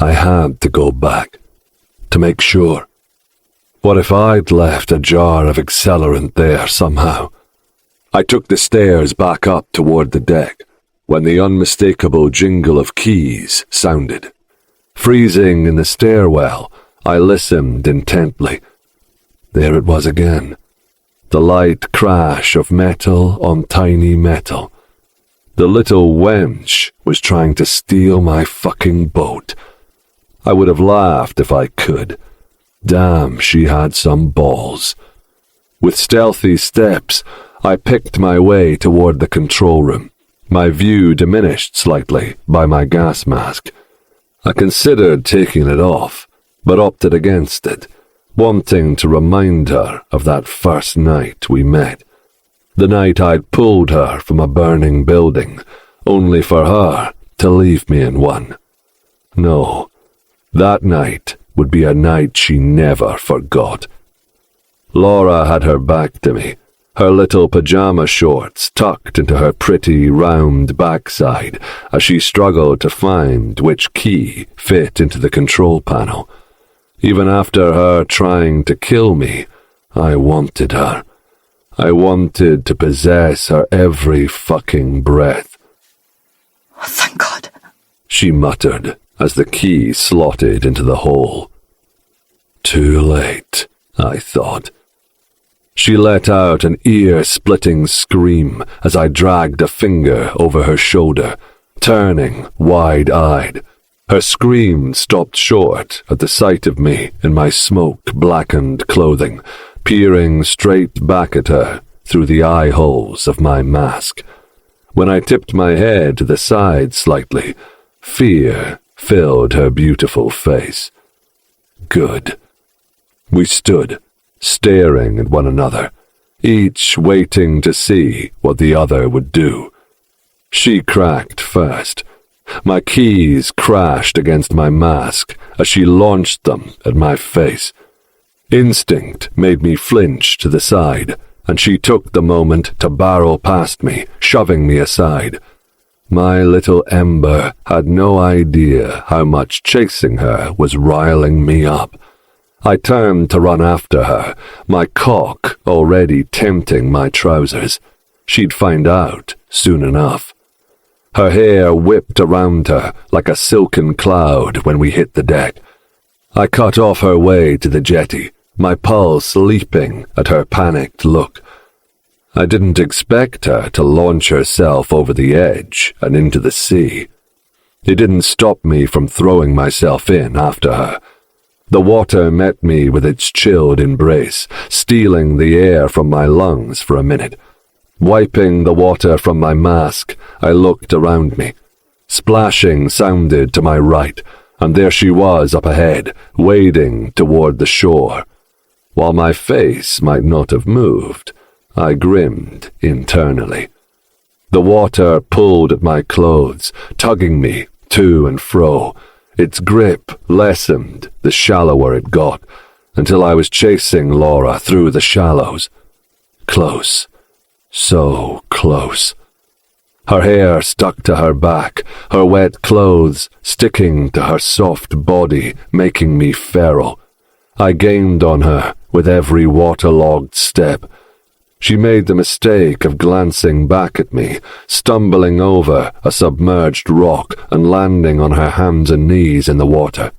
I had to go back, to make sure. What if I'd left a jar of accelerant there somehow? I took the stairs back up toward the deck when the unmistakable jingle of keys sounded. Freezing in the stairwell, I listened intently. There it was again, the light crash of metal on tiny metal. The little wench was trying to steal my fucking boat. I would have laughed if I could. Damn, she had some balls. With stealthy steps, I picked my way toward the control room, my view diminished slightly by my gas mask. I considered taking it off, but opted against it, wanting to remind her of that first night we met. The night I'd pulled her from a burning building, only for her to leave me in one. No, that night would be a night she never forgot. Laura had her back to me, her little pajama shorts tucked into her pretty round backside as she struggled to find which key fit into the control panel. Even after her trying to kill me, I wanted her. I wanted to possess her every fucking breath. Oh, thank God, she muttered as the key slotted into the hole. Too late, I thought. She let out an ear-splitting scream as I dragged a finger over her shoulder, turning wide-eyed. Her scream stopped short at the sight of me in my smoke-blackened clothing, peering straight back at her through the eye holes of my mask. When I tipped my head to the side slightly, fear filled her beautiful face. Good. We stood, staring at one another, each waiting to see what the other would do. She cracked first. My keys crashed against my mask as she launched them at my face. Instinct made me flinch to the side, and she took the moment to barrel past me, shoving me aside. My little Ember had no idea how much chasing her was riling me up. I turned to run after her, my cock already tempting my trousers. She'd find out soon enough. Her hair whipped around her like a silken cloud when we hit the deck. I cut off her way to the jetty, my pulse leaping at her panicked look. I didn't expect her to launch herself over the edge and into the sea. It didn't stop me from throwing myself in after her. The water met me with its chilled embrace, stealing the air from my lungs for a minute. Wiping the water from my mask, I looked around me. Splashing sounded to my right, and there she was up ahead, wading toward the shore. While my face might not have moved, I grinned internally. The water pulled at my clothes, tugging me to and fro. Its grip lessened the shallower it got, until I was chasing Laura through the shallows. Close. So close. Her hair stuck to her back, her wet clothes sticking to her soft body, making me feral. I gained on her with every waterlogged step. She made the mistake of glancing back at me, stumbling over a submerged rock and landing on her hands and knees in the water.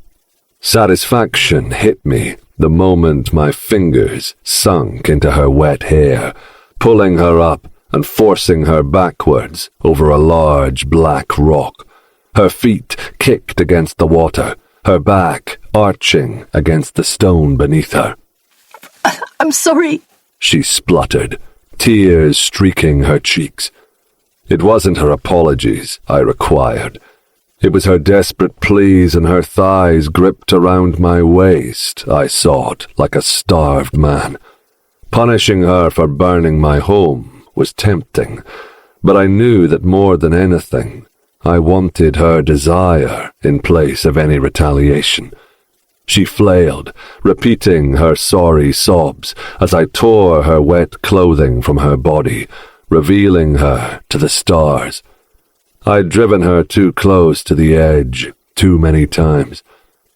Satisfaction hit me the moment my fingers sunk into her wet hair, pulling her up and forcing her backwards over a large black rock. Her feet kicked against the water, her back arching against the stone beneath her. I'm sorry, she spluttered, tears streaking her cheeks. It wasn't her apologies I required. It was her desperate pleas and her thighs gripped around my waist I sought like a starved man. Punishing her for burning my home was tempting, but I knew that more than anything, I wanted her desire in place of any retaliation. She flailed, repeating her sorry sobs as I tore her wet clothing from her body, revealing her to the stars. I'd driven her too close to the edge too many times.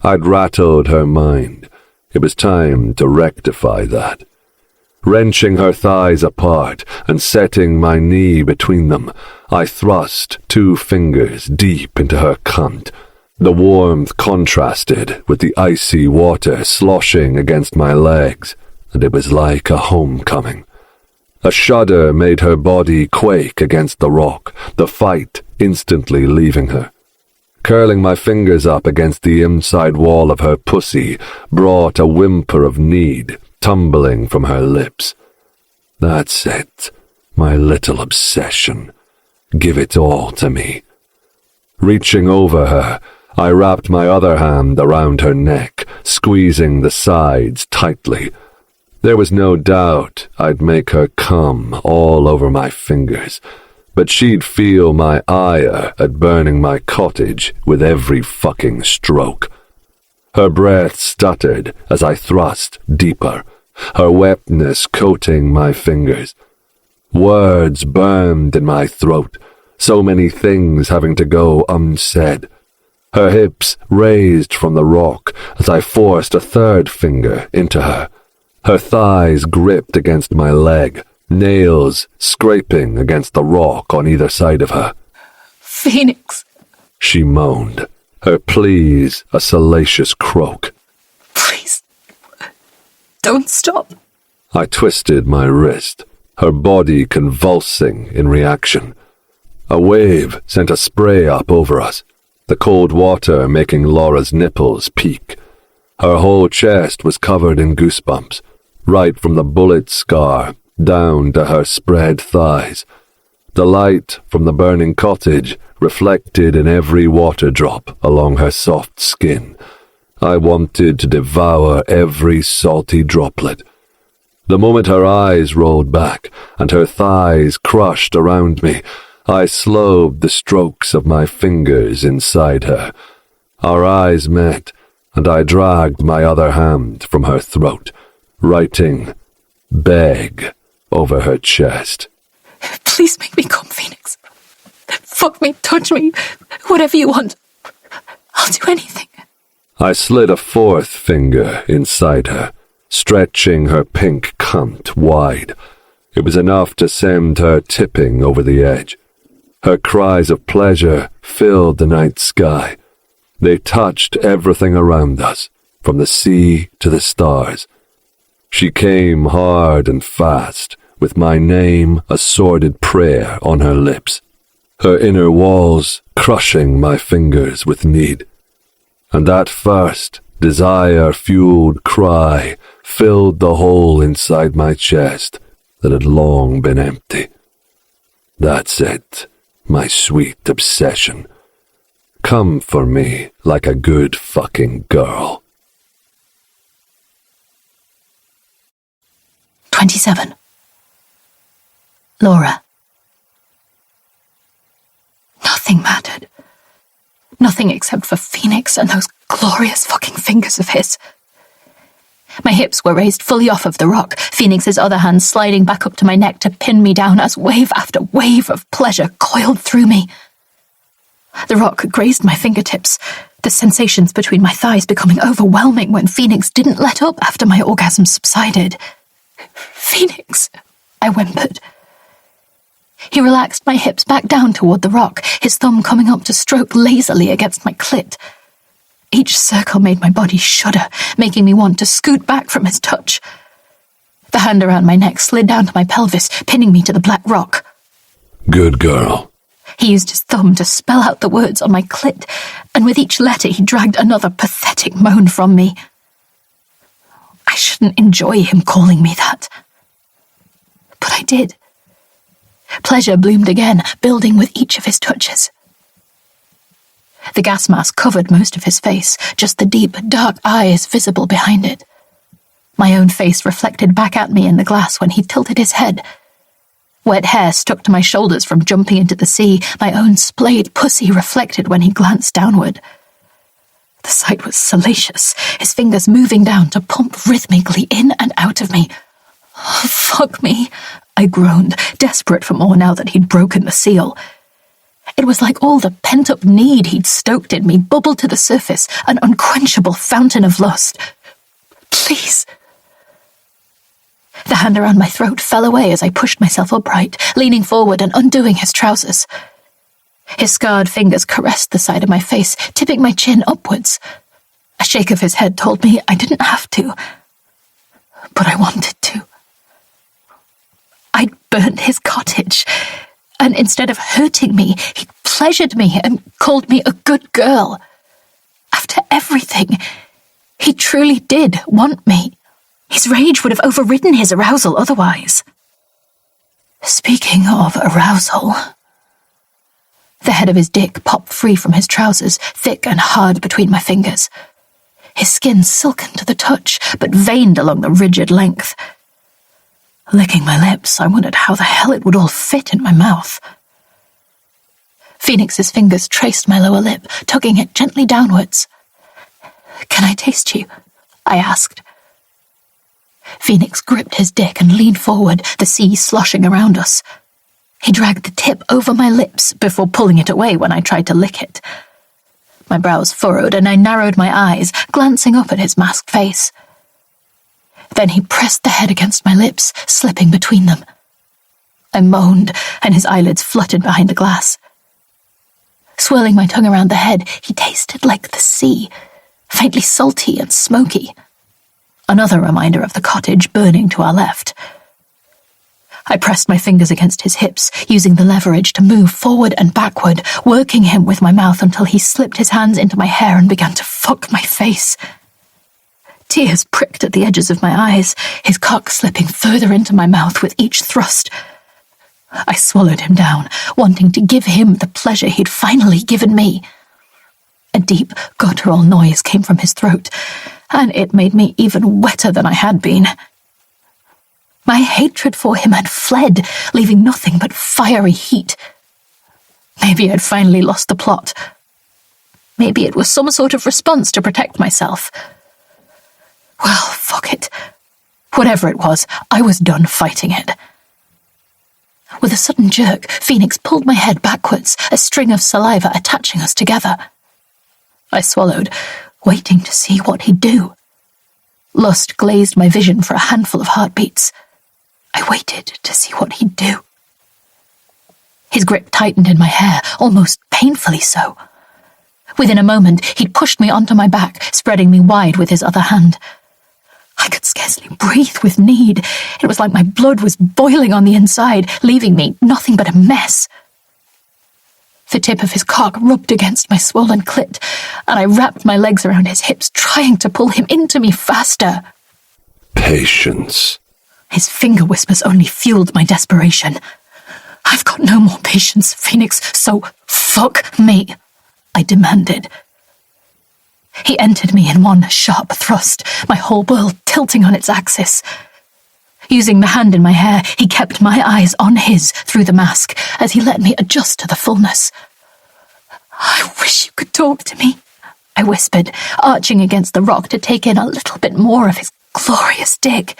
I'd rattled her mind. It was time to rectify that. Wrenching her thighs apart and setting my knee between them, I thrust 2 fingers deep into her cunt. The warmth contrasted with the icy water sloshing against my legs, and it was like a homecoming. A shudder made her body quake against the rock, the fight instantly leaving her. Curling my fingers up against the inside wall of her pussy brought a whimper of need tumbling from her lips. That's it, my little obsession. Give it all to me. Reaching over her, I wrapped my other hand around her neck, squeezing the sides tightly. There was no doubt I'd make her come all over my fingers, but she'd feel my ire at burning my cottage with every fucking stroke. Her breath stuttered as I thrust deeper, her wetness coating my fingers. Words burned in my throat, so many things having to go unsaid. Her hips raised from the rock as I forced a 3rd finger into her. Her thighs gripped against my leg, nails scraping against the rock on either side of her. Phoenix, she moaned, her pleas a salacious croak. Please, don't stop. I twisted my wrist, her body convulsing in reaction. A wave sent a spray up over us, the cold water making Laura's nipples peak. Her whole chest was covered in goosebumps, right from the bullet scar down to her spread thighs. The light from the burning cottage reflected in every water drop along her soft skin. I wanted to devour every salty droplet. The moment her eyes rolled back and her thighs crushed around me, I slowed the strokes of my fingers inside her. Our eyes met, and I dragged my other hand from her throat, writing "beg" over her chest. Please make me come, Phoenix. Fuck me, touch me, whatever you want. I'll do anything. I slid a fourth finger inside her, stretching her pink cunt wide. It was enough to send her tipping over the edge. Her cries of pleasure filled the night sky. They touched everything around us, from the sea to the stars. She came hard and fast, with my name a sordid prayer on her lips, her inner walls crushing my fingers with need. And that first desire-fueled cry filled the hole inside my chest that had long been empty. That's it, my sweet obsession. Come for me like a good fucking girl. 27. Laura. Nothing mattered. Nothing except for Phoenix and those glorious fucking fingers of his. My hips were raised fully off of the rock, Phoenix's other hand sliding back up to my neck to pin me down as wave after wave of pleasure coiled through me. The rock grazed my fingertips, the sensations between my thighs becoming overwhelming when Phoenix didn't let up after my orgasm subsided. "Phoenix," I whimpered. He relaxed my hips back down toward the rock, his thumb coming up to stroke lazily against my clit. Each circle made my body shudder, making me want to scoot back from his touch. The hand around my neck slid down to my pelvis, pinning me to the black rock. Good girl. He used his thumb to spell out the words on my clit, and with each letter he dragged another pathetic moan from me. I shouldn't enjoy him calling me that. But I did. Pleasure bloomed again, building with each of his touches. The gas mask covered most of his face, just the deep, dark eyes visible behind it. My own face reflected back at me in the glass when he tilted his head. Wet hair stuck to my shoulders from jumping into the sea, my own splayed pussy reflected when he glanced downward. The sight was salacious, his fingers moving down to pump rhythmically in and out of me. "Oh, fuck me," I groaned, desperate for more now that he'd broken the seal. It was like all the pent-up need he'd stoked in me bubbled to the surface, an unquenchable fountain of lust. "Please." The hand around my throat fell away as I pushed myself upright, leaning forward and undoing his trousers. His scarred fingers caressed the side of my face, tipping my chin upwards. A shake of his head told me I didn't have to, but I wanted to. I'd burnt his cottage, and instead of hurting me, he'd pleasured me and called me a good girl. After everything, he truly did want me. His rage would have overridden his arousal otherwise. Speaking of arousal, the head of his dick popped free from his trousers, thick and hard between my fingers. His skin silken to the touch, but veined along the rigid length. Licking my lips, I wondered how the hell it would all fit in my mouth. Phoenix's fingers traced my lower lip, tugging it gently downwards. "Can I taste you?" I asked. Phoenix gripped his dick and leaned forward, the sea sloshing around us. He dragged the tip over my lips before pulling it away when I tried to lick it. My brows furrowed and I narrowed my eyes, glancing up at his masked face. Then he pressed the head against my lips, slipping between them. I moaned, and his eyelids fluttered behind the glass. Swirling my tongue around the head, he tasted like the sea, faintly salty and smoky. another reminder of the cottage burning to our left. I pressed my fingers against his hips, using the leverage to move forward and backward, working him with my mouth until he slipped his hands into my hair and began to fuck my face. Tears pricked at the edges of my eyes, his cock slipping further into my mouth with each thrust. I swallowed him down, wanting to give him the pleasure he'd finally given me. A deep, guttural noise came from his throat, and it made me even wetter than I had been. My hatred for him had fled, leaving nothing but fiery heat. Maybe I'd finally lost the plot. Maybe it was some sort of response to protect myself. Well, fuck it. Whatever it was, I was done fighting it. With a sudden jerk, Phoenix pulled my head backwards, a string of saliva attaching us together. I swallowed, waiting to see what he'd do. Lust glazed my vision for a handful of heartbeats. I waited to see what he'd do. His grip tightened in my hair, almost painfully so. Within a moment, he'd pushed me onto my back, spreading me wide with his other hand. I could scarcely breathe with need. It was like my blood was boiling on the inside, leaving me nothing but a mess. The tip of his cock rubbed against my swollen clit, and I wrapped my legs around his hips, trying to pull him into me faster. Patience. His finger whispers only fueled my desperation. I've got no more patience, Phoenix, so fuck me, I demanded. He entered me in one sharp thrust, my whole world tilting on its axis. Using the hand in my hair, he kept my eyes on his through the mask as he let me adjust to the fullness. I wish you could talk to me, I whispered, arching against the rock to take in a little bit more of his glorious dick.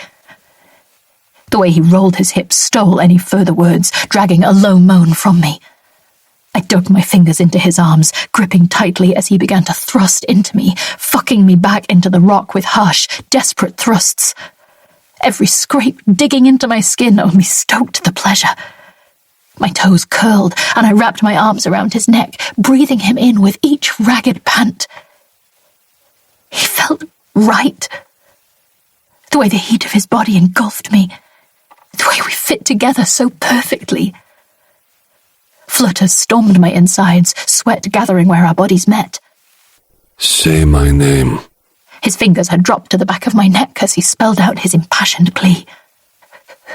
The way he rolled his hips stole any further words, dragging a low moan from me. I dug my fingers into his arms, gripping tightly as he began to thrust into me, fucking me back into the rock with harsh, desperate thrusts. Every scrape digging into my skin only stoked the pleasure. My toes curled, and I wrapped my arms around his neck, breathing him in with each ragged pant. He felt right. The way the heat of his body engulfed me. The way we fit together so perfectly. Flutters stormed my insides, sweat gathering where our bodies met. Say my name. His fingers had dropped to the back of my neck as he spelled out his impassioned plea.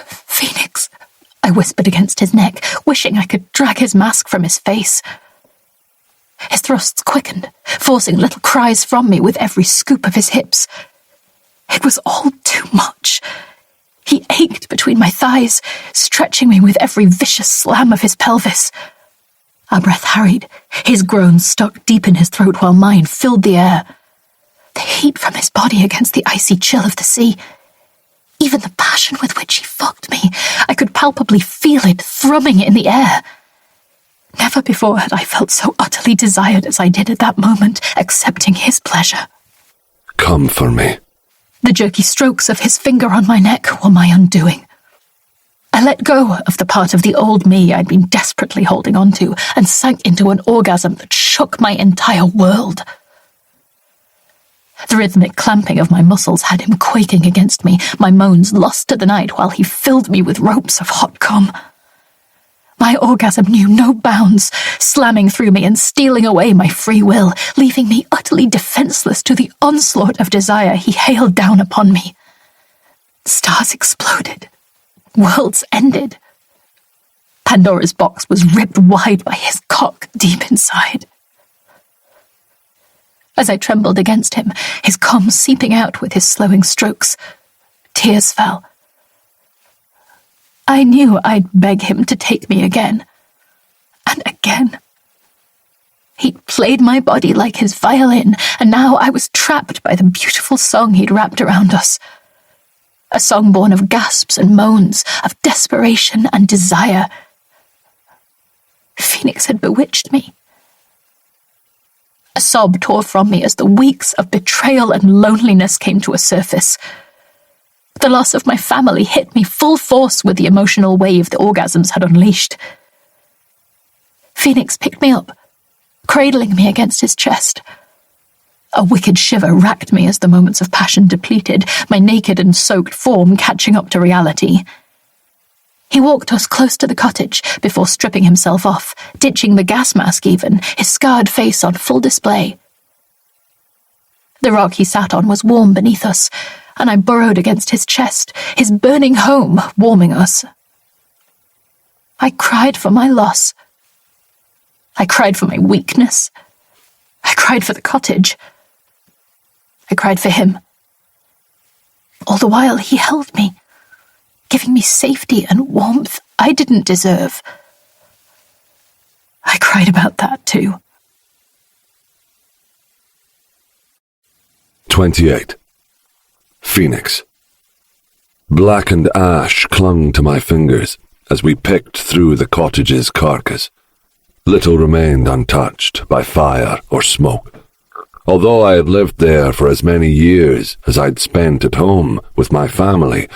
Phoenix, I whispered against his neck, wishing I could drag his mask from his face. His thrusts quickened, forcing little cries from me with every scoop of his hips. It was all too much. He ached between my thighs, stretching me with every vicious slam of his pelvis. Our breath harried, his groans stuck deep in his throat while mine filled the air. The heat from his body against the icy chill of the sea. Even the passion with which he fucked me, I could palpably feel it thrumming in the air. Never before had I felt so utterly desired as I did at that moment, accepting his pleasure. Come for me. The jerky strokes of his finger on my neck were my undoing. I let go of the part of the old me I'd been desperately holding on to and sank into an orgasm that shook my entire world. The rhythmic clamping of my muscles had him quaking against me, my moans lost to the night while he filled me with ropes of hot cum. My orgasm knew no bounds, slamming through me and stealing away my free will, leaving me utterly defenseless to the onslaught of desire he hailed down upon me. Stars exploded. Worlds ended. Pandora's box was ripped wide by his cock deep inside. As I trembled against him, his cum seeping out with his slowing strokes, tears fell. I knew I'd beg him to take me again. And again. He'd played my body like his violin, and now I was trapped by the beautiful song he'd wrapped around us. A song born of gasps and moans, of desperation and desire. Phoenix had bewitched me. A sob tore from me as the weeks of betrayal and loneliness came to a surface. The loss of my family hit me full force with the emotional wave the orgasms had unleashed. Phoenix picked me up, cradling me against his chest. A wicked shiver racked me as the moments of passion depleted, my naked and soaked form catching up to reality. He walked us close to the cottage before stripping himself off, ditching the gas mask even, his scarred face on full display. The rock he sat on was warm beneath us, and I burrowed against his chest, his burning home warming us. I cried for my loss. I cried for my weakness. I cried for the cottage. I cried for him. All the while he held me, giving me safety and warmth I didn't deserve. I cried about that too. 28. Phoenix. Blackened ash clung to my fingers as we picked through the cottage's carcass. Little remained untouched by fire or smoke. Although I had lived there for as many years as I'd spent at home with my family,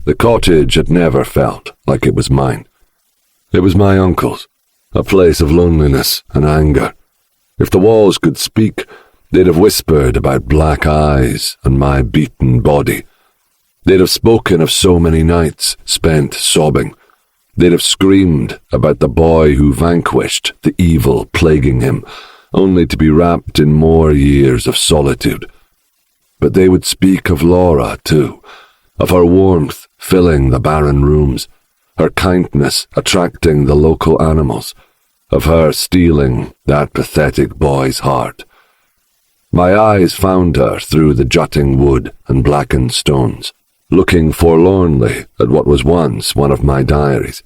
the cottage had never felt like it was mine. It was my uncle's, a place of loneliness and anger. If the walls could speak, they'd have whispered about black eyes and my beaten body. They'd have spoken of so many nights spent sobbing. They'd have screamed about the boy who vanquished the evil plaguing him, only to be wrapped in more years of solitude. But they would speak of Laura, too, of her warmth filling the barren rooms, her kindness attracting the local animals, of her stealing that pathetic boy's heart. My eyes found her through the jutting wood and blackened stones, looking forlornly at what was once one of my diaries.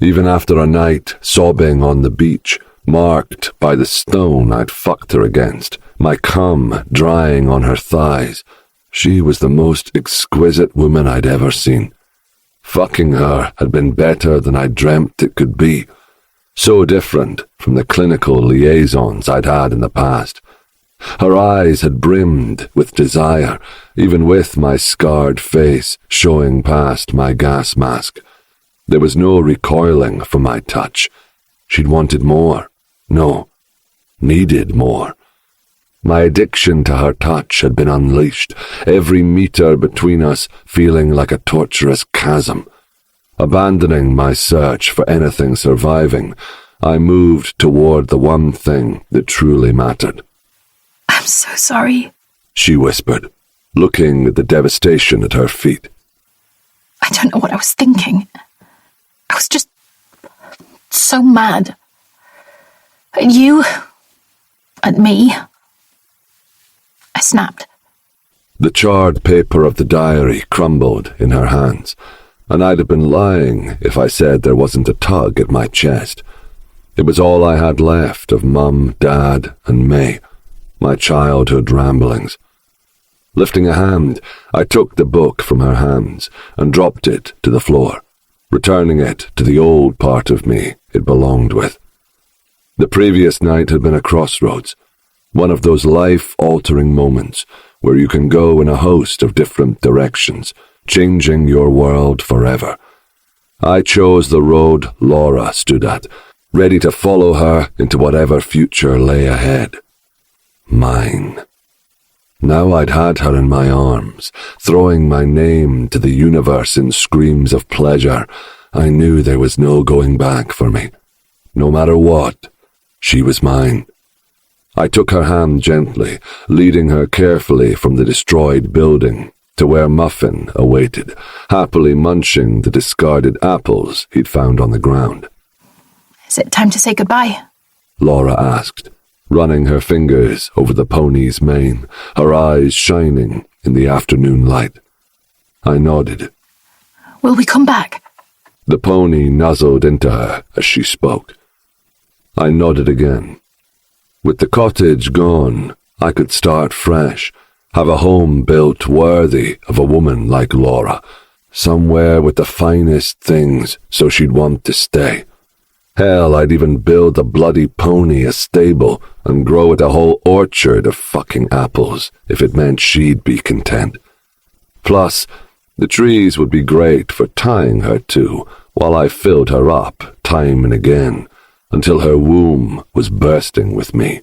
Even after a night sobbing on the beach, marked by the stone I'd fucked her against, my cum drying on her thighs, she was the most exquisite woman I'd ever seen. Fucking her had been better than I dreamt it could be, so different from the clinical liaisons I'd had in the past. Her eyes had brimmed with desire, even with my scarred face showing past my gas mask. There was no recoiling from my touch. She'd wanted more. No, needed more. My addiction to her touch had been unleashed, every meter between us feeling like a torturous chasm. Abandoning my search for anything surviving, I moved toward the one thing that truly mattered. I'm so sorry, she whispered, looking at the devastation at her feet. I don't know what I was thinking. I was just so mad. At you, at me. I snapped. The charred paper of the diary crumbled in her hands, and I'd have been lying if I said there wasn't a tug at my chest. It was all I had left of Mum, Dad, and May, my childhood ramblings. Lifting a hand, I took the book from her hands and dropped it to the floor, returning it to the old part of me it belonged with. The previous night had been a crossroads, one of those life-altering moments where you can go in a host of different directions, changing your world forever. I chose the road Laura stood at, ready to follow her into whatever future lay ahead. Mine. Now I'd had her in my arms, throwing my name to the universe in screams of pleasure. I knew there was no going back for me. No matter what, she was mine. I took her hand gently, leading her carefully from the destroyed building to where Muffin awaited, happily munching the discarded apples he'd found on the ground. Is it time to say goodbye? Laura asked, running her fingers over the pony's mane, her eyes shining in the afternoon light. I nodded. Will we come back? The pony nuzzled into her as she spoke. I nodded again. With the cottage gone, I could start fresh, have a home built worthy of a woman like Laura, somewhere with the finest things so she'd want to stay. Hell, I'd even build a bloody pony a stable and grow it a whole orchard of fucking apples if it meant she'd be content. Plus, the trees would be great for tying her to while I filled her up time and again until her womb was bursting with me.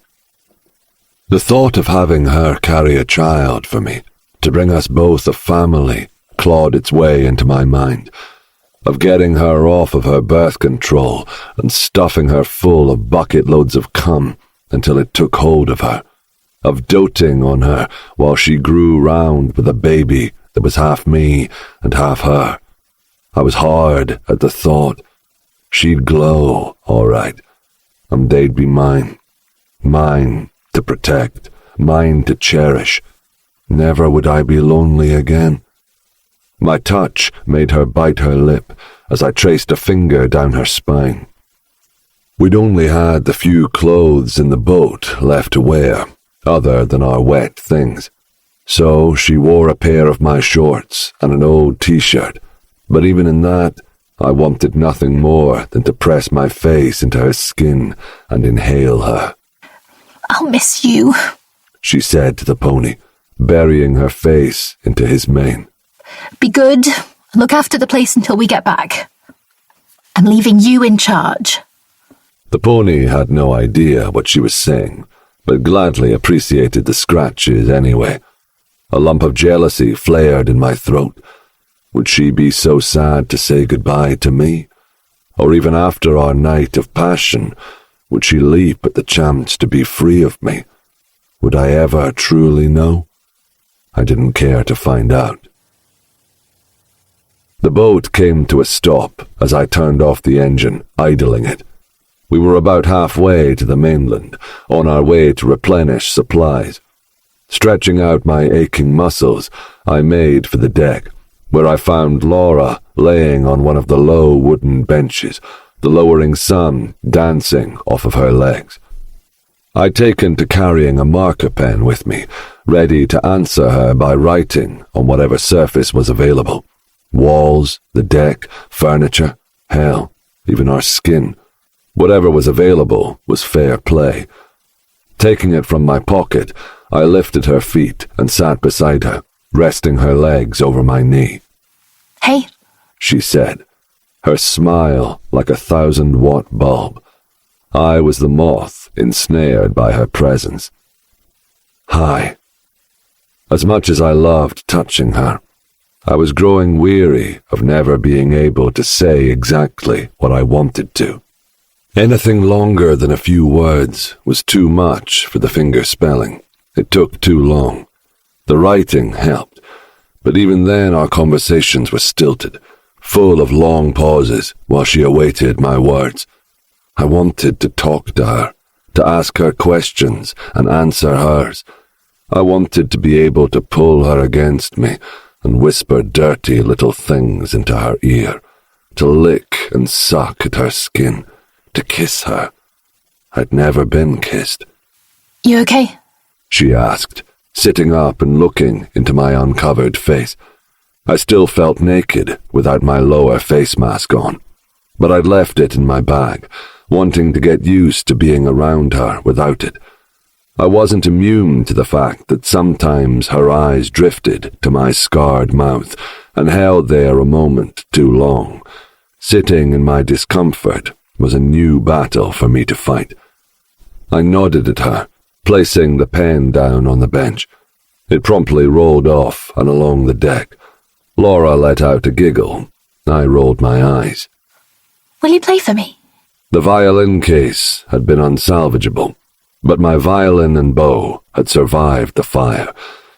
The thought of having her carry a child for me, to bring us both a family, clawed its way into my mind. Of getting her off of her birth control and stuffing her full of bucket loads of cum until it took hold of her. Of doting on her while she grew round with a baby that was half me and half her. I was hard at the thought. She'd glow, all right, and they'd be mine. Mine to protect, mine to cherish. Never would I be lonely again. My touch made her bite her lip as I traced a finger down her spine. We'd only had the few clothes in the boat left to wear, other than our wet things. So she wore a pair of my shorts and an old t-shirt, but even in that, I wanted nothing more than to press my face into her skin and inhale her. I'll miss you, she said to the pony, burying her face into his mane. Be good, and look after the place until we get back. I'm leaving you in charge. The pony had no idea what she was saying, but gladly appreciated the scratches anyway. A lump of jealousy flared in my throat. Would she be so sad to say goodbye to me? Or even after our night of passion, would she leap at the chance to be free of me? Would I ever truly know? I didn't care to find out. The boat came to a stop as I turned off the engine, idling it. We were about halfway to the mainland, on our way to replenish supplies. Stretching out my aching muscles, I made for the deck, where I found Laura laying on one of the low wooden benches, the lowering sun dancing off of her legs. I'd taken to carrying a marker pen with me, ready to answer her by writing on whatever surface was available. Walls, the deck, furniture, hell, even our skin. Whatever was available was fair play. Taking it from my pocket, I lifted her feet and sat beside her, resting her legs over my knee. Hey, she said, her smile like a 1,000-watt bulb. I was the moth ensnared by her presence. Hi. As much as I loved touching her, I was growing weary of never being able to say exactly what I wanted to. Anything longer than a few words was too much for the finger spelling. It took too long. The writing helped, but even then our conversations were stilted, full of long pauses while she awaited my words. I wanted to talk to her, to ask her questions and answer hers. I wanted to be able to pull her against me and whisper dirty little things into her ear, to lick and suck at her skin, to kiss her. I'd never been kissed. You okay? She asked, sitting up and looking into my uncovered face. I still felt naked without my lower face mask on, but I'd left it in my bag, wanting to get used to being around her without it. I wasn't immune to the fact that sometimes her eyes drifted to my scarred mouth and held there a moment too long. Sitting in my discomfort was a new battle for me to fight. I nodded at her, placing the pen down on the bench. It promptly rolled off and along the deck. Laura let out a giggle. I rolled my eyes. Will you play for me? The violin case had been unsalvageable, but my violin and bow had survived the fire,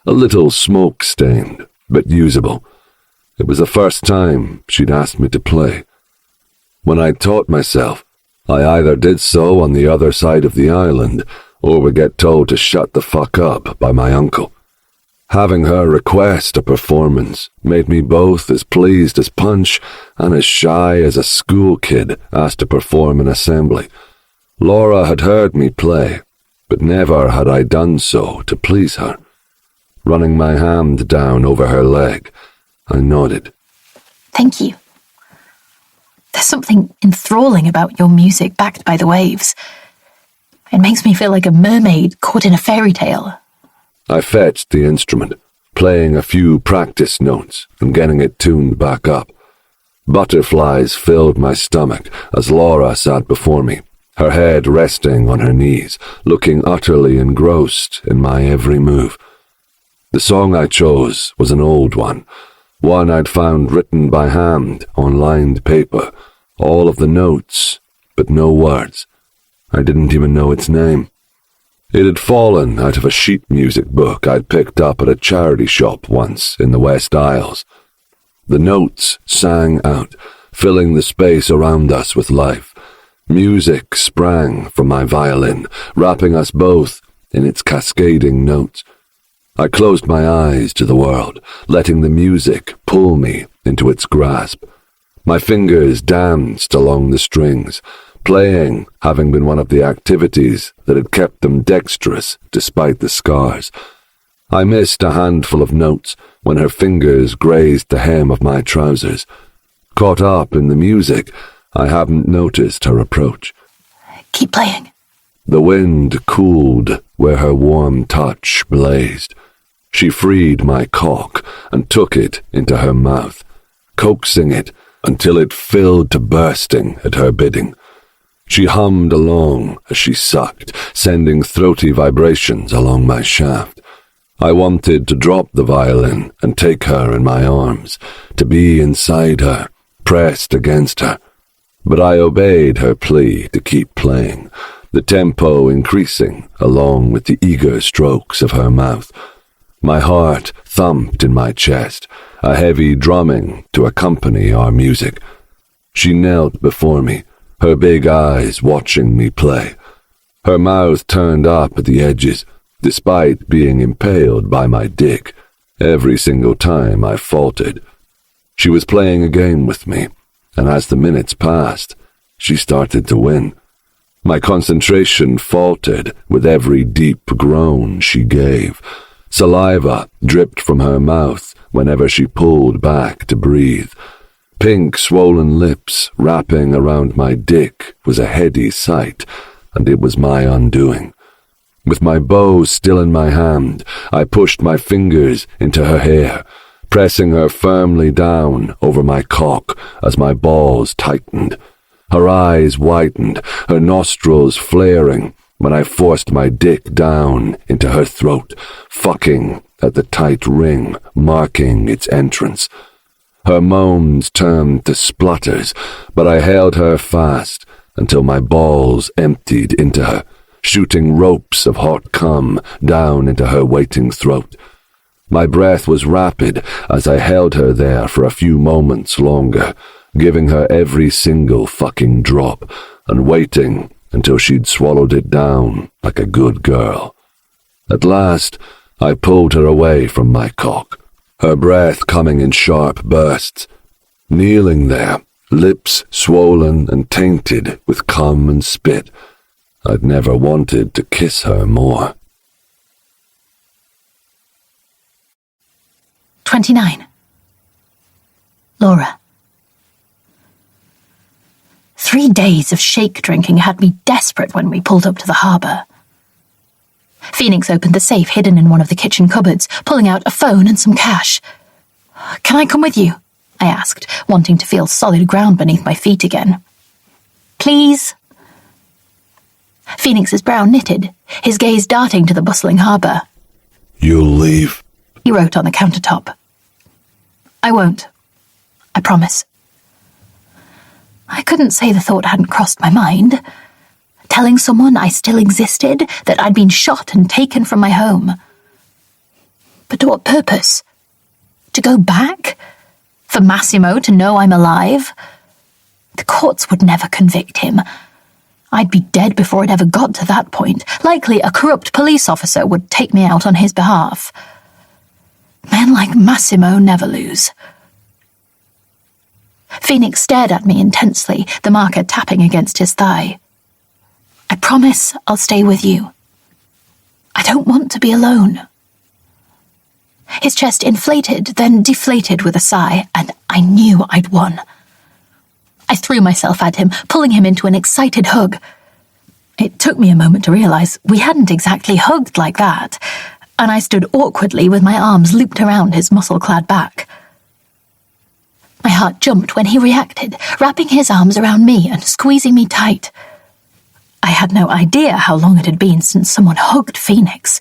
a little smoke-stained, but usable. It was the first time she'd asked me to play. When I taught myself, I either did so on the other side of the island, or would get told to shut the fuck up by my uncle. Having her request a performance made me both as pleased as Punch and as shy as a school kid asked to perform an assembly. Laura had heard me play, but never had I done so to please her. Running my hand down over her leg, I nodded. Thank you. There's something enthralling about your music backed by the waves. It makes me feel like a mermaid caught in a fairy tale. I fetched the instrument, playing a few practice notes and getting it tuned back up. Butterflies filled my stomach as Laura sat before me, her head resting on her knees, looking utterly engrossed in my every move. The song I chose was an old one I'd found written by hand on lined paper, all of the notes, but no words. I didn't even know its name. It had fallen out of a sheet music book I'd picked up at a charity shop once in the West Isles. The notes sang out, filling the space around us with life. Music sprang from my violin, wrapping us both in its cascading notes. I closed my eyes to the world, letting the music pull me into its grasp. My fingers danced along the strings, playing having been one of the activities that had kept them dexterous despite the scars. I missed a handful of notes when her fingers grazed the hem of my trousers. Caught up in the music, I hadn't noticed her approach. Keep playing. The wind cooled where her warm touch blazed. She freed my cock and took it into her mouth, coaxing it until it filled to bursting at her bidding. She hummed along as she sucked, sending throaty vibrations along my shaft. I wanted to drop the violin and take her in my arms, to be inside her, pressed against her. But I obeyed her plea to keep playing, the tempo increasing along with the eager strokes of her mouth. My heart thumped in my chest, a heavy drumming to accompany our music. She knelt before me, her big eyes watching me play. Her mouth turned up at the edges, despite being impaled by my dick, every single time I faltered. She was playing a game with me, and as the minutes passed, she started to win. My concentration faltered with every deep groan she gave. Saliva dripped from her mouth whenever she pulled back to breathe. Pink, swollen lips wrapping around my dick was a heady sight, and it was my undoing. With my bow still in my hand, I pushed my fingers into her hair, pressing her firmly down over my cock as my balls tightened. Her eyes widened, her nostrils flaring, when I forced my dick down into her throat, fucking at the tight ring marking its entrance. Her moans turned to splutters, but I held her fast until my balls emptied into her, shooting ropes of hot cum down into her waiting throat. My breath was rapid as I held her there for a few moments longer, giving her every single fucking drop and waiting until she'd swallowed it down like a good girl. At last, I pulled her away from my cock, her breath coming in sharp bursts. Kneeling there, lips swollen and tainted with cum and spit, I'd never wanted to kiss her more. 29. Laura. 3 days of shake drinking had me desperate when we pulled up to the harbour. Phoenix opened the safe hidden in one of the kitchen cupboards, pulling out a phone and some cash. "Can I come with you?" I asked, wanting to feel solid ground beneath my feet again. "Please." Phoenix's brow knitted, his gaze darting to the bustling harbour. "You'll leave?" He wrote on the countertop. "I won't. I promise." I couldn't say the thought hadn't crossed my mind. Telling someone I still existed, that I'd been shot and taken from my home. But to what purpose? To go back? For Massimo to know I'm alive? The courts would never convict him. I'd be dead before it ever got to that point. Likely a corrupt police officer would take me out on his behalf. Men like Massimo never lose. Phoenix stared at me intensely, the marker tapping against his thigh. "I promise I'll stay with you. I don't want to be alone." His chest inflated, then deflated with a sigh, and I knew I'd won. I threw myself at him, pulling him into an excited hug. It took me a moment to realize we hadn't exactly hugged like that, and I stood awkwardly with my arms looped around his muscle-clad back. My heart jumped when he reacted, wrapping his arms around me and squeezing me tight. I had no idea how long it had been since someone hugged Phoenix,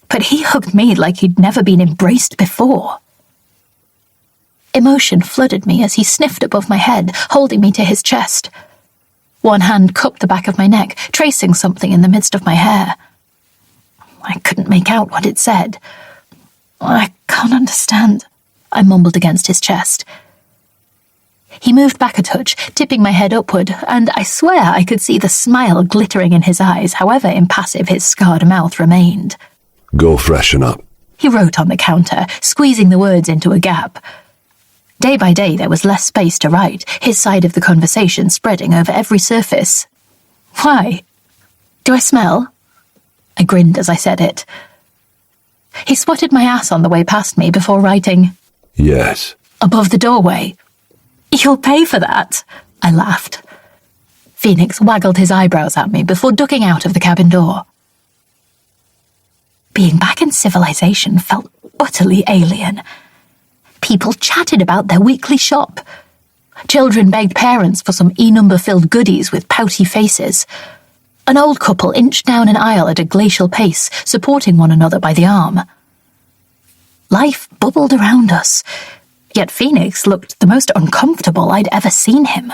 but he hugged me like he'd never been embraced before. Emotion flooded me as he sniffed above my head, holding me to his chest. One hand cupped the back of my neck, tracing something in the midst of my hair. I couldn't make out what it said. I can't understand, I mumbled against his chest. He moved back a touch, tipping my head upward, and I swear I could see the smile glittering in his eyes, however impassive his scarred mouth remained. Go freshen up, he wrote on the counter, squeezing the words into a gap. Day by day there was less space to write, his side of the conversation spreading over every surface. Why? Do I smell? I grinned as I said it. He swatted my ass on the way past me before writing, Yes. Above the doorway. You'll pay for that, I laughed. Phoenix waggled his eyebrows at me before ducking out of the cabin door. Being back in civilization felt utterly alien. People chatted about their weekly shop. Children begged parents for some E-number-filled goodies with pouty faces. An old couple inched down an aisle at a glacial pace, supporting one another by the arm. Life bubbled around us, yet Phoenix looked the most uncomfortable I'd ever seen him.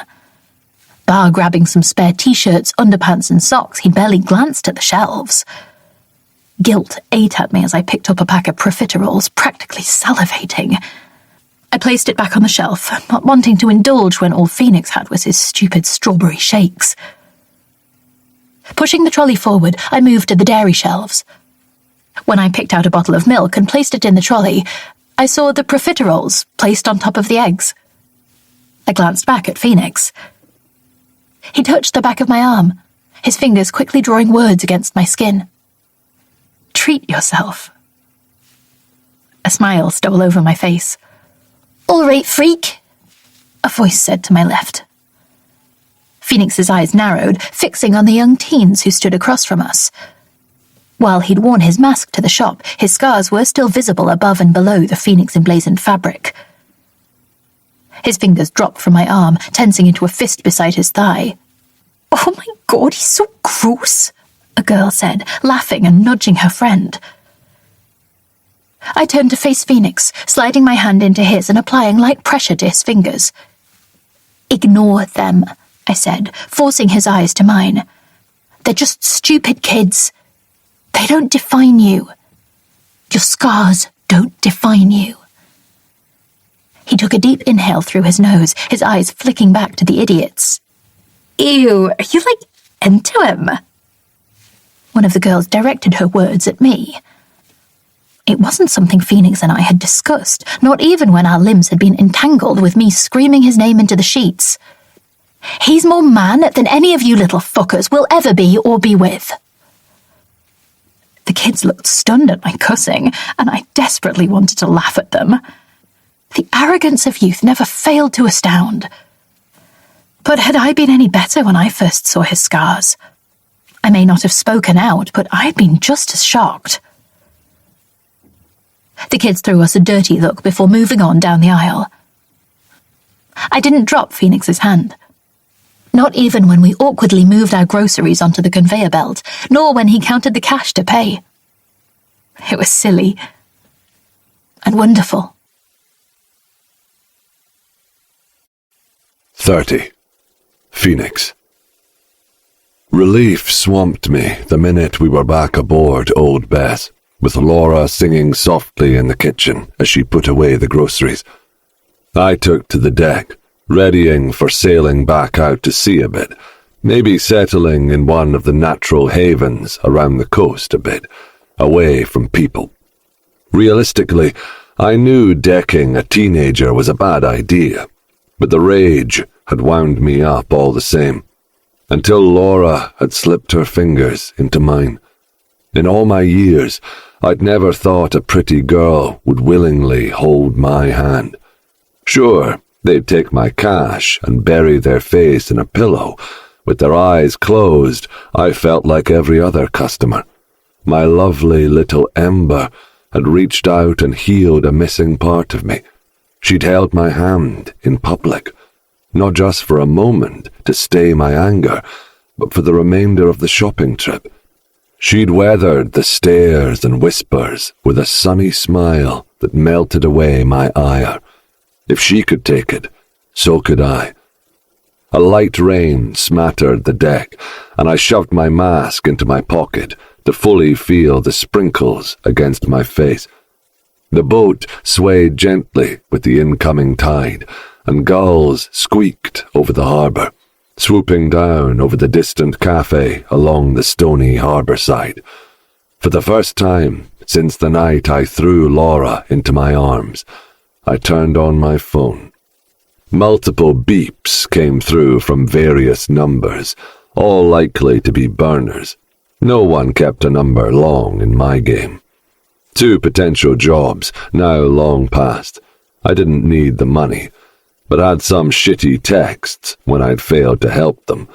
Bar grabbing some spare t-shirts, underpants and socks, he barely glanced at the shelves. Guilt ate at me as I picked up a pack of profiteroles, practically salivating. I placed it back on the shelf, not wanting to indulge when all Phoenix had was his stupid strawberry shakes. Pushing the trolley forward, I moved to the dairy shelves. When I picked out a bottle of milk and placed it in the trolley, I saw the profiteroles placed on top of the eggs. I glanced back at Phoenix. He touched the back of my arm, his fingers quickly drawing words against my skin. Treat yourself. A smile stole over my face. All right, freak, a voice said to my left. Phoenix's eyes narrowed, fixing on the young teens who stood across from us. While he'd worn his mask to the shop, his scars were still visible above and below the Phoenix-emblazoned fabric. His fingers dropped from my arm, tensing into a fist beside his thigh. Oh my God, he's so gross, a girl said, laughing and nudging her friend. I turned to face Phoenix, sliding my hand into his and applying light pressure to his fingers. Ignore them, I said, forcing his eyes to mine. They're just stupid kids. They don't define you. Your scars don't define you. He took a deep inhale through his nose, his eyes flicking back to the idiots. Ew, are you into him? One of the girls directed her words at me. It wasn't something Phoenix and I had discussed, not even when our limbs had been entangled with me screaming his name into the sheets. He's more man than any of you little fuckers will ever be or be with. The kids looked stunned at my cussing, and I desperately wanted to laugh at them. The arrogance of youth never failed to astound. But had I been any better when I first saw his scars? I may not have spoken out, but I'd been just as shocked. The kids threw us a dirty look before moving on down the aisle. I didn't drop Phoenix's hand. Not even when we awkwardly moved our groceries onto the conveyor belt, nor when he counted the cash to pay. It was silly and wonderful. 30. Phoenix. Relief swamped me the minute we were back aboard Old Bess, with Laura singing softly in the kitchen as she put away the groceries. I took to the deck, readying for sailing back out to sea a bit, maybe settling in one of the natural havens around the coast a bit, away from people. Realistically, I knew decking a teenager was a bad idea, but the rage had wound me up all the same, until Laura had slipped her fingers into mine. In all my years, I'd never thought a pretty girl would willingly hold my hand. Sure, they'd take my cash and bury their face in a pillow. With their eyes closed, I felt like every other customer. My lovely little Ember had reached out and healed a missing part of me. She'd held my hand in public, not just for a moment to stay my anger, but for the remainder of the shopping trip. She'd weathered the stares and whispers with a sunny smile that melted away my ire. If she could take it, so could I. A light rain smattered the deck, and I shoved my mask into my pocket to fully feel the sprinkles against my face. The boat swayed gently with the incoming tide, and gulls squeaked over the harbour, swooping down over the distant cafe along the stony harbour side. For the first time since the night I threw Laura into my arms, I turned on my phone. Multiple beeps came through from various numbers, all likely to be burners. No one kept a number long in my game. 2 potential jobs, now long past. I didn't need the money, but had some shitty texts when I'd failed to help them.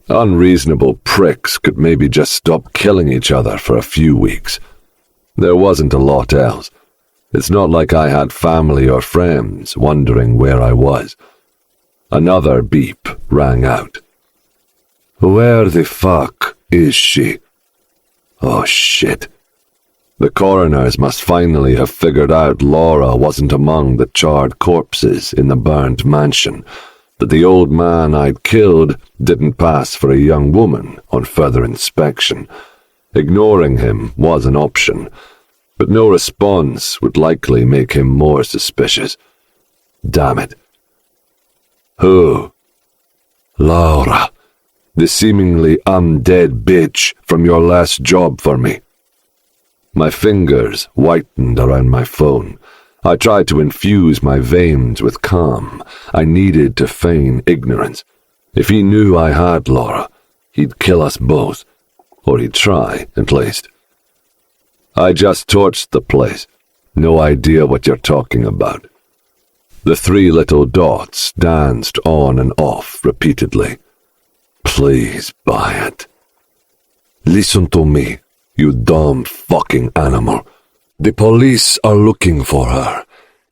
Unreasonable pricks could maybe just stop killing each other for a few weeks. There wasn't a lot else. It's not like I had family or friends wondering where I was. Another beep rang out. Where the fuck is she? Oh shit. The coroners must finally have figured out Laura wasn't among the charred corpses in the burned mansion, that the old man I'd killed didn't pass for a young woman on further inspection. Ignoring him was an option, but no response would likely make him more suspicious. Damn it. Who? Laura, the seemingly undead bitch from your last job for me. My fingers whitened around my phone. I tried to infuse my veins with calm. I needed to feign ignorance. If he knew I had Laura, he'd kill us both. Or he'd try, at least. I just torched the place. No idea what you're talking about. The 3 little dots danced on and off repeatedly. Please buy it. Listen to me, you dumb fucking animal. The police are looking for her,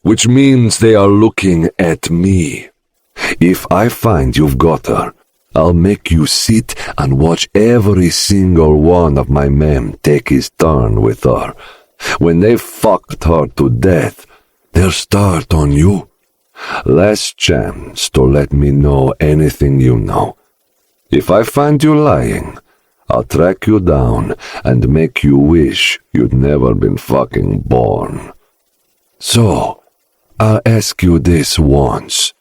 which means they are looking at me. If I find you've got her, I'll make you sit and watch every single one of my men take his turn with her. When they've fucked her to death, they'll start on you. Last chance to let me know anything you know. If I find you lying, I'll track you down and make you wish you'd never been fucking born. So, I'll ask you this once.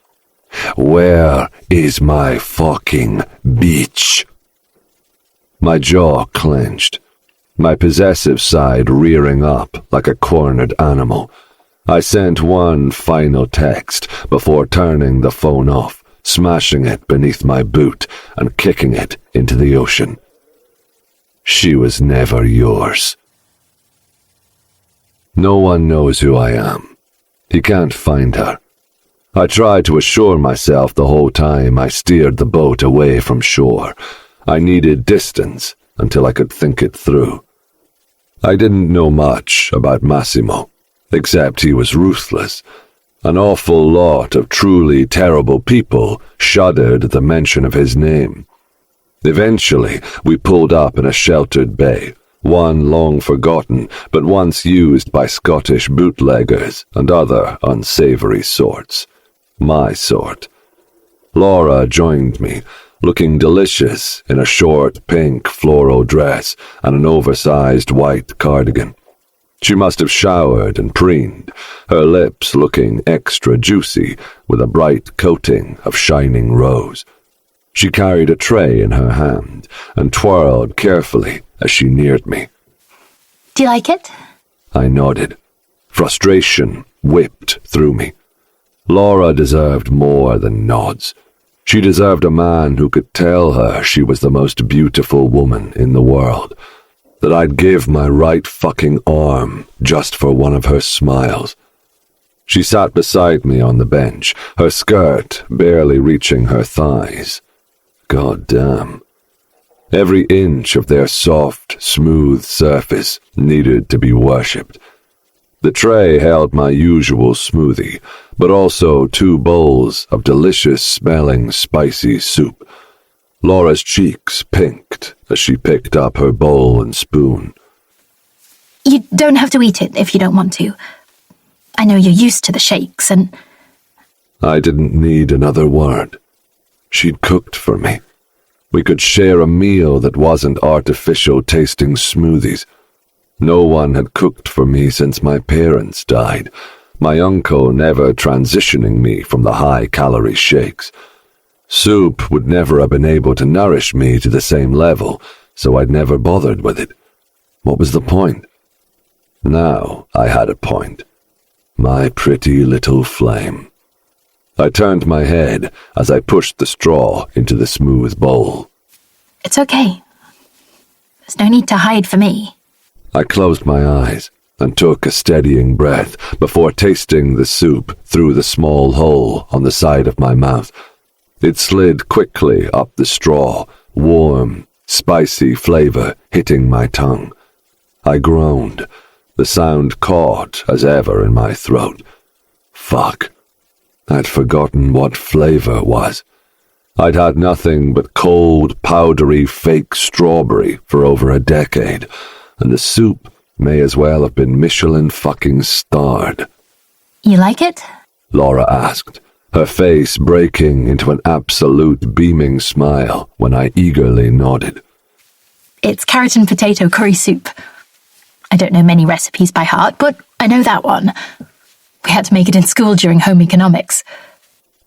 Where is my fucking bitch? My jaw clenched, my possessive side rearing up like a cornered animal. I sent one final text before turning the phone off, smashing it beneath my boot and kicking it into the ocean. She was never yours. No one knows who I am. He can't find her. I tried to assure myself the whole time I steered the boat away from shore. I needed distance until I could think it through. I didn't know much about Massimo, except he was ruthless. An awful lot of truly terrible people shuddered at the mention of his name. Eventually, we pulled up in a sheltered bay, one long forgotten, but once used by Scottish bootleggers and other unsavory sorts. My sort. Laura joined me, looking delicious in a short pink floral dress and an oversized white cardigan. She must have showered and preened, her lips looking extra juicy with a bright coating of shining rose. She carried a tray in her hand and twirled carefully as she neared me. Do you like it? I nodded. Frustration whipped through me. Laura deserved more than nods. She deserved a man who could tell her she was the most beautiful woman in the world, that I'd give my right fucking arm just for one of her smiles. She sat beside me on the bench, her skirt barely reaching her thighs. God damn. Every inch of their soft, smooth surface needed to be worshipped. The tray held my usual smoothie, but also 2 bowls of delicious-smelling spicy soup. Laura's cheeks pinked as she picked up her bowl and spoon. You don't have to eat it if you don't want to. I know you're used to the shakes and... I didn't need another word. She'd cooked for me. We could share a meal that wasn't artificial-tasting smoothies. No one had cooked for me since my parents died, my uncle never transitioning me from the high-calorie shakes. Soup would never have been able to nourish me to the same level, so I'd never bothered with it. What was the point? Now I had a point. My pretty little flame. I turned my head as I pushed the straw into the smooth bowl. It's okay. There's no need to hide for me. I closed my eyes and took a steadying breath before tasting the soup through the small hole on the side of my mouth. It slid quickly up the straw, warm, spicy flavor hitting my tongue. I groaned. The sound caught as ever in my throat. Fuck. I'd forgotten what flavor was. I'd had nothing but cold, powdery, fake strawberry for over a decade, and the soup may as well have been Michelin-fucking-starred. You like it? Laura asked, her face breaking into an absolute beaming smile when I eagerly nodded. It's carrot and potato curry soup. I don't know many recipes by heart, but I know that one. We had to make it in school during home economics.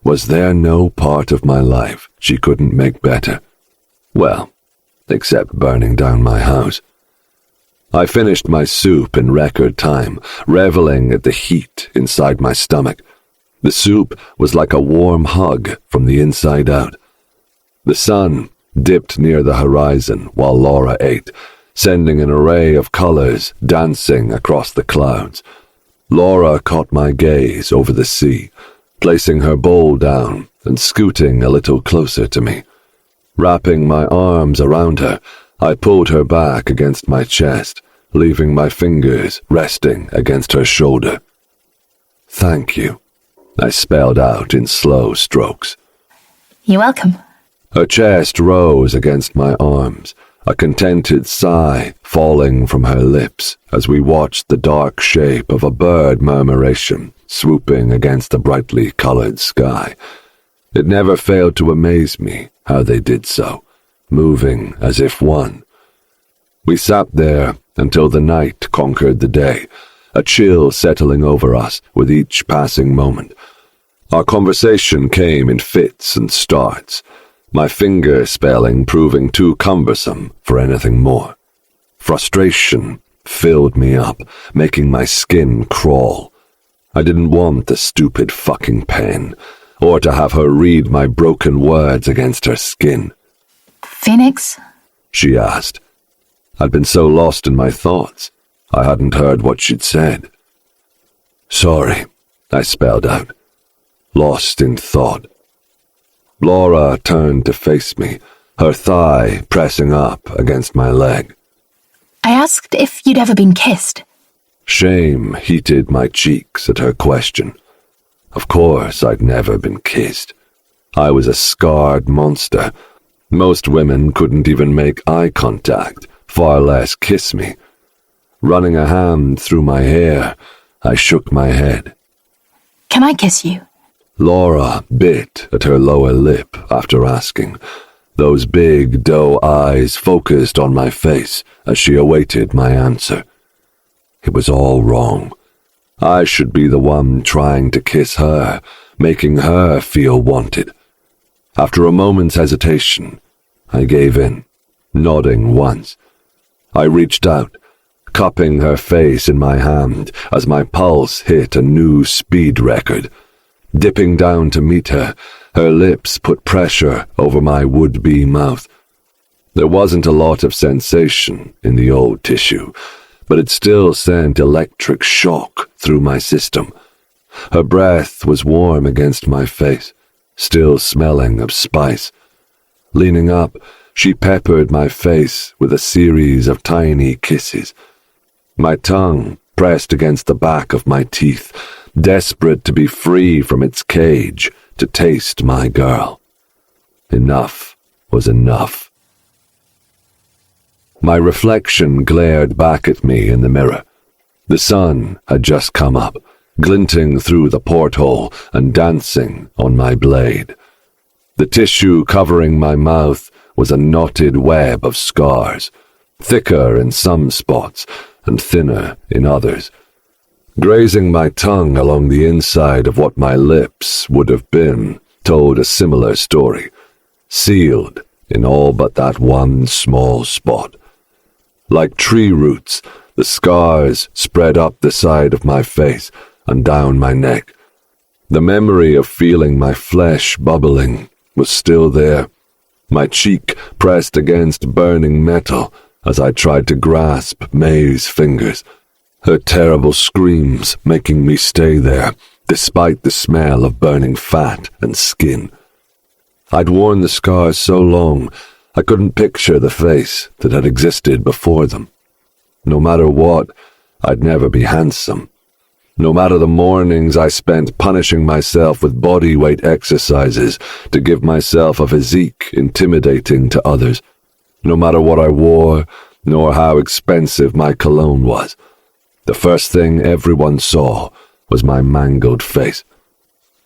Was there no part of my life she couldn't make better? Well, except burning down my house. I finished my soup in record time, reveling at the heat inside my stomach. The soup was like a warm hug from the inside out. The sun dipped near the horizon while Laura ate, sending an array of colors dancing across the clouds. Laura caught my gaze over the sea, placing her bowl down and scooting a little closer to me. Wrapping my arms around her, I pulled her back against my chest, leaving my fingers resting against her shoulder. "Thank you," I spelled out in slow strokes. You're welcome. Her chest rose against my arms, a contented sigh falling from her lips as we watched the dark shape of a bird murmuration swooping against the brightly colored sky. It never failed to amaze me how they did so, moving as if one. We sat there until the night conquered the day, a chill settling over us with each passing moment. Our conversation came in fits and starts, my finger spelling proving too cumbersome for anything more. Frustration filled me up, making my skin crawl. I didn't want the stupid fucking pen, or to have her read my broken words against her skin. Phoenix? She asked. I'd been so lost in my thoughts, I hadn't heard what she'd said. Sorry, I spelled out, lost in thought. Laura turned to face me, her thigh pressing up against my leg. I asked if you'd ever been kissed. Shame heated my cheeks at her question. Of course I'd never been kissed. I was a scarred monster. Most women couldn't even make eye contact, far less kiss me. Running a hand through my hair, I shook my head. Can I kiss you? Laura bit at her lower lip after asking, those big doe eyes focused on my face as she awaited my answer. It was all wrong. I should be the one trying to kiss her, making her feel wanted. After a moment's hesitation, I gave in, nodding once. I reached out, cupping her face in my hand as my pulse hit a new speed record. Dipping down to meet her, her lips put pressure over my would-be mouth. There wasn't a lot of sensation in the old tissue, but it still sent electric shock through my system. Her breath was warm against my face, still smelling of spice. Leaning up, she peppered my face with a series of tiny kisses. My tongue pressed against the back of my teeth, desperate to be free from its cage to taste my girl. Enough was enough. My reflection glared back at me in the mirror. The sun had just come up, glinting through the porthole and dancing on my blade. The tissue covering my mouth was a knotted web of scars, thicker in some spots and thinner in others. Grazing my tongue along the inside of what my lips would have been told a similar story, sealed in all but that one small spot. Like tree roots, the scars spread up the side of my face and down my neck. The memory of feeling my flesh bubbling was still there, my cheek pressed against burning metal as I tried to grasp May's fingers, her terrible screams making me stay there, despite the smell of burning fat and skin. I'd worn the scars so long, I couldn't picture the face that had existed before them. No matter what, I'd never be handsome. No matter the mornings I spent punishing myself with body weight exercises to give myself a physique intimidating to others. No matter what I wore, nor how expensive my cologne was. The first thing everyone saw was my mangled face.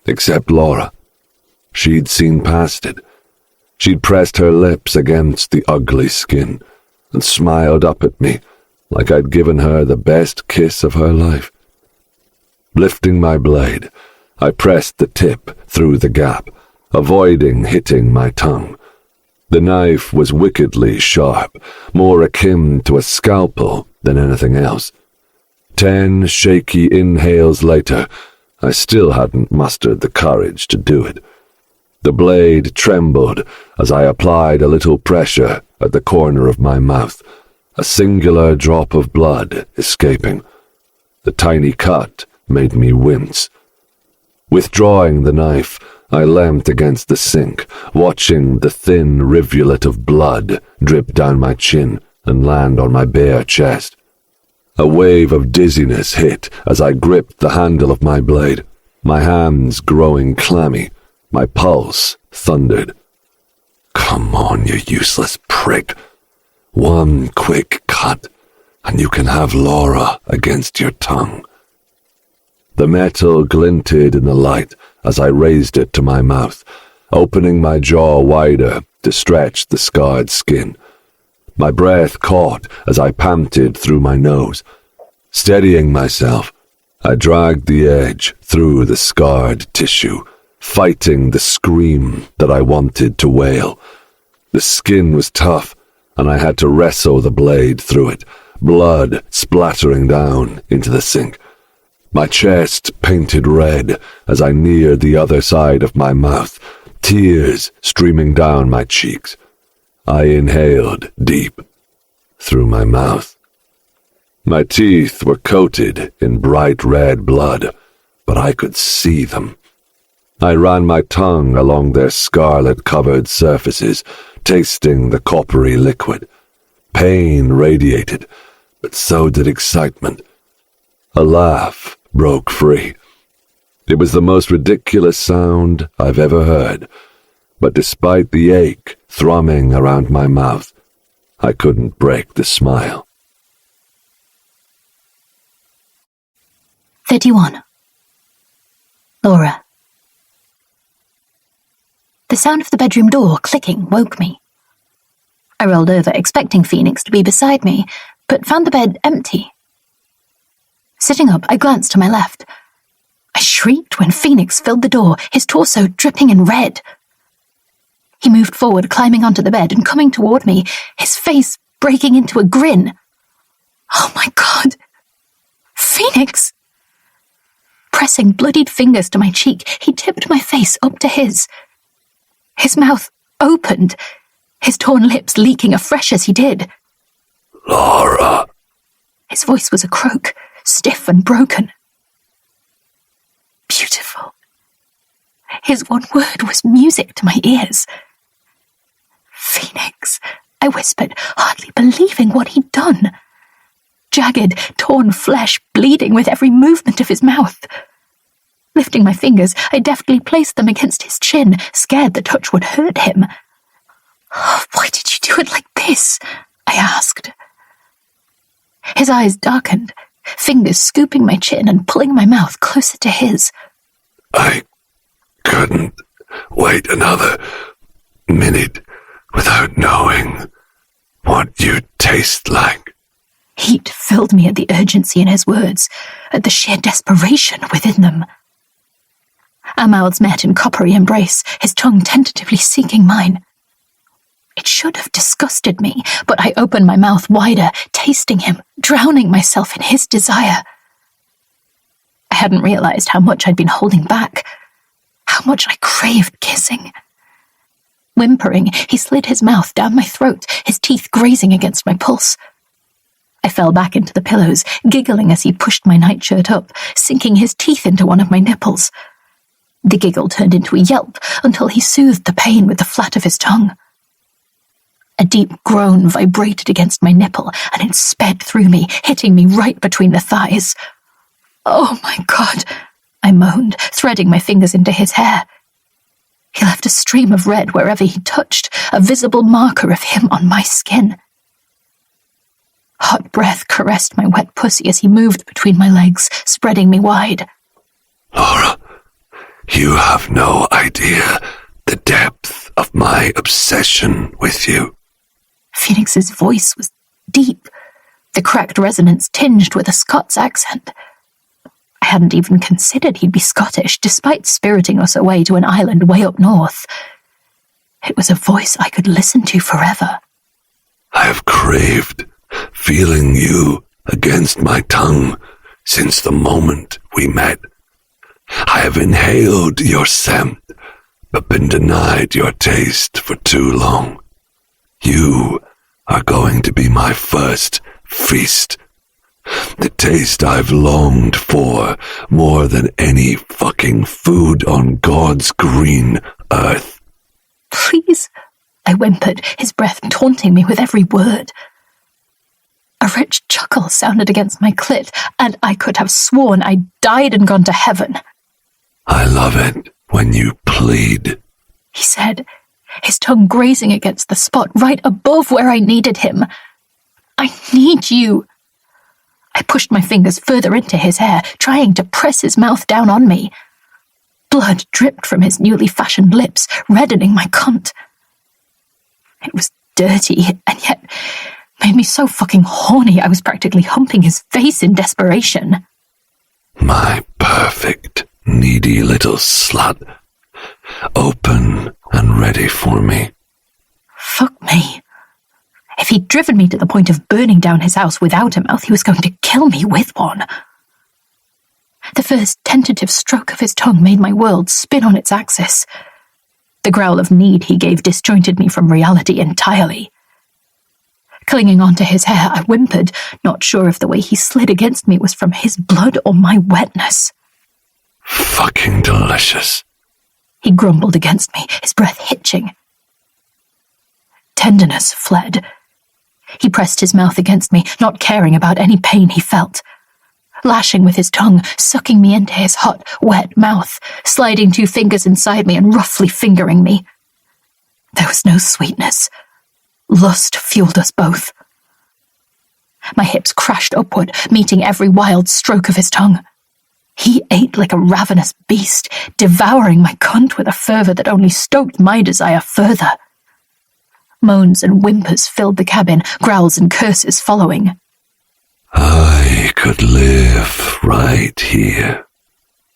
Except Laura. She'd seen past it. She'd pressed her lips against the ugly skin and smiled up at me like I'd given her the best kiss of her life. Lifting my blade, I pressed the tip through the gap, avoiding hitting my tongue. The knife was wickedly sharp, more akin to a scalpel than anything else. 10 shaky inhales later, I still hadn't mustered the courage to do it. The blade trembled as I applied a little pressure at the corner of my mouth, a singular drop of blood escaping. The tiny cut made me wince. Withdrawing the knife, I leant against the sink, watching the thin rivulet of blood drip down my chin and land on my bare chest. A wave of dizziness hit as I gripped the handle of my blade, my hands growing clammy, my pulse thundered. Come on, you useless prick. One quick cut, and you can have Laura against your tongue. The metal glinted in the light as I raised it to my mouth, opening my jaw wider to stretch the scarred skin. My breath caught as I panted through my nose. Steadying myself, I dragged the edge through the scarred tissue, fighting the scream that I wanted to wail. The skin was tough, and I had to wrestle the blade through it, blood splattering down into the sink. My chest painted red as I neared the other side of my mouth, tears streaming down my cheeks. I inhaled deep through my mouth. My teeth were coated in bright red blood, but I could see them. I ran my tongue along their scarlet-covered surfaces, tasting the coppery liquid. Pain radiated, but so did excitement. A laugh broke free. It was the most ridiculous sound I've ever heard, but despite the ache thrumming around my mouth, I couldn't break the smile. 31. Laura. The sound of the bedroom door clicking woke me. I rolled over, expecting Phoenix to be beside me, but found the bed empty. Sitting up, I glanced to my left. I shrieked when Phoenix filled the door, his torso dripping in red. He moved forward, climbing onto the bed and coming toward me, his face breaking into a grin. Oh my God! Phoenix! Pressing bloodied fingers to my cheek, he tipped my face up to his. His mouth opened, his torn lips leaking afresh as he did. Laura! His voice was a croak, stiff and broken. Beautiful. His one word was music to my ears. Phoenix, I whispered, hardly believing what he'd done. Jagged, torn flesh bleeding with every movement of his mouth. Lifting my fingers, I deftly placed them against his chin, scared the touch would hurt him. Why did you do it like this? I asked. His eyes darkened, fingers scooping my chin and pulling my mouth closer to his. I couldn't wait another minute without knowing what you taste like. Heat filled me at the urgency in his words, at the sheer desperation within them. Our mouths met in coppery embrace, his tongue tentatively seeking mine. It should have disgusted me, but I opened my mouth wider, tasting him, drowning myself in his desire. I hadn't realized how much I'd been holding back, how much I craved kissing. Whimpering, he slid his mouth down my throat, his teeth grazing against my pulse. I fell back into the pillows, giggling as he pushed my nightshirt up, sinking his teeth into one of my nipples. The giggle turned into a yelp until he soothed the pain with the flat of his tongue. A deep groan vibrated against my nipple, and it sped through me, hitting me right between the thighs. "Oh my God," I moaned, threading my fingers into his hair. He left a stream of red wherever he touched, a visible marker of him on my skin. Hot breath caressed my wet pussy as he moved between my legs, spreading me wide. Laura, you have no idea the depth of my obsession with you. Phoenix's voice was deep, the cracked resonance tinged with a Scots accent. I hadn't even considered he'd be Scottish, despite spiriting us away to an island way up north. It was a voice I could listen to forever. I have craved feeling you against my tongue since the moment we met. I have inhaled your scent, but been denied your taste for too long. You are going to be my first feast. The taste I've longed for more than any fucking food on God's green earth. "Please," I whimpered, his breath taunting me with every word. A rich chuckle sounded against my clit, and I could have sworn I'd died and gone to heaven. I love it when you plead, he said, his tongue grazing against the spot right above where I needed him. "I need you." I pushed my fingers further into his hair, trying to press his mouth down on me. Blood dripped from his newly fashioned lips, reddening my cunt. It was dirty, and yet made me so fucking horny I was practically humping his face in desperation. My perfect, needy little slut. Open and ready for me. Fuck me. If he'd driven me to the point of burning down his house without a mouth, he was going to kill me with one. The first tentative stroke of his tongue made my world spin on its axis. The growl of need he gave disjointed me from reality entirely. Clinging onto his hair, I whimpered, not sure if the way he slid against me was from his blood or my wetness. Fucking delicious. He grumbled against me, his breath hitching. Tenderness fled. He pressed his mouth against me, not caring about any pain he felt. Lashing with his tongue, sucking me into his hot, wet mouth, sliding 2 fingers inside me and roughly fingering me. There was no sweetness. Lust fueled us both. My hips crashed upward, meeting every wild stroke of his tongue. He ate like a ravenous beast, devouring my cunt with a fervour that only stoked my desire further. Moans and whimpers filled the cabin, growls and curses following. I could live right here,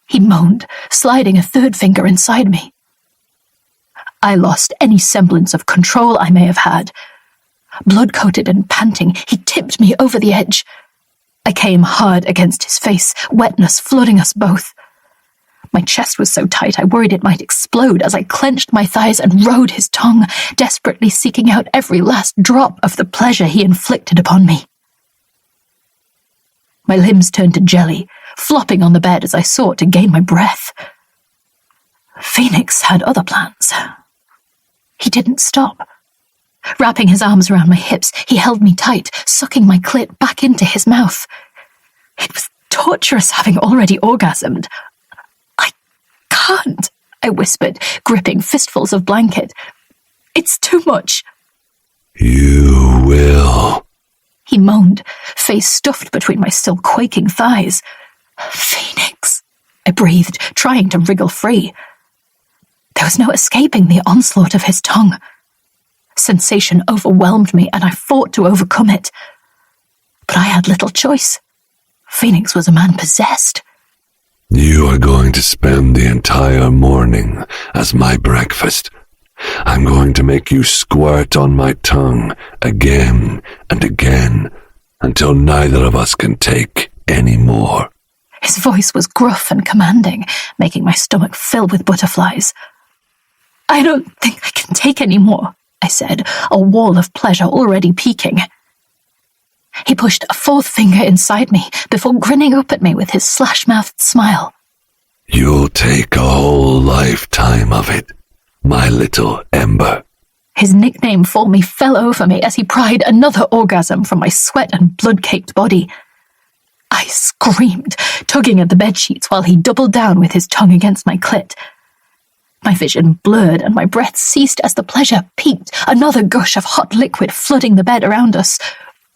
he moaned, sliding a 3rd finger inside me. I lost any semblance of control I may have had. Blood-coated and panting, he tipped me over the edge. I came hard against his face, wetness flooding us both. My chest was so tight I worried it might explode as I clenched my thighs and rode his tongue, desperately seeking out every last drop of the pleasure he inflicted upon me. My limbs turned to jelly, flopping on the bed as I sought to gain my breath. Phoenix had other plans. He didn't stop. Wrapping his arms around my hips, he held me tight, sucking my clit back into his mouth. It was torturous having already orgasmed. "I can't," I whispered, gripping fistfuls of blanket. "It's too much." You will. He moaned, face stuffed between my still quaking thighs. Phoenix, I breathed, trying to wriggle free. There was no escaping the onslaught of his tongue. Sensation overwhelmed me, and I fought to overcome it. But I had little choice. Phoenix was a man possessed. You are going to spend the entire morning as my breakfast. I'm going to make you squirt on my tongue again and again until neither of us can take any more. His voice was gruff and commanding, making my stomach fill with butterflies. I don't think I can take any more, I said, a wall of pleasure already peaking. He pushed a fourth finger inside me before grinning up at me with his slash-mouthed smile. You'll take a whole lifetime of it, my little Ember. His nickname for me fell over me as he pried another orgasm from my sweat and blood-caked body. I screamed, tugging at the bedsheets while he doubled down with his tongue against my clit. My vision blurred and my breath ceased as the pleasure peaked, another gush of hot liquid flooding the bed around us.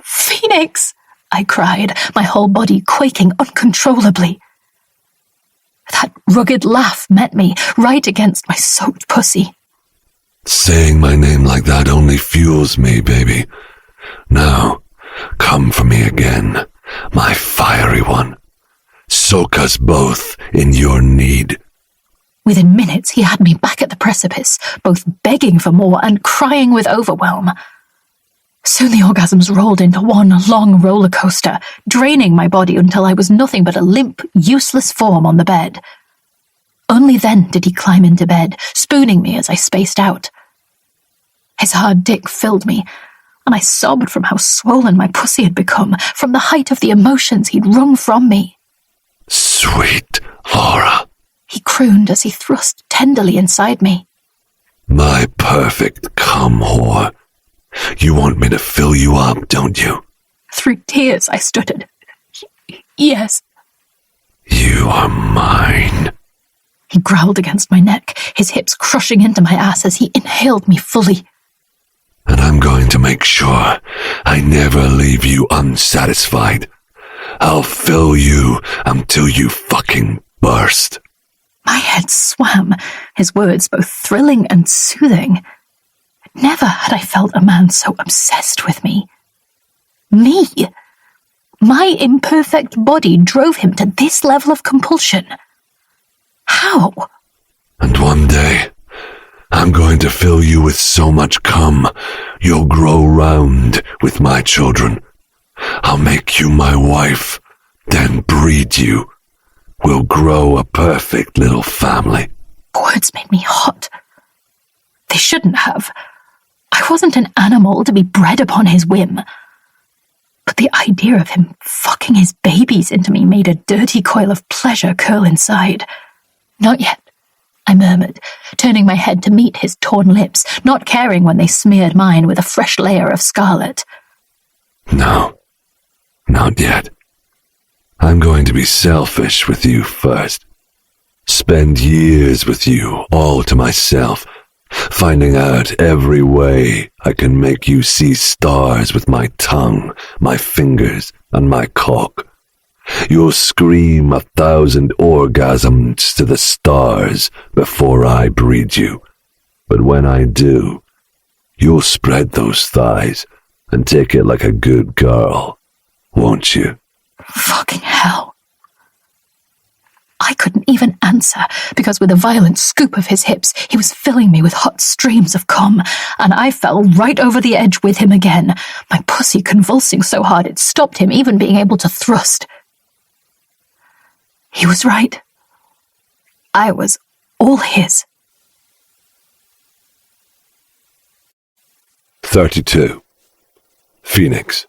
Phoenix! I cried, my whole body quaking uncontrollably. That rugged laugh met me right against my soaked pussy. Saying my name like that only fuels me, baby. Now, come for me again, my fiery one. Soak us both in your need. Within minutes, he had me back at the precipice, both begging for more and crying with overwhelm. Soon the orgasms rolled into one long roller coaster, draining my body until I was nothing but a limp, useless form on the bed. Only then did he climb into bed, spooning me as I spaced out. His hard dick filled me, and I sobbed from how swollen my pussy had become, from the height of the emotions he'd wrung from me. Sweet Laura, he crooned as he thrust tenderly inside me. My perfect cum whore. You want me to fill you up, don't you? Through tears, I stuttered. Yes. You are mine. He growled against my neck, his hips crushing into my ass as he inhaled me fully. And I'm going to make sure I never leave you unsatisfied. I'll fill you until you fucking burst. My head swam, his words both thrilling and soothing. Never had I felt a man so obsessed with me. Me! My imperfect body drove him to this level of compulsion. How? And one day, I'm going to fill you with so much cum, you'll grow round with my children. I'll make you my wife, then breed you. We'll grow a perfect little family. Words made me hot. They shouldn't have. I wasn't an animal to be bred upon his whim. But the idea of him fucking his babies into me made a dirty coil of pleasure curl inside. Not yet, I murmured, turning my head to meet his torn lips, not caring when they smeared mine with a fresh layer of scarlet. No, not yet. I'm going to be selfish with you first. Spend years with you all to myself, finding out every way I can make you see stars with my tongue, my fingers, and my cock. You'll scream 1,000 orgasms to the stars before I breed you. But when I do, you'll spread those thighs and take it like a good girl, won't you? Fucking hell. I couldn't even answer, because with a violent scoop of his hips, he was filling me with hot streams of cum, and I fell right over the edge with him again, my pussy convulsing so hard it stopped him even being able to thrust. He was right. I was all his. 32. Phoenix.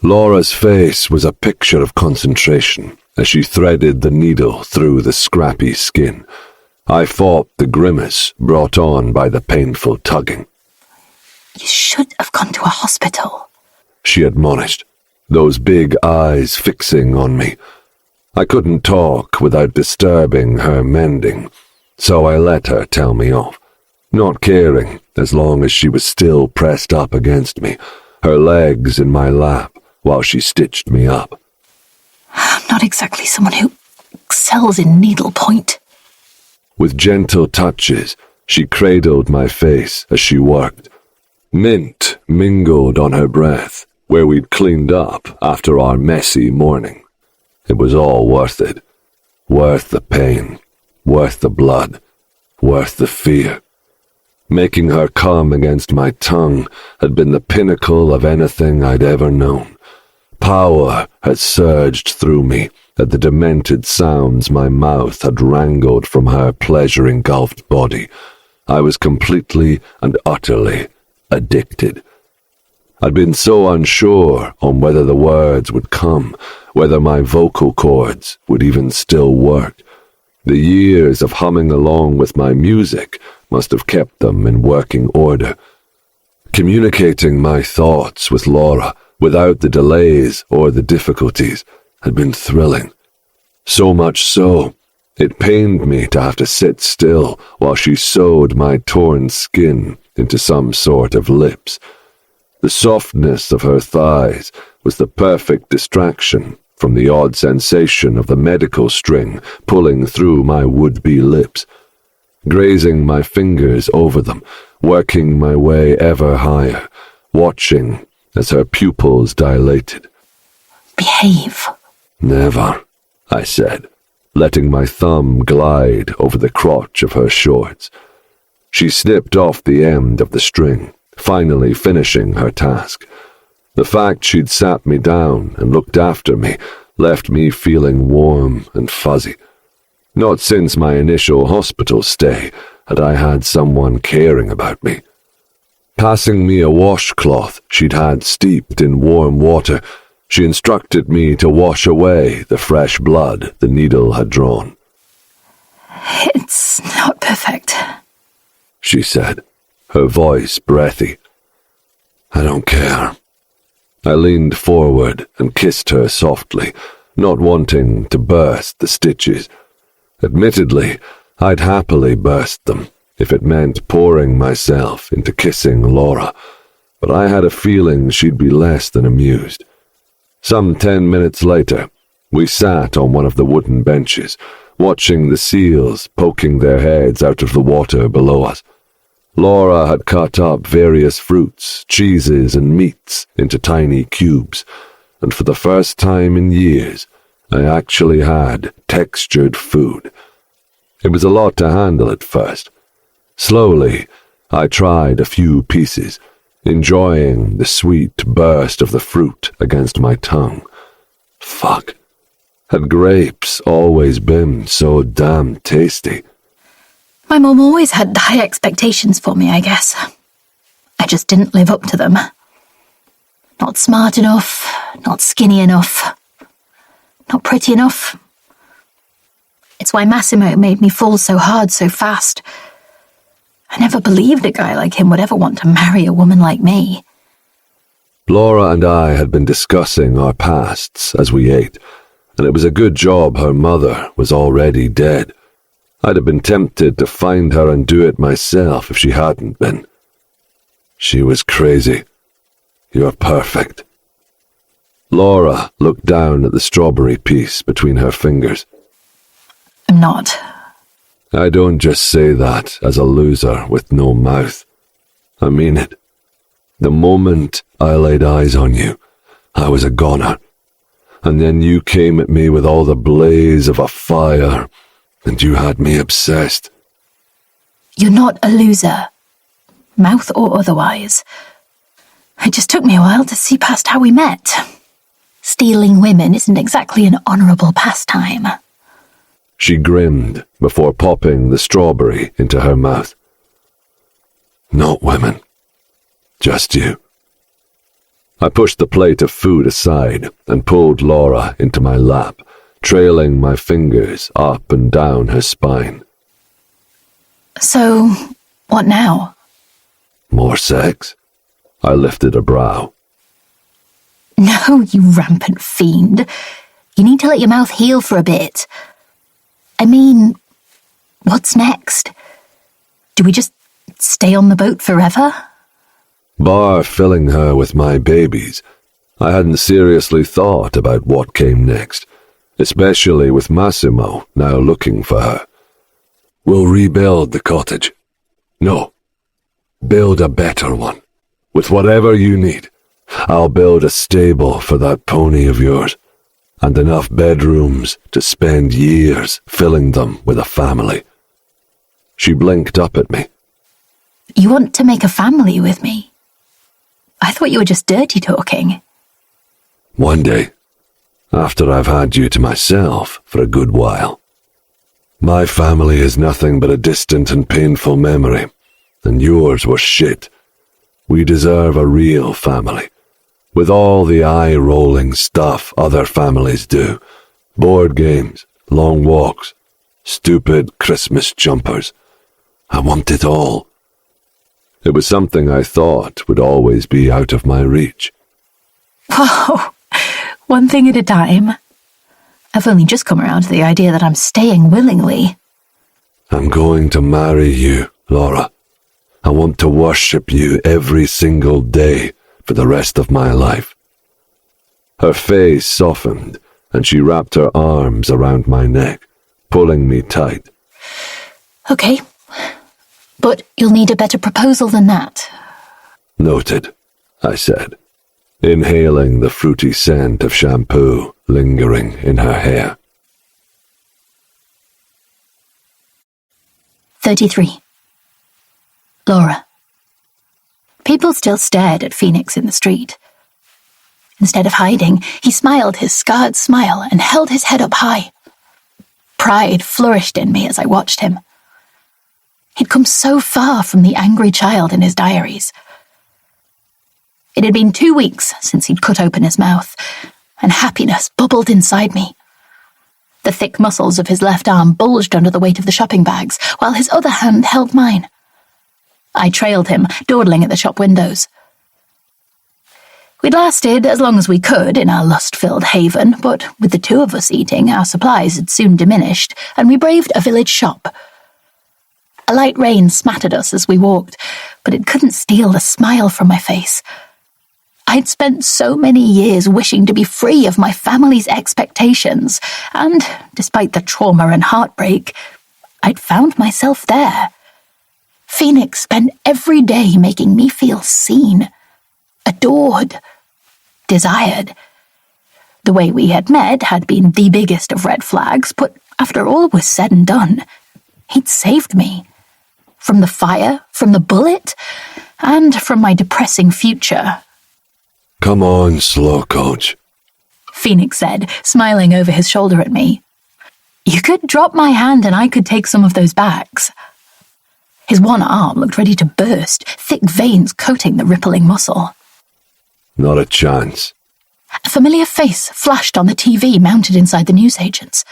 Laura's face was a picture of concentration as she threaded the needle through the scrappy skin. I fought the grimace brought on by the painful tugging. You should have gone to a hospital, she admonished, those big eyes fixing on me. I couldn't talk without disturbing her mending, so I let her tell me off. not caring as long as she was still pressed up against me, her legs in my lap while she stitched me up. I'm not exactly someone who excels in needlepoint. With gentle touches, she cradled my face as she worked. Mint mingled on her breath where we'd cleaned up after our messy morning. It was all worth it. Worth the pain, worth the blood, worth the fear. Making her come against my tongue had been the pinnacle of anything I'd ever known. Power had surged through me at the demented sounds my mouth had wrangled from her pleasure-engulfed body. I was completely and utterly addicted. I'd been so unsure on whether the words would come, whether my vocal cords would even still work. The years of humming along with my music must have kept them in working order. Communicating my thoughts with Laura without the delays or the difficulties had been thrilling. So much so, it pained me to have to sit still while she sewed my torn skin into some sort of lips. The softness of her thighs was the perfect distraction from the odd sensation of the medical string pulling through my would-be lips. Grazing my fingers over them, working my way ever higher, watching as her pupils dilated. Behave. Never, I said, letting my thumb glide over the crotch of her shorts. She snipped off the end of the string, finally finishing her task. The fact she'd sat me down and looked after me left me feeling warm and fuzzy. Not since my initial hospital stay had I had someone caring about me. Passing me a washcloth she'd had steeped in warm water, she instructed me to wash away the fresh blood the needle had drawn. It's not perfect, she said, her voice breathy. I don't care. I leaned forward and kissed her softly, not wanting to burst the stitches. Admittedly, I'd happily burst them if it meant pouring myself into kissing Laura, but I had a feeling she'd be less than amused. Some 10 minutes later, we sat on one of the wooden benches, watching the seals poking their heads out of the water below us. Laura had cut up various fruits, cheeses, and meats into tiny cubes, and for the first time in years, I actually had textured food. It was a lot to handle at first. Slowly, I tried a few pieces, enjoying the sweet burst of the fruit against my tongue. Fuck. Had grapes always been so damn tasty? My mum always had high expectations for me, I guess. I just didn't live up to them. Not smart enough, not skinny enough, not pretty enough. It's why Massimo made me fall so hard so fast. I never believed a guy like him would ever want to marry a woman like me. Laura and I had been discussing our pasts as we ate, and it was a good job her mother was already dead. I'd have been tempted to find her and do it myself if she hadn't been. She was crazy. You're perfect. Laura looked down at the strawberry piece between her fingers. I'm not. I don't just say that as a loser with no mouth. I mean it. The moment I laid eyes on you, I was a goner. And then you came at me with all the blaze of a fire, and you had me obsessed. You're not a loser, mouth or otherwise. It just took me a while to see past how we met. Stealing women isn't exactly an honourable pastime. She grinned before popping the strawberry into her mouth. Not women. Just you. I pushed the plate of food aside and pulled Laura into my lap, trailing my fingers up and down her spine. So, what now? More sex? I lifted a brow. No, you rampant fiend. You need to let your mouth heal for a bit. I mean, what's next? Do we just Stay on the boat forever? Bar filling her with my babies, I hadn't seriously thought about what came next, especially with Massimo now looking for her. We'll rebuild the cottage. No, build a better one. With whatever you need. I'll build a stable for that pony of yours, and enough bedrooms to spend years filling them with a family. She blinked up at me. You want to make a family with me? I thought you were just dirty talking. One day, after I've had you to myself for a good while. My family is nothing but a distant and painful memory, and yours was shit. We deserve a real family, with all the eye-rolling stuff other families do. Board games, long walks, stupid Christmas jumpers. I want it all. It was something I thought would always be out of my reach. Whoa, one thing at a time. I've only just come around to the idea that I'm staying willingly. I'm going to marry you, Laura. I want to worship you every single day for the rest of my life. Her face softened, and she wrapped her arms around my neck, pulling me tight. Okay, but you'll need a better proposal than that. Noted, I said, inhaling the fruity scent of shampoo lingering in her hair. 33. Laura. People still stared at Phoenix in the street. Instead of hiding, he smiled his scarred smile and held his head up high. Pride flourished in me as I watched him. He'd come so far from the angry child in his diaries. It had been 2 weeks since he'd cut open his mouth, and happiness bubbled inside me. The thick muscles of his left arm bulged under the weight of the shopping bags, while his other hand held mine. I trailed him, dawdling at the shop windows. We'd lasted as long as we could in our lust-filled haven, but with the two of us eating, our supplies had soon diminished, and we braved a village shop. A light rain smattered us as we walked, but it couldn't steal the smile from my face. I'd spent so many years wishing to be free of my family's expectations, and, despite the trauma and heartbreak, I'd found myself there. Phoenix spent every day making me feel seen, adored, desired. The way we had met had been the biggest of red flags, but after all was said and done, he'd saved me. From the fire, from the bullet, and from my depressing future. Come on, slow coach, Phoenix said, smiling over his shoulder at me. You could drop my hand and I could take some of those bags. His one arm looked ready to burst, thick veins coating the rippling muscle. Not a chance. A familiar face flashed on the TV mounted inside the newsagents.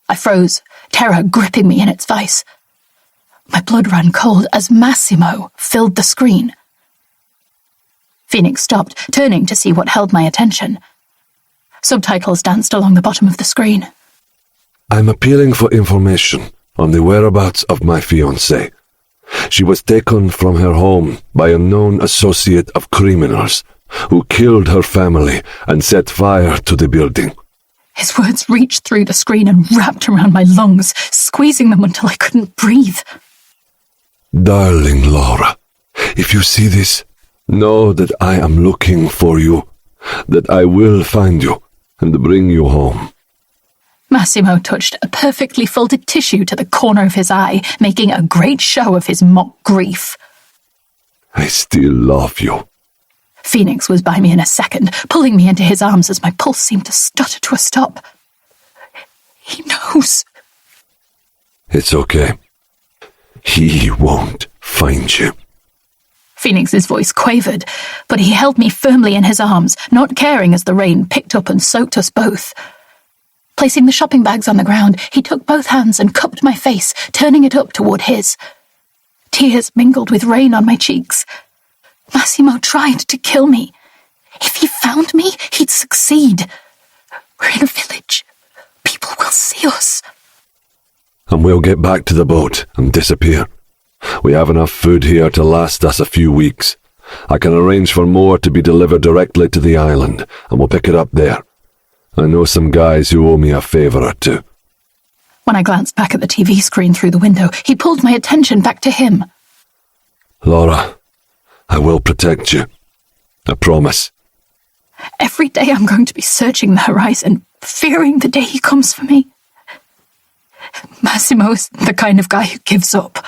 I froze, terror gripping me in its vice. My blood ran cold as Massimo filled the screen. Phoenix stopped, turning to see what held my attention. Subtitles danced along the bottom of the screen. I'm appealing for information on the whereabouts of my fiancée. She was taken from her home by a known associate of criminals who killed her family and set fire to the building. His words reached through the screen and wrapped around my lungs, squeezing them until I couldn't breathe. Darling Laura, if you see this, know that I am looking for you, that I will find you and bring you home. Massimo touched a perfectly folded tissue to the corner of his eye, making a great show of his mock grief. I still love you. Phoenix was by me in a second, pulling me into his arms as my pulse seemed to stutter to a stop. He knows. It's okay. He won't find you. Phoenix's voice quavered, but he held me firmly in his arms, not caring as the rain picked up and soaked us both. Placing the shopping bags on the ground, he took both hands and cupped my face, turning it up toward his. Tears mingled with rain on my cheeks. Massimo tried to kill me. If he found me, he'd succeed. We're in a village. People will see us. And we'll get back to the boat and disappear. We have enough food here to last us a few weeks. I can arrange for more to be delivered directly to the island, and we'll pick it up there. I know some guys who owe me a favour or two. When I glanced back at the TV screen through the window, he pulled my attention back to him. Laura, I will protect you. I promise. Every day I'm going to be searching the horizon, fearing the day he comes for me. Massimo's the kind of guy who gives up.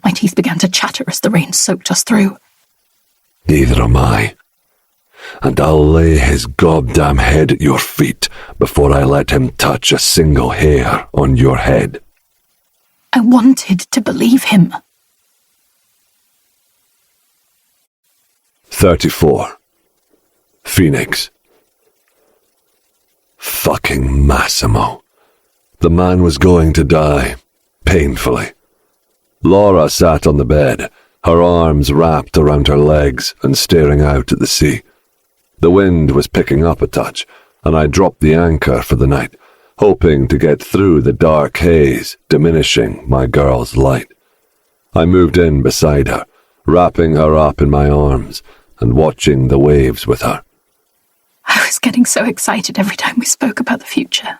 My teeth began to chatter as the rain soaked us through. Neither am I. And I'll lay his goddamn head at your feet before I let him touch a single hair on your head. I wanted to believe him. 34. Phoenix. Fucking Massimo. The man was going to die, painfully. Laura sat on the bed, her arms wrapped around her legs and staring out at the sea. The wind was picking up a touch, and I dropped the anchor for the night, hoping to get through the dark haze, diminishing my girl's light. I moved in beside her, wrapping her up in my arms and watching the waves with her. I was getting so excited every time we spoke about the future,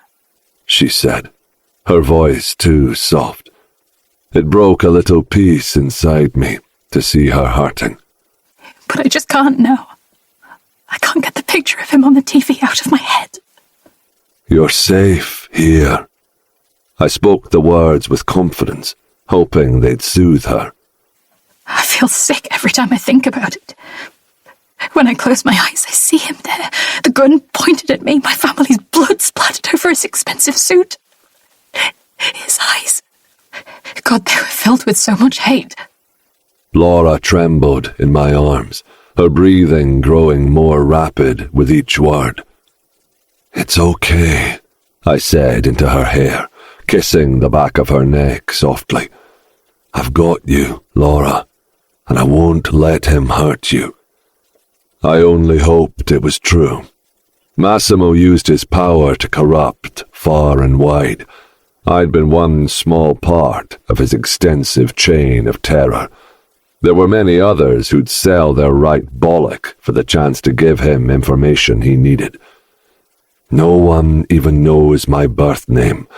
she said, her voice too soft. It broke a little piece inside me to see her hurting. But I just can't now. I can't get the picture of him on the TV out of my head. You're safe here. I spoke the words with confidence, hoping they'd soothe her. I feel sick every time I think about it. When I close my eyes, I see him there, the gun pointed at me, my family's blood splattered over his expensive suit. His eyes. God, they were filled with so much hate. Laura trembled in my arms, her breathing growing more rapid with each word. It's okay, I said into her hair, kissing the back of her neck softly. I've got you, Laura, and I won't let him hurt you. I only hoped it was true. Massimo used his power to corrupt far and wide. I'd been one small part of his extensive chain of terror. There were many others who'd sell their right bollock for the chance to give him information he needed. No one even knows my birth name.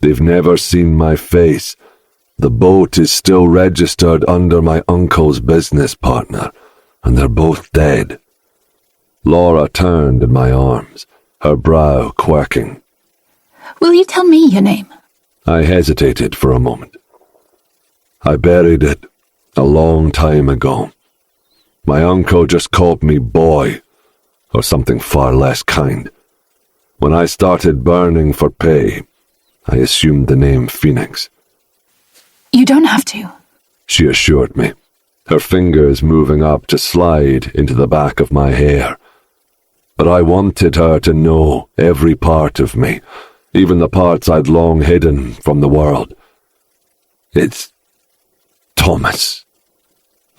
They've never seen my face. The boat is still registered under my uncle's business partner, and they're both dead. Laura turned in my arms, her brow quirking. Will you tell me your name? I hesitated for a moment. I buried it a long time ago. My uncle just called me boy, or something far less kind. When I started burning for pay, I assumed the name Phoenix. You don't have to, she assured me, her fingers moving up to slide into the back of my hair. But I wanted her to know every part of me, even the parts I'd long hidden from the world. It's Thomas.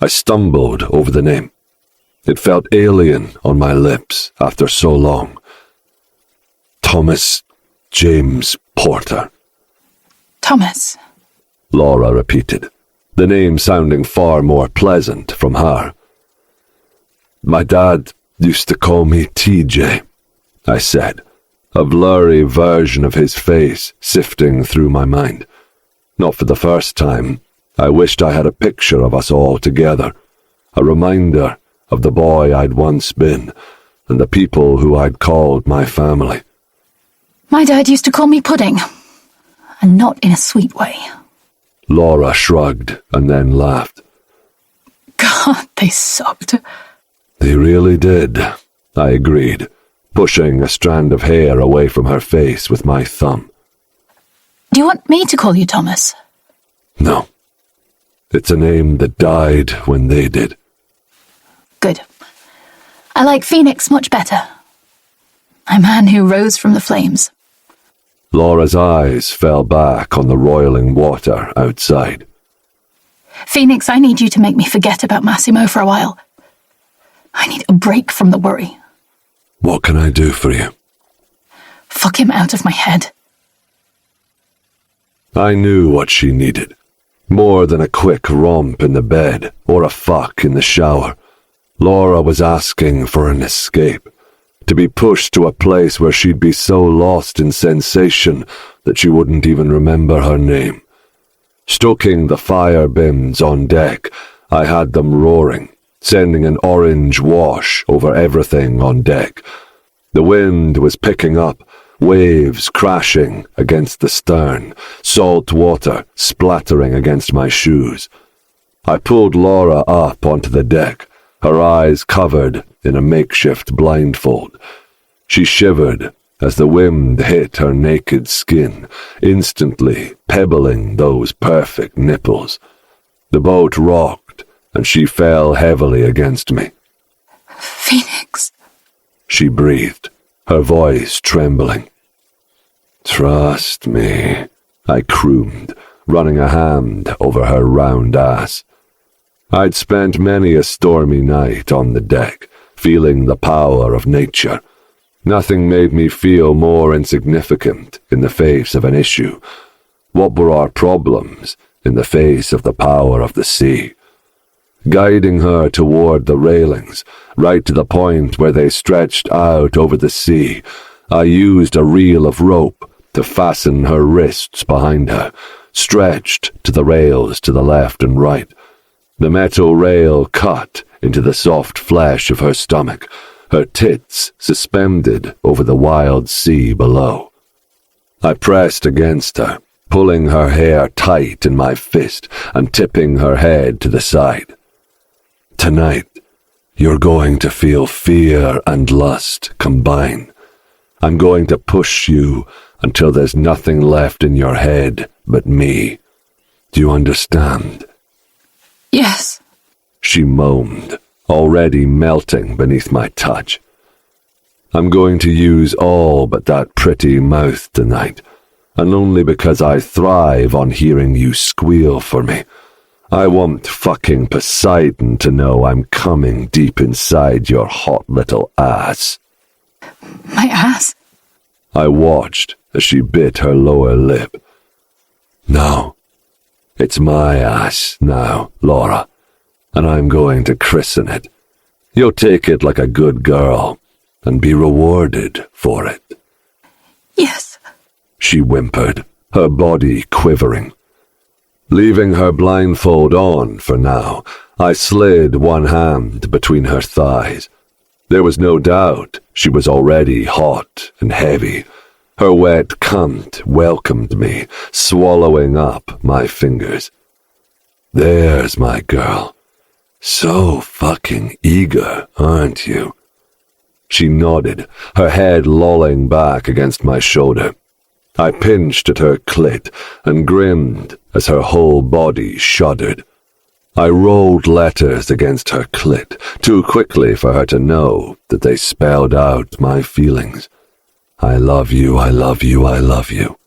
I stumbled over the name. It felt alien on my lips after so long. Thomas James Porter. Thomas, Laura repeated, the name sounding far more pleasant from her. My dad used to call me TJ, I said, a blurry version of his face sifting through my mind. Not for the first time, I wished I had a picture of us all together, a reminder of the boy I'd once been and the people who I'd called my family. my dad used to call me Pudding, and not in a sweet way. Laura shrugged and then laughed. God, they sucked. They really did, I agreed, pushing a strand of hair away from her face with my thumb. Do you want me to call you Thomas? No. It's a name that died when they did. Good. I like Phoenix much better. A man who rose from the flames. Laura's eyes fell back on the roiling water outside. Phoenix, I need you to make me forget about Massimo for a while. I need a break from the worry. What can I do for you? Fuck him out of my head. I knew what she needed. More than a quick romp in the bed or a fuck in the shower. Laura was asking for an escape, to be pushed to a place where she'd be so lost in sensation that she wouldn't even remember her name. Stoking the fire bins on deck, I had them roaring, sending an orange wash over everything on deck. The wind was picking up, waves crashing against the stern, salt water splattering against my shoes. I pulled Laura up onto the deck, her eyes covered in a makeshift blindfold. She shivered as the wind hit her naked skin, instantly pebbling those perfect nipples. The boat rocked, and she fell heavily against me. Phoenix, she breathed, her voice trembling. Trust me, I crooned, running a hand over her round ass. I'd spent many a stormy night on the deck, feeling the power of nature. Nothing made me feel more insignificant in the face of an issue. What were our problems in the face of the power of the sea? Guiding her toward the railings, right to the point where they stretched out over the sea, I used a reel of rope to fasten her wrists behind her, stretched to the rails to the left and right. The metal rail cut into the soft flesh of her stomach, her tits suspended over the wild sea below. I pressed against her, pulling her hair tight in my fist and tipping her head to the side. Tonight, you're going to feel fear and lust combine. I'm going to push you until there's nothing left in your head but me. Do you understand? Yes, she moaned, already melting beneath my touch. I'm going to use all but that pretty mouth tonight, and only because I thrive on hearing you squeal for me. I want fucking Poseidon to know I'm coming deep inside your hot little ass. My ass? I watched as she bit her lower lip. No, it's my ass now, Laura, and I'm going to christen it. You'll take it like a good girl and be rewarded for it. Yes, she whimpered, her body quivering. Leaving her blindfold on for now, I slid one hand between her thighs. There was no doubt she was already hot and heavy. Her wet cunt welcomed me, swallowing up my fingers. There's my girl. So fucking eager, aren't you? She nodded, her head lolling back against my shoulder. I pinched at her clit and grinned as her whole body shuddered. I rolled letters against her clit, too quickly for her to know that they spelled out my feelings. I love you, I love you, I love you.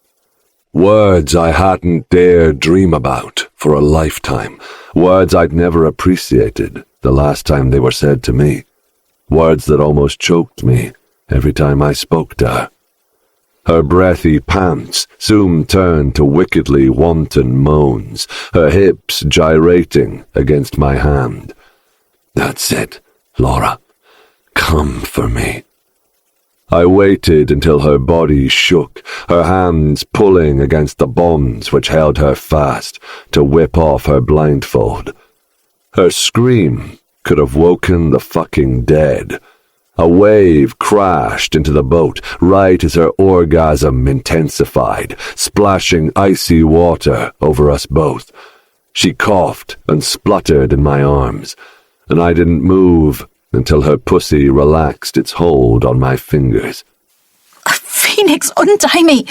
Words I hadn't dared dream about for a lifetime. Words I'd never appreciated the last time they were said to me. Words that almost choked me every time I spoke to her. Her breathy pants soon turned to wickedly wanton moans, her hips gyrating against my hand. That's it, Laura. Come for me. I waited until her body shook, her hands pulling against the bonds which held her fast, to whip off her blindfold. Her scream could have woken the fucking dead. A wave crashed into the boat right as her orgasm intensified, splashing icy water over us both. She coughed and spluttered in my arms, and I didn't move until her pussy relaxed its hold on my fingers. Phoenix, untie me!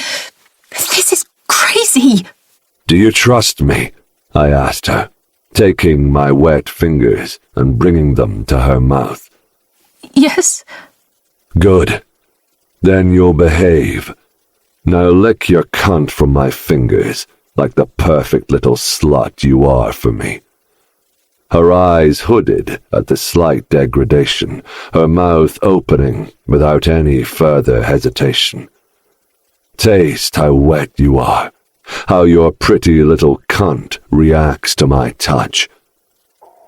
This is crazy! Do you trust me? I asked her, taking my wet fingers and bringing them to her mouth. Yes. Good. Then you'll behave. Now lick your cunt from my fingers, like the perfect little slut you are for me. Her eyes hooded at the slight degradation, her mouth opening without any further hesitation. Taste how wet you are, how your pretty little cunt reacts to my touch.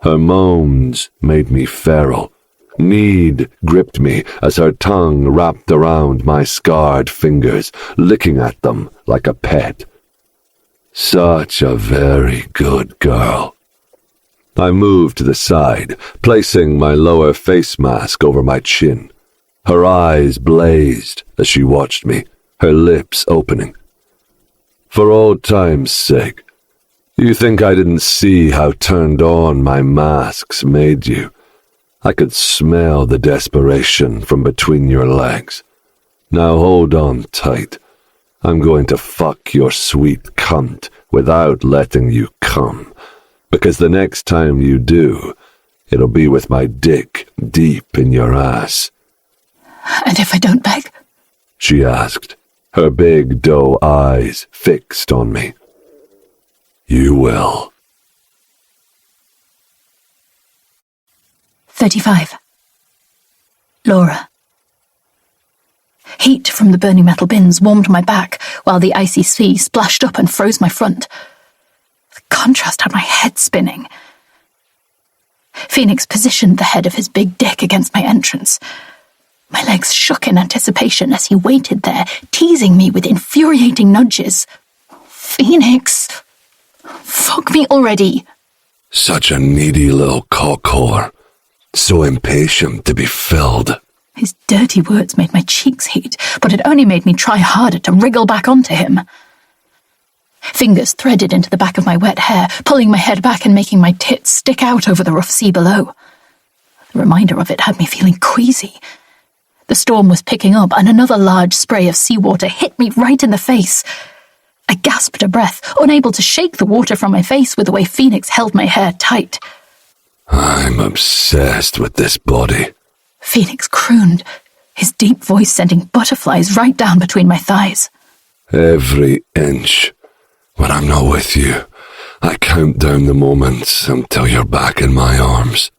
Her moans made me feral. Need gripped me as her tongue wrapped around my scarred fingers, licking at them like a pet. Such a very good girl. I moved to the side, placing my lower face mask over my chin. Her eyes blazed as she watched me, her lips opening. For old time's sake, you think I didn't see how turned on my masks made you? I could smell the desperation from between your legs. Now hold on tight. I'm going to fuck your sweet cunt without letting you come, because the next time you do, it'll be with my dick deep in your ass. And if I don't beg? She asked, her big doe eyes fixed on me. You will. 35. Laura. Heat from the burning metal bins warmed my back, while the icy sea splashed up and froze my front. The contrast had my head spinning. Phoenix positioned the head of his big dick against my entrance. My legs shook in anticipation as he waited there, teasing me with infuriating nudges. Phoenix! Fuck me already! Such a needy little cock whore. So impatient to be filled. His dirty words made my cheeks heat, but it only made me try harder to wriggle back onto him. Fingers threaded into the back of my wet hair, pulling my head back and making my tits stick out over the rough sea below. The reminder of it had me feeling queasy. The storm was picking up, and another large spray of seawater hit me right in the face. I gasped a breath, unable to shake the water from my face with the way Phoenix held my hair tight. I'm obsessed with this body. Phoenix crooned, his deep voice sending butterflies right down between my thighs. Every inch. When I'm not with you, I count down the moments until you're back in my arms.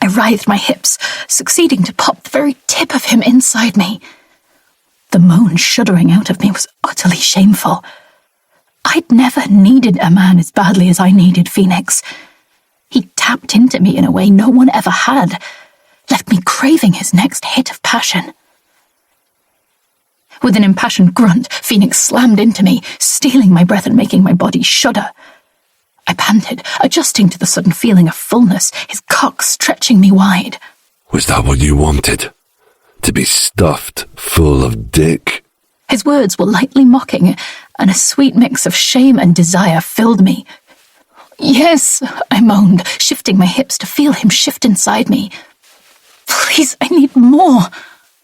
I writhed my hips, succeeding to pop the very tip of him inside me. The moan shuddering out of me was utterly shameful. I'd never needed a man as badly as I needed Phoenix. He tapped into me in a way no one ever had, left me craving his next hit of passion. With an impassioned grunt, Phoenix slammed into me, stealing my breath and making my body shudder. I panted, adjusting to the sudden feeling of fullness, his cock stretching me wide. Was that what you wanted? To be stuffed full of dick? His words were lightly mocking, and a sweet mix of shame and desire filled me. Yes, I moaned, shifting my hips to feel him shift inside me. Please, I need more.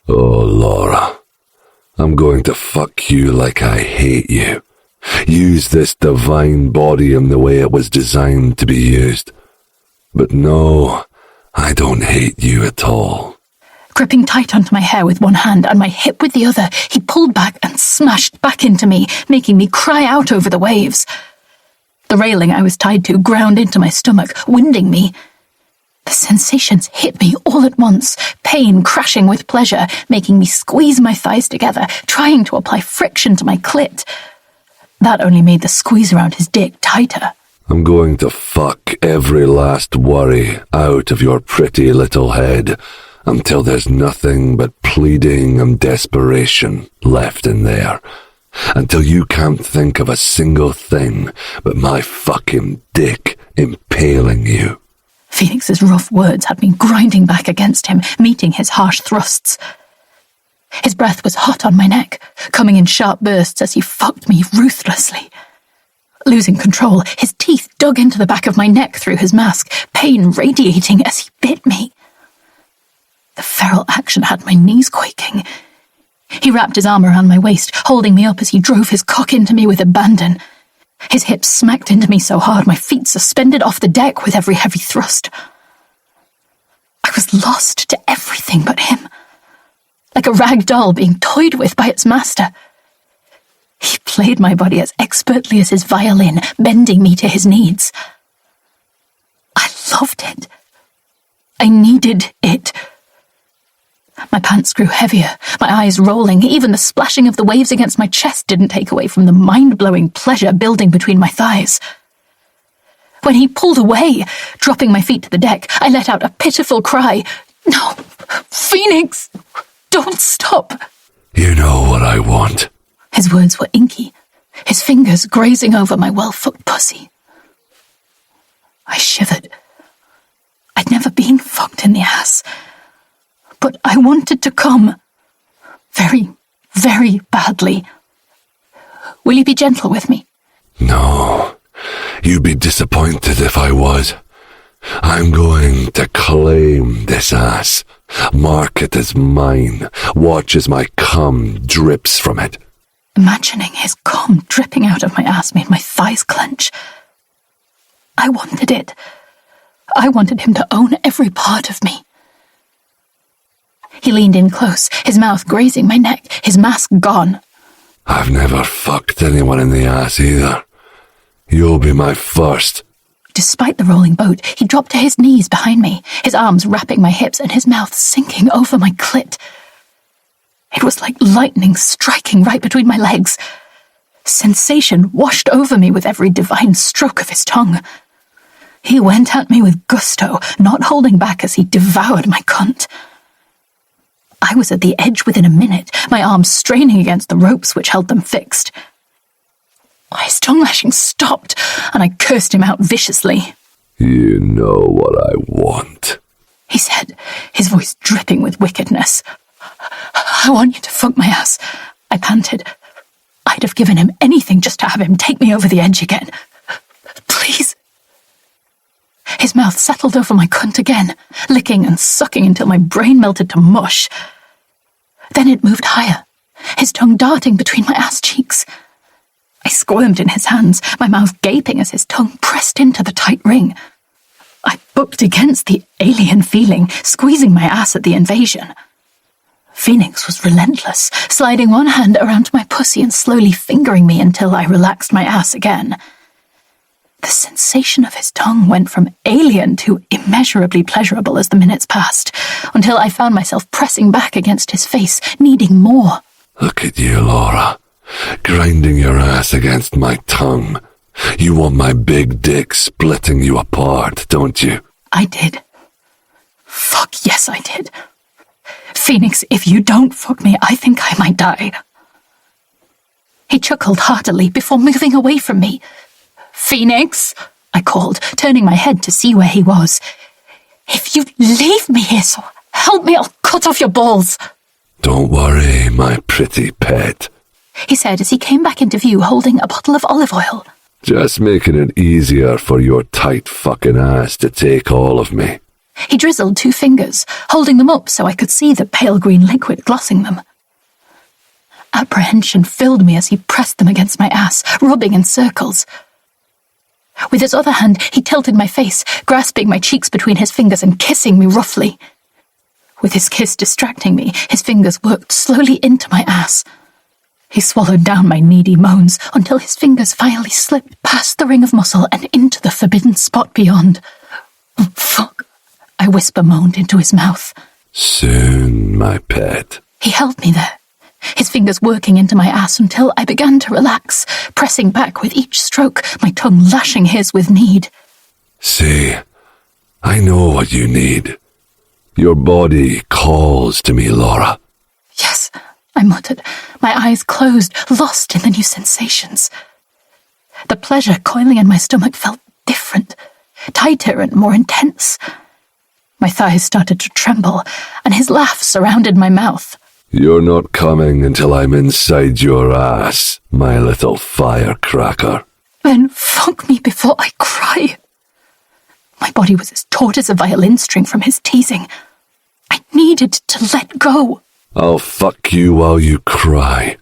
Oh, Laura. I'm going to fuck you like I hate you. Use this divine body in the way it was designed to be used. But no, I don't hate you at all. Gripping tight onto my hair with one hand and my hip with the other, he pulled back and smashed back into me, making me cry out over the waves. The railing I was tied to ground into my stomach, winding me. The sensations hit me all at once, pain crashing with pleasure, making me squeeze my thighs together, trying to apply friction to my clit. That only made the squeeze around his dick tighter. I'm going to fuck every last worry out of your pretty little head until there's nothing but pleading and desperation left in there. Until you can't think of a single thing but my fucking dick impaling you. Phoenix's rough words had been grinding back against him, meeting his harsh thrusts. His breath was hot on my neck, coming in sharp bursts as he fucked me ruthlessly. Losing control, his teeth dug into the back of my neck through his mask, pain radiating as he bit me. The feral action had my knees quaking. He wrapped his arm around my waist, holding me up as he drove his cock into me with abandon. His hips smacked into me so hard my feet suspended off the deck with every heavy thrust. I was lost to everything but him, like a rag doll being toyed with by its master. He played my body as expertly as his violin, bending me to his needs. I loved it. I needed it. My pants pants grew heavier, my eyes rolling. Even the splashing of the waves against my chest didn't take away from the mind-blowing pleasure building between my thighs. When he pulled away, dropping my feet to the deck, I let out a pitiful cry. "No, Phoenix, don't stop." You know what I want. His words were inky, his fingers grazing over my well-fucked pussy. I shivered. I'd never been fucked in the ass, but I wanted to come. Very, very badly. Will you be gentle with me? No, you'd be disappointed if I was. I'm going to claim this ass, mark it as mine, watch as my cum drips from it. Imagining his cum dripping out of my ass made my thighs clench. I wanted it. I wanted him to own every part of me. He leaned in close, his mouth grazing my neck, his mask gone. I've never fucked anyone in the ass either. You'll be my first. Despite the rolling boat, he dropped to his knees behind me, his arms wrapping my hips and his mouth sinking over my clit. It was like lightning striking right between my legs. Sensation washed over me with every divine stroke of his tongue. He went at me with gusto, not holding back as he devoured my cunt. I was at the edge within a minute, my arms straining against the ropes which held them fixed. His tongue lashing stopped, and I cursed him out viciously. You know what I want, he said, his voice dripping with wickedness. I want you to fuck my ass, I panted. I'd have given him anything just to have him take me over the edge again. Please. His mouth settled over my cunt again, licking and sucking until my brain melted to mush. Then it moved higher, his tongue darting between my ass cheeks. I squirmed in his hands, my mouth gaping as his tongue pressed into the tight ring. I bucked against the alien feeling, squeezing my ass at the invasion. Phoenix was relentless, sliding one hand around my pussy and slowly fingering me until I relaxed my ass again. The sensation of his tongue went from alien to immeasurably pleasurable as the minutes passed, until I found myself pressing back against his face, needing more. Look at you, Laura, grinding your ass against my tongue. You want my big dick splitting you apart, don't you? I did. Fuck yes, I did. Phoenix, if you don't fuck me, I think I might die. He chuckled heartily before moving away from me. Phoenix, I called, turning my head to see where he was. If you leave me here, so help me, I'll cut off your balls. Don't worry, my pretty pet, he said as he came back into view holding a bottle of olive oil. Just making it easier for your tight fucking ass to take all of me. He drizzled 2 fingers, holding them up so I could see the pale green liquid glossing them. Apprehension filled me as he pressed them against my ass, rubbing in circles. With his other hand, he tilted my face, grasping my cheeks between his fingers and kissing me roughly. With his kiss distracting me, his fingers worked slowly into my ass. He swallowed down my needy moans until his fingers finally slipped past the ring of muscle and into the forbidden spot beyond. Fuck, I whisper-moaned into his mouth. Soon, my pet. He held me there, his fingers working into my ass until I began to relax, pressing back with each stroke, my tongue lashing his with need. See, I know what you need. Your body calls to me, Laura. Yes, I muttered, my eyes closed, lost in the new sensations. The pleasure coiling in my stomach felt different, tighter and more intense. My thighs started to tremble, and his laugh surrounded my mouth. You're not coming until I'm inside your ass, my little firecracker. Then fuck me before I cry. My body was as taut as a violin string from his teasing. I needed to let go. I'll fuck you while you cry.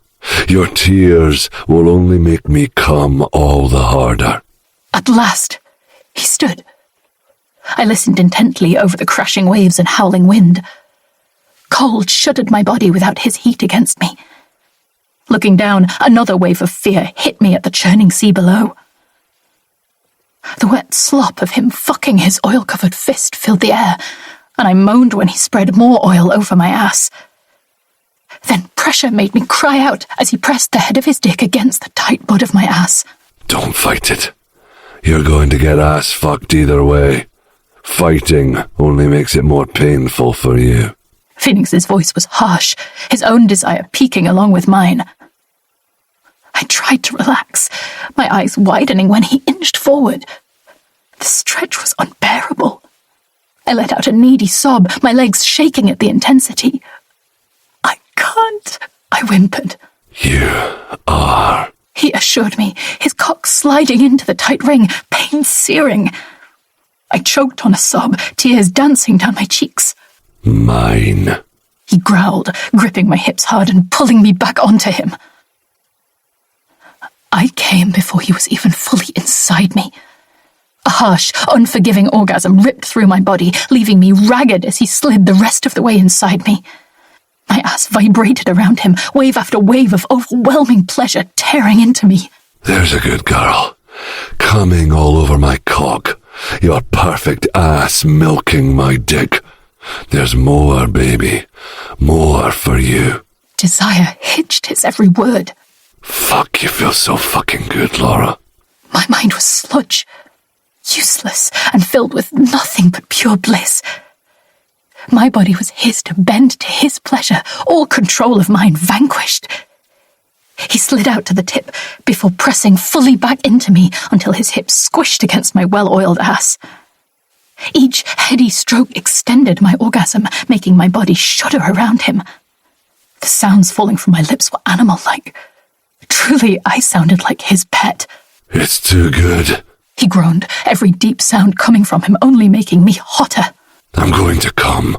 Your tears will only make me come all the harder. At last, he stood. I listened intently over the crashing waves and howling wind. Cold shuddered my body without his heat against me. Looking down, another wave of fear hit me at the churning sea below. The wet slop of him fucking his oil-covered fist filled the air, and I moaned when he spread more oil over my ass. pressure made me cry out as he pressed the head of his dick against the tight bud of my ass. Don't fight it. You're going to get ass fucked either way. Fighting only makes it more painful for you. Phoenix's voice was harsh, his own desire peaking along with mine. I tried to relax, my eyes widening when he inched forward. The stretch was unbearable. I let out a needy sob, my legs shaking at the intensity. I can't, I whimpered. You are. He assured me, his cock sliding into the tight ring, pain searing. I choked on a sob, tears dancing down my cheeks. Mine. He growled, gripping my hips hard and pulling me back onto him. I came before he was even fully inside me. A harsh, unforgiving orgasm ripped through my body, leaving me ragged as he slid the rest of the way inside me. My ass vibrated around him, wave after wave of overwhelming pleasure tearing into me. There's a good girl. Coming all over my cock. Your perfect ass milking my dick. There's more, baby. More for you. Desire hitched his every word. Fuck, you feel so fucking good, Laura. My mind was sludge. Useless and filled with nothing but pure bliss. My body was his to bend to his pleasure, all control of mine vanquished. He slid out to the tip before pressing fully back into me until his hips squished against my well-oiled ass. Each heady stroke extended my orgasm, making my body shudder around him. The sounds falling from my lips were animal-like. Truly, I sounded like his pet. It's too good. He groaned, every deep sound coming from him only making me hotter. I'm going to come.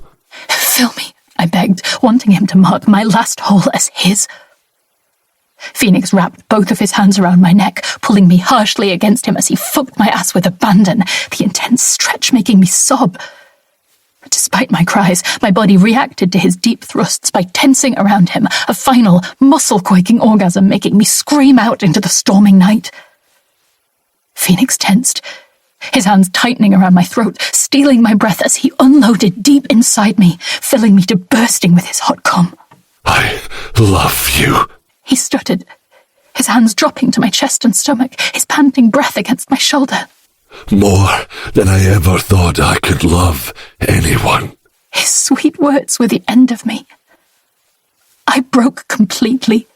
Fill me, I begged, wanting him to mark my last hole as his. Phoenix wrapped both of his hands around my neck, pulling me harshly against him as he fucked my ass with abandon, the intense stretch making me sob. Despite my cries, my body reacted to his deep thrusts by tensing around him, a final, muscle-quaking orgasm making me scream out into the storming night. Phoenix tensed, his hands tightening around my throat, stealing my breath as he unloaded deep inside me, filling me to bursting with his hot cum. I love you. He stuttered, his hands dropping to my chest and stomach, his panting breath against my shoulder. More than I ever thought I could love anyone. His sweet words were the end of me. I broke completely,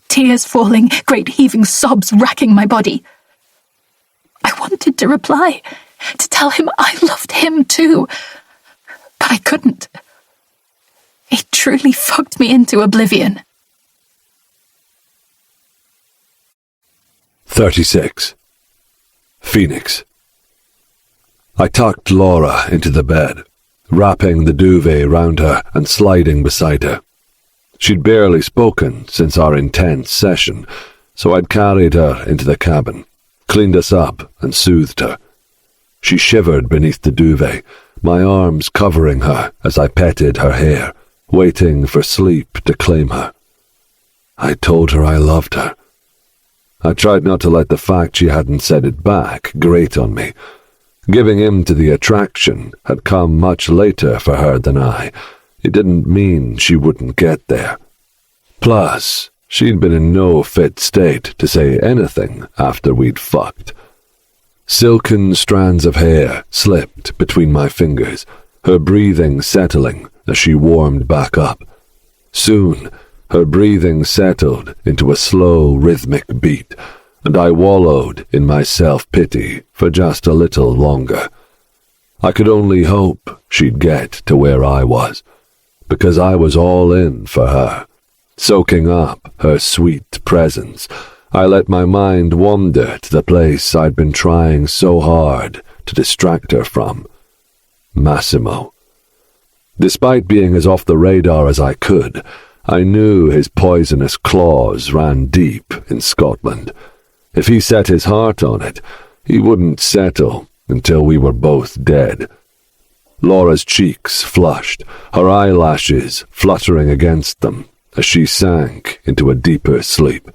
tears falling, great heaving sobs racking my body. I wanted to reply, to tell him I loved him too, but I couldn't. He truly fucked me into oblivion. 36. Phoenix. I tucked Laura into the bed, wrapping the duvet round her and sliding beside her. She'd barely spoken since our intense session, so I'd carried her into the cabin, cleaned us up and soothed her. She shivered beneath the duvet, my arms covering her as I petted her hair, waiting for sleep to claim her. I told her I loved her. I tried not to let the fact she hadn't said it back grate on me. Giving in to the attraction had come much later for her than I. It didn't mean she wouldn't get there. Plus, she'd been in no fit state to say anything after we'd fucked. Silken strands of hair slipped between my fingers, her breathing settling as she warmed back up. Soon, her breathing settled into a slow, rhythmic beat, and I wallowed in my self-pity for just a little longer. I could only hope she'd get to where I was, because I was all in for her. Soaking up her sweet presence, I let my mind wander to the place I'd been trying so hard to distract her from. Massimo. Despite being as off the radar as I could, I knew his poisonous claws ran deep in Scotland. If he set his heart on it, he wouldn't settle until we were both dead. Laura's cheeks flushed, her eyelashes fluttering against them as she sank into a deeper sleep.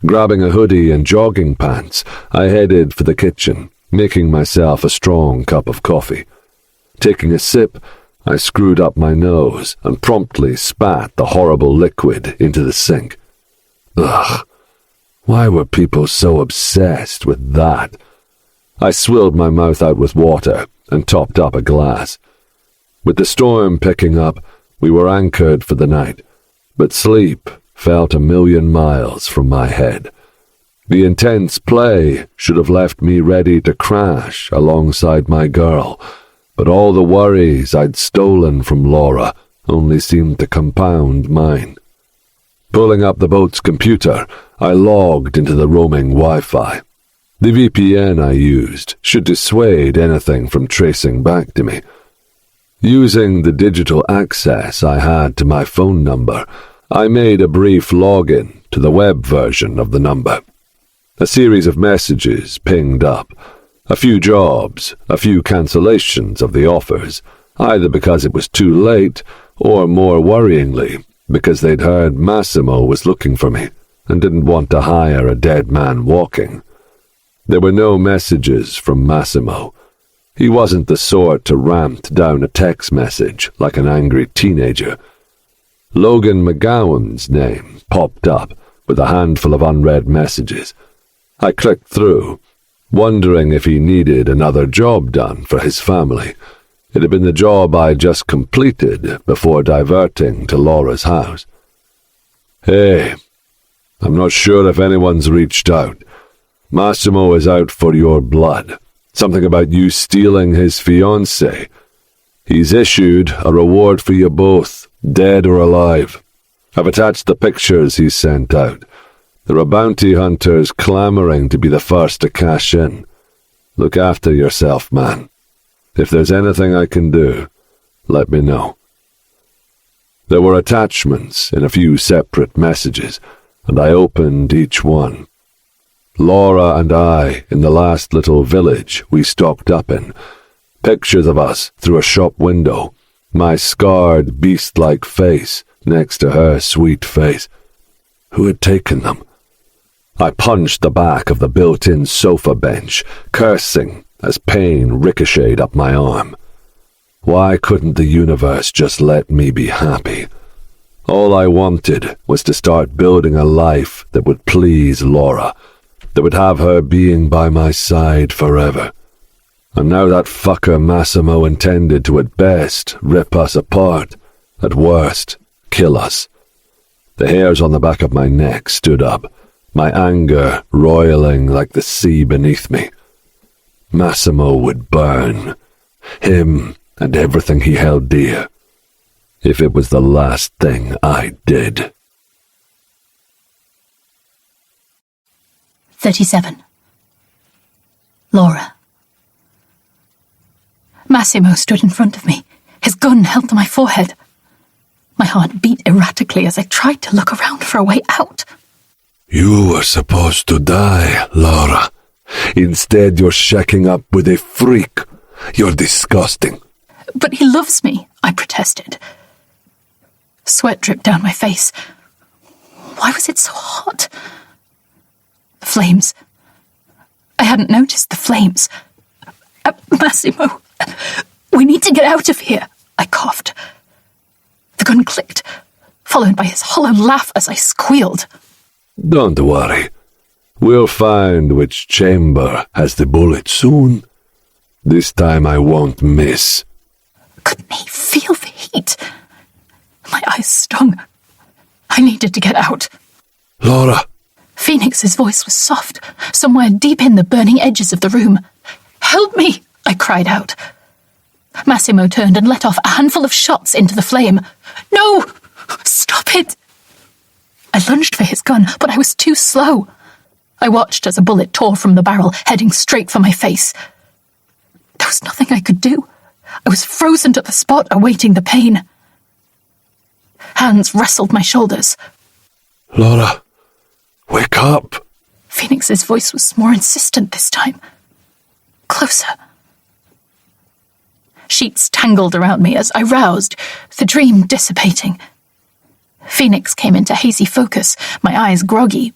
Grabbing a hoodie and jogging pants, I headed for the kitchen, making myself a strong cup of coffee. Taking a sip, I screwed up my nose and promptly spat the horrible liquid into the sink. Ugh, why were people so obsessed with that? I swilled my mouth out with water and topped up a glass. With the storm picking up, we were anchored for the night, but sleep felt 1,000,000 miles from my head. The intense play should have left me ready to crash alongside my girl, but all the worries I'd stolen from Laura only seemed to compound mine. Pulling up the boat's computer, I logged into the roaming Wi-Fi. The VPN I used should dissuade anything from tracing back to me. Using the digital access I had to my phone number, I made a brief login to the web version of the number. A series of messages pinged up. A few jobs, a few cancellations of the offers, either because it was too late or, more worryingly, because they'd heard Massimo was looking for me and didn't want to hire a dead man walking. There were no messages from Massimo. He wasn't the sort to ramp down a text message like an angry teenager. Logan McGowan's name popped up with a handful of unread messages. I clicked through, wondering if he needed another job done for his family. It had been the job I just completed before diverting to Laura's house. Hey, I'm not sure if anyone's reached out. Massimo is out for your blood. Something about you stealing his fiancée. He's issued a reward for you both, dead or alive. I've attached the pictures he sent out. There are bounty hunters clamoring to be the first to cash in. Look after yourself, man. If there's anything I can do, let me know. There were attachments in a few separate messages, and I opened each one. Laura and I in the last little village we stocked up in. Pictures of us through a shop window. My scarred, beast-like face next to her sweet face. Who had taken them? I punched the back of the built-in sofa bench, cursing as pain ricocheted up my arm. Why couldn't the universe just let me be happy? All I wanted was to start building a life that would please Laura, that would have her being by my side forever. And now that fucker Massimo intended to at best rip us apart, at worst kill us. The hairs on the back of my neck stood up, my anger roiling like the sea beneath me. Massimo would burn, him and everything he held dear, if it was the last thing I did. 37. Laura. Massimo stood in front of me, his gun held to my forehead. My heart beat erratically as I tried to look around for a way out. You were supposed to die, Laura. Instead, you're shacking up with a freak. You're disgusting. But he loves me, I protested. Sweat dripped down my face. Why was it so hot? The flames. I hadn't noticed the flames. Massimo, we need to get out of here, I coughed. The gun clicked, followed by his hollow laugh as I squealed. Don't worry. We'll find which chamber has the bullet soon. This time I won't miss. Couldn't he feel the heat? My eyes stung. I needed to get out. Laura! Phoenix's voice was soft, somewhere deep in the burning edges of the room. Help me! I cried out. Massimo turned and let off a handful of shots into the flame. No! Stop it! I lunged for his gun, but I was too slow. I watched as a bullet tore from the barrel, heading straight for my face. There was nothing I could do. I was frozen to the spot, awaiting the pain. Hands wrestled my shoulders. Laura, wake up! Phoenix's voice was more insistent this time. Closer. Sheets tangled around me as I roused, the dream dissipating. Phoenix came into hazy focus, my eyes groggy.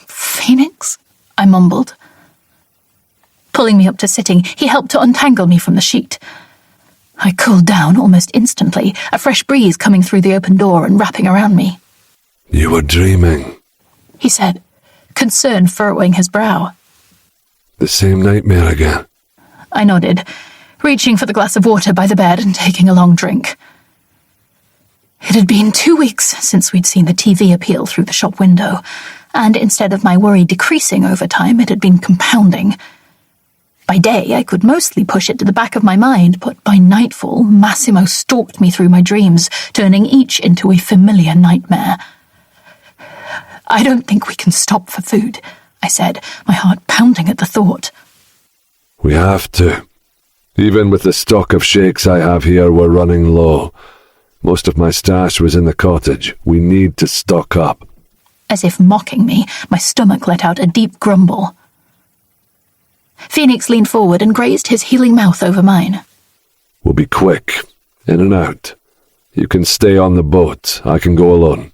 Phoenix? I mumbled. Pulling me up to sitting, he helped to untangle me from the sheet. I cooled down almost instantly, a fresh breeze coming through the open door and wrapping around me. You were dreaming. He said, concern furrowing his brow. The same nightmare again. I nodded, reaching for the glass of water by the bed and taking a long drink. It had been 2 weeks since we'd seen the TV appeal through the shop window, and instead of my worry decreasing over time, it had been compounding. By day, I could mostly push it to the back of my mind, but by nightfall, Massimo stalked me through my dreams, turning each into a familiar nightmare. I don't think we can stop for food, I said, my heart pounding at the thought. We have to. Even with the stock of shakes I have here, we're running low. Most of my stash was in the cottage. We need to stock up. As if mocking me, my stomach let out a deep grumble. Phoenix leaned forward and grazed his healing mouth over mine. We'll be quick. In and out. You can stay on the boat. I can go alone.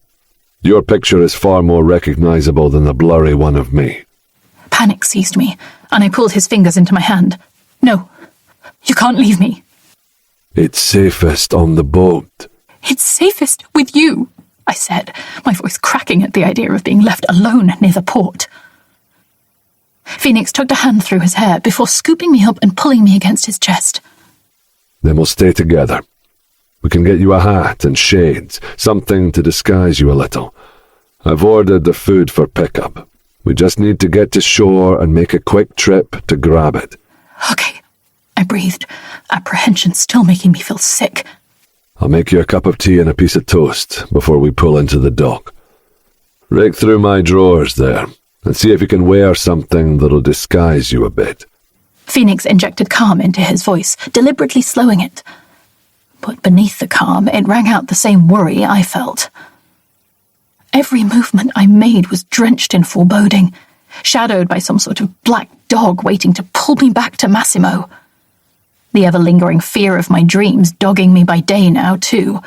Your picture is far more recognizable than the blurry one of me. Panic seized me, and I pulled his fingers into my hand. No, you can't leave me. It's safest on the boat. It's safest with you, I said, my voice cracking at the idea of being left alone near the port. Phoenix tugged a hand through his hair before scooping me up and pulling me against his chest. Then we'll stay together. We can get you a hat and shades, something to disguise you a little. I've ordered the food for pickup. We just need to get to shore and make a quick trip to grab it. Okay, I breathed, apprehension still making me feel sick. I'll make you a cup of tea and a piece of toast before we pull into the dock. Rake through my drawers there and see if you can wear something that'll disguise you a bit. Phoenix injected calm into his voice, deliberately slowing it. But beneath the calm, it rang out the same worry I felt. Every movement I made was drenched in foreboding, shadowed by some sort of black dog waiting to pull me back to Massimo. The ever-lingering fear of my dreams dogging me by day now, too.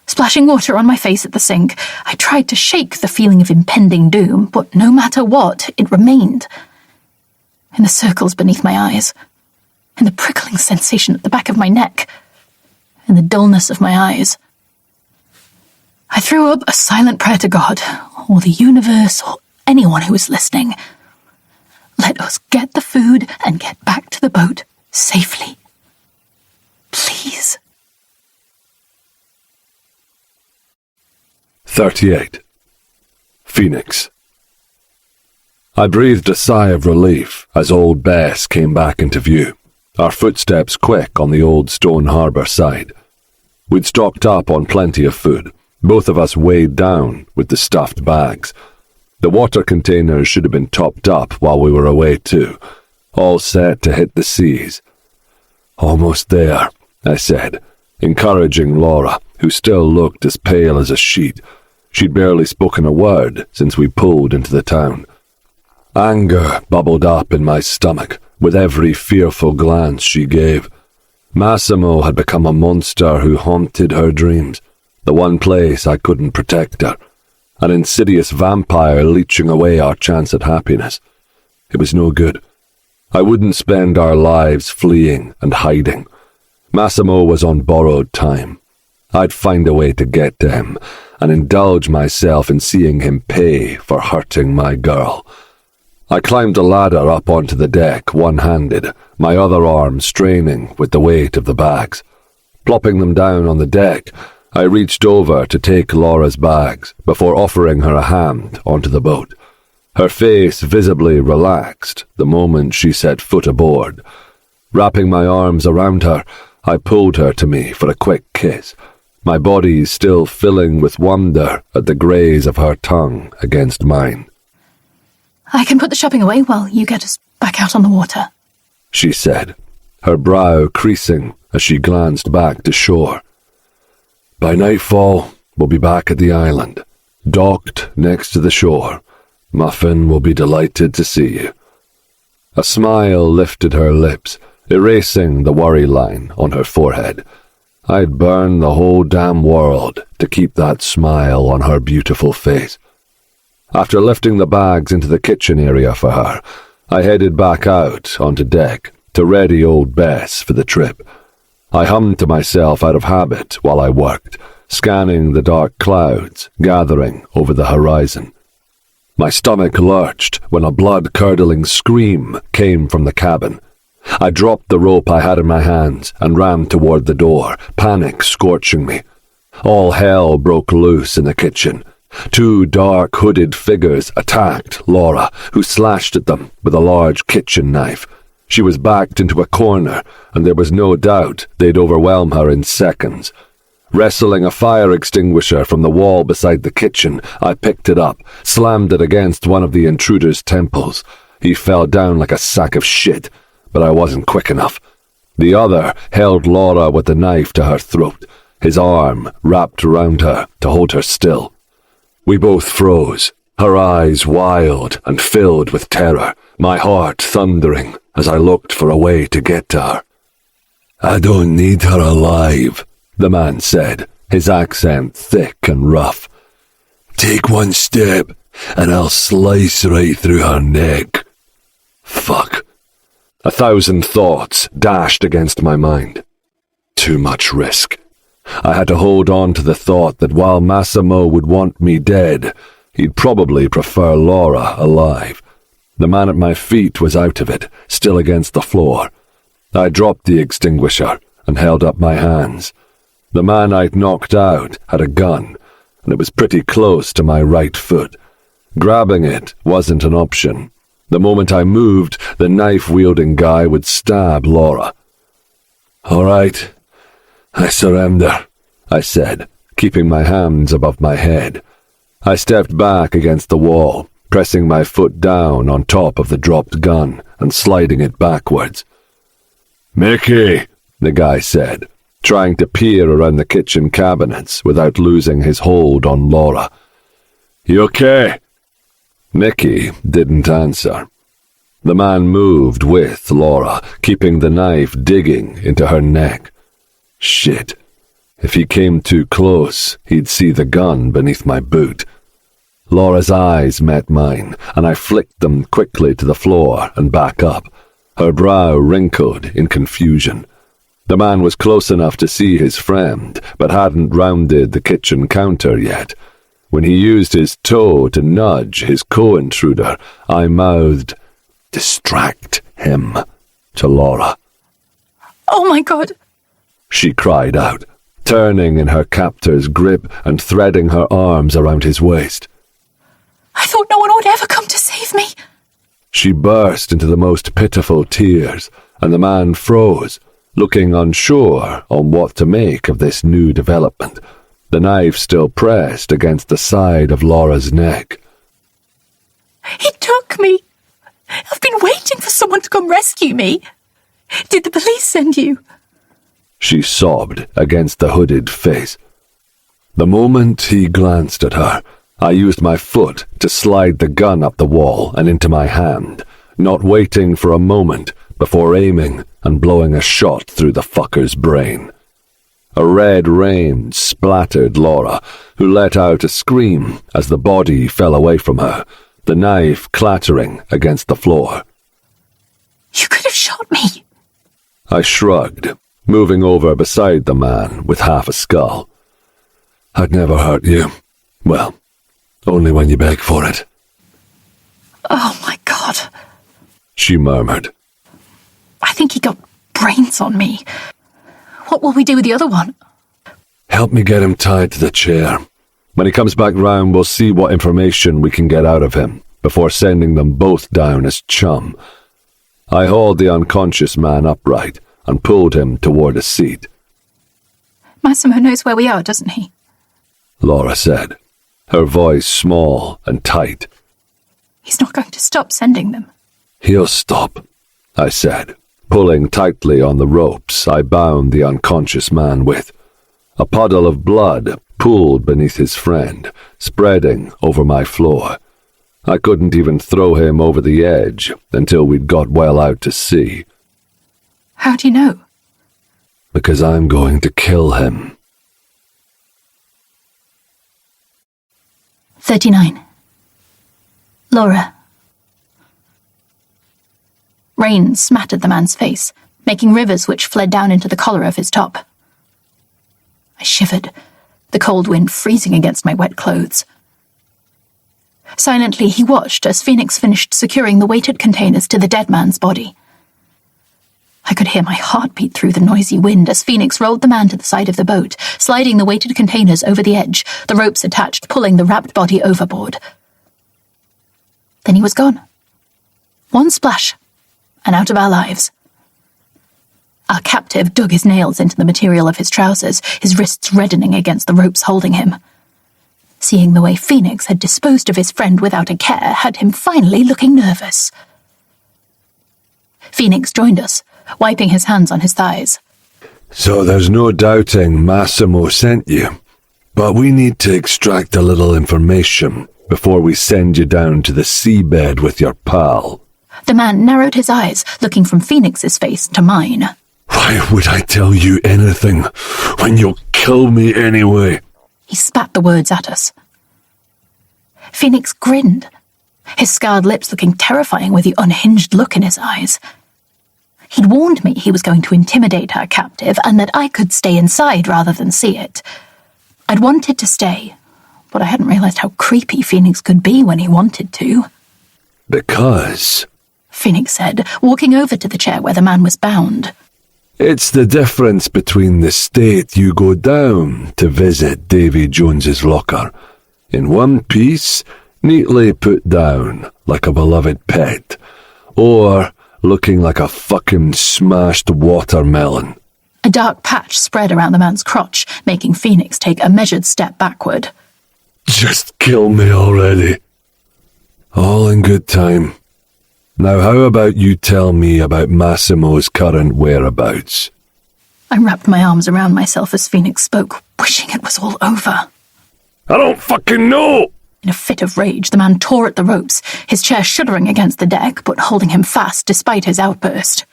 Splashing water on my face at the sink, I tried to shake the feeling of impending doom, but no matter what, it remained. In the circles beneath my eyes, in the prickling sensation at the back of my neck, in the dullness of my eyes. I threw up a silent prayer to God, or the universe, or anyone who was listening. Let us get the food and get back to the boat safely. Please. 38. Phoenix. I breathed a sigh of relief as Old Bess came back into view, our footsteps quick on the old stone harbour side. We'd stocked up on plenty of food, both of us weighed down with the stuffed bags. The water containers should have been topped up while we were away too, all set to hit the seas. Almost there, I said, encouraging Laura, who still looked as pale as a sheet. She'd barely spoken a word since we pulled into the town. Anger bubbled up in my stomach with every fearful glance she gave. Massimo had become a monster who haunted her dreams, the one place I couldn't protect her. An insidious vampire leeching away our chance at happiness. It was no good. I wouldn't spend our lives fleeing and hiding. Massimo was on borrowed time. I'd find a way to get to him and indulge myself in seeing him pay for hurting my girl. I climbed a ladder up onto the deck, one-handed, my other arm straining with the weight of the bags. Plopping them down on the deck, I reached over to take Laura's bags before offering her a hand onto the boat. Her face visibly relaxed the moment she set foot aboard. Wrapping my arms around her, I pulled her to me for a quick kiss, my body still filling with wonder at the graze of her tongue against mine. I can put the shopping away while you get us back out on the water, she said, her brow creasing as she glanced back to shore. By nightfall, we'll be back at the island, docked next to the shore. Muffin will be delighted to see you. A smile lifted her lips, erasing the worry line on her forehead. I'd burn the whole damn world to keep that smile on her beautiful face. After lifting the bags into the kitchen area for her, I headed back out onto deck, to ready old Bess for the trip. I hummed to myself out of habit while I worked, scanning the dark clouds gathering over the horizon. My stomach lurched when a blood-curdling scream came from the cabin. I dropped the rope I had in my hands and ran toward the door, panic scorching me. All hell broke loose in the kitchen. 2 dark hooded figures attacked Laura, who slashed at them with a large kitchen knife. She was backed into a corner, and there was no doubt they'd overwhelm her in seconds. Wrestling a fire extinguisher from the wall beside the kitchen, I picked it up, slammed it against one of the intruder's temples. He fell down like a sack of shit, but I wasn't quick enough. The other held Laura with the knife to her throat, his arm wrapped around her to hold her still. We both froze, her eyes wild and filled with terror, my heart thundering as I looked for a way to get to her. "I don't need her alive," the man said, his accent thick and rough. "Take one step, and I'll slice right through her neck." Fuck. 1,000 thoughts dashed against my mind. Too much risk. I had to hold on to the thought that while Massimo would want me dead, he'd probably prefer Laura alive. The man at my feet was out of it, still against the floor. I dropped the extinguisher and held up my hands. The man I'd knocked out had a gun, and it was pretty close to my right foot. Grabbing it wasn't an option. The moment I moved, the knife-wielding guy would stab Laura. "All right, I surrender," I said, keeping my hands above my head. I stepped back against the wall, pressing my foot down on top of the dropped gun and sliding it backwards. "Mickey," the guy said, trying to peer around the kitchen cabinets without losing his hold on Laura. "You okay?" Mickey didn't answer. The man moved with Laura, keeping the knife digging into her neck. Shit. If he came too close, he'd see the gun beneath my boot. Laura's eyes met mine, and I flicked them quickly to the floor and back up, her brow wrinkled in confusion. The man was close enough to see his friend, but hadn't rounded the kitchen counter yet. When he used his toe to nudge his co-intruder, I mouthed, "Distract him," to Laura. "Oh my God!" she cried out, turning in her captor's grip and threading her arms around his waist. "I thought no one would ever come to save me." She burst into the most pitiful tears, and the man froze, looking unsure on what to make of this new development, the knife still pressed against the side of Laura's neck. "He took me. I've been waiting for someone to come rescue me. Did the police send you?" She sobbed against the hooded face. The moment he glanced at her, I used my foot to slide the gun up the wall and into my hand, not waiting for a moment before aiming and blowing a shot through the fucker's brain. A red rain splattered Laura, who let out a scream as the body fell away from her, the knife clattering against the floor. "You could have shot me." I shrugged, moving over beside the man with half a skull. "I'd never hurt you. Well, only when you beg for it." "Oh my God," she murmured. "I think he got brains on me. What will we do with the other one?" "Help me get him tied to the chair. When he comes back round, we'll see what information we can get out of him before sending them both down as chum." I hauled the unconscious man upright and pulled him toward a seat. "Massimo knows where we are, doesn't he?" Laura said, her voice small and tight. "He's not going to stop sending them." "He'll stop," I said, pulling tightly on the ropes I bound the unconscious man with. A puddle of blood pooled beneath his friend, spreading over my floor. I couldn't even throw him over the edge until we'd got well out to sea. "How do you know?" "Because I'm going to kill him." 39. Laura. Rain smattered the man's face, making rivers which fled down into the collar of his top. I shivered, the cold wind freezing against my wet clothes. Silently, he watched as Phoenix finished securing the weighted containers to the dead man's body. I could hear my heart beat through the noisy wind as Phoenix rolled the man to the side of the boat, sliding the weighted containers over the edge, the ropes attached pulling the wrapped body overboard. Then he was gone. One splash, and out of our lives. Our captive dug his nails into the material of his trousers, his wrists reddening against the ropes holding him. Seeing the way Phoenix had disposed of his friend without a care had him finally looking nervous. Phoenix joined us, wiping his hands on his thighs. So there's no doubting Massimo sent you, but we need to extract a little information before we send you down to the seabed with your pal. The man narrowed his eyes, looking from Phoenix's face to mine. Why would I tell you anything when you'll kill me anyway? He spat the words at us. Phoenix grinned, his scarred lips looking terrifying with the unhinged look in his eyes. He'd warned me he was going to intimidate our captive and that I could stay inside rather than see it. I'd wanted to stay, but I hadn't realized how creepy Phoenix could be when he wanted to. Because, Phoenix said, walking over to the chair where the man was bound. It's the difference between the state you go down to visit Davy Jones's locker, in one piece, neatly put down like a beloved pet, or looking like a fucking smashed watermelon. A dark patch spread around the man's crotch, making Phoenix take a measured step backward. Just kill me already. All in good time. Now how about you tell me about Massimo's current whereabouts? I wrapped my arms around myself as Phoenix spoke, wishing it was all over. I don't fucking know! In a fit of rage, the man tore at the ropes, his chair shuddering against the deck, but holding him fast despite his outburst.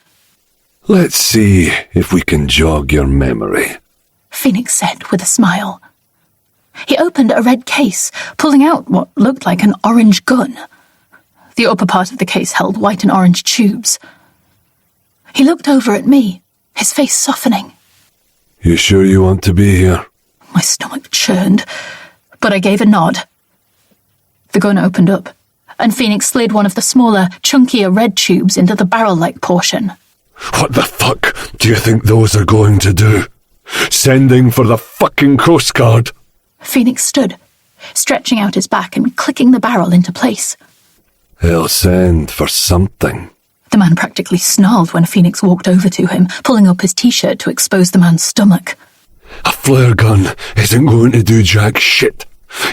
Let's see if we can jog your memory, Phoenix said with a smile. He opened a red case, pulling out what looked like an orange gun. The upper part of the case held white and orange tubes. He looked over at me, his face softening. You sure you want to be here? My stomach churned, but I gave a nod. The gun opened up, and Phoenix slid one of the smaller, chunkier red tubes into the barrel-like portion. What the fuck do you think those are going to do? Sending for the fucking Coast Guard? Phoenix stood, stretching out his back and clicking the barrel into place. They'll send for something. The man practically snarled when Phoenix walked over to him, pulling up his t-shirt to expose the man's stomach. A flare gun isn't going to do jack shit.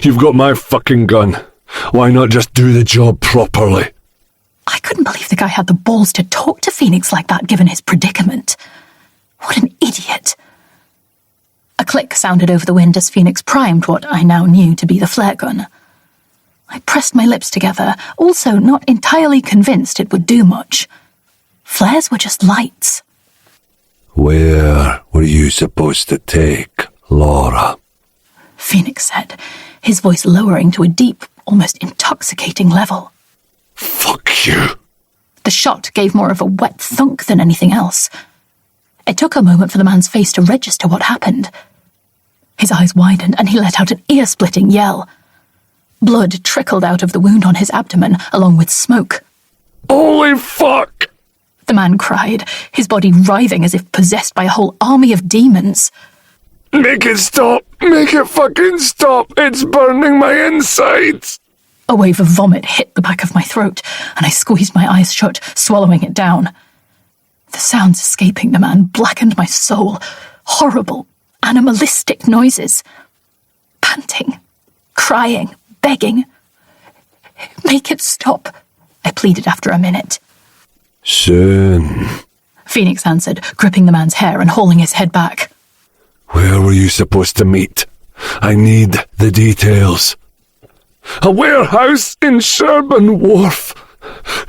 You've got my fucking gun. Why not just do the job properly? I couldn't believe the guy had the balls to talk to Phoenix like that given his predicament. What an idiot. A click sounded over the wind as Phoenix primed what I now knew to be the flare gun. I pressed my lips together, also not entirely convinced it would do much. Flares were just lights. Where were you supposed to take Laura? Phoenix said, his voice lowering to a deep, almost intoxicating level. Fuck you. The shot gave more of a wet thunk than anything else. It took a moment for the man's face to register what happened. His eyes widened and he let out an ear-splitting yell. Blood trickled out of the wound on his abdomen, along with smoke. Holy fuck! The man cried, his body writhing as if possessed by a whole army of demons. Make it stop! Make it fucking stop! It's burning my insides! A wave of vomit hit the back of my throat, and I squeezed my eyes shut, swallowing it down. The sounds escaping the man blackened my soul. Horrible, animalistic noises. Panting, crying, begging. Make it stop, I pleaded after a minute. Soon, Phoenix answered, gripping the man's hair and hauling his head back. Where were you supposed to meet? I need the details. A warehouse in Sherburn Wharf.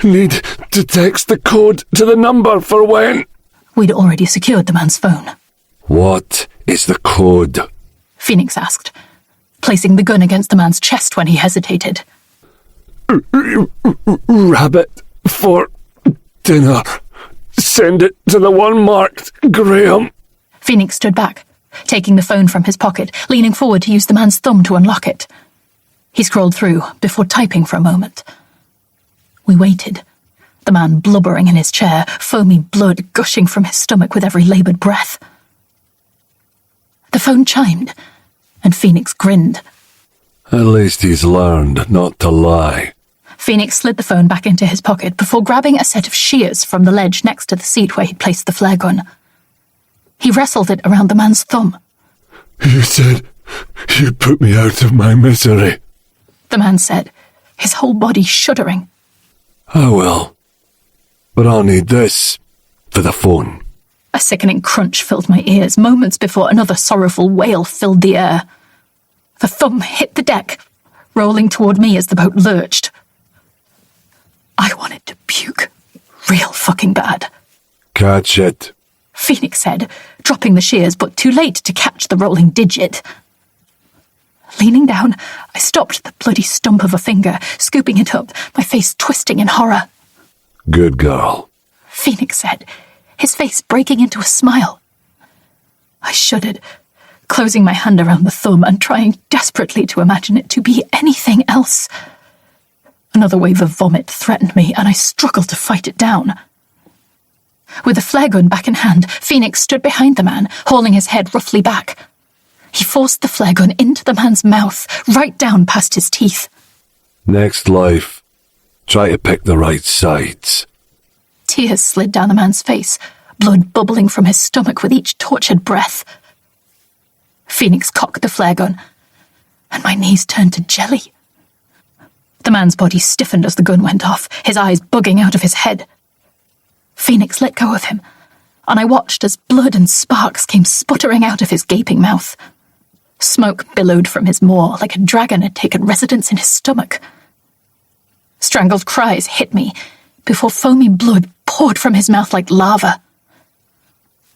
Need to text the code to the number for when. We'd already secured the man's phone. What is the code? Phoenix asked, placing the gun against the man's chest when he hesitated. Rabbit for dinner. Send it to the one marked Graham. Phoenix stood back, taking the phone from his pocket, leaning forward to use the man's thumb to unlock it. He scrolled through before typing for a moment. We waited, the man blubbering in his chair, foamy blood gushing from his stomach with every laboured breath. The phone chimed, and Phoenix grinned. At least he's learned not to lie. Phoenix slid the phone back into his pocket before grabbing a set of shears from the ledge next to the seat where he'd placed the flare gun. He wrestled it around the man's thumb. You said you'd put me out of my misery. The man said, his whole body shuddering. I will. But I'll need this for the phone. A sickening crunch filled my ears moments before another sorrowful wail filled the air. The thumb hit the deck, rolling toward me as the boat lurched. I wanted to puke real fucking bad. Catch it, Phoenix said, dropping the shears, but too late to catch the rolling digit. Leaning down, I stopped the bloody stump of a finger, scooping it up, my face twisting in horror. Good girl, Phoenix said, his face breaking into a smile. I shuddered, closing my hand around the thumb and trying desperately to imagine it to be anything else. Another wave of vomit threatened me, and I struggled to fight it down. With the flare gun back in hand, Phoenix stood behind the man, hauling his head roughly back. He forced the flare gun into the man's mouth, right down past his teeth. Next life, try to pick the right sides. Tears slid down the man's face, blood bubbling from his stomach with each tortured breath. Phoenix cocked the flare gun, and my knees turned to jelly. The man's body stiffened as the gun went off, his eyes bugging out of his head. Phoenix let go of him, and I watched as blood and sparks came sputtering out of his gaping mouth. Smoke billowed from his maw like a dragon had taken residence in his stomach. Strangled cries hit me before foamy blood poured from his mouth like lava.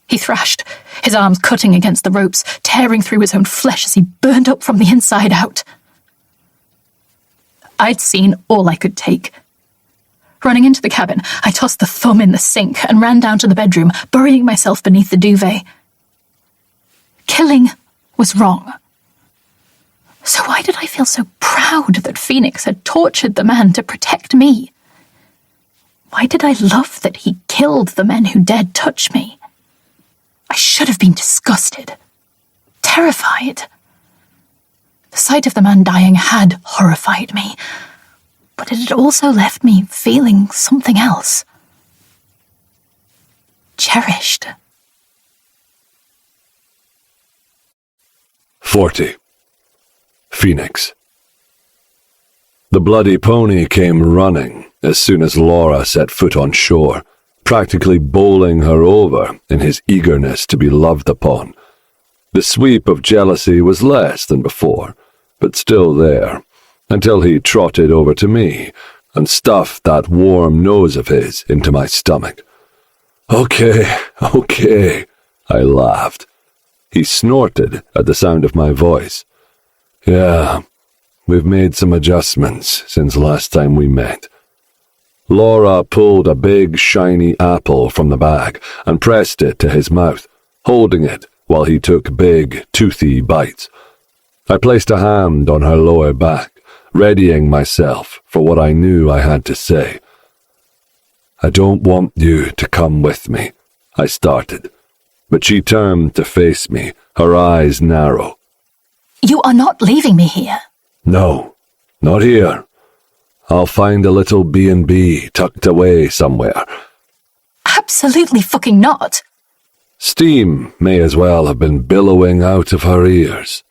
He thrashed, his arms cutting against the ropes, tearing through his own flesh as he burned up from the inside out. I'd seen all I could take. Running into the cabin, I tossed the thumb in the sink and ran down to the bedroom, burying myself beneath the duvet. Killing was wrong. So why did I feel so proud that Phoenix had tortured the man to protect me? Why did I love that he killed the men who dared touch me? I should have been disgusted, terrified. The sight of the man dying had horrified me, but it had also left me feeling something else. Cherished. 40. Phoenix. The bloody pony came running as soon as Laura set foot on shore, practically bowling her over in his eagerness to be loved upon. The sweep of jealousy was less than before, but still there, until he trotted over to me and stuffed that warm nose of his into my stomach. Okay, I laughed. He snorted at the sound of my voice. Yeah, we've made some adjustments since last time we met. Laura pulled a big, shiny apple from the bag and pressed it to his mouth, holding it while he took big, toothy bites. I placed a hand on her lower back, readying myself for what I knew I had to say. I don't want you to come with me, I started, but she turned to face me, her eyes narrow. You are not leaving me here. No, not here. I'll find a little B&B tucked away somewhere. Absolutely fucking not. Steam may as well have been billowing out of her ears.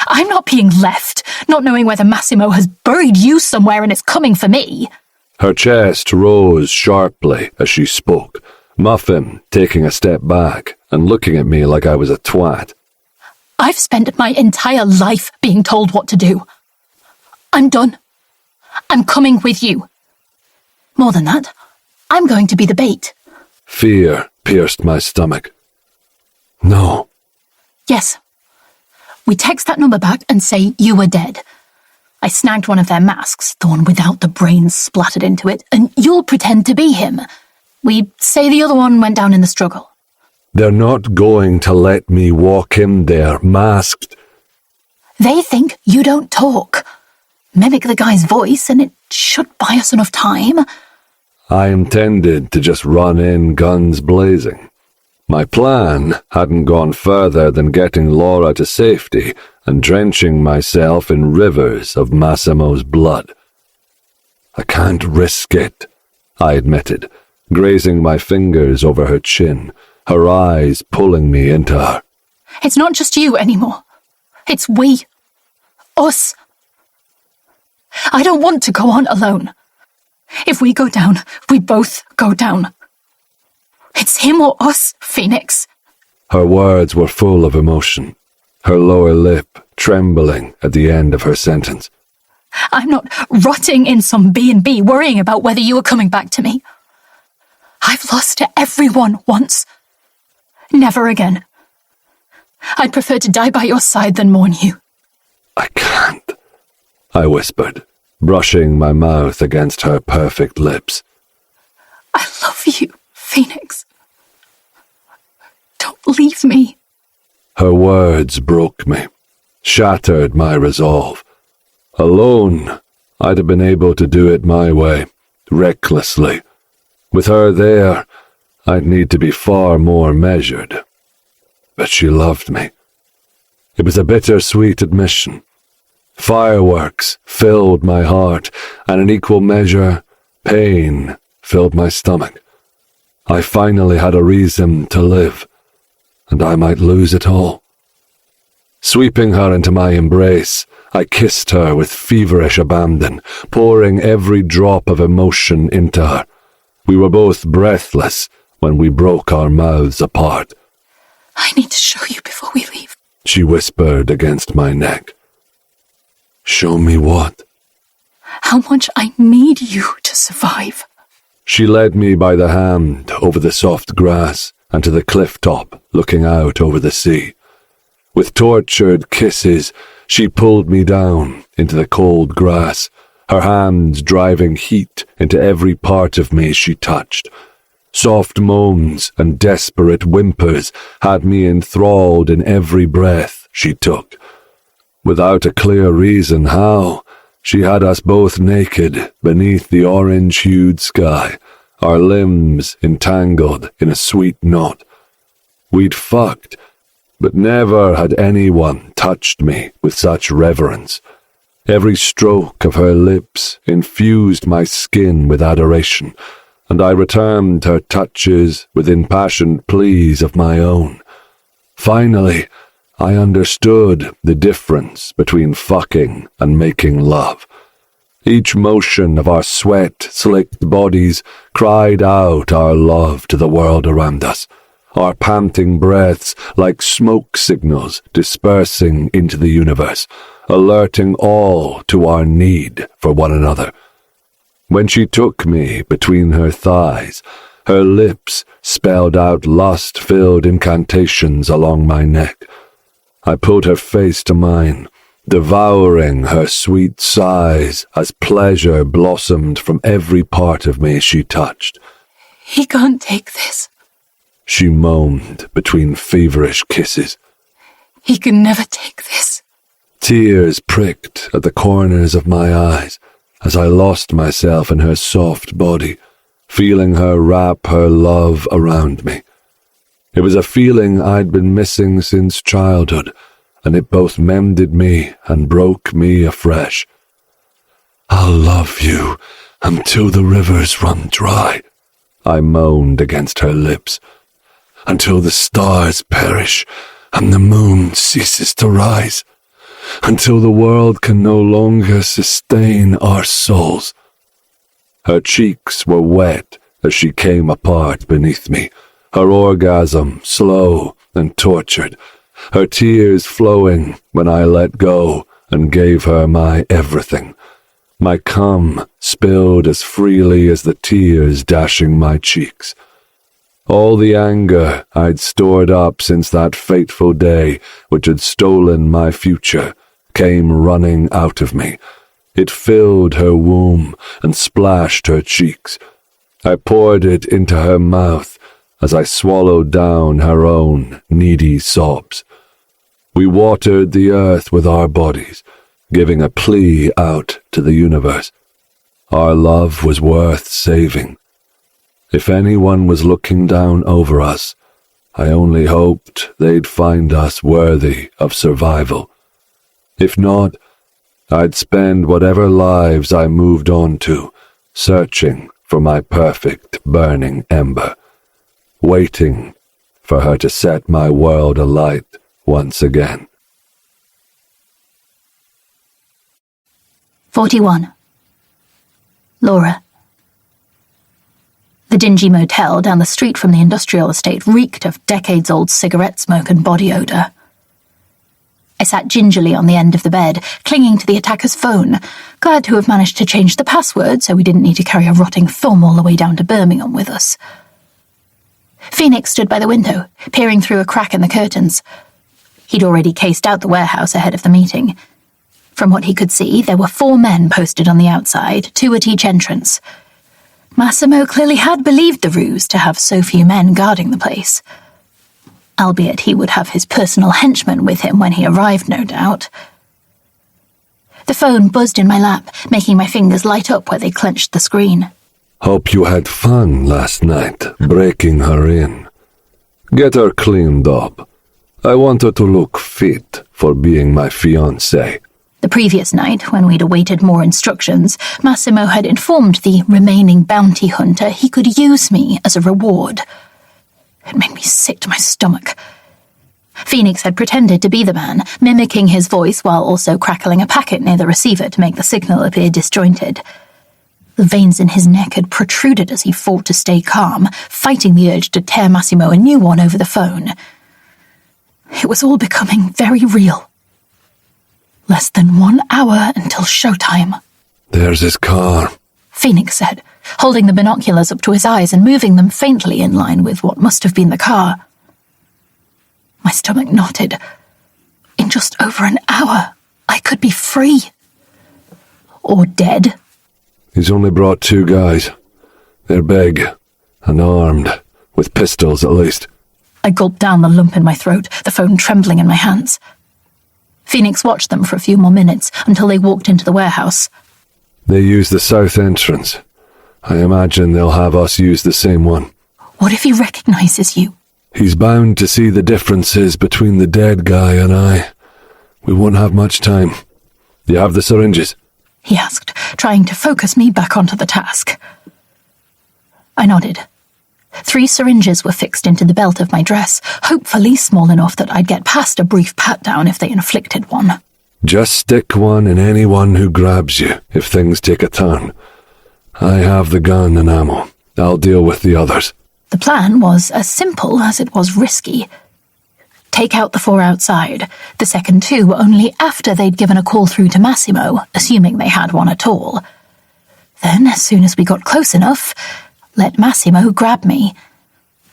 I'm not being left, not knowing whether Massimo has buried you somewhere and is coming for me. Her chest rose sharply as she spoke, Muffin taking a step back and looking at me like I was a twat. I've spent my entire life being told what to do. I'm done. I'm coming with you. More than that, I'm going to be the bait. Fear pierced my stomach. No. Yes. We text that number back and say you were dead. I snagged one of their masks, the one without the brains splattered into it, and you'll pretend to be him. We say the other one went down in the struggle. They're not going to let me walk in there masked. They think you don't talk. Mimic the guy's voice and it should buy us enough time. I intended to just run in guns blazing. My plan hadn't gone further than getting Laura to safety and drenching myself in rivers of Massimo's blood. I can't risk it, I admitted, grazing my fingers over her chin, her eyes pulling me into her. It's not just you anymore. It's we. Us. I don't want to go on alone. If we go down, we both go down. It's him or us, Phoenix. Her words were full of emotion, her lower lip trembling at the end of her sentence. I'm not rotting in some B&B worrying about whether you are coming back to me. I've lost to everyone once. Never again. I'd prefer to die by your side than mourn you. I can't, I whispered, brushing my mouth against her perfect lips. I love you, Phoenix. Don't leave me. Her words broke me, shattered my resolve. Alone, I'd have been able to do it my way, recklessly. With her there, I'd need to be far more measured. But she loved me. It was a bittersweet admission. Fireworks filled my heart, and in equal measure, pain filled my stomach. I finally had a reason to live, and I might lose it all. Sweeping her into my embrace, I kissed her with feverish abandon, pouring every drop of emotion into her. We were both breathless when we broke our mouths apart. I need to show you before we leave, she whispered against my neck. Show me what? How much I need you to survive. She led me by the hand over the soft grass and to the cliff top, looking out over the sea. With tortured kisses, she pulled me down into the cold grass, her hands driving heat into every part of me she touched. Soft moans and desperate whimpers had me enthralled in every breath she took. Without a clear reason how, she had us both naked beneath the orange-hued sky, our limbs entangled in a sweet knot. We'd fucked, but never had anyone touched me with such reverence. Every stroke of her lips infused my skin with adoration, and I returned her touches with impassioned pleas of my own. Finally, I understood the difference between fucking and making love. Each motion of our sweat-slicked bodies cried out our love to the world around us, our panting breaths like smoke signals dispersing into the universe, alerting all to our need for one another. When she took me between her thighs, her lips spelled out lust-filled incantations along my neck. I pulled her face to mine, devouring her sweet sighs as pleasure blossomed from every part of me she touched. He can't take this, she moaned between feverish kisses. He can never take this. Tears pricked at the corners of my eyes as I lost myself in her soft body, feeling her wrap her love around me. It was a feeling I'd been missing since childhood, and it both mended me and broke me afresh. I'll love you until the rivers run dry, I moaned against her lips, until the stars perish and the moon ceases to rise, until the world can no longer sustain our souls. Her cheeks were wet as she came apart beneath me, her orgasm slow and tortured, her tears flowing when I let go and gave her my everything. My cum spilled as freely as the tears dashing my cheeks. All the anger I'd stored up since that fateful day which had stolen my future came running out of me. It filled her womb and splashed her cheeks. I poured it into her mouth as I swallowed down her own needy sobs. We watered the earth with our bodies, giving a plea out to the universe. Our love was worth saving. If anyone was looking down over us, I only hoped they'd find us worthy of survival. If not, I'd spend whatever lives I moved on to, searching for my perfect burning ember, waiting for her to set my world alight once again. 41. Laura. The dingy motel down the street from the industrial estate reeked of decades-old cigarette smoke and body odour. I sat gingerly on the end of the bed, clinging to the attacker's phone, glad to have managed to change the password so we didn't need to carry a rotting thumb all the way down to Birmingham with us. Phoenix stood by the window, peering through a crack in the curtains. He'd already cased out the warehouse ahead of the meeting. From what he could see, there were 4 men posted on the outside, 2 at each entrance. Massimo clearly had believed the ruse to have so few men guarding the place. Albeit he would have his personal henchmen with him when he arrived, no doubt. The phone buzzed in my lap, making my fingers light up where they clenched the screen. Hope you had fun last night, breaking her in. Get her cleaned up. I want her to look fit for being my fiancée. The previous night, when we'd awaited more instructions, Massimo had informed the remaining bounty hunter he could use me as a reward. It made me sick to my stomach. Phoenix had pretended to be the man, mimicking his voice while also crackling a packet near the receiver to make the signal appear disjointed. The veins in his neck had protruded as he fought to stay calm, fighting the urge to tear Massimo a new one over the phone. It was all becoming very real. Less than 1 hour until showtime. There's his car, Phoenix said, holding the binoculars up to his eyes and moving them faintly in line with what must have been the car. My stomach knotted. In just over an hour, I could be free. Or dead. He's only brought 2 guys. They're big and armed, with pistols at least. I gulped down the lump in my throat, the phone trembling in my hands. Phoenix watched them for a few more minutes until they walked into the warehouse. They use the south entrance. I imagine they'll have us use the same one. What if he recognizes you? He's bound to see the differences between the dead guy and I. We won't have much time. Do you have the syringes? He asked, trying to focus me back onto the task. I nodded. 3 syringes were fixed into the belt of my dress, hopefully small enough that I'd get past a brief pat-down if they inflicted one. Just stick one in anyone who grabs you, if things take a turn. I have the gun and ammo. I'll deal with the others. The plan was as simple as it was risky. Take out the 4 outside, the second 2 only after they'd given a call through to Massimo, assuming they had one at all. Then, as soon as we got close enough, let Massimo grab me.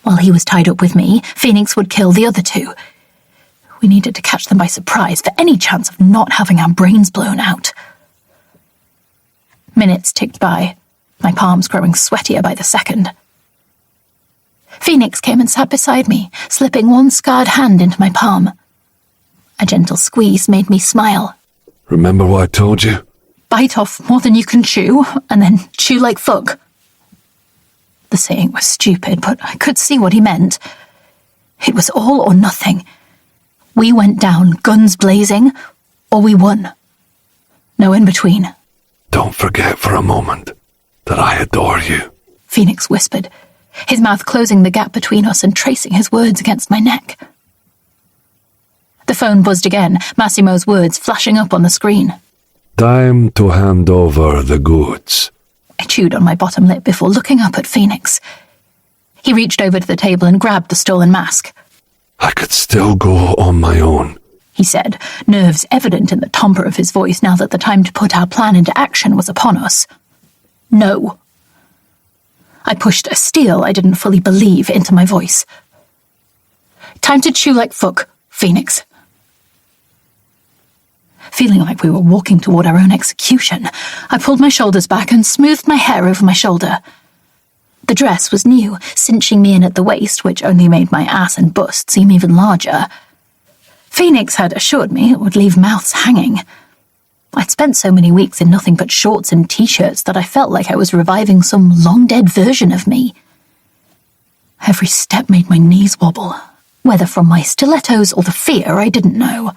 While he was tied up with me, Phoenix would kill the other 2. We needed to catch them by surprise for any chance of not having our brains blown out. Minutes ticked by, my palms growing sweatier by the second. Phoenix came and sat beside me, slipping one scarred hand into my palm. A gentle squeeze made me smile. Remember what I told you? Bite off more than you can chew, and then chew like fuck. The saying was stupid, but I could see what he meant. It was all or nothing. We went down, guns blazing, or we won. No in between. Don't forget for a moment that I adore you, Phoenix whispered, his mouth closing the gap between us and tracing his words against my neck. The phone buzzed again, Massimo's words flashing up on the screen. Time to hand over the goods. I chewed on my bottom lip before looking up at Phoenix. He reached over to the table and grabbed the stolen mask. I could still go on my own, he said, nerves evident in the timbre of his voice now that the time to put our plan into action was upon us. No. I pushed a steel I didn't fully believe into my voice. Time to chew like fuck, Phoenix. Feeling like we were walking toward our own execution, I pulled my shoulders back and smoothed my hair over my shoulder. The dress was new, cinching me in at the waist, which only made my ass and bust seem even larger. Phoenix had assured me it would leave mouths hanging. I'd spent so many weeks in nothing but shorts and t-shirts that I felt like I was reviving some long-dead version of me. Every step made my knees wobble, whether from my stilettos or the fear, I didn't know.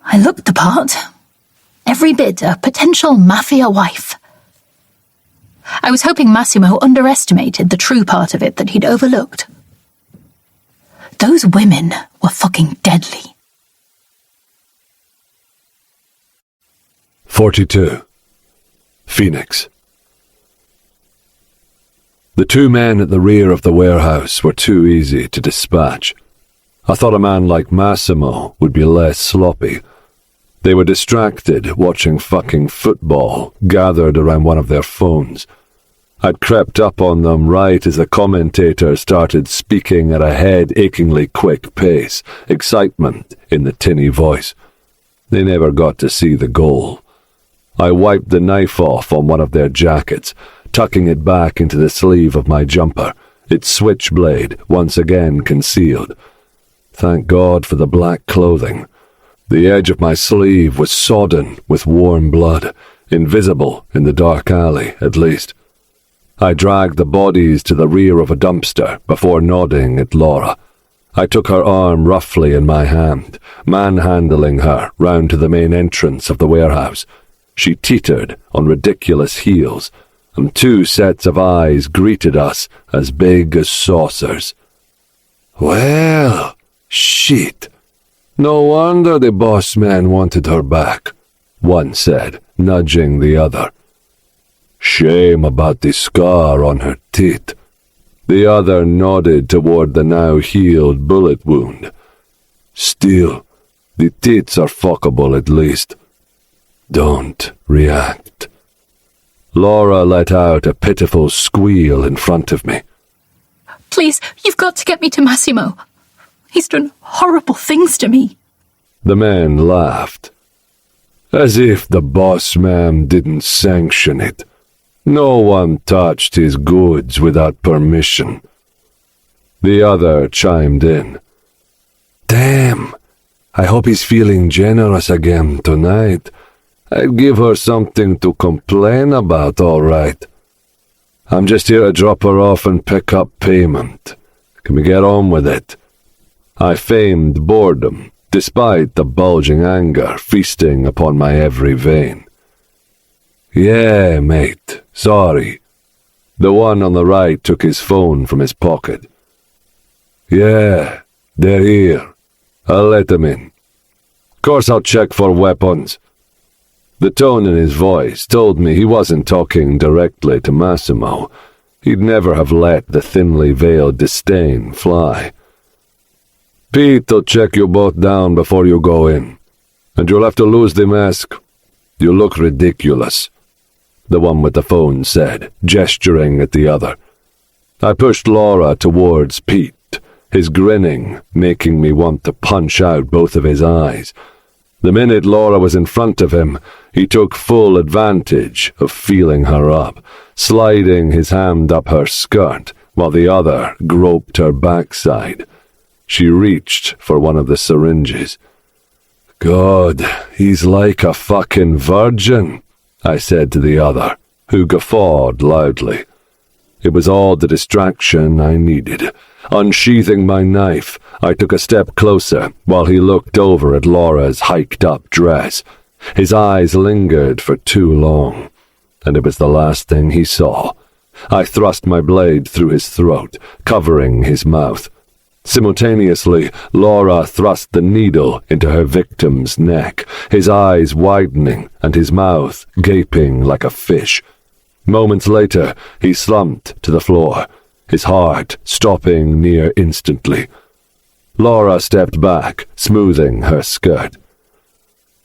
I looked the part. Every bit a potential mafia wife. I was hoping Massimo underestimated the true part of it that he'd overlooked. Those women were fucking deadly. 42. Phoenix. The two men at the rear of the warehouse were too easy to dispatch. I thought a man like Massimo would be less sloppy. They were distracted watching fucking football, gathered around one of their phones. I'd crept up on them right as the commentator started speaking at a head-achingly quick pace, excitement in the tinny voice. They never got to see the goal. I wiped the knife off on one of their jackets, tucking it back into the sleeve of my jumper, its switchblade once again concealed. Thank God for the black clothing. The edge of my sleeve was sodden with warm blood, invisible in the dark alley, at least. I dragged the bodies to the rear of a dumpster before nodding at Laura. I took her arm roughly in my hand, manhandling her round to the main entrance of the warehouse. She teetered on ridiculous heels, and two sets of eyes greeted us as big as saucers. Well, shit. No wonder the boss man wanted her back, one said, nudging the other. Shame about the scar on her tit. The other nodded toward the now healed bullet wound. Still, the tits are fuckable at least. Don't react. Laura let out a pitiful squeal in front of me. Please, you've got to get me to Massimo. He's done horrible things to me. The men laughed. As if the boss man didn't sanction it. No one touched his goods without permission. The other chimed in. Damn, I hope he's feeling generous again tonight. I'd give her something to complain about, all right. I'm just here to drop her off and pick up payment. Can we get on with it? I feigned boredom, despite the bulging anger feasting upon my every vein. Yeah, mate, sorry. The one on the right took his phone from his pocket. Yeah, they're here. I'll let them in. Course I'll check for weapons. The tone in his voice told me he wasn't talking directly to Massimo. He'd never have let the thinly veiled disdain fly. Pete'll check you both down before you go in. And you'll have to lose the mask. You look ridiculous, the one with the phone said, gesturing at the other. I pushed Laura towards Pete, his grinning making me want to punch out both of his eyes. The minute Laura was in front of him, he took full advantage of feeling her up, sliding his hand up her skirt while the other groped her backside. She reached for one of the syringes. God, he's like a fucking virgin, I said to the other, who guffawed loudly. It was all the distraction I needed. Unsheathing my knife, I took a step closer while he looked over at Laura's hiked-up dress. His eyes lingered for too long, and it was the last thing he saw. I thrust my blade through his throat, covering his mouth. Simultaneously, Laura thrust the needle into her victim's neck, his eyes widening and his mouth gaping like a fish. Moments later, he slumped to the floor, his heart stopping near instantly. Laura stepped back, smoothing her skirt.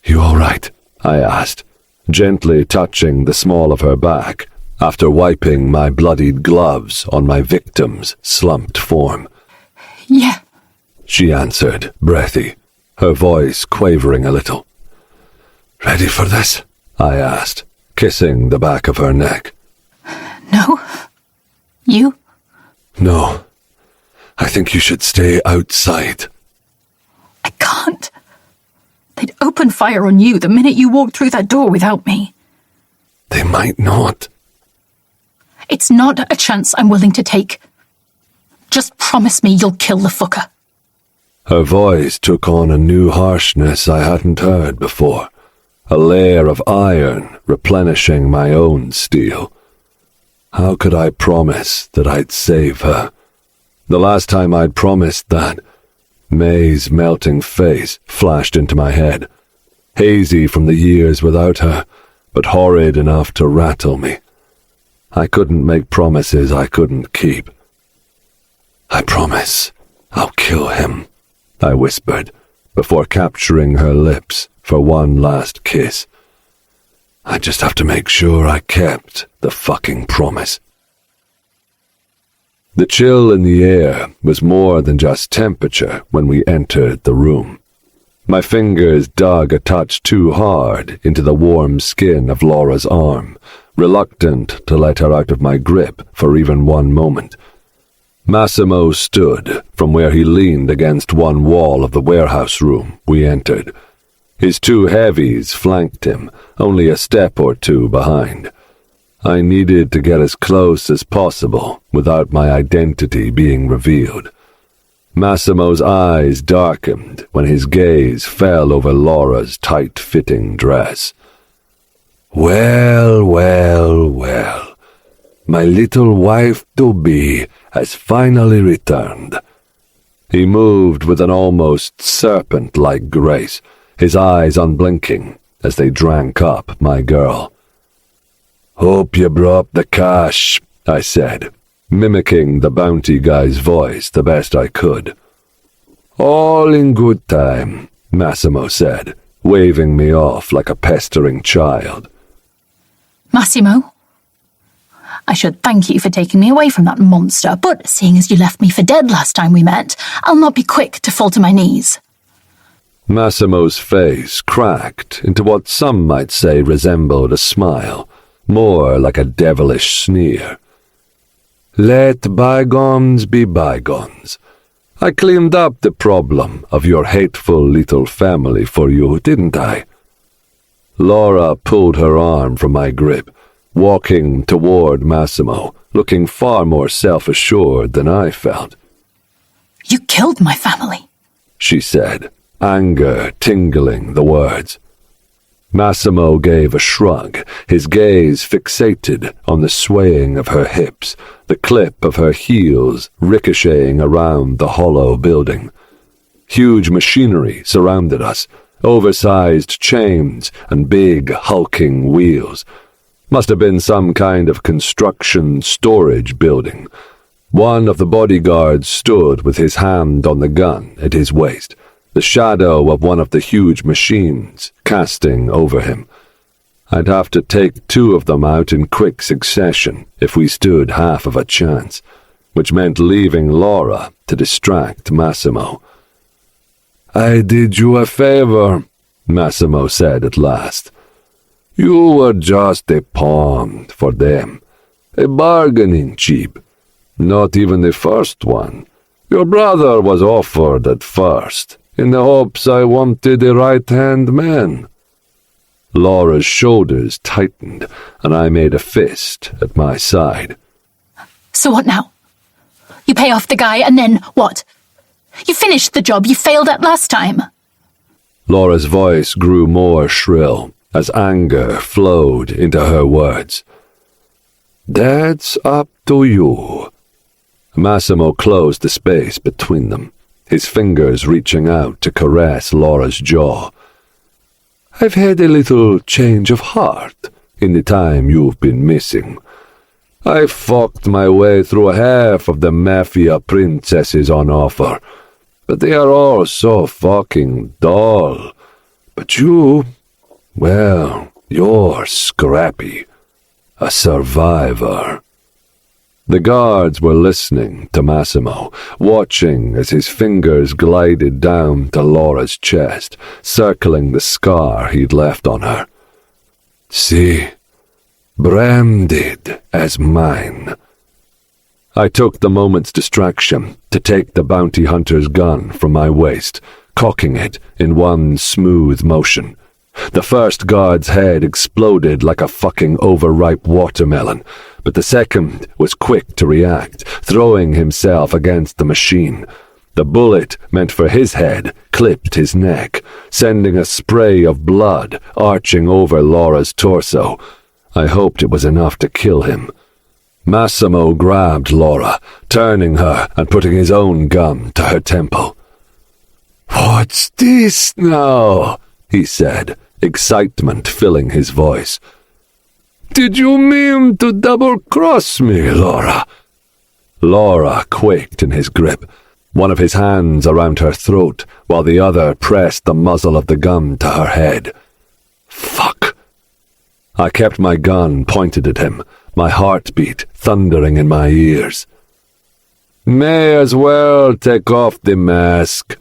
You all right? I asked, gently touching the small of her back, after wiping my bloodied gloves on my victim's slumped form. Yeah, she answered, breathy, her voice quavering a little. Ready for this? I asked, kissing the back of her neck. No, You? No. I think you should stay outside. I can't. They'd open fire on you the minute you walked through that door without me. They might not. It's not a chance I'm willing to take. Just promise me you'll kill the fucker. Her voice took on a new harshness I hadn't heard before, a layer of iron replenishing my own steel. How could I promise that I'd save her? The last time I'd promised that, May's melting face flashed into my head, hazy from the years without her, but horrid enough to rattle me. I couldn't make promises I couldn't keep. I promise I'll kill him, I whispered, before capturing her lips for one last kiss. I just have to make sure I kept the fucking promise. The chill in the air was more than just temperature when we entered the room. My fingers dug a touch too hard into the warm skin of Laura's arm, reluctant to let her out of my grip for even one moment. Massimo stood from where he leaned against one wall of the warehouse room we entered. His two heavies flanked him, only a step or two behind. I needed to get as close as possible without my identity being revealed. Massimo's eyes darkened when his gaze fell over Laura's tight-fitting dress. Well, well, well. My little wife-to-be has finally returned. He moved with an almost serpent-like grace, his eyes unblinking as they drank up my girl. Hope you brought the cash, I said, mimicking the bounty guy's voice the best I could. All in good time, Massimo said, waving me off like a pestering child. Massimo? I should thank you for taking me away from that monster, but seeing as you left me for dead last time we met, I'll not be quick to fall to my knees. Massimo's face cracked into what some might say resembled a smile, more like a devilish sneer. Let bygones be bygones. I cleaned up the problem of your hateful little family for you, didn't I? Laura pulled her arm from my grip, walking toward Massimo, looking far more self-assured than I felt. You killed my family, she said, anger tingling the words. Massimo gave a shrug, his gaze fixated on the swaying of her hips, the clip of her heels ricocheting around the hollow building. Huge machinery surrounded us, oversized chains and big hulking wheels. Must have been some kind of construction storage building. One of the bodyguards stood with his hand on the gun at his waist, the shadow of one of the huge machines casting over him. I'd have to take two of them out in quick succession if we stood half of a chance, which meant leaving Laura to distract Massimo. I did you a favor, Massimo said at last. You were just a pawn for them, a bargaining chip, not even the first one. Your brother was offered at first, in the hopes I wanted a right-hand man. Laura's shoulders tightened, and I made a fist at my side. So what now? You pay off the guy, and then what? You finished the job you failed at last time. Laura's voice grew more shrill as anger flowed into her words. That's up to you. Massimo closed the space between them, his fingers reaching out to caress Laura's jaw. I've had a little change of heart in the time you've been missing. I fucked my way through half of the mafia princesses on offer, but they are all so fucking dull. But you, well, you're scrappy, a survivor. The guards were listening to Massimo, watching as his fingers glided down to Laura's chest, circling the scar he'd left on her. See, branded as mine. I took the moment's distraction to take the bounty hunter's gun from my waist, cocking it in one smooth motion. The first guard's head exploded like a fucking overripe watermelon, but the second was quick to react, throwing himself against the machine. The bullet meant for his head clipped his neck, sending a spray of blood arching over Laura's torso. I hoped it was enough to kill him. Massimo grabbed Laura, turning her and putting his own gun to her temple. "What's this now?" he said, excitement filling his voice. "Did you mean to double-cross me, Laura?" Laura quaked in his grip, one of his hands around her throat, while the other pressed the muzzle of the gun to her head. Fuck. I kept my gun pointed at him, my heartbeat thundering in my ears. "May as well take off the mask."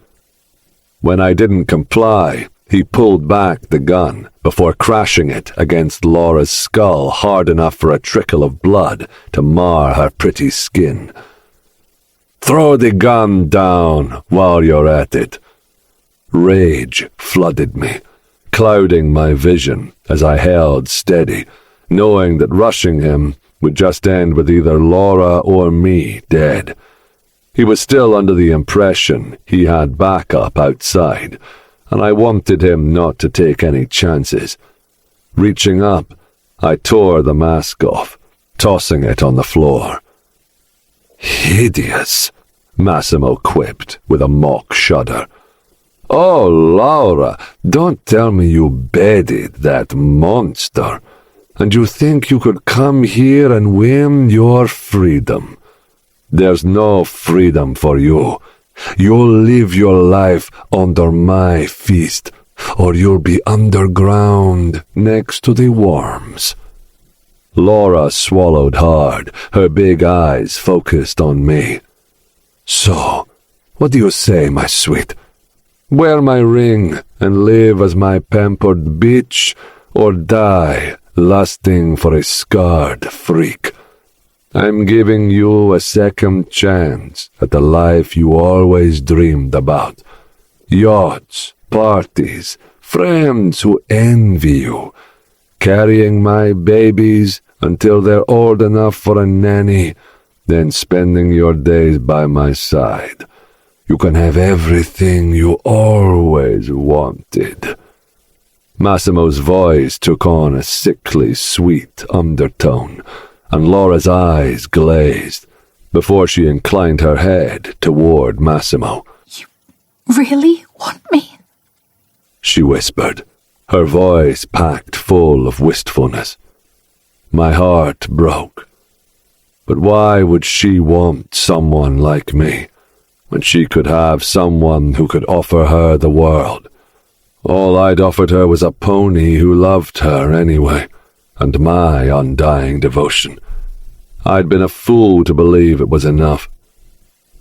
When I didn't comply, he pulled back the gun before crashing it against Laura's skull hard enough for a trickle of blood to mar her pretty skin. "Throw the gun down while you're at it." Rage flooded me, clouding my vision as I held steady, knowing that rushing him would just end with either Laura or me dead. He was still under the impression he had backup outside, and I wanted him not to take any chances. Reaching up, I tore the mask off, tossing it on the floor. "Hideous," Massimo quipped with a mock shudder. "Oh, Laura, don't tell me you bedded that monster, and you think you could come here and win your freedom. There's no freedom for you. You'll live your life under my feast, or you'll be underground next to the worms." Laura swallowed hard, her big eyes focused on me. "So, what do you say, my sweet? Wear my ring and live as my pampered bitch, or die lusting for a scarred freak? I'm giving you a second chance at the life you always dreamed about. Yachts, parties, friends who envy you, carrying my babies until they're old enough for a nanny, then spending your days by my side. You can have everything you always wanted." Massimo's voice took on a sickly sweet undertone, and Laura's eyes glazed before she inclined her head toward Massimo. "You really want me?" she whispered, her voice packed full of wistfulness. My heart broke. But why would she want someone like me, when she could have someone who could offer her the world? All I'd offered her was a pony who loved her anyway, and my undying devotion. I'd been a fool to believe it was enough.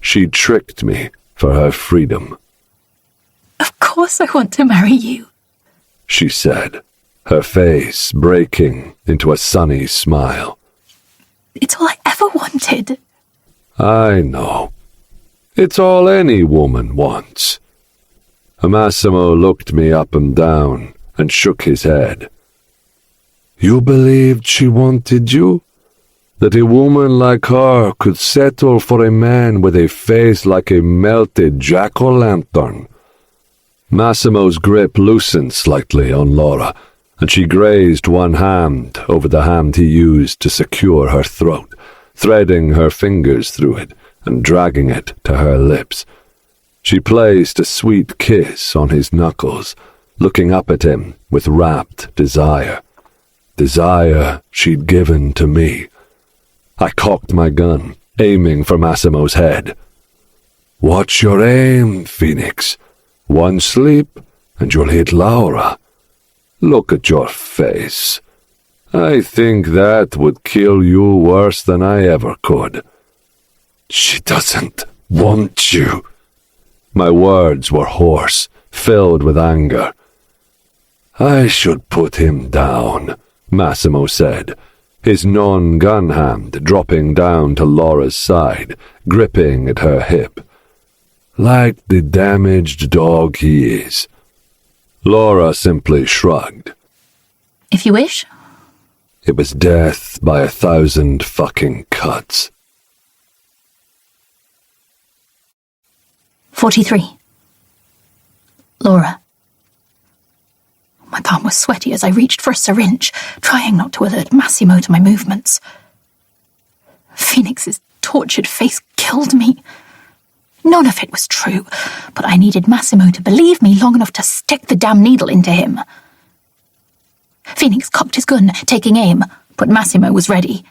She'd tricked me for her freedom. "Of course I want to marry you," she said, her face breaking into a sunny smile. "It's all I ever wanted." I know. It's all any woman wants. Massimo looked me up and down and shook his head. "You believed she wanted you? That a woman like her could settle for a man with a face like a melted jack-o'-lantern?" Massimo's grip loosened slightly on Laura, and she grazed one hand over the hand he used to secure her throat, threading her fingers through it and dragging it to her lips. She placed a sweet kiss on his knuckles, looking up at him with rapt desire. Desire she'd given to me. I cocked my gun, aiming for Massimo's head. "Watch your aim, Phoenix. One slip, and you'll hit Laura. Look at your face. I think that would kill you worse than I ever could." "She doesn't want you." My words were hoarse, filled with anger. "I should put him down," Massimo said, his non-gun hand dropping down to Laura's side, gripping at her hip. Like the damaged dog he is. Laura simply shrugged. If you wish. It was death by 1,000 fucking cuts. 43. Laura. My palm was sweaty as I reached for a syringe, trying not to alert Massimo to my movements. Phoenix's tortured face killed me. None of it was true, but I needed Massimo to believe me long enough to stick the damn needle into him. Phoenix cocked his gun, taking aim, but Massimo was ready.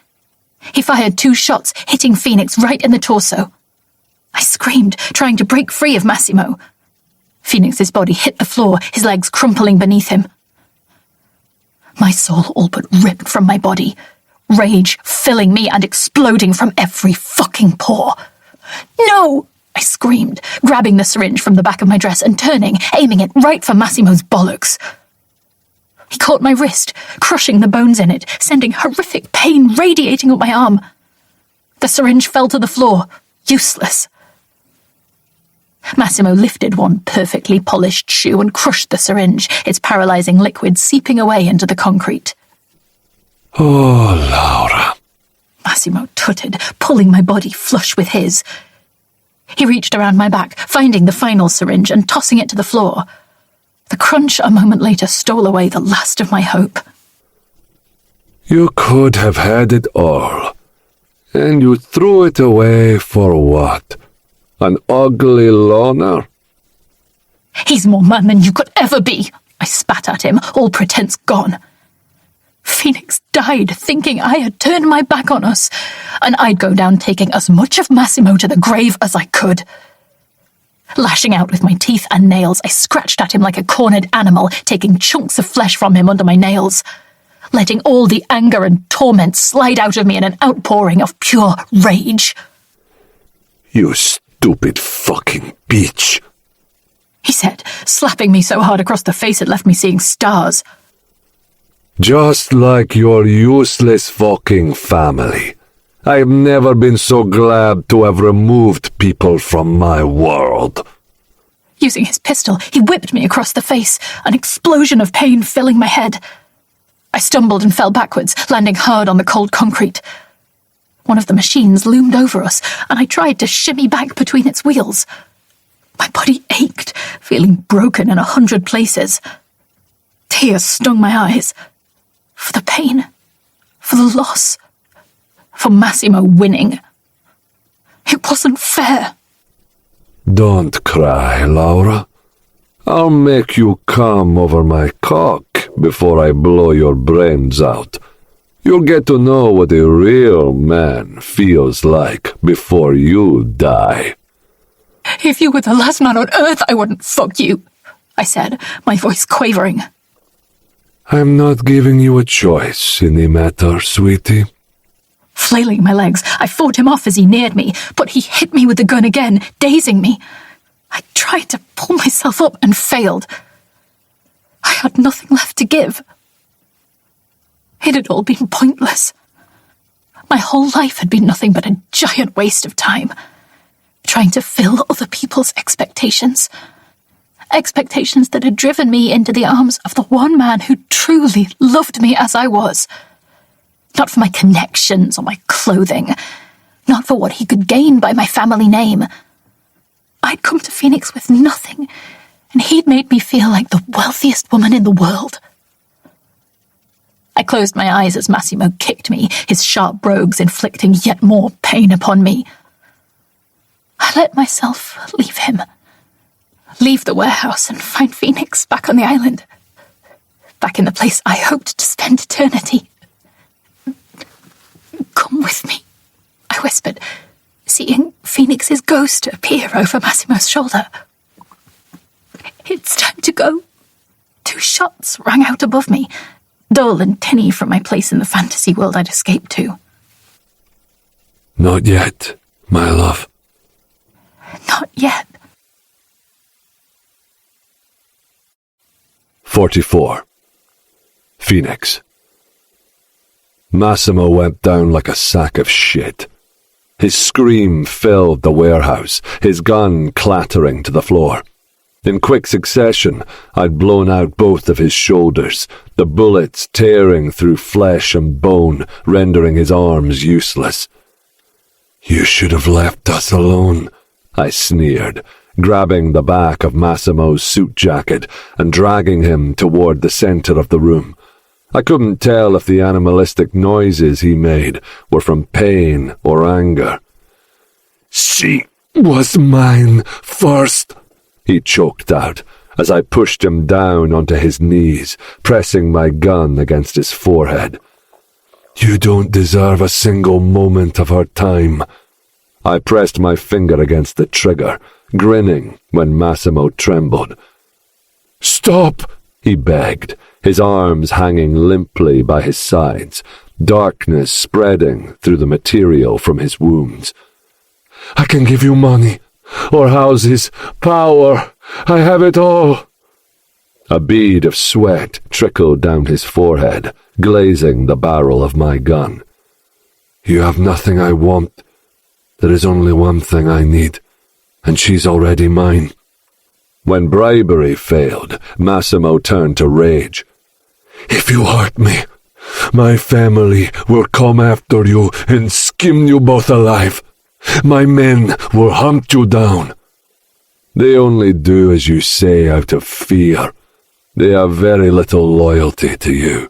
He fired 2 shots, hitting Phoenix right in the torso. I screamed, trying to break free of Massimo. Phoenix's body hit the floor, his legs crumpling beneath him. My soul all but ripped from my body, rage filling me and exploding from every fucking pore. No! I screamed, grabbing the syringe from the back of my dress and turning, aiming it right for Massimo's bollocks. He caught my wrist, crushing the bones in it, sending horrific pain radiating up my arm. The syringe fell to the floor, useless. Massimo lifted one perfectly polished shoe and crushed the syringe, its paralyzing liquid seeping away into the concrete. Oh, Laura. Massimo tutted, pulling my body flush with his. He reached around my back, finding the final syringe and tossing it to the floor. The crunch a moment later stole away the last of my hope. You could have had it all, and you threw it away for what? An ugly loner? He's more man than you could ever be, I spat at him, all pretense gone. Phoenix died thinking I had turned my back on us, and I'd go down taking as much of Massimo to the grave as I could. Lashing out with my teeth and nails, I scratched at him like a cornered animal, taking chunks of flesh from him under my nails, letting all the anger and torment slide out of me in an outpouring of pure rage. You stupid fucking bitch, he said, slapping me so hard across the face it left me seeing stars. Just like your useless fucking family. I've never been so glad to have removed people from my world. Using his pistol, he whipped me across the face, an explosion of pain filling my head. I stumbled and fell backwards, landing hard on the cold concrete. One of the machines loomed over us, and I tried to shimmy back between its wheels. My body ached, feeling broken in 100 places. Tears stung my eyes. For the pain, for the loss, for Massimo winning. It wasn't fair. Don't cry, Laura. I'll make you come over my cock before I blow your brains out. You'll get to know what a real man feels like before you die. If you were the last man on earth, I wouldn't fuck you, I said, my voice quavering. I'm not giving you a choice in the matter, sweetie. Flailing my legs, I fought him off as he neared me, but he hit me with the gun again, dazing me. I tried to pull myself up and failed. I had nothing left to give. It had all been pointless. My whole life had been nothing but a giant waste of time, trying to fill other people's expectations. Expectations that had driven me into the arms of the one man who truly loved me as I was. Not for my connections or my clothing, not for what he could gain by my family name. I'd come to Phoenix with nothing, and he'd made me feel like the wealthiest woman in the world. I closed my eyes as Massimo kicked me, his sharp brogues inflicting yet more pain upon me. I let myself leave him. Leave the warehouse and find Phoenix back on the island. Back in the place I hoped to spend eternity. Come with me, I whispered, seeing Phoenix's ghost appear over Massimo's shoulder. It's time to go. 2 shots rang out above me, dull and tinny from my place in the fantasy world I'd escaped to. Not yet, my love. Not yet. 44. Phoenix. Massimo went down like a sack of shit. His scream filled the warehouse, his gun clattering to the floor. In quick succession, I'd blown out both of his shoulders, the bullets tearing through flesh and bone, rendering his arms useless. "You should have left us alone," I sneered, grabbing the back of Massimo's suit jacket and dragging him toward the center of the room. I couldn't tell if the animalistic noises he made were from pain or anger. "She was mine first," he choked out, as I pushed him down onto his knees, pressing my gun against his forehead. "You don't deserve a single moment of her time." I pressed my finger against the trigger, grinning when Massimo trembled. "Stop!" he begged, his arms hanging limply by his sides, darkness spreading through the material from his wounds. "I can give you money, or houses, power. I have it all." A bead of sweat trickled down his forehead, glazing the barrel of my gun. "You have nothing I want. There is only one thing I need, and she's already mine." When bribery failed, Massimo turned to rage. "If you hurt me, my family will come after you and skin you both alive. My men will hunt you down." "They only do as you say out of fear. They have very little loyalty to you.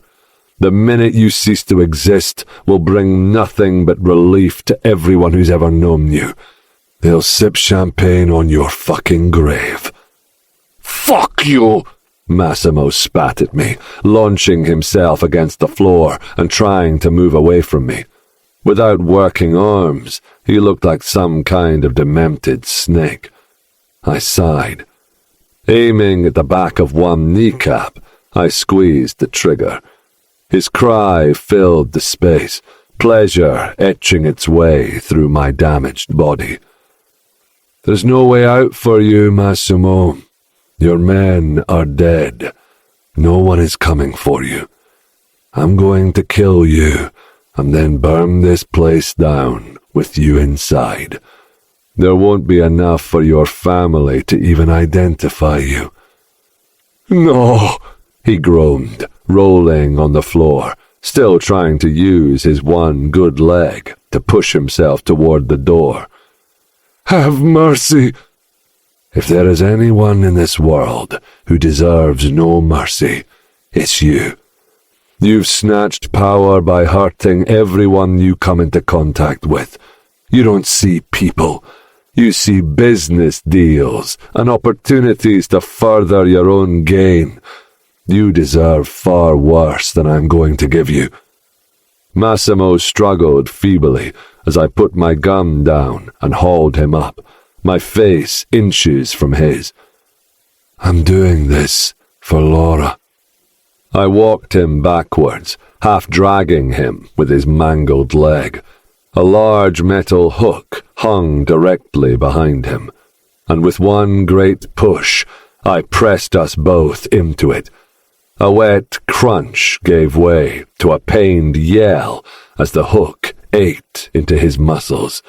The minute you cease to exist will bring nothing but relief to everyone who's ever known you. They'll sip champagne on your fucking grave." "Fuck you!" Massimo spat at me, launching himself against the floor and trying to move away from me. Without working arms, he looked like some kind of demented snake. I sighed. Aiming at the back of one kneecap, I squeezed the trigger. His cry filled the space, pleasure etching its way through my damaged body. "There's no way out for you, Massimo. Your men are dead. No one is coming for you. I'm going to kill you, and then burn this place down with you inside. There won't be enough for your family to even identify you." "No," he groaned, rolling on the floor, still trying to use his one good leg to push himself toward the door. "Have mercy." "If there is anyone in this world who deserves no mercy, it's you. You've snatched power by hurting everyone you come into contact with. You don't see people. You see business deals and opportunities to further your own gain. You deserve far worse than I'm going to give you." Massimo struggled feebly as I put my gun down and hauled him up, my face inches from his. "I'm doing this for Laura." I walked him backwards, half dragging him with his mangled leg. A large metal hook hung directly behind him, and with one great push, I pressed us both into it. A wet crunch gave way to a pained yell as the hook ate into his muscles.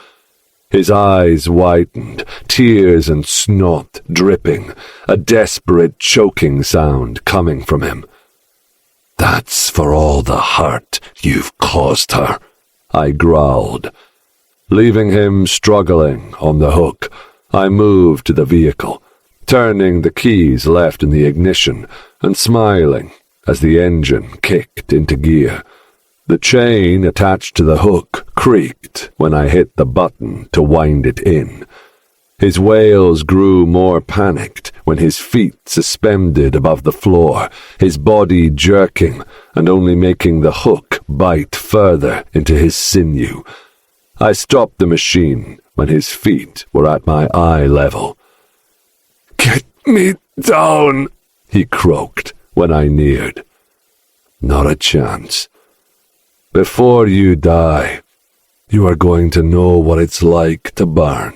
His eyes widened, tears and snot dripping, a desperate choking sound coming from him. "That's for all the hurt you've caused her," I growled. Leaving him struggling on the hook, I moved to the vehicle, turning the keys left in the ignition and smiling as the engine kicked into gear. The chain attached to the hook creaked when I hit the button to wind it in. His wails grew more panicked when his feet suspended above the floor, his body jerking and only making the hook bite further into his sinew. I stopped the machine when his feet were at my eye level. "Get me down," he croaked when I neared. "Not a chance. Before you die, you are going to know what it's like to burn."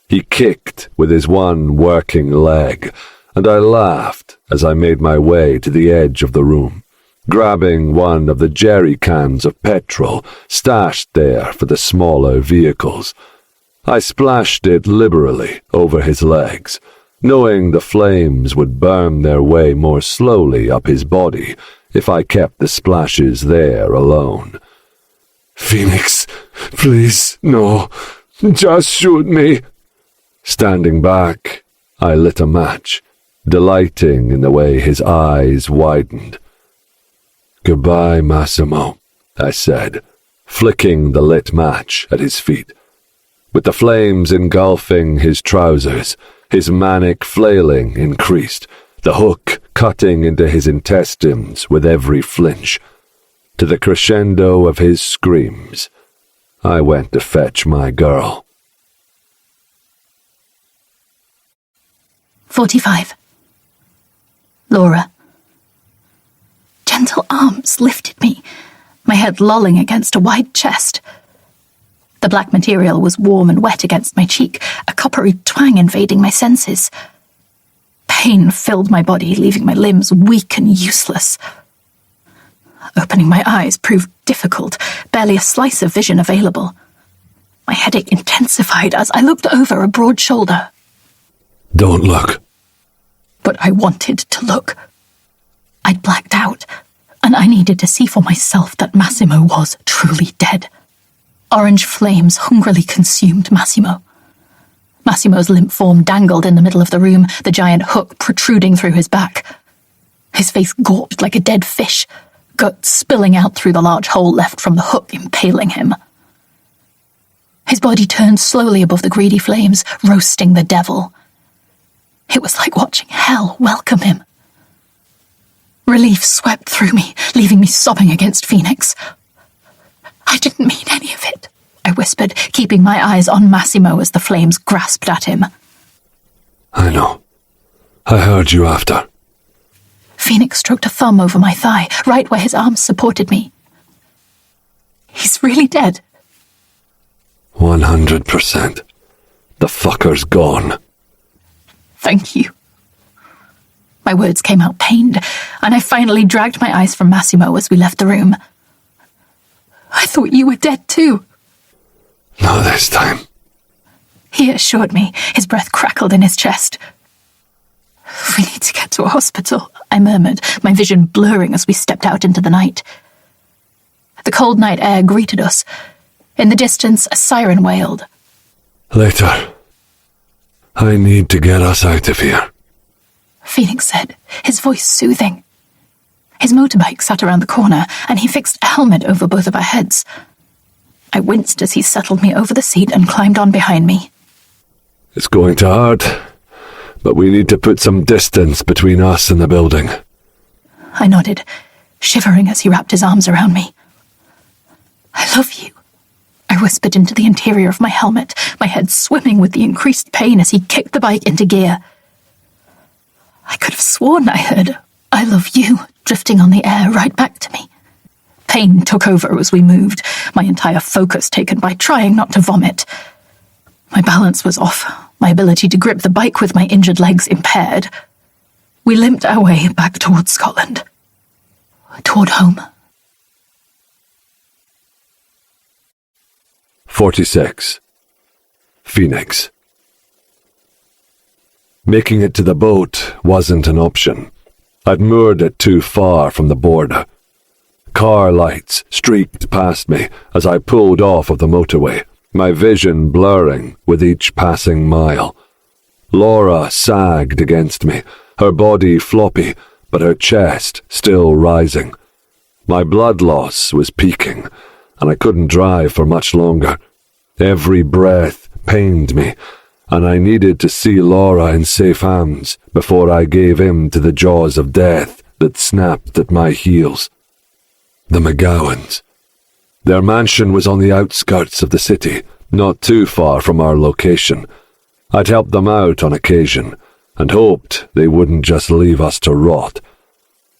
He kicked with his one working leg, and I laughed as I made my way to the edge of the room. grabbing one of the jerry cans of petrol stashed there for the smaller vehicles. I splashed it liberally over his legs, knowing the flames would burn their way more slowly up his body if I kept the splashes there alone. "Phoenix, please, no, just shoot me." Standing back, I lit a match, delighting in the way his eyes widened. "Goodbye, Massimo," I said, flicking the lit match at his feet. With the flames engulfing his trousers, his manic flailing increased, the hook cutting into his intestines with every flinch. To the crescendo of his screams, I went to fetch my girl. 45. Laura. Gentle arms lifted me, my head lolling against a wide chest. The black material was warm and wet against my cheek, a coppery twang invading my senses. Pain filled my body, leaving my limbs weak and useless. Opening my eyes proved difficult, barely a slice of vision available. My headache intensified as I looked over a broad shoulder. "Don't look." But I wanted to look. I'd blacked out, and I needed to see for myself that Massimo was truly dead. Orange flames hungrily consumed Massimo. Massimo's limp form dangled in the middle of the room, the giant hook protruding through his back. His face gawped like a dead fish, guts spilling out through the large hole left from the hook impaling him. His body turned slowly above the greedy flames, roasting the devil. It was like watching hell welcome him. Relief swept through me, leaving me sobbing against Phoenix. "I didn't mean any of it," I whispered, keeping my eyes on Massimo as the flames grasped at him. "I know. I heard you after." Phoenix stroked a thumb over my thigh, right where his arms supported me. "He's really dead." 100%. The fucker's gone. "Thank you." My words came out pained, and I finally dragged my eyes from Massimo as we left the room. "I thought you were dead too." "Not this time," he assured me, his breath crackled in his chest. "We need to get to a hospital," I murmured, my vision blurring as we stepped out into the night. The cold night air greeted us. In the distance, a siren wailed. "Later. I need to get us out of here," Phoenix said, his voice soothing. His motorbike sat around the corner, and he fixed a helmet over both of our heads. I winced as he settled me over the seat and climbed on behind me. "It's going to hurt, but we need to put some distance between us and the building." I nodded, shivering as he wrapped his arms around me. "I love you," I whispered into the interior of my helmet, my head swimming with the increased pain as he kicked the bike into gear. I could have sworn I heard "I love you" drifting on the air right back to me. Pain took over as we moved, my entire focus taken by trying not to vomit. My balance was off, my ability to grip the bike with my injured legs impaired. We limped our way back towards Scotland. Toward home. 46. Phoenix. Making it to the boat wasn't an option. I'd moored it too far from the border. Car lights streaked past me as I pulled off of the motorway, my vision blurring with each passing mile. Laura sagged against me, her body floppy, but her chest still rising. My blood loss was peaking, and I couldn't drive for much longer. Every breath pained me, and I needed to see Laura in safe hands before I gave in to the jaws of death that snapped at my heels. The McGowans. Their mansion was on the outskirts of the city, not too far from our location. I'd helped them out on occasion, and hoped they wouldn't just leave us to rot.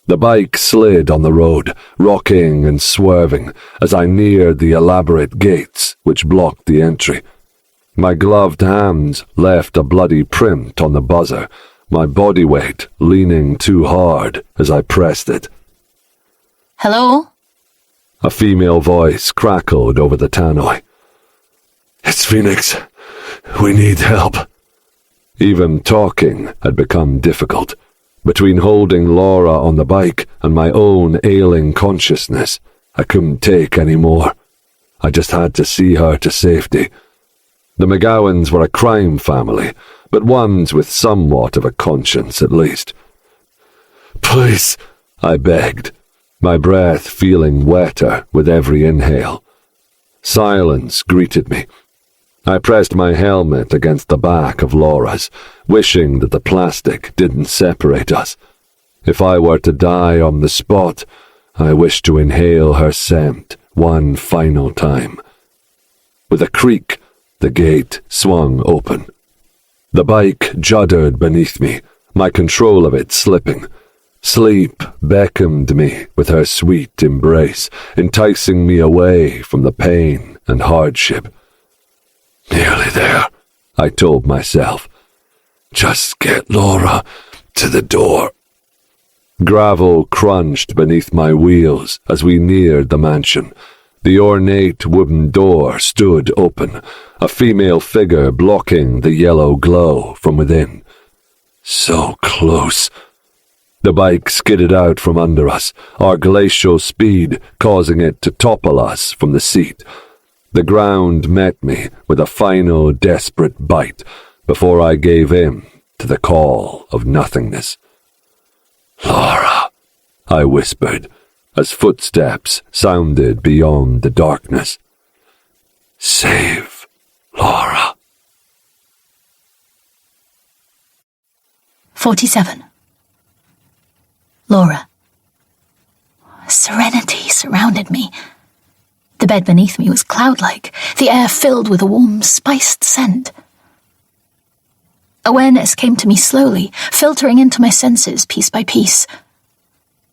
The bike slid on the road, rocking and swerving, as I neared the elaborate gates which blocked the entry. My gloved hands left a bloody print on the buzzer, my body weight leaning too hard as I pressed it. Hello? A female voice crackled over the tannoy. It's Phoenix. We need help. Even talking had become difficult. Between holding Laura on the bike and my own ailing consciousness, I couldn't take any more. I just had to see her to safety. The McGowans were a crime family, but ones with somewhat of a conscience at least. Please, I begged, my breath feeling wetter with every inhale. Silence greeted me. I pressed my helmet against the back of Laura's, wishing that the plastic didn't separate us. If I were to die on the spot, I wished to inhale her scent one final time. With a creak, the gate swung open. The bike juddered beneath me, my control of it slipping. Sleep beckoned me with her sweet embrace, enticing me away from the pain and hardship. Nearly there, I told myself. Just get Laura to the door. Gravel crunched beneath my wheels as we neared the mansion. The ornate wooden door stood open, a female figure blocking the yellow glow from within. So close. The bike skidded out from under us, our glacial speed causing it to topple us from the seat. The ground met me with a final desperate bite before I gave in to the call of nothingness. Laura, I whispered, as footsteps sounded beyond the darkness. Save Laura. 47. Laura. Serenity surrounded me. The bed beneath me was cloud-like, the air filled with a warm, spiced scent. Awareness came to me slowly, filtering into my senses piece by piece.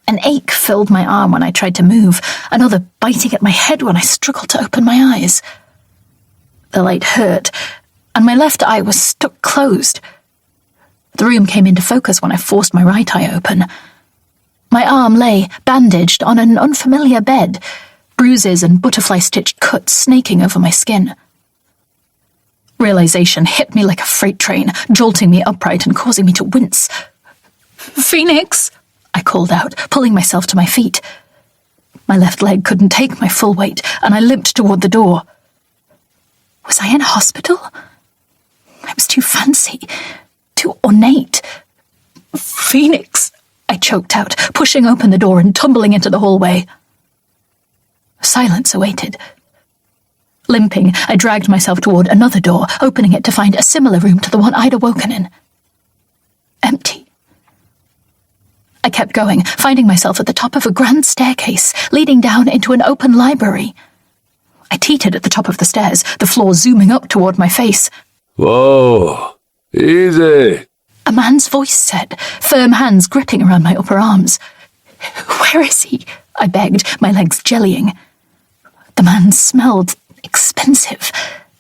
An ache filled my arm when I tried to move, another biting at my head when I struggled to open my eyes. The light hurt, and my left eye was stuck closed. The room came into focus when I forced my right eye open. My arm lay, bandaged, on an unfamiliar bed, bruises and butterfly-stitched cuts snaking over my skin. Realization hit me like a freight train, jolting me upright and causing me to wince. "Phoenix!" I called out, pulling myself to my feet. My left leg couldn't take my full weight, and I limped toward the door. Was I in hospital? I was too fancy, too ornate. "Phoenix!" I choked out, pushing open the door and tumbling into the hallway. Silence awaited. Limping, I dragged myself toward another door, opening it to find a similar room to the one I'd awoken in. Empty. I kept going, finding myself at the top of a grand staircase, leading down into an open library. I teetered at the top of the stairs, the floor zooming up toward my face. Whoa! Easy! A man's voice said, firm hands gripping around my upper arms. "Where is he?" I begged, my legs jellying. The man smelled expensive,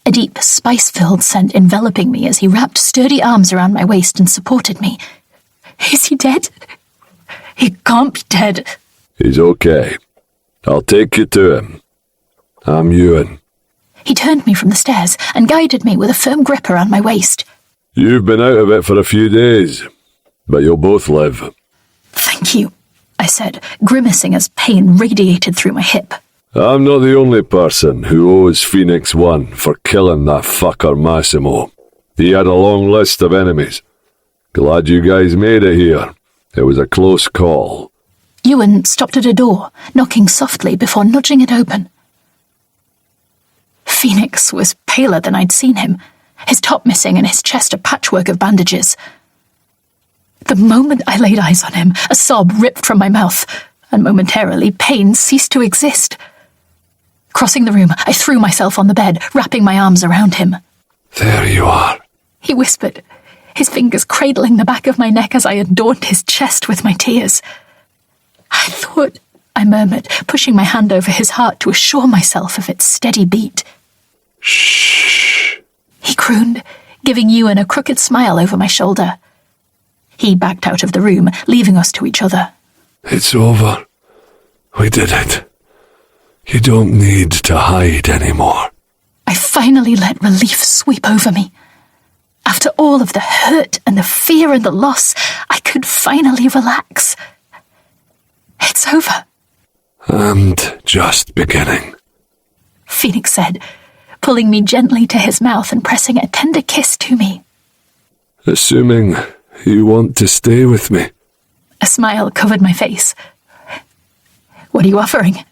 a deep, spice-filled scent enveloping me as he wrapped sturdy arms around my waist and supported me. "Is he dead?" "He can't be dead." He's okay. I'll take you to him. I'm Ewan. He turned me from the stairs and guided me with a firm grip around my waist. You've been out of it for a few days, but you'll both live. "Thank you," I said, grimacing as pain radiated through my hip. I'm not the only person who owes Phoenix one for killing that fucker Massimo. He had a long list of enemies. Glad you guys made it here. It was a close call. Ewan stopped at a door, knocking softly before nudging it open. Phoenix was paler than I'd seen him, his top missing and his chest a patchwork of bandages. The moment I laid eyes on him, a sob ripped from my mouth, and momentarily pain ceased to exist. Crossing the room, I threw myself on the bed, wrapping my arms around him. There you are, he whispered, his fingers cradling the back of my neck as I adorned his chest with my tears. "I thought," I murmured, pushing my hand over his heart to assure myself of its steady beat. Shh, he crooned, giving Ewan a crooked smile over my shoulder. He backed out of the room, leaving us to each other. It's over. We did it. You don't need to hide anymore. I finally let relief sweep over me. After all of the hurt and the fear and the loss, I could finally relax. It's over. And just beginning, Phoenix said, pulling me gently to his mouth and pressing a tender kiss to me. Assuming you want to stay with me. A smile covered my face. What are you offering?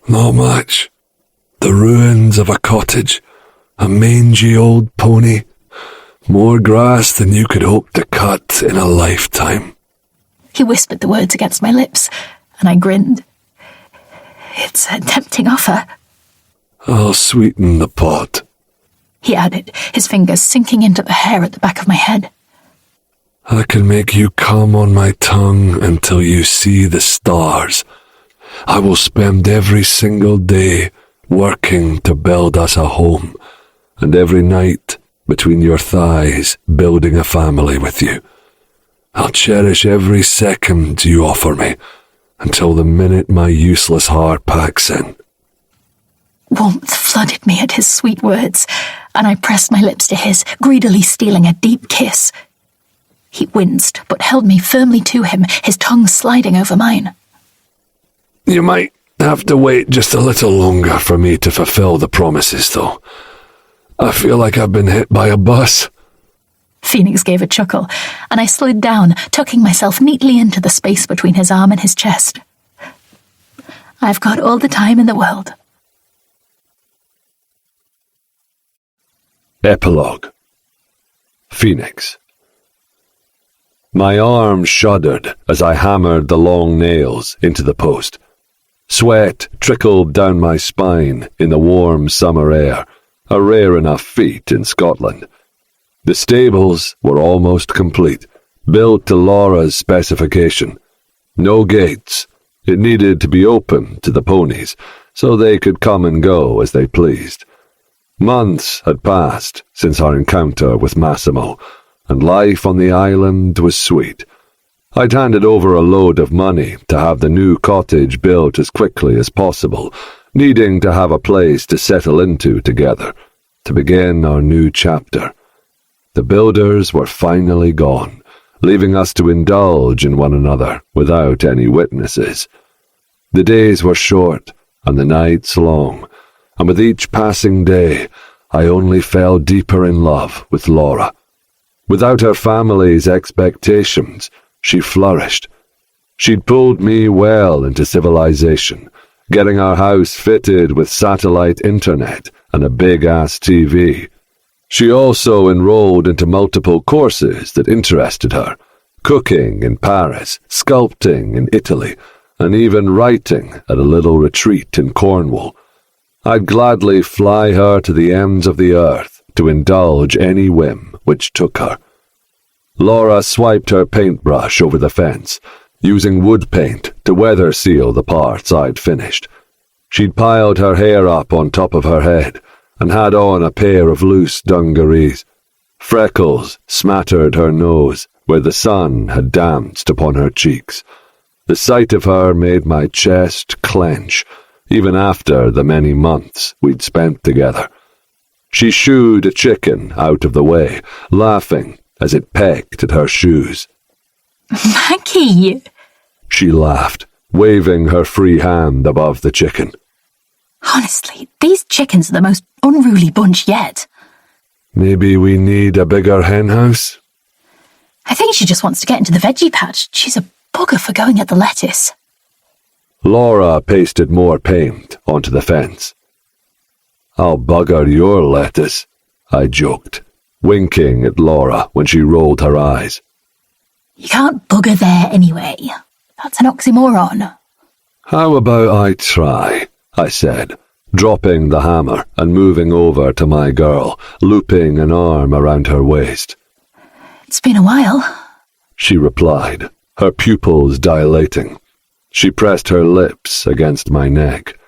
Not much. The ruins of a cottage, a mangy old pony, more grass than you could hope to cut in a lifetime. He whispered the words against my lips, and I grinned. It's a tempting offer. I'll sweeten the pot, he added, his fingers sinking into the hair at the back of my head. I can make you come on my tongue until you see the stars. I will spend every single day working to build us a home, and every night between your thighs building a family with you. I'll cherish every second you offer me, until the minute my useless heart packs in. Warmth flooded me at his sweet words, and I pressed my lips to his, greedily stealing a deep kiss. He winced, but held me firmly to him, his tongue sliding over mine. You might have to wait just a little longer for me to fulfill the promises, though. I feel like I've been hit by a bus. Phoenix gave a chuckle, and I slid down, tucking myself neatly into the space between his arm and his chest. I've got all the time in the world. Epilogue. Phoenix. My arm shuddered as I hammered the long nails into the post. Sweat trickled down my spine in the warm summer air, a rare enough feat in Scotland. The stables were almost complete, built to Laura's specification. No gates. It needed to be open to the ponies, so they could come and go as they pleased. Months had passed since our encounter with Massimo, and life on the island was sweet. I'd handed over a load of money to have the new cottage built as quickly as possible, needing to have a place to settle into together, to begin our new chapter. The builders were finally gone, leaving us to indulge in one another without any witnesses. The days were short and the nights long, and with each passing day I only fell deeper in love with Laura. Without her family's expectations, she flourished. She'd pulled me well into civilization, getting our house fitted with satellite internet and a big-ass TV. She also enrolled into multiple courses that interested her, cooking in Paris, sculpting in Italy, and even writing at a little retreat in Cornwall. I'd gladly fly her to the ends of the earth to indulge any whim which took her. Laura swiped her paintbrush over the fence, using wood paint to weather seal the parts I'd finished. She'd piled her hair up on top of her head and had on a pair of loose dungarees. Freckles smattered her nose where the sun had danced upon her cheeks. The sight of her made my chest clench, even after the many months we'd spent together. She shooed a chicken out of the way, laughing as it pecked at her shoes. Maggie! She laughed, waving her free hand above the chicken. Honestly, these chickens are the most unruly bunch yet. Maybe we need a bigger henhouse? I think she just wants to get into the veggie patch. She's a bugger for going at the lettuce. Laura pasted more paint onto the fence. I'll bugger your lettuce, I joked, winking at Laura when she rolled her eyes. You can't bugger there anyway. That's an oxymoron. How about I try? I said, dropping the hammer and moving over to my girl, looping an arm around her waist. It's been a while, she replied, her pupils dilating. She pressed her lips against my neck.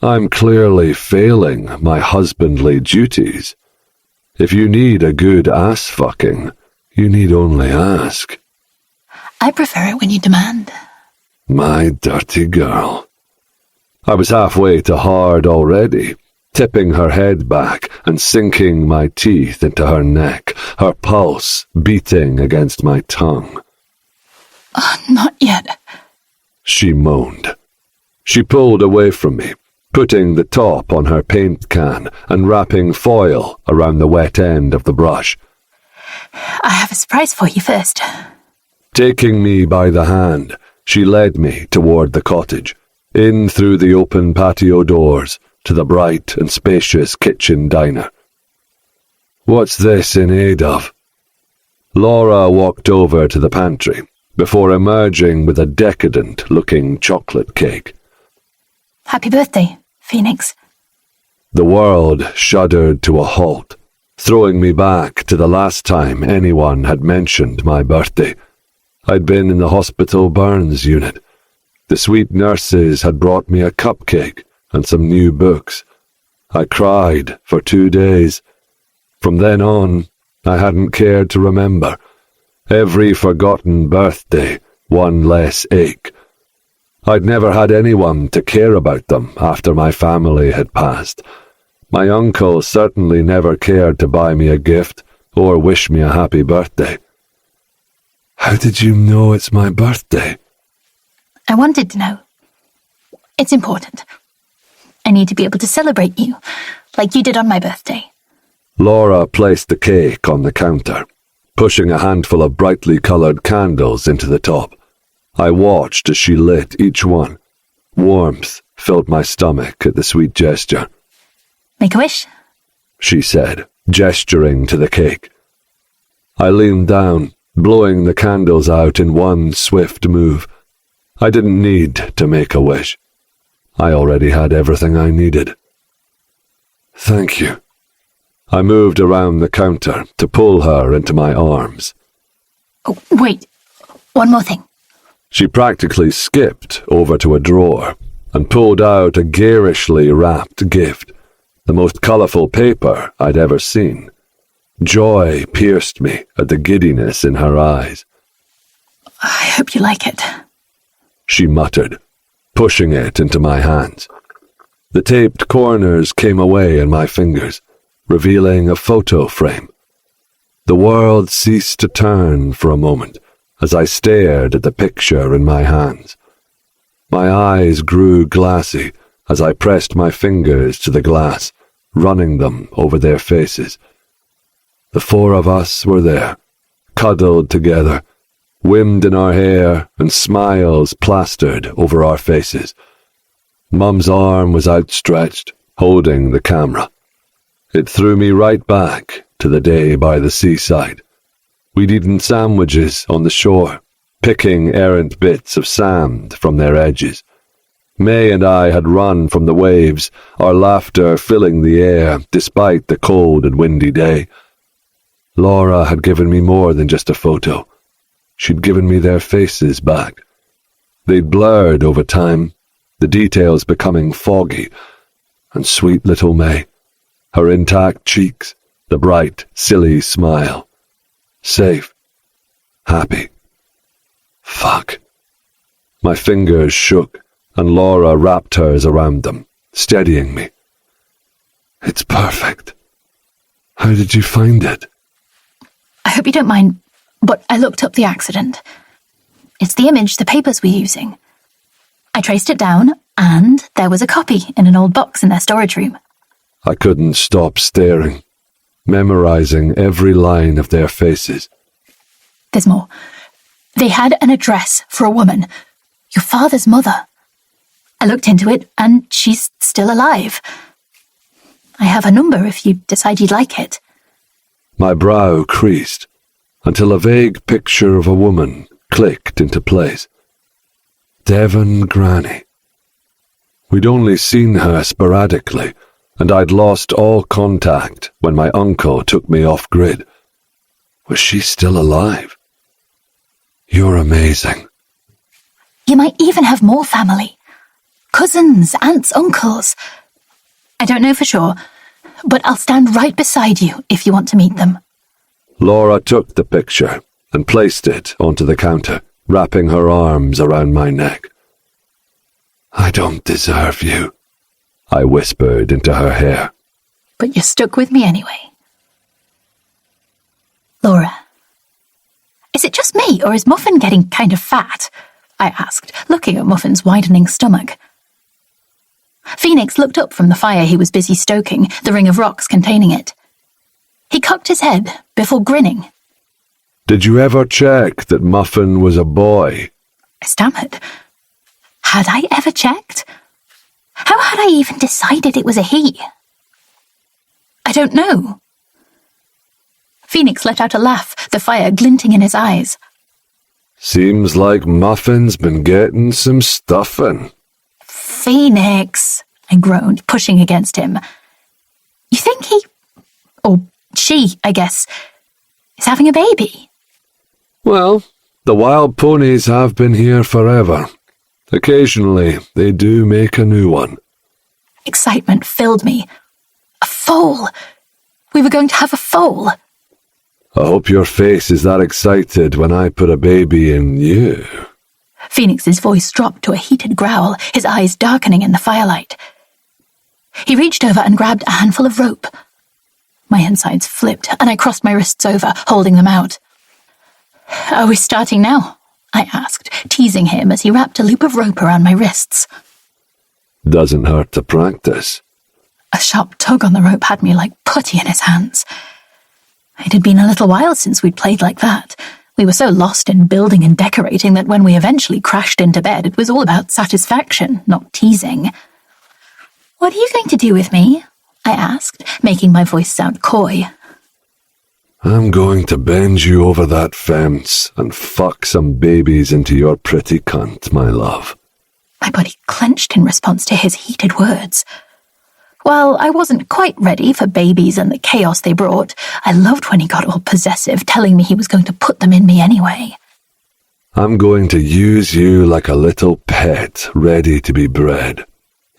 I'm clearly failing my husbandly duties. If you need a good ass-fucking, you need only ask. I prefer it when you demand. My dirty girl. I was halfway to hard already, tipping her head back and sinking my teeth into her neck, her pulse beating against my tongue. Not yet, she moaned. She pulled away from me, putting the top on her paint can and wrapping foil around the wet end of the brush. I have a surprise for you first. Taking me by the hand, she led me toward the cottage, in through the open patio doors, to the bright and spacious kitchen diner. What's this in aid of? Laura walked over to the pantry, before emerging with a decadent-looking chocolate cake. Happy birthday, Phoenix. The world shuddered to a halt, throwing me back to the last time anyone had mentioned my birthday. I'd been in the hospital burns unit. The sweet nurses had brought me a cupcake and some new books. I cried for 2 days. From then on, I hadn't cared to remember. Every forgotten birthday, one less ache. I'd never had anyone to care about them after my family had passed. My uncle certainly never cared to buy me a gift or wish me a happy birthday. How did you know it's my birthday? I wanted to know. It's important. I need to be able to celebrate you, like you did on my birthday. Laura placed the cake on the counter, pushing a handful of brightly coloured candles into the top. I watched as she lit each one. Warmth filled my stomach at the sweet gesture. Make a wish, she said, gesturing to the cake. I leaned down, blowing the candles out in one swift move. I didn't need to make a wish. I already had everything I needed. Thank you. I moved around the counter to pull her into my arms. Oh, wait, one more thing. She practically skipped over to a drawer and pulled out a garishly wrapped gift, the most colourful paper I'd ever seen. Joy pierced me at the giddiness in her eyes. I hope you like it, she muttered, pushing it into my hands. The taped corners came away in my fingers, revealing a photo frame. The world ceased to turn for a moment as I stared at the picture in my hands. My eyes grew glassy as I pressed my fingers to the glass, running them over their faces. The four of us were there, cuddled together, wind in our hair and smiles plastered over our faces. Mum's arm was outstretched, holding the camera. It threw me right back to the day by the seaside. We'd eaten sandwiches on the shore, picking errant bits of sand from their edges. May and I had run from the waves, our laughter filling the air despite the cold and windy day. Laura had given me more than just a photo. She'd given me their faces back. They'd blurred over time, the details becoming foggy, and sweet little May, her intact cheeks, the bright, silly smile. Safe. Happy. Fuck. My fingers shook, and Laura wrapped hers around them, steadying me. It's perfect. How did you find it? I hope you don't mind, but I looked up the accident. It's the image the papers were using. I traced it down, and there was a copy in an old box in their storage room. I couldn't stop staring, memorizing every line of their faces. There's more. They had an address for a woman, your father's mother. I looked into it, and she's still alive. I have a number if you decide you'd like it. My brow creased, until a vague picture of a woman clicked into place. Devon Granny. We'd only seen her sporadically, and I'd lost all contact when my uncle took me off-grid. Was she still alive? You're amazing. You might even have more family. Cousins, aunts, uncles. I don't know for sure, but I'll stand right beside you if you want to meet them. Laura took the picture and placed it onto the counter, wrapping her arms around my neck. I don't deserve you, I whispered into her hair. But you're stuck with me anyway. Laura, is it just me, or is Muffin getting kind of fat? I asked, looking at Muffin's widening stomach. Phoenix looked up from the fire he was busy stoking, the ring of rocks containing it. He cocked his head before grinning. Did you ever check that Muffin was a boy? I stammered. Had I ever checked? How had I even decided it was a he? I don't know. Phoenix let out a laugh, the fire glinting in his eyes. Seems like Muffin's been getting some stuffing. Phoenix, I groaned, pushing against him. You think he, or she, I guess, is having a baby? Well, the wild ponies have been here forever. Occasionally, they do make a new one. Excitement filled me. A foal! We were going to have a foal. I hope your face is that excited when I put a baby in you. Phoenix's voice dropped to a heated growl, his eyes darkening in the firelight. He reached over and grabbed a handful of rope. My insides flipped, and I crossed my wrists over, holding them out. Are we starting now? I asked, teasing him as he wrapped a loop of rope around my wrists. Doesn't hurt to practice. A sharp tug on the rope had me like putty in his hands. It had been a little while since we'd played like that. We were so lost in building and decorating that when we eventually crashed into bed, it was all about satisfaction, not teasing. What are you going to do with me? I asked, making my voice sound coy. I'm going to bend you over that fence and fuck some babies into your pretty cunt, my love. My body clenched in response to his heated words. While I wasn't quite ready for babies and the chaos they brought, I loved when he got all possessive, telling me he was going to put them in me anyway. I'm going to use you like a little pet ready to be bred.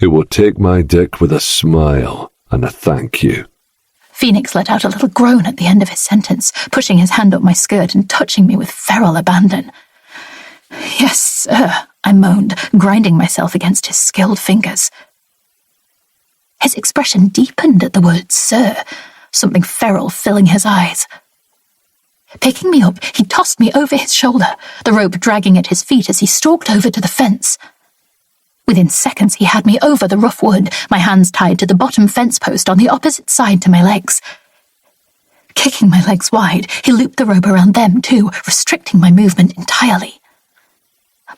It will take my dick with a smile and a thank you. Phoenix let out a little groan at the end of his sentence, pushing his hand up my skirt and touching me with feral abandon. Yes, sir, I moaned, grinding myself against his skilled fingers. His expression deepened at the word sir, something feral filling his eyes. Picking me up, he tossed me over his shoulder, the rope dragging at his feet as he stalked over to the fence. Within seconds, he had me over the rough wood, my hands tied to the bottom fence post on the opposite side to my legs. Kicking my legs wide, he looped the rope around them too, restricting my movement entirely.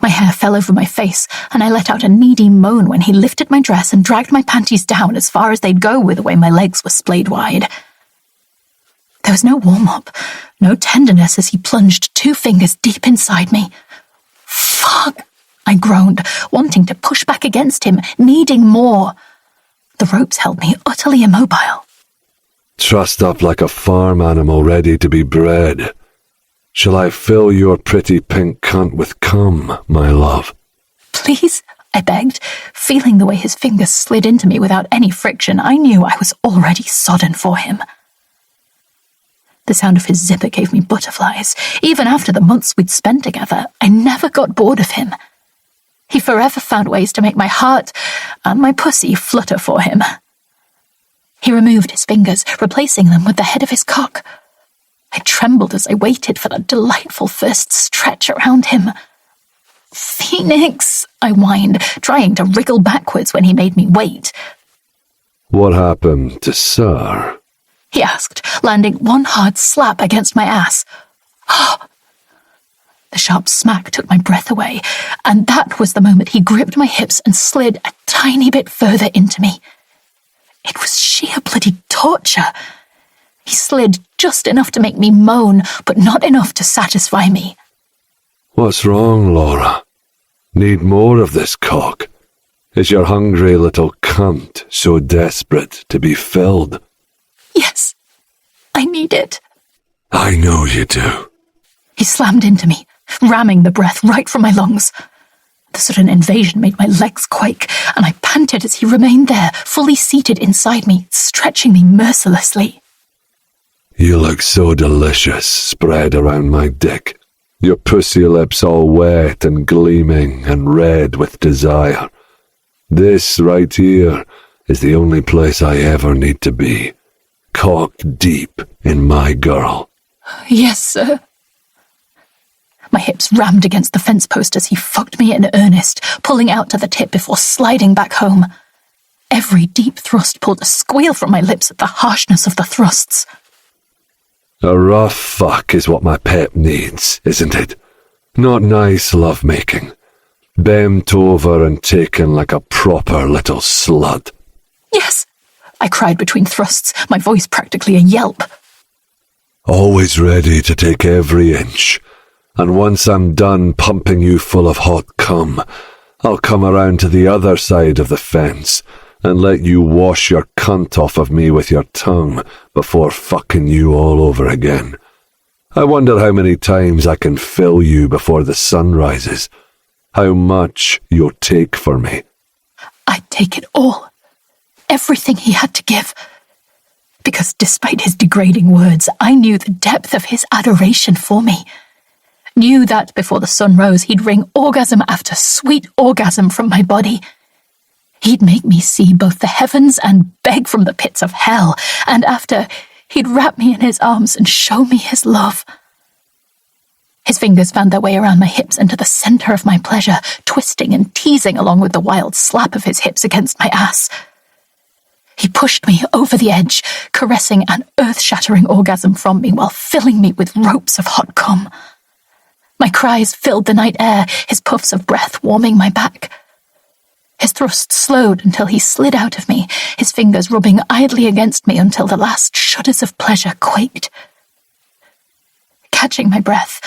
My hair fell over my face, and I let out a needy moan when he lifted my dress and dragged my panties down as far as they'd go with the way my legs were splayed wide. There was no warm-up, no tenderness as he plunged 2 fingers deep inside me. Fuck! I groaned, wanting to push back against him, needing more. The ropes held me utterly immobile. Trussed up like a farm animal ready to be bred. Shall I fill your pretty pink cunt with cum, my love? Please, I begged, feeling the way his fingers slid into me without any friction. I knew I was already sodden for him. The sound of his zipper gave me butterflies. Even after the months we'd spent together, I never got bored of him. He forever found ways to make my heart and my pussy flutter for him. He removed his fingers, replacing them with the head of his cock. I trembled as I waited for that delightful first stretch around him. Phoenix, I whined, trying to wriggle backwards when he made me wait. What happened to Sir? He asked, landing one hard slap against my ass. The sharp smack took my breath away, and that was the moment he gripped my hips and slid a tiny bit further into me. It was sheer bloody torture. He slid just enough to make me moan, but not enough to satisfy me. What's wrong, Laura? Need more of this cock? Is your hungry little cunt so desperate to be filled? Yes, I need it. I know you do. He slammed into me, ramming the breath right from my lungs. The sudden invasion made my legs quake, and I panted as he remained there, fully seated inside me, stretching me mercilessly. You look so delicious, spread around my dick. Your pussy lips all wet and gleaming and red with desire. This right here is the only place I ever need to be. Cock deep in my girl. Yes, sir. My hips rammed against the fence post as he fucked me in earnest, pulling out to the tip before sliding back home. Every deep thrust pulled a squeal from my lips at the harshness of the thrusts. A rough fuck is what my pep needs, isn't it? Not nice lovemaking. Bent over and taken like a proper little slut. Yes, I cried between thrusts, my voice practically a yelp. Always ready to take every inch. And once I'm done pumping you full of hot cum, I'll come around to the other side of the fence and let you wash your cunt off of me with your tongue before fucking you all over again. I wonder how many times I can fill you before the sun rises. How much you'll take for me. I'd take it all. Everything he had to give. Because despite his degrading words, I knew the depth of his adoration for me. Knew that before the sun rose, he'd wring orgasm after sweet orgasm from my body. He'd make me see both the heavens and beg from the pits of hell, and after, he'd wrap me in his arms and show me his love. His fingers found their way around my hips and to the center of my pleasure, twisting and teasing along with the wild slap of his hips against my ass. He pushed me over the edge, caressing an earth-shattering orgasm from me while filling me with ropes of hot cum. My cries filled the night air, his puffs of breath warming my back. His thrust slowed until he slid out of me, his fingers rubbing idly against me until the last shudders of pleasure quaked. Catching my breath,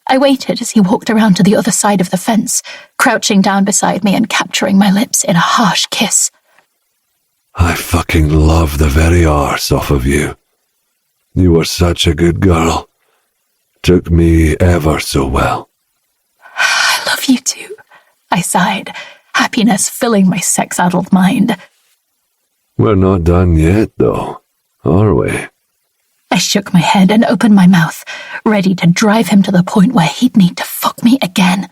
I waited as he walked around to the other side of the fence, crouching down beside me and capturing my lips in a harsh kiss. I fucking love the very arse off of you. You were such a good girl. Took me ever so well. I love you too, I sighed, happiness filling my sex-addled mind. We're not done yet, though, are we? I shook my head and opened my mouth, ready to drive him to the point where he'd need to fuck me again.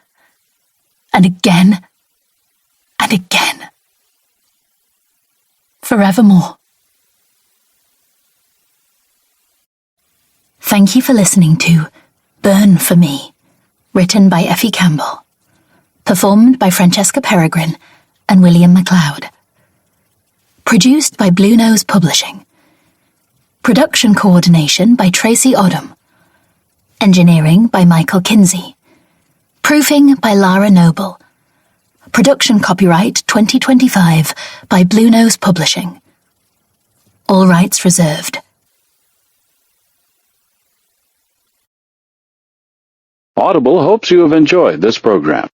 And again. And again. Forevermore. Thank you for listening to Burn for Me, written by Effie Campbell. Performed by Francesca Peregrine and William MacLeod. Produced by Blue Nose Publishing. Production coordination by Tracy Odom. Engineering by Michael Kinsey. Proofing by Lara Noble. Production copyright 2025 by Blue Nose Publishing. All rights reserved. Audible hopes you have enjoyed this program.